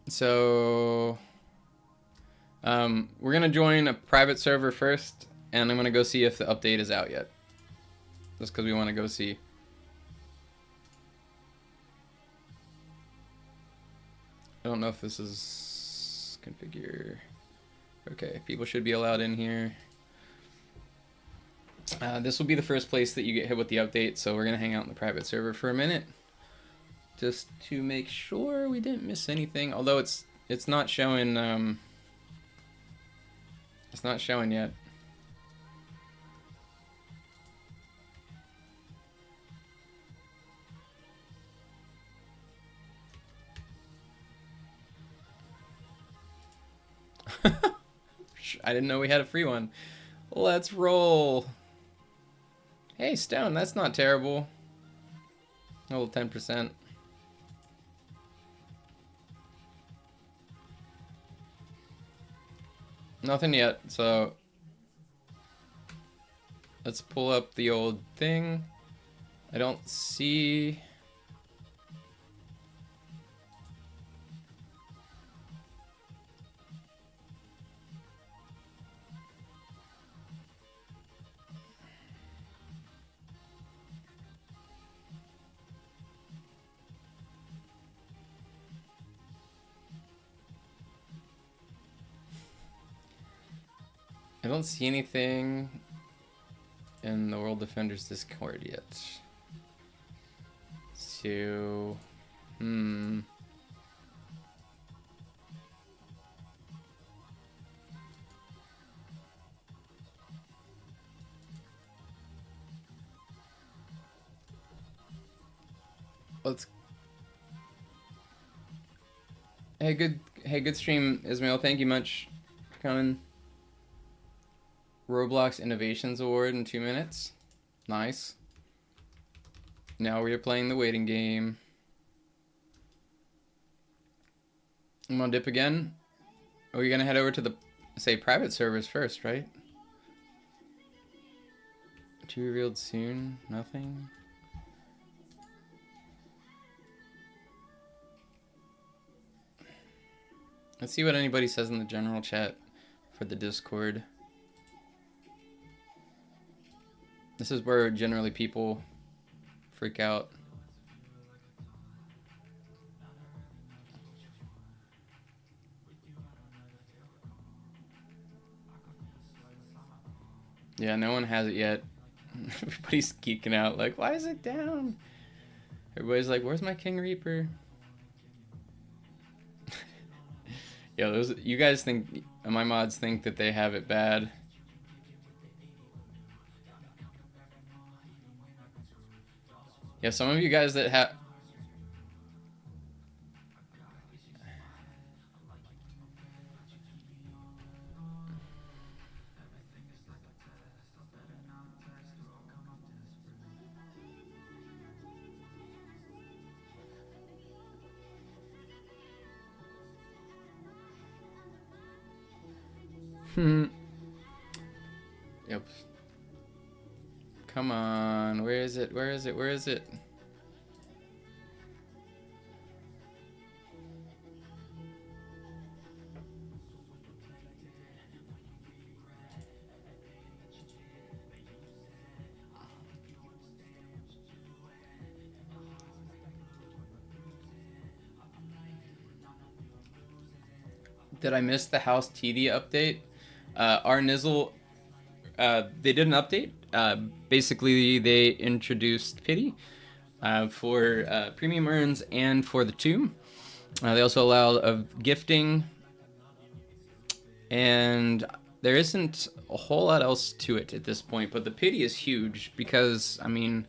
So we're gonna join a private server first, and I'm gonna go see if the update is out yet. Just because we want to go see. I don't know if this is configure. Okay, people should be allowed in here. This will be the first place that you get hit with the update, so we're gonna hang out in the private server for a minute, just to make sure we didn't miss anything. Although it's not showing. It's not showing yet. I didn't know we had a free one. Let's roll. Hey, Stone, that's not terrible. A little 10%. Nothing yet, so let's pull up the old thing. I don't see... I don't see anything in the World Defenders Discord yet. So, let's. Hey, good stream, Ismail. Thank you much for coming. Roblox Innovations Award in 2 minutes. Nice. Now we are playing the waiting game. I'm gonna dip again. Are we gonna head over to the, say, private servers first, right? To be revealed soon. Nothing. Let's see what anybody says in the general chat for the Discord. This is where generally people freak out. Yeah, no one has it yet. Everybody's geeking out like, why is it down? Everybody's like, where's my King Reaper? Yo, those, you guys think, my mods think that they have it bad. Yeah, some of you guys that have... Yep. Come on, where is it? Where is it? Where is it? Did I miss the House TD update? Our Nizzle, they did an update. Basically, they introduced Pity for premium urns and for the tomb. They also allow gifting, and there isn't a whole lot else to it at this point, but the Pity is huge because, I mean,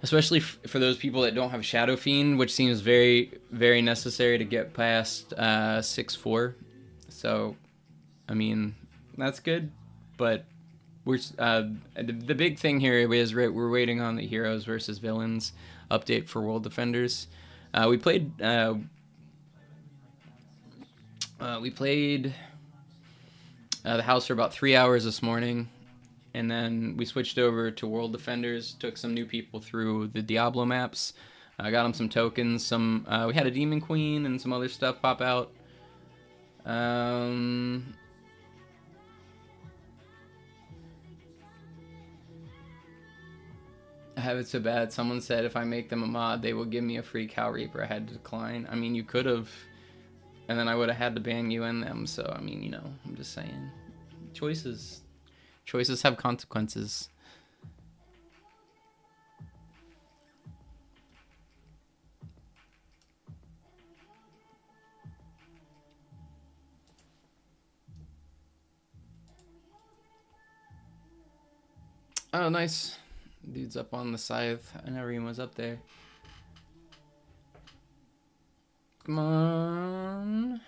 especially for those people that don't have Shadow Fiend, which seems very, very necessary to get past 6-4. So, I mean, that's good, but we're the big thing here is we're waiting on the heroes versus villains update for World Defenders. We played the house for about 3 hours this morning, and then we switched over to World Defenders. Took some new people through the Diablo maps. I got them some tokens. We had a Demon Queen and some other stuff pop out. I have it so bad. Someone said if I make them a mod, they will give me a free Cow Reaper. I had to decline. I mean, you could have, and then I would have had to ban you and them. So, I mean, you know, I'm just saying. Choices have consequences. Oh, nice. Dude's up on the scythe. I never even was up there. Come on.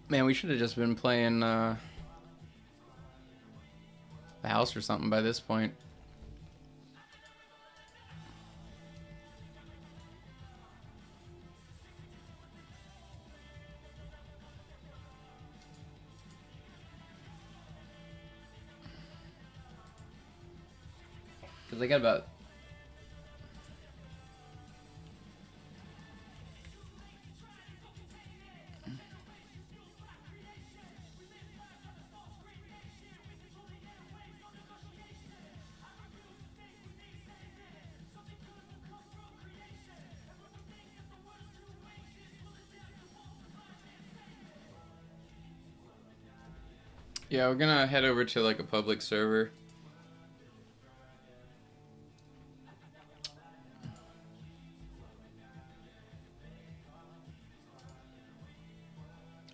Man, we should have just been playing the house or something by this point. Because I got about... Yeah, we're gonna head over to like a public server.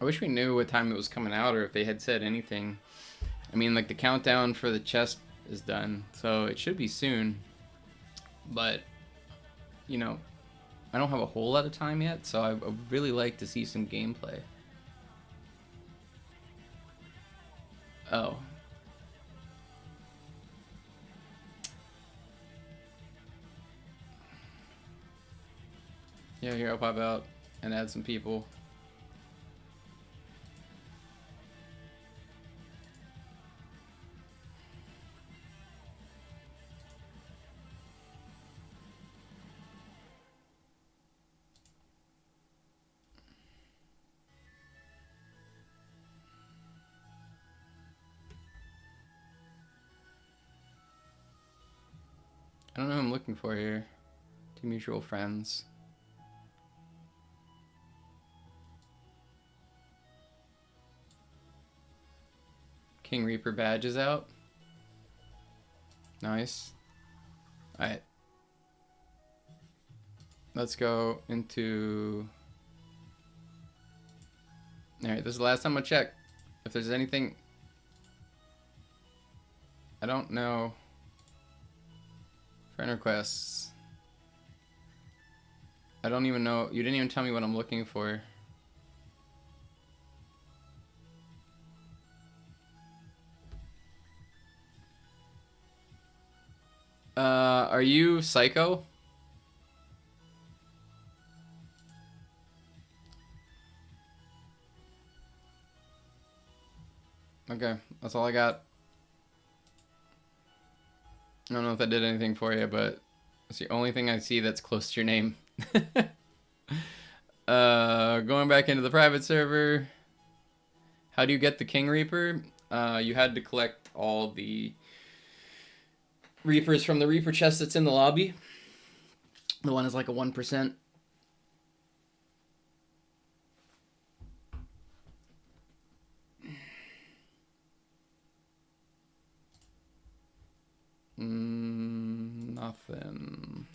wish we knew what time it was coming out or if they had said anything. I mean, like, the countdown for the chest is done, so it should be soon. But, you know, I don't have a whole lot of time yet, so I would really like to see some gameplay. Oh. Yeah, here, I'll pop out and add some people. I don't know who I'm looking for here. Two mutual friends. King Reaper badge is out. Nice. Alright. Let's go into... Alright, this is the last time I check. If there's anything... I don't know... Friend requests. I don't even know. You didn't even tell me what I'm looking for. Are you Psycho? Okay, that's all I got. I don't know if that did anything for you, but it's the only thing I see that's close to your name. Going back into the private server. How do you get the King Reaper? You had to collect all the Reapers from the Reaper chest that's in the lobby. The one is like a 1%. Nothing.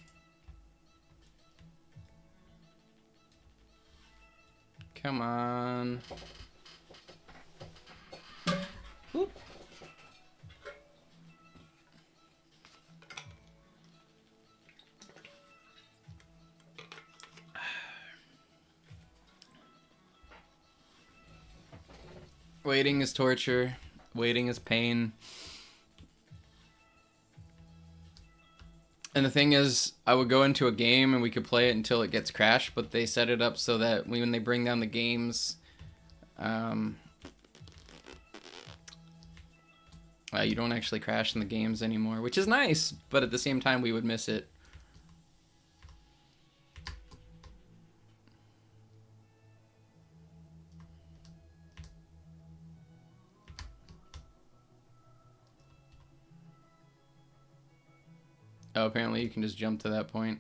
Come on. Whoop. Waiting is torture. Waiting is pain. And the thing is, I would go into a game and we could play it until it gets crashed, but they set it up so that when they bring down the games, you don't actually crash in the games anymore, which is nice, but at the same time we would miss it. Oh, apparently you can just jump to that point.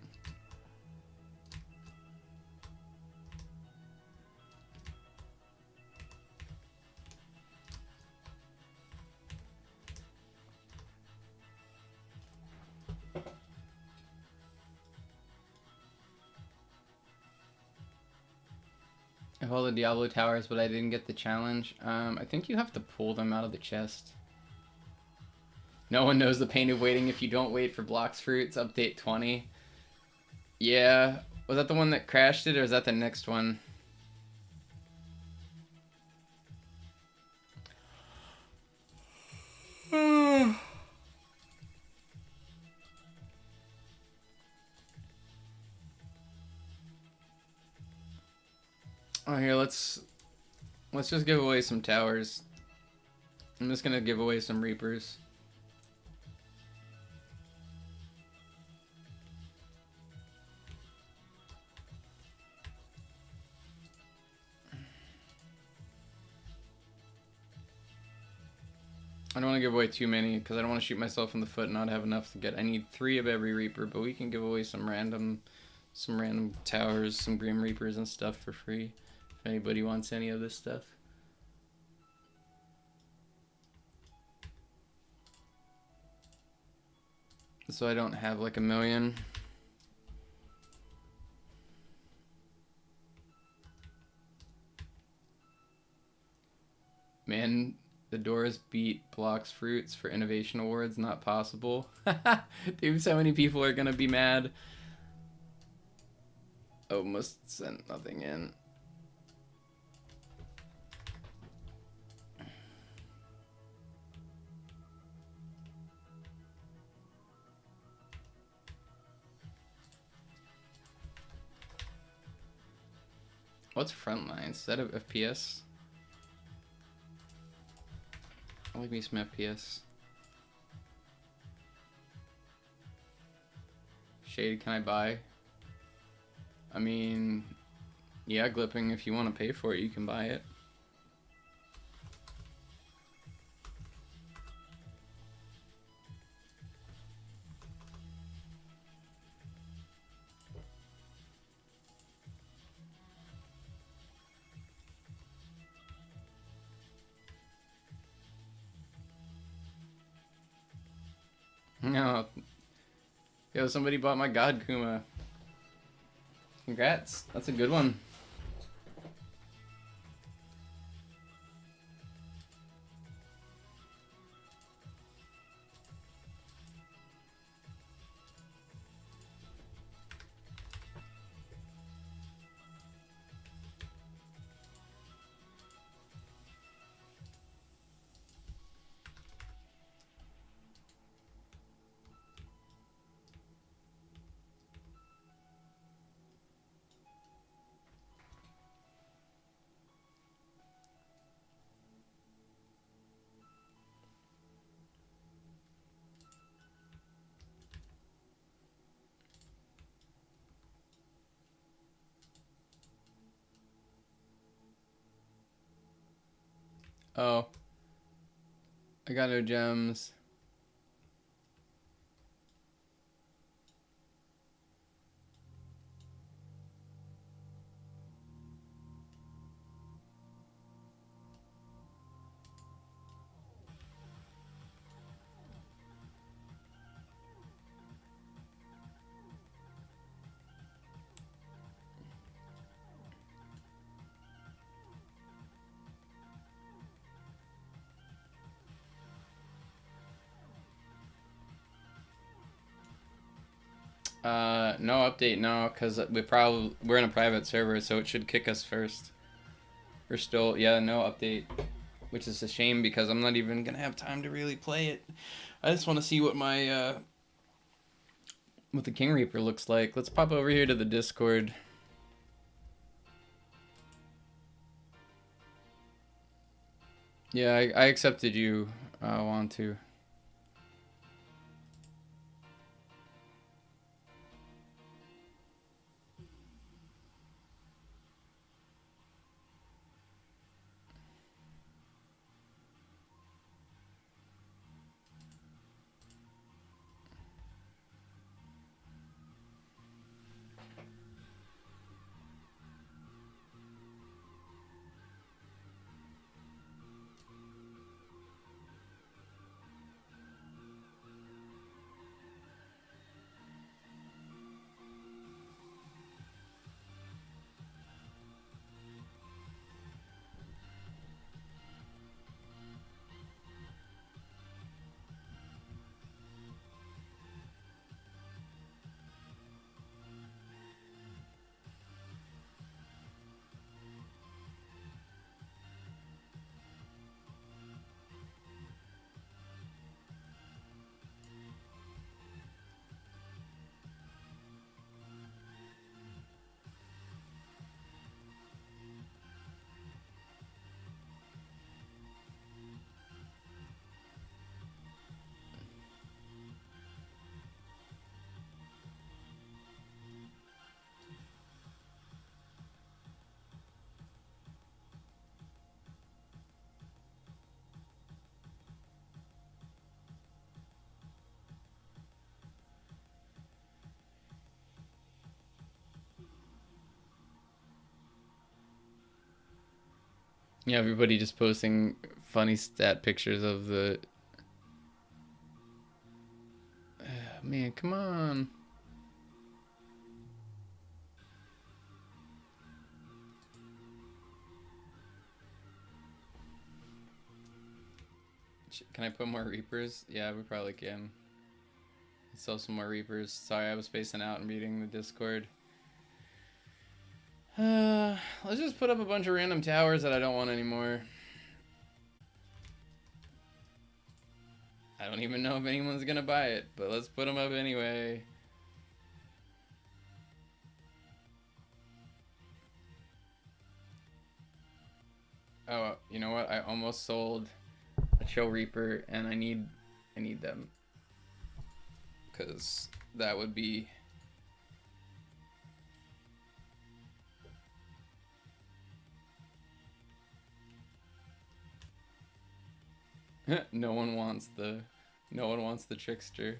I hold the Diablo towers, but I didn't get the challenge. I think you have to pull them out of the chest. No one knows the pain of waiting if you don't wait for Blox Fruits, update 20. Yeah, was that the one that crashed it, or is that the next one? Oh, here, let's just give away some towers. I'm just gonna give away some Reapers. I don't want to give away too many because I don't want to shoot myself in the foot and not have enough to get. I need 3 of every Reaper, but we can give away some random towers, some Grim Reapers and stuff for free if anybody wants any of this stuff. So I don't have like a million. Man, the Doors beat Blocks Fruits for Innovation Awards. Not possible. Dude, so many people are gonna be mad. Oh, must send nothing in. What's Frontline? Is that a FPS? I like me some FPS. Shade, can I buy? I mean, yeah, Glipping, if you want to pay for it, you can buy it. No. Yo, somebody bought my God Kuma. Congrats. That's a good one. Oh. I got no gems. No update now, because we're in a private server, so it should kick us first. We're still, yeah, no update, which is a shame because I'm not even gonna have time to really play it. I just want to see what my what the King Reaper looks like. Let's pop over here to the Discord. Yeah, I accepted you. I want to. Yeah, everybody just posting funny stat pictures of the. Man, come on. Can I put more Reapers? Yeah, we probably can. Let's sell some more Reapers. Sorry, I was spacing out and reading the Discord. Let's just put up a bunch of random towers that I don't want anymore. I don't even know if anyone's gonna buy it, but let's put them up anyway. Oh, you know what? I almost sold a Chill Reaper, and I need them, because that would be no one wants the Trickster.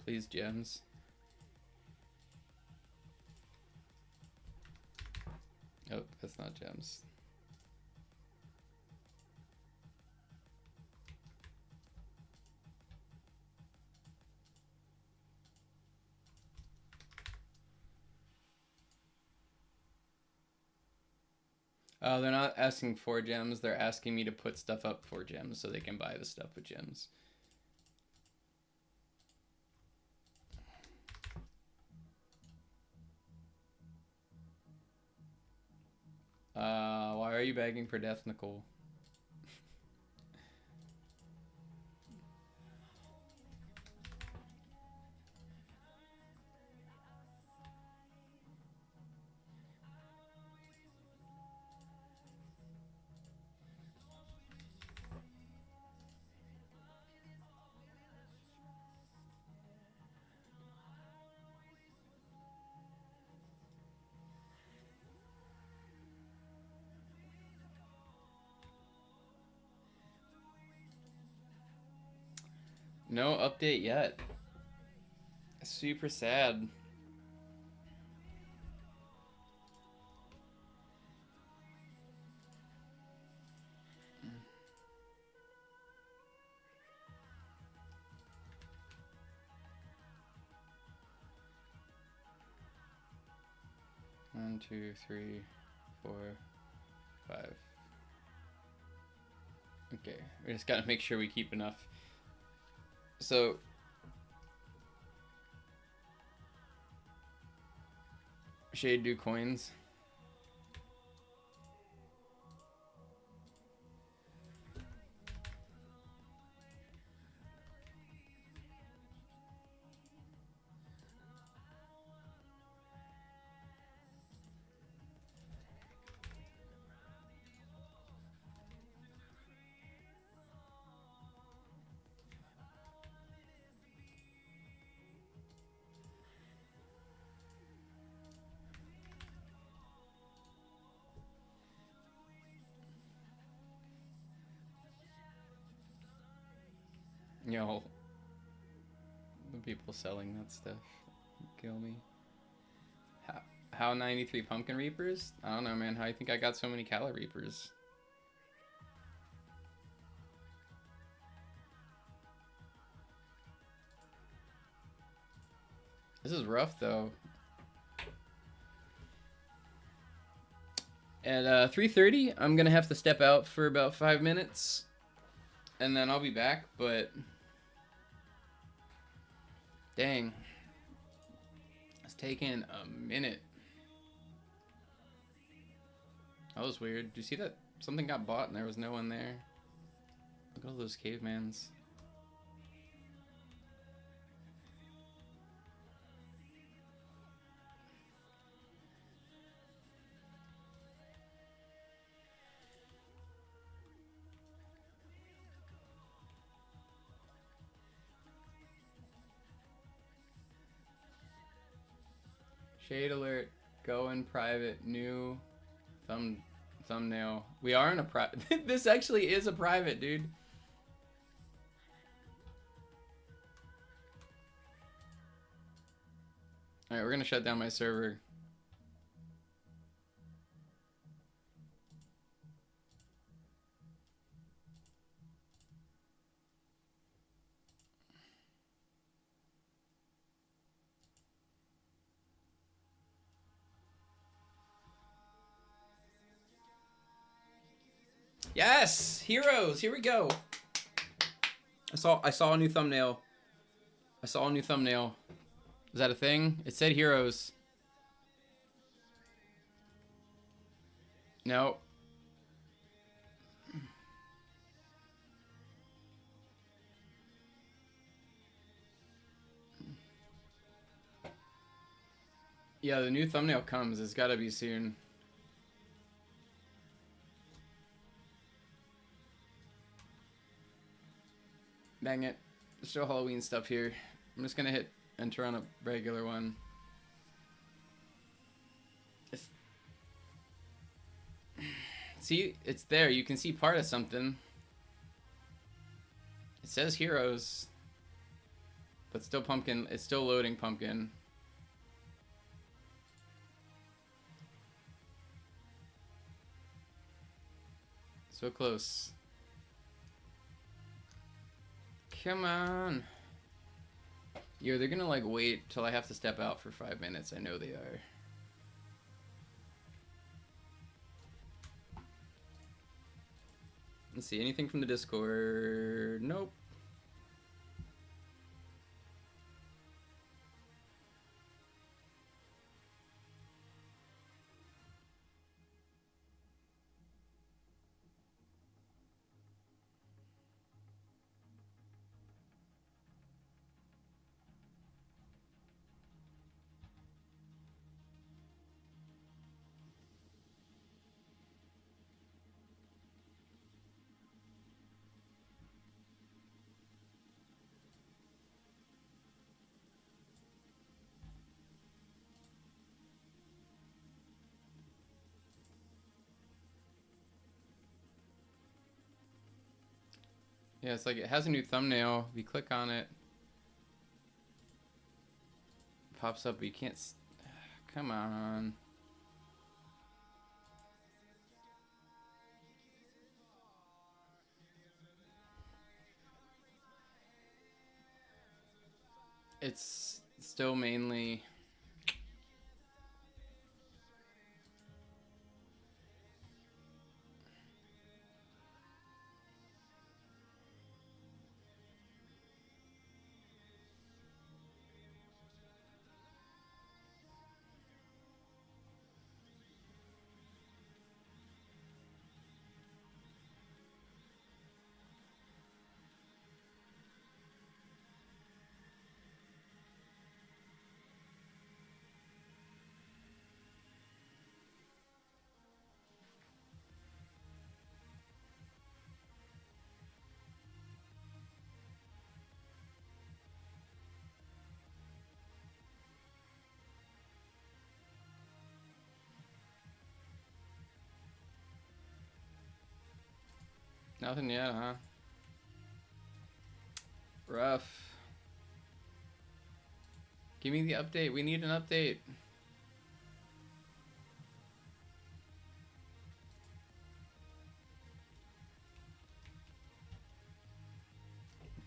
Please, gems. Oh, that's not gems. Oh, they're not asking for gems. They're asking me to put stuff up for gems so they can buy the stuff with gems. Why are you begging for death, Nicole? No update yet. Super sad. One, two, three, 4, 5. Okay, we just gotta make sure we keep enough. So Shade do coins. Yo, the people selling that stuff kill me. How 93 Pumpkin Reapers? I don't know, man. How do you think I got so many Cala Reapers? This is rough, though. At 3:30, I'm gonna have to step out for about 5 minutes, and then I'll be back, but dang, it's taking a minute. That was weird. Did you see that? Something got bought and there was no one there. Look at all those cavemans. Shade alert. Go in private. New thumbnail. We are in a private. This actually is a private, dude. Alright, we're gonna shut down my server. Yes! Heroes! Here we go! I saw a new thumbnail. I saw a new thumbnail. Is that a thing? It said Heroes. No. Yeah, the new thumbnail comes. It's gotta be soon. Dang it. There's still Halloween stuff here. I'm just gonna hit enter on a regular one. See, it's there. You can see part of something. It says Heroes. But still Pumpkin. It's still loading Pumpkin. So close. Come on. Yo, they're gonna like wait till I have to step out for 5 minutes. I know they are. Let's see, anything from the Discord? Nope. Yeah, it's like it has a new thumbnail. If you click on it, it pops up, but you can't. Come on. It's still mainly. Nothing yet, huh? Rough. Give me the update. We need an update.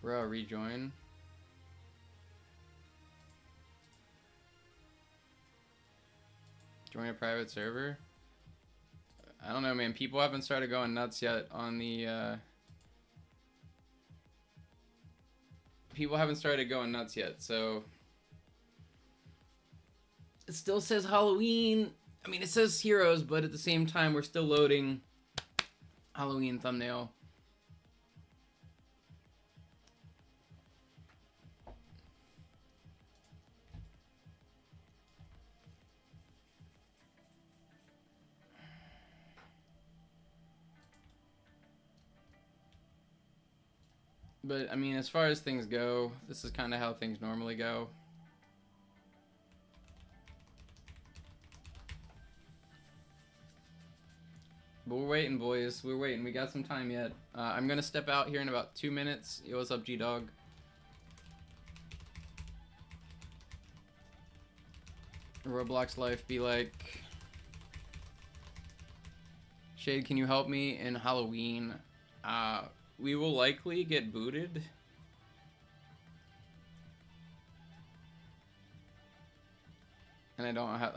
Bro, rejoin. Join a private server? I don't know, man. People haven't started going nuts yet on the, People haven't started going nuts yet, so... It still says Halloween. I mean, it says Heroes, but at the same time, we're still loading Halloween thumbnail. But, I mean, as far as things go, this is kind of how things normally go. But we're waiting, boys. We're waiting. We got some time yet. I'm going to step out here in about 2 minutes. Yo, what's up, G-Dog? Roblox life be like? Shade, can you help me in Halloween? We will likely get booted. And I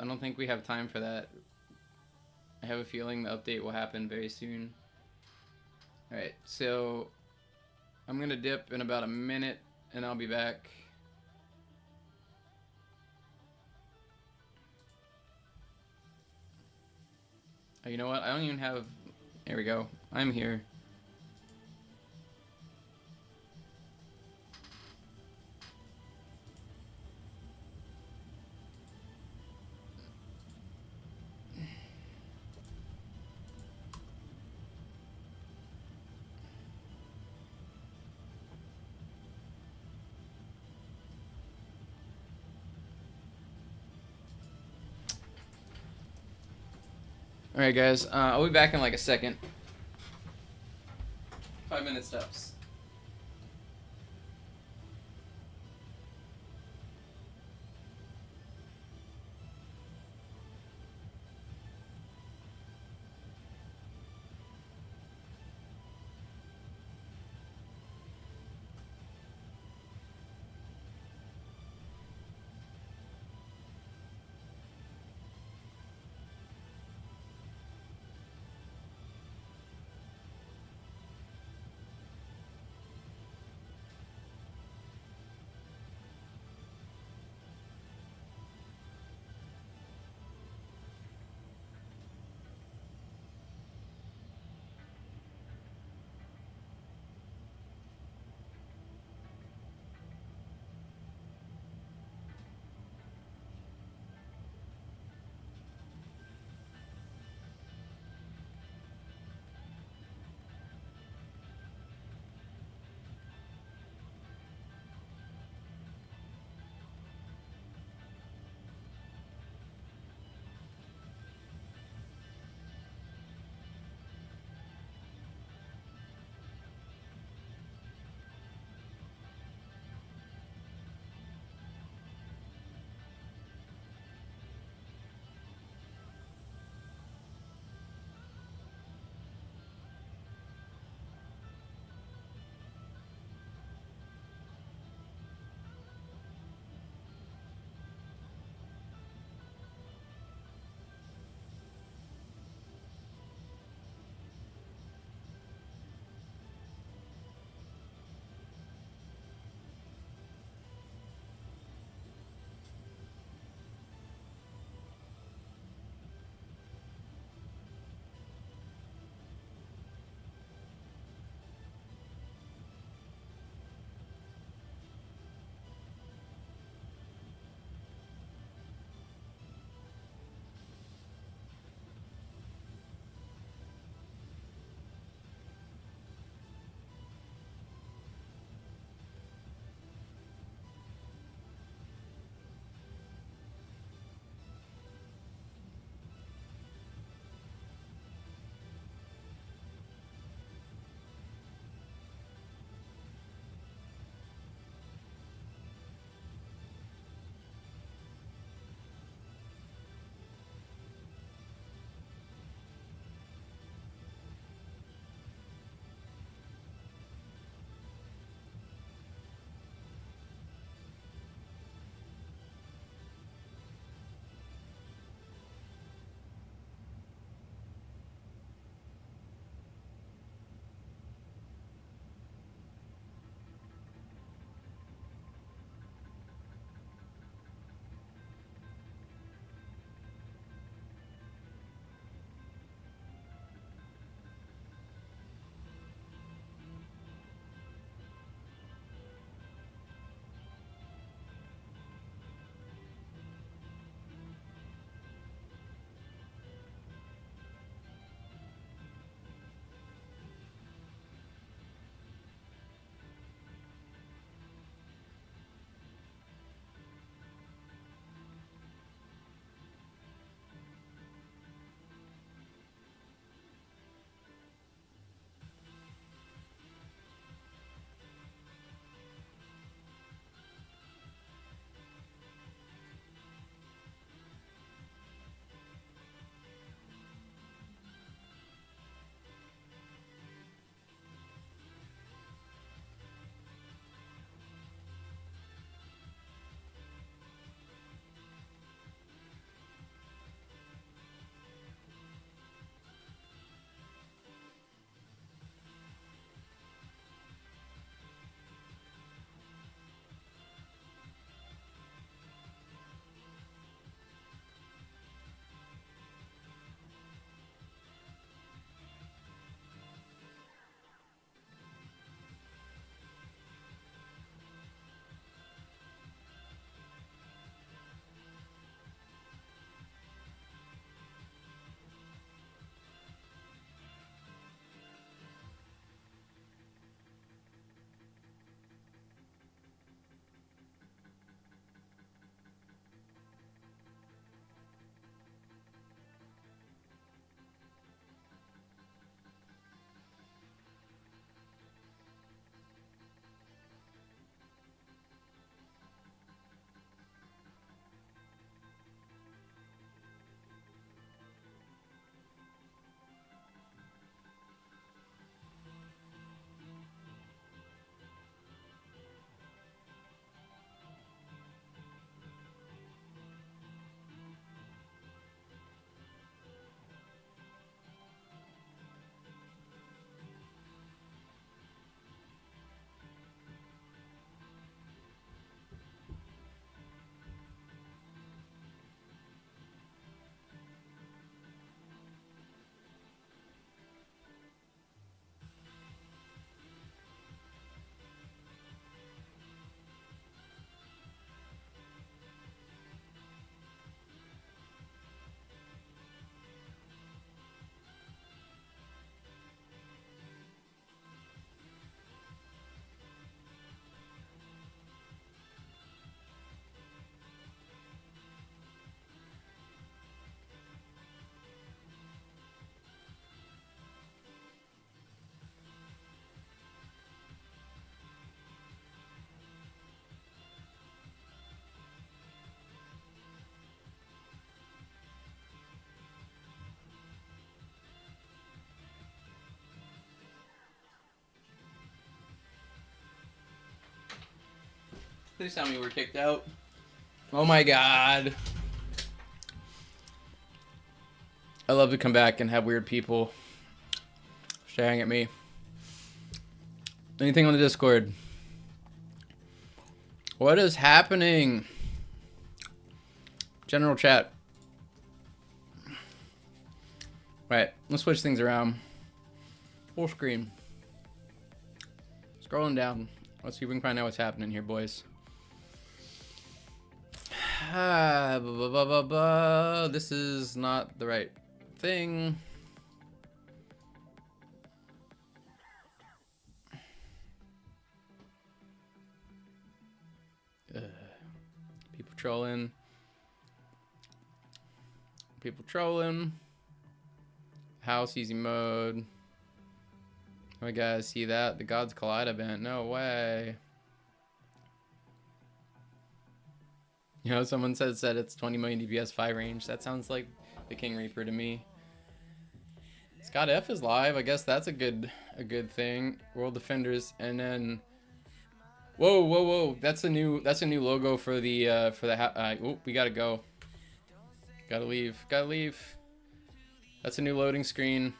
don't think we have time for that. I have a feeling the update will happen very soon. Alright, so I'm gonna dip in about a minute and I'll be back. Oh, you know what? I don't even have... There we go. I'm here. Alright guys, I'll be back in like a second. 5-minute steps. Please tell me we're kicked out. Oh my god. I love to come back and have weird people staring at me. Anything on the Discord? What is happening? General chat. Right, let's switch things around. Full screen. Scrolling down. Let's see if we can find out what's happening here, boys. This is not the right thing. People trolling. People trolling. House easy mode. Oh my god, see that? The Gods Collide event. No way. You know, someone said it's 20 million DPS 5 range. That sounds like the King Reaper to me. Scott F is live. I guess that's a good thing. World Defenders, and then whoa. That's a new logo for the oh, we gotta go. Gotta leave. That's a new loading screen.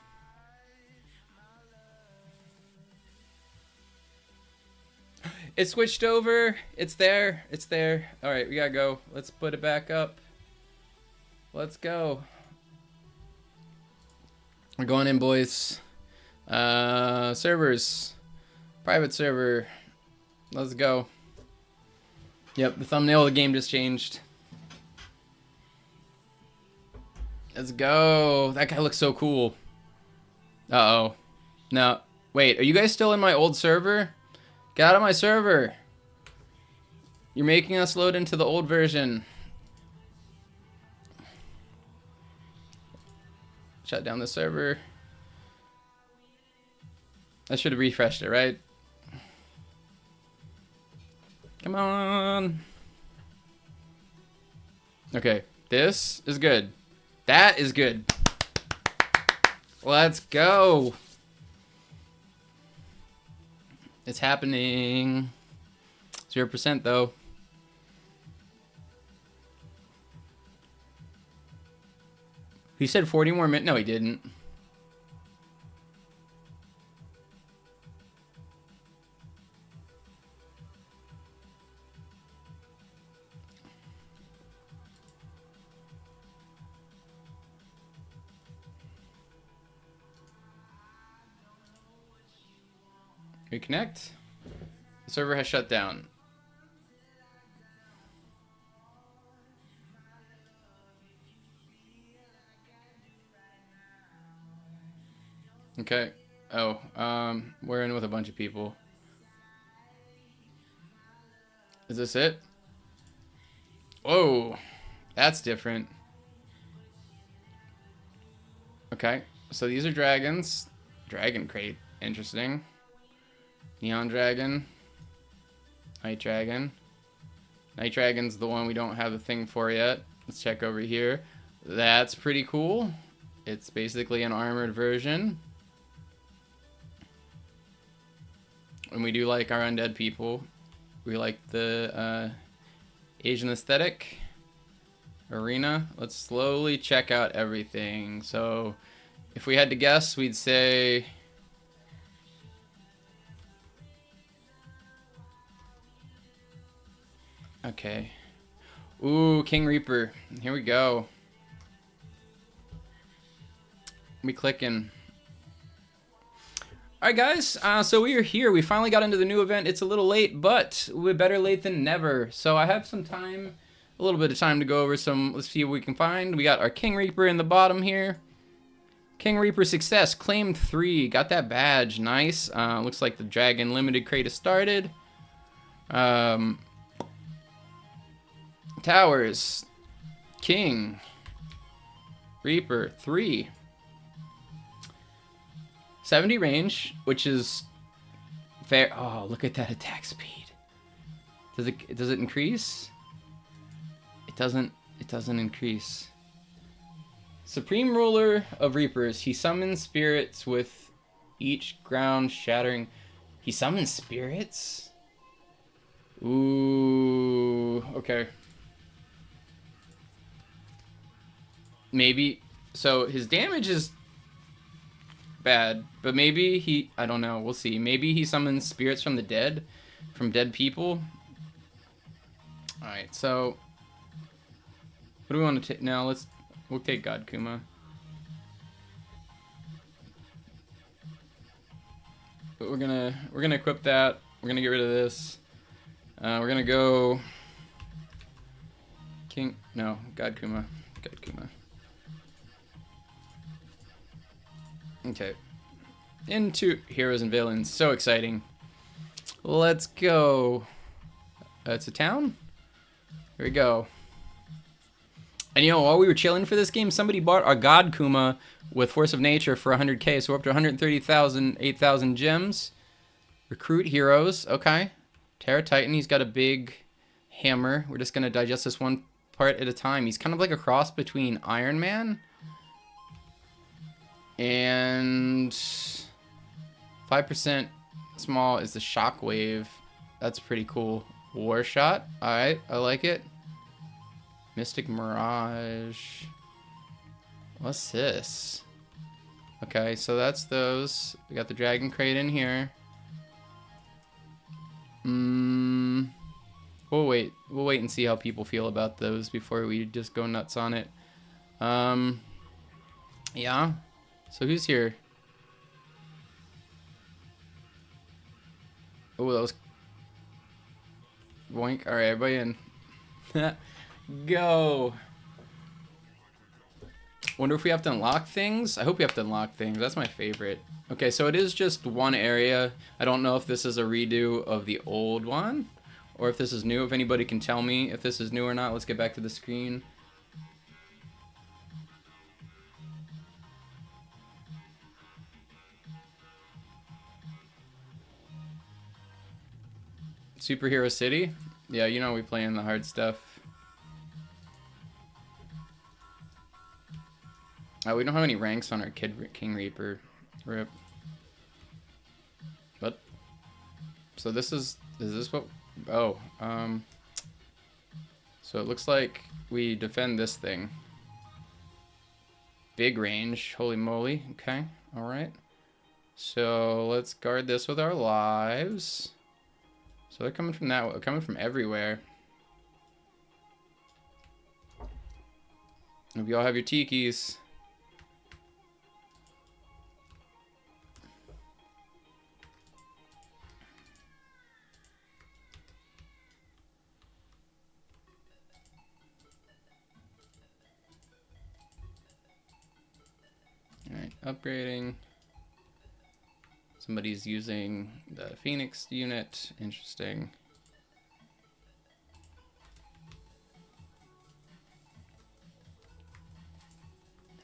It switched over. It's there. All right, we gotta go. Let's put it back up. Let's go. We're going in, boys. Servers. Private server. Let's go. Yep, the thumbnail of the game just changed. Let's go. That guy looks so cool. Uh-oh. No. Wait, are you guys still in my old server? Get out of my server. You're making us load into the old version. Shut down the server. I should have refreshed it, right? Come on. Okay, this is good. That is good. Let's go. It's happening. 0% though. He said 40 more minutes. No, he didn't. Reconnect. The server has shut down. Okay. Oh, we're in with a bunch of people. Is this it? Whoa, that's different. Okay, so these are dragons. Dragon crate, interesting. Neon dragon. Night dragon. Night dragon's the one we don't have the thing for yet. Let's check over here. That's pretty cool. It's basically an armored version. And we do like our undead people. We like the Asian aesthetic. Arena. Let's slowly check out everything. So if we had to guess, we'd say okay. Ooh, King Reaper. Here we go. We clicking. Alright guys, so we are here. We finally got into the new event. It's a little late, but we're better late than never. So I have some time, a little bit of time to go over some, let's see what we can find. We got our King Reaper in the bottom here. King Reaper success, claimed 3, got that badge, nice. Looks like the Dragon Limited crate has started. Towers, King, Reaper, 3. 70 range, which is fair. Oh, look at that attack speed. Does it increase? It doesn't increase. Supreme Ruler of Reapers. He summons spirits with each ground shattering. He summons spirits? Ooh, okay. Maybe. So his damage is bad, but maybe he. I don't know. We'll see. Maybe he summons spirits from the dead, from dead people. All right. So what do we want to take now? We'll take God Kuma. But we're gonna equip that. We're gonna get rid of this. We're gonna go King. No, God Kuma. God Kuma. Okay. Into Heroes and Villains. So exciting. Let's go. It's a town? Here we go. And you know, while we were chilling for this game, somebody bought our God Kuma with Force of Nature for 100k, so we're up to 130,000, 8,000 gems. Recruit heroes. Okay. Terra Titan, he's got a big hammer. We're just going to digest this one part at a time. He's kind of like a cross between Iron Man and 5% small is the Shockwave. That's pretty cool. War Shot. Alright, I like it. Mystic Mirage. What's this? Okay, so that's those. We got the Dragon Crate in here. We'll wait. We'll wait and see how people feel about those before we just go nuts on it. Yeah. So who's here? Oh, that was boink. All right, everybody in. Go. Wonder if we have to unlock things? I hope we have to unlock things. That's my favorite. Okay, so it is just one area. I don't know if this is a redo of the old one or if this is new. If anybody can tell me if this is new or not. Let's get back to the screen. Superhero City? Yeah, you know we playing the hard stuff. We don't have any ranks on our King Reaper. Rip. But so this is this what? Oh, so it looks like we defend this thing. Big range, holy moly. Okay, all right. So let's guard this with our lives. So they're coming from that, coming from everywhere. Hope you all have your tikis. Alright, upgrading. Somebody's using the Phoenix unit. Interesting.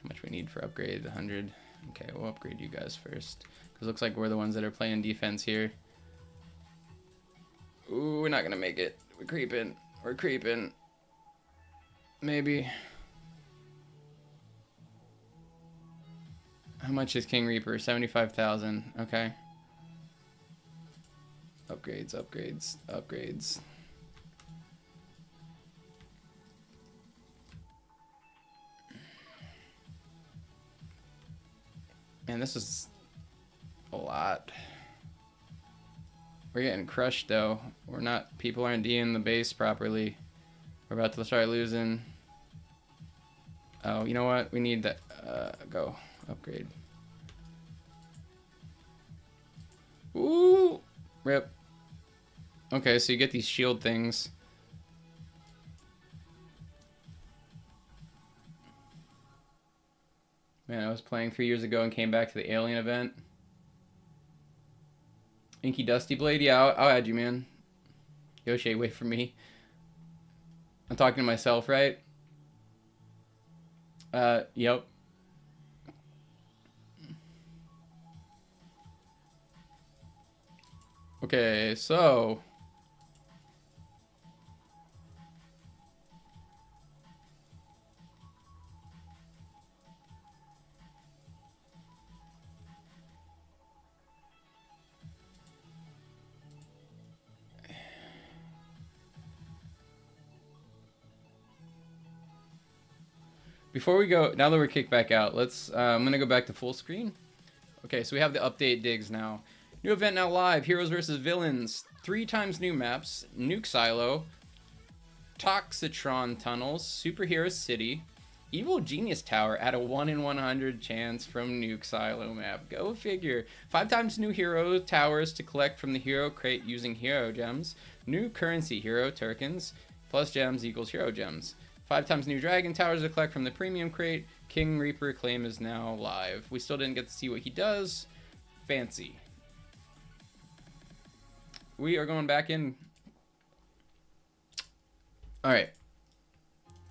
How much we need for upgrade? 100. Okay, we'll upgrade you guys first. Because it looks like we're the ones that are playing defense here. Ooh, we're not going to make it. We're creeping. We're creeping. Maybe. How much is King Reaper? 75,000. Okay. Upgrades, upgrades, upgrades. Man, this is a lot. We're getting crushed though. We're not, people aren't D'ing the base properly. We're about to start losing. Oh, you know what? We need that. Go. Upgrade. Ooh! Rip. Okay, so you get these shield things. Man, I was playing 3 years ago and came back to the Alien event. Inky Dusty Blade? Yeah, I'll add you, man. Yoshi, wait for me. I'm talking to myself, right? Yep. Okay, so... Before we go, now that we're kicked back out, let's. I'm gonna go back to full screen. Okay, so we have the update digs now. New event now live: Heroes versus Villains. 3 times new maps: Nuke Silo, Toxitron Tunnels, Superhero City, Evil Genius Tower at a 1 in 100 chance from Nuke Silo map. Go figure. 5 times new hero towers to collect from the hero crate using hero gems. New currency hero tokens plus gems equals hero gems. 5 times new dragon towers to collect from the premium crate. King Reaper claim is now live. We still didn't get to see what he does. Fancy. We are going back in. Alright.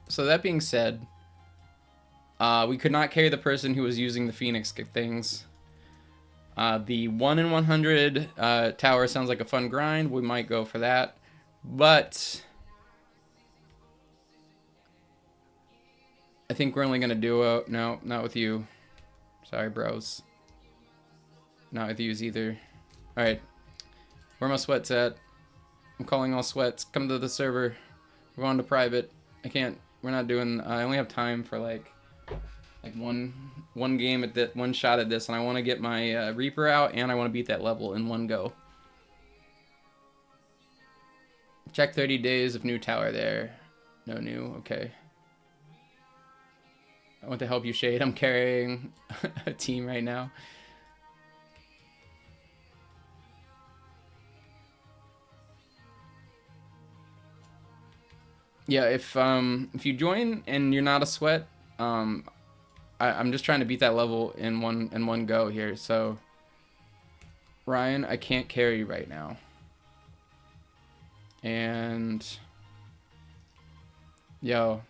So that being said, we could not carry the person who was using the Phoenix things. The 1 in 100 tower sounds like a fun grind. We might go for that. But I think we're only going to duo. No, not with you. Sorry, bros. Not with yous either. Alright. Where are my sweats at? I'm calling all sweats. Come to the server. We're going to private. I can't. We're not doing. I only have time for like one game at that, one shot at this, and I want to get my Reaper out, and I want to beat that level in one go. Check 30 days of new tower there. No new. Okay. I want to help you, Shade. I'm carrying a team right now. Yeah, if you join and you're not a sweat, I'm just trying to beat that level in one go here. So Ryan, I can't carry you right now. And yo.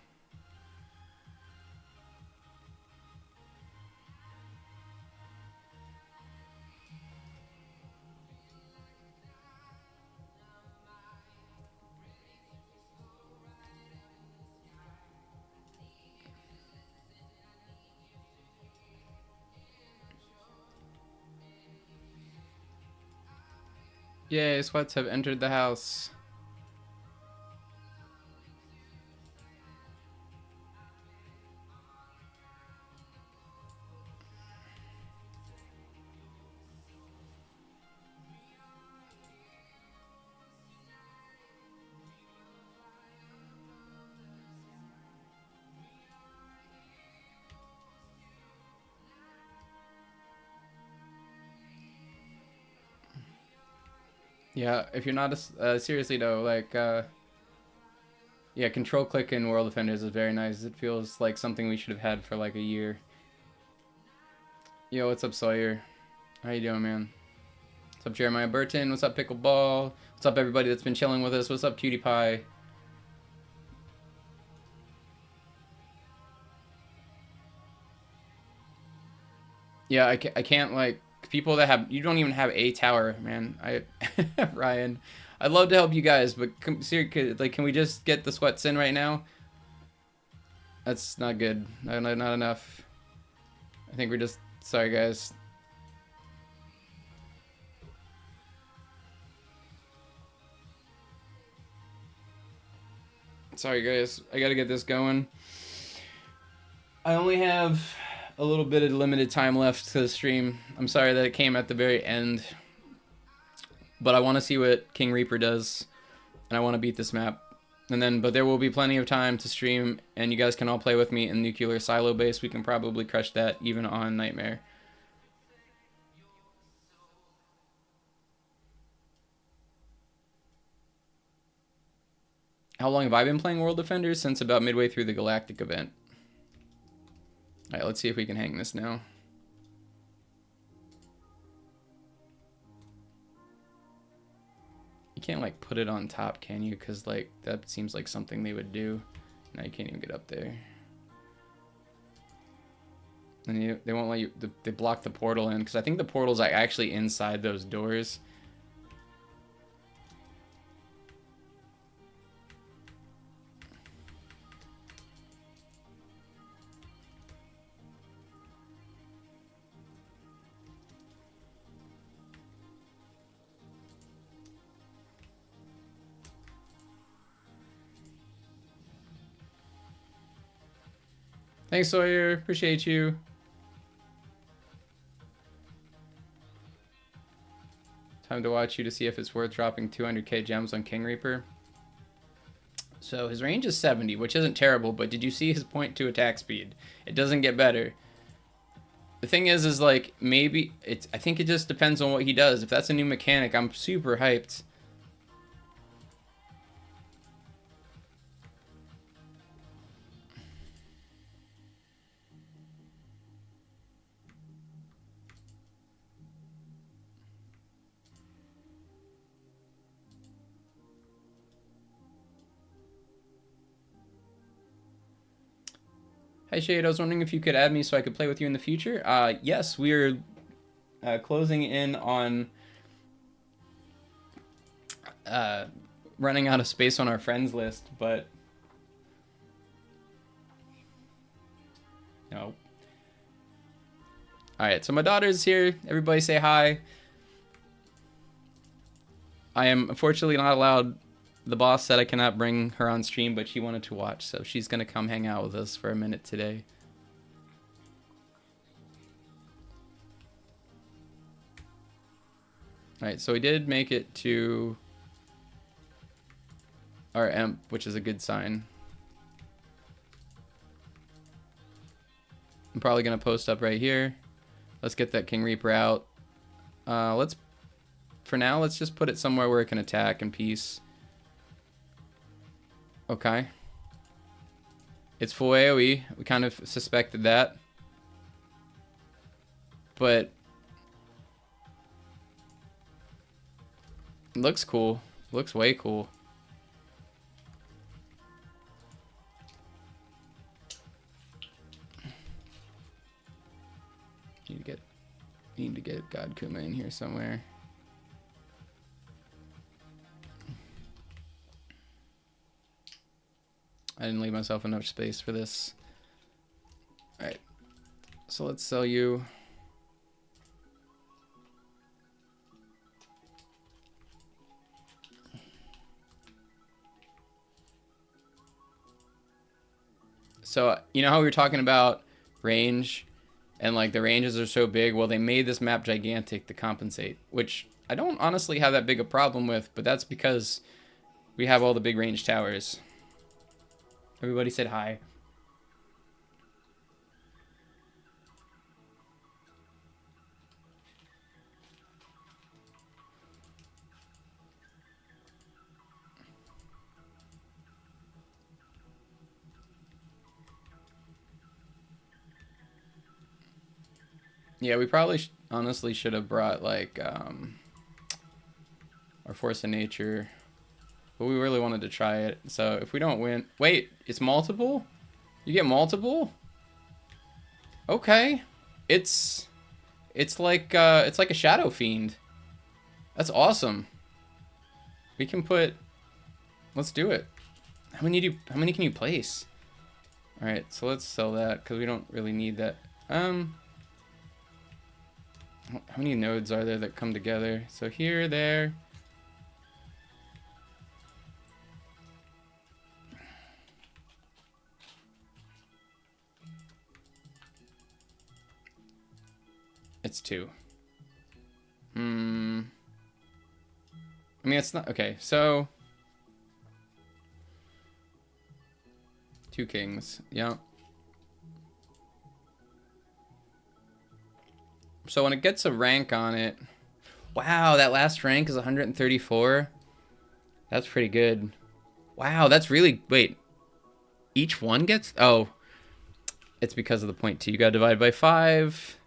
Yay, sweats have entered the house. Yeah, if you're not a, seriously though, like, yeah, control click in World Defenders is very nice. It feels like something we should have had for like a year. Yo, what's up, Sawyer? How you doing, man? What's up, Jeremiah Burton? What's up, Pickleball? What's up, everybody that's been chilling with us? What's up, Cutie Pie? Yeah, I can't, like, people that have, you don't even have a tower, man. Ryan, I'd love to help you guys, but seriously, like, can we just get the sweats in right now? That's not good. Not enough. I think we're just, sorry guys. Sorry guys, I gotta get this going. I only have a little bit of limited time left to the stream. I'm sorry that it came at the very end, but I want to see what King Reaper does, and I want to beat this map. And then, but there will be plenty of time to stream, and you guys can all play with me in Nuclear Silo Base. We can probably crush that even on Nightmare. How long have I been playing World Defenders? Since about midway through the Galactic event. Alright, let's see if we can hang this now. You can't, like, put it on top, can you? Because, like, that seems like something they would do. Now you can't even get up there. And they won't let you... They block the portal in. Because I think the portal's, like, actually inside those doors. Thanks, Sawyer. Appreciate you. Time to watch you to see if it's worth dropping 200k gems on King Reaper. So his range is 70, which isn't terrible, but did you see his point 2 attack speed? It doesn't get better. The thing is like, maybe, I think it just depends on what he does. If that's a new mechanic, I'm super hyped. Hi Shade, I was wondering if you could add me so I could play with you in the future. Yes, we're closing in on running out of space on our friends list, but no. Alright, so my daughter's here. Everybody say hi. I am unfortunately not allowed. The boss said I cannot bring her on stream, but she wanted to watch, so she's going to come hang out with us for a minute today. Alright, so we did make it to our Emp, which is a good sign. I'm probably going to post up right here. Let's get that King Reaper out. For now, let's just put it somewhere where it can attack in peace. Okay. It's full AoE. We kind of suspected that. But it looks cool. Looks way cool. Need to get God Kuma in here somewhere. I didn't leave myself enough space for this. Alright. So let's sell you. So, you know how we were talking about range? And like the ranges are so big? Well, they made this map gigantic to compensate. Which I don't honestly have that big a problem with. But that's because we have all the big range towers. Everybody said hi. Yeah, we probably honestly should have brought like our Force of Nature. But we really wanted to try it. So if we don't win... Wait, it's multiple? You get multiple? Okay. It's like a Shadow Fiend. That's awesome. We can put... Let's do it. How many can you place? Alright, so let's sell that because we don't really need that. How many nodes are there that come together? So here, there. It's 2. I mean, it's not... Okay, so... 2 kings. Yeah. So when it gets a rank on it... Wow, that last rank is 134. That's pretty good. Wow, that's really... Wait. Each one gets... Oh. It's because of the point 2. You gotta divide by 5...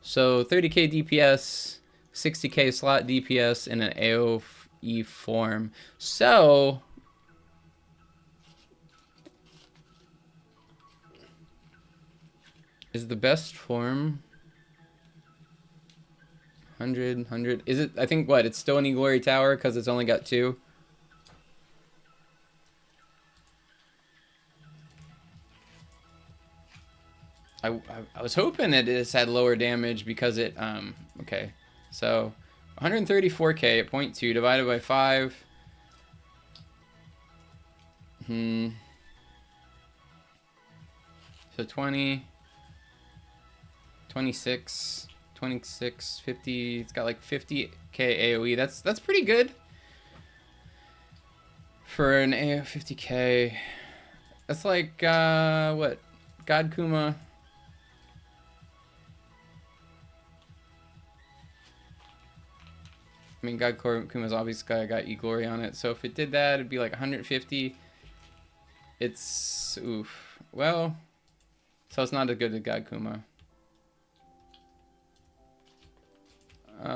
So 30k DPS, 60k slot DPS in an AoE form. So is the best form 100? Is it? I think what? It's still an E-Glory Tower because it's only got 2. I was hoping it just had lower damage because it, okay. So, 134k at 0.2 divided by 5. 50 So 20, 26, 26, 50. It's got like 50k AoE. That's pretty good for an AoE 50k. That's like what? God Kuma. I mean, God Kuma's obviously got E-Glory on it. So if it did that, it'd be like 150. It's oof. Well, so it's not as good as God Kuma.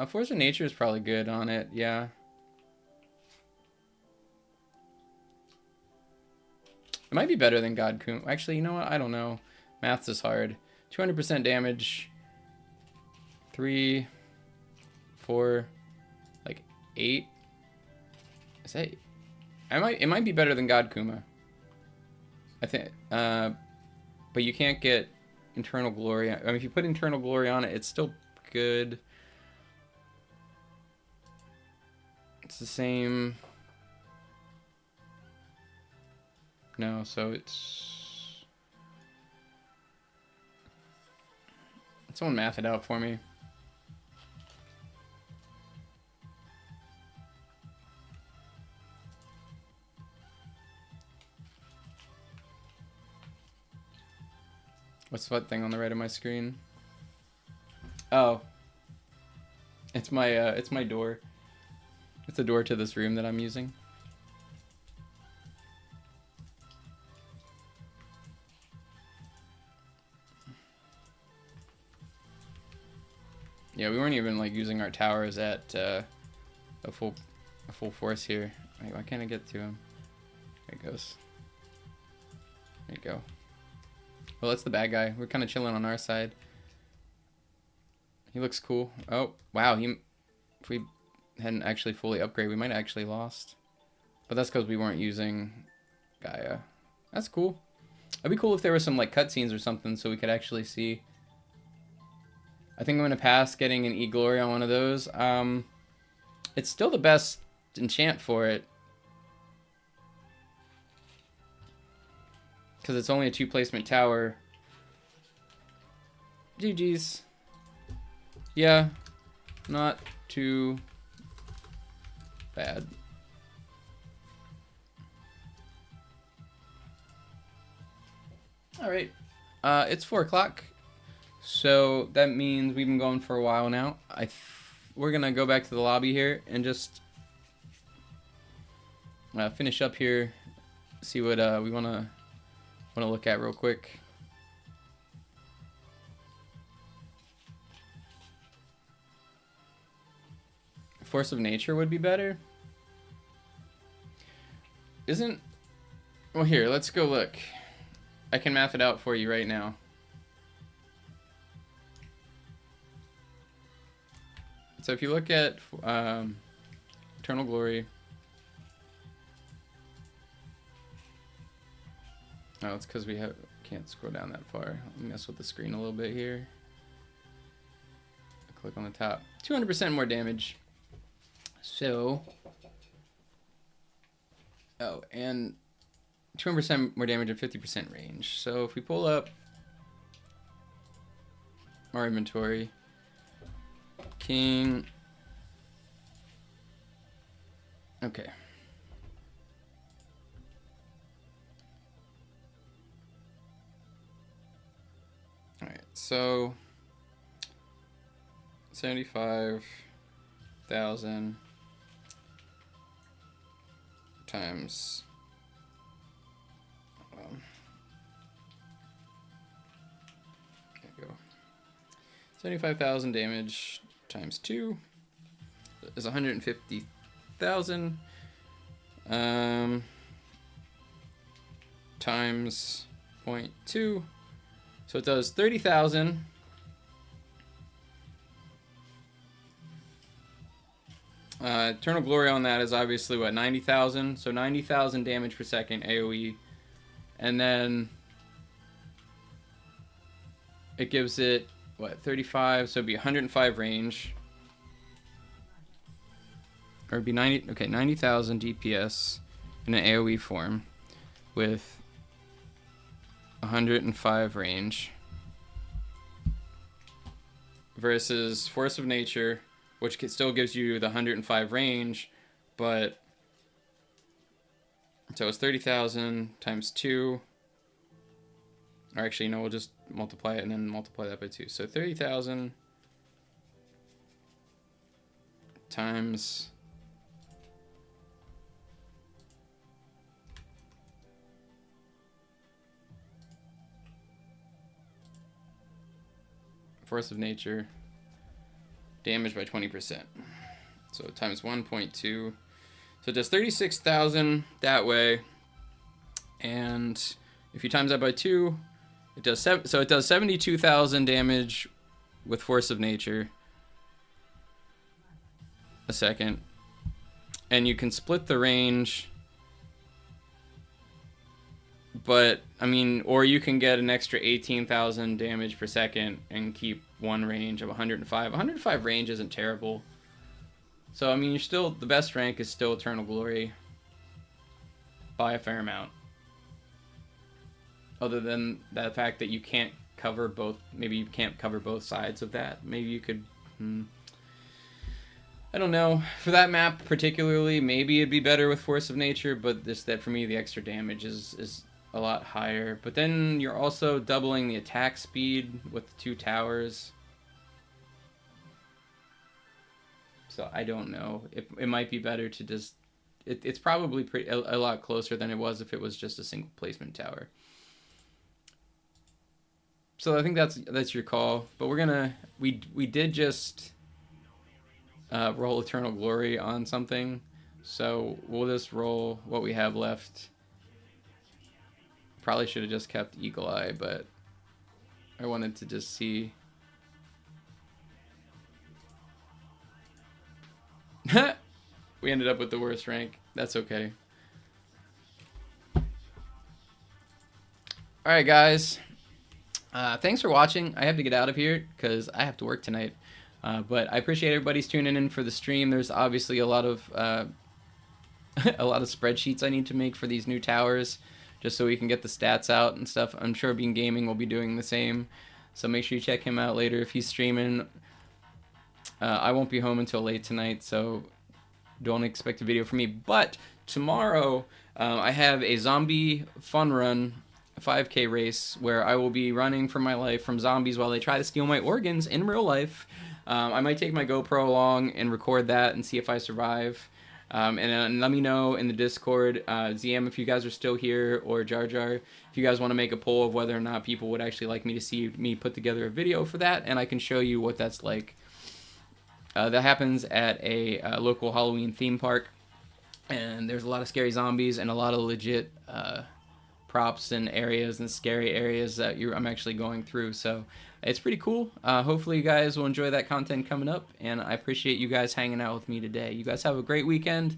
Force of Nature is probably good on it, yeah. It might be better than God Kuma. Actually, you know what? I don't know. Maths is hard. 200% damage. 3, 4, like 8. Is that? It might be better than God Kuma. I think. But you can't get Internal Glory. I mean, if you put Internal Glory on it, it's still good. It's the same. No, so it's... Someone math it out for me. What's that thing on the right of my screen? Oh. It's my door. It's a door to this room that I'm using. Yeah, we weren't even like using our towers at a full force here. Wait, why can't I get to him? There he goes. There you go. Well, that's the bad guy. We're kind of chilling on our side. He looks cool. Oh, wow. If we hadn't actually fully upgraded, we might have actually lost. But that's because we weren't using Gaia. That's cool. It'd be cool if there were some like cutscenes or something so we could actually see. I think I'm going to pass getting an E-Glory on one of those. It's still the best enchant for it. Because it's only a 2-placement tower. GG's. Yeah, not too bad. All right, it's 4 o'clock, so that means we've been going for a while now. We're gonna go back to the lobby here and just finish up here, see what we wanna look at real quick. Force of Nature would be better. Well, here, let's go look. I can math it out for you right now. So if you look at Eternal Glory. Oh, it's because we can't scroll down that far. Let me mess with the screen a little bit here. Click on the top. 200% more damage. So, oh, and 200% more damage at 50% range. So if we pull up our inventory, King, okay. All right, so 75,000 times there you go. 75,000 damage times 2 is 150,000 times 0.2, so it does 30,000. Eternal Glory on that is obviously what, 90,000, so 90,000 damage per second AoE, and then it gives it what, 35, so it'd be 105 range, or it'd be 90,000 DPS in an AoE form with 105 range versus Force of Nature, which still gives you the 105 range, but so it's 30,000 times 2. Or actually, no, we'll just multiply it and then multiply that by 2. So 30,000 times Force of Nature, damage by 20%. So times 1.2. So it does 36,000 that way. And if you times that by 2, it does so it does 72,000 damage with Force of Nature a second. And you can split the range, but I mean, or you can get an extra 18,000 damage per second and keep one range of 105. 105 range isn't terrible. So I mean, you're still, the best rank is still Eternal Glory by a fair amount. Other than the fact that you can't cover both, maybe you can't cover both sides of that. Maybe you could, I don't know. For that map particularly, maybe it'd be better with Force of Nature, but this, that for me, the extra damage is a lot higher. But then you're also doubling the attack speed with the 2 towers. So I don't know. It might be better to just, it's probably a lot closer than it was if it was just a single placement tower. So I think that's your call. But we're gonna, we did just roll Eternal Glory on something, so we'll just roll what we have left. Probably should have just kept Eagle Eye, but I wanted to just see. We ended up with the worst rank. That's okay. Alright guys, thanks for watching. I have to get out of here because I have to work tonight. But I appreciate everybody's tuning in for the stream. There's obviously a lot of spreadsheets I need to make for these new towers, just so we can get the stats out and stuff. I'm sure Bean Gaming will be doing the same, so make sure you check him out later if he's streaming. I won't be home until late tonight, so don't expect a video from me. But tomorrow I have a zombie fun run, a 5K race, where I will be running for my life from zombies while they try to steal my organs in real life. I might take my GoPro along and record that and see if I survive. And let me know in the Discord, ZM, if you guys are still here, or Jar Jar, if you guys want to make a poll of whether or not people would actually like me to see me put together a video for that, and I can show you what that's like. That happens at a local Halloween theme park, and there's a lot of scary zombies and a lot of legit props and areas and scary areas that I'm actually going through, so it's pretty cool. Hopefully you guys will enjoy that content coming up, and I appreciate you guys hanging out with me today. You guys have a great weekend.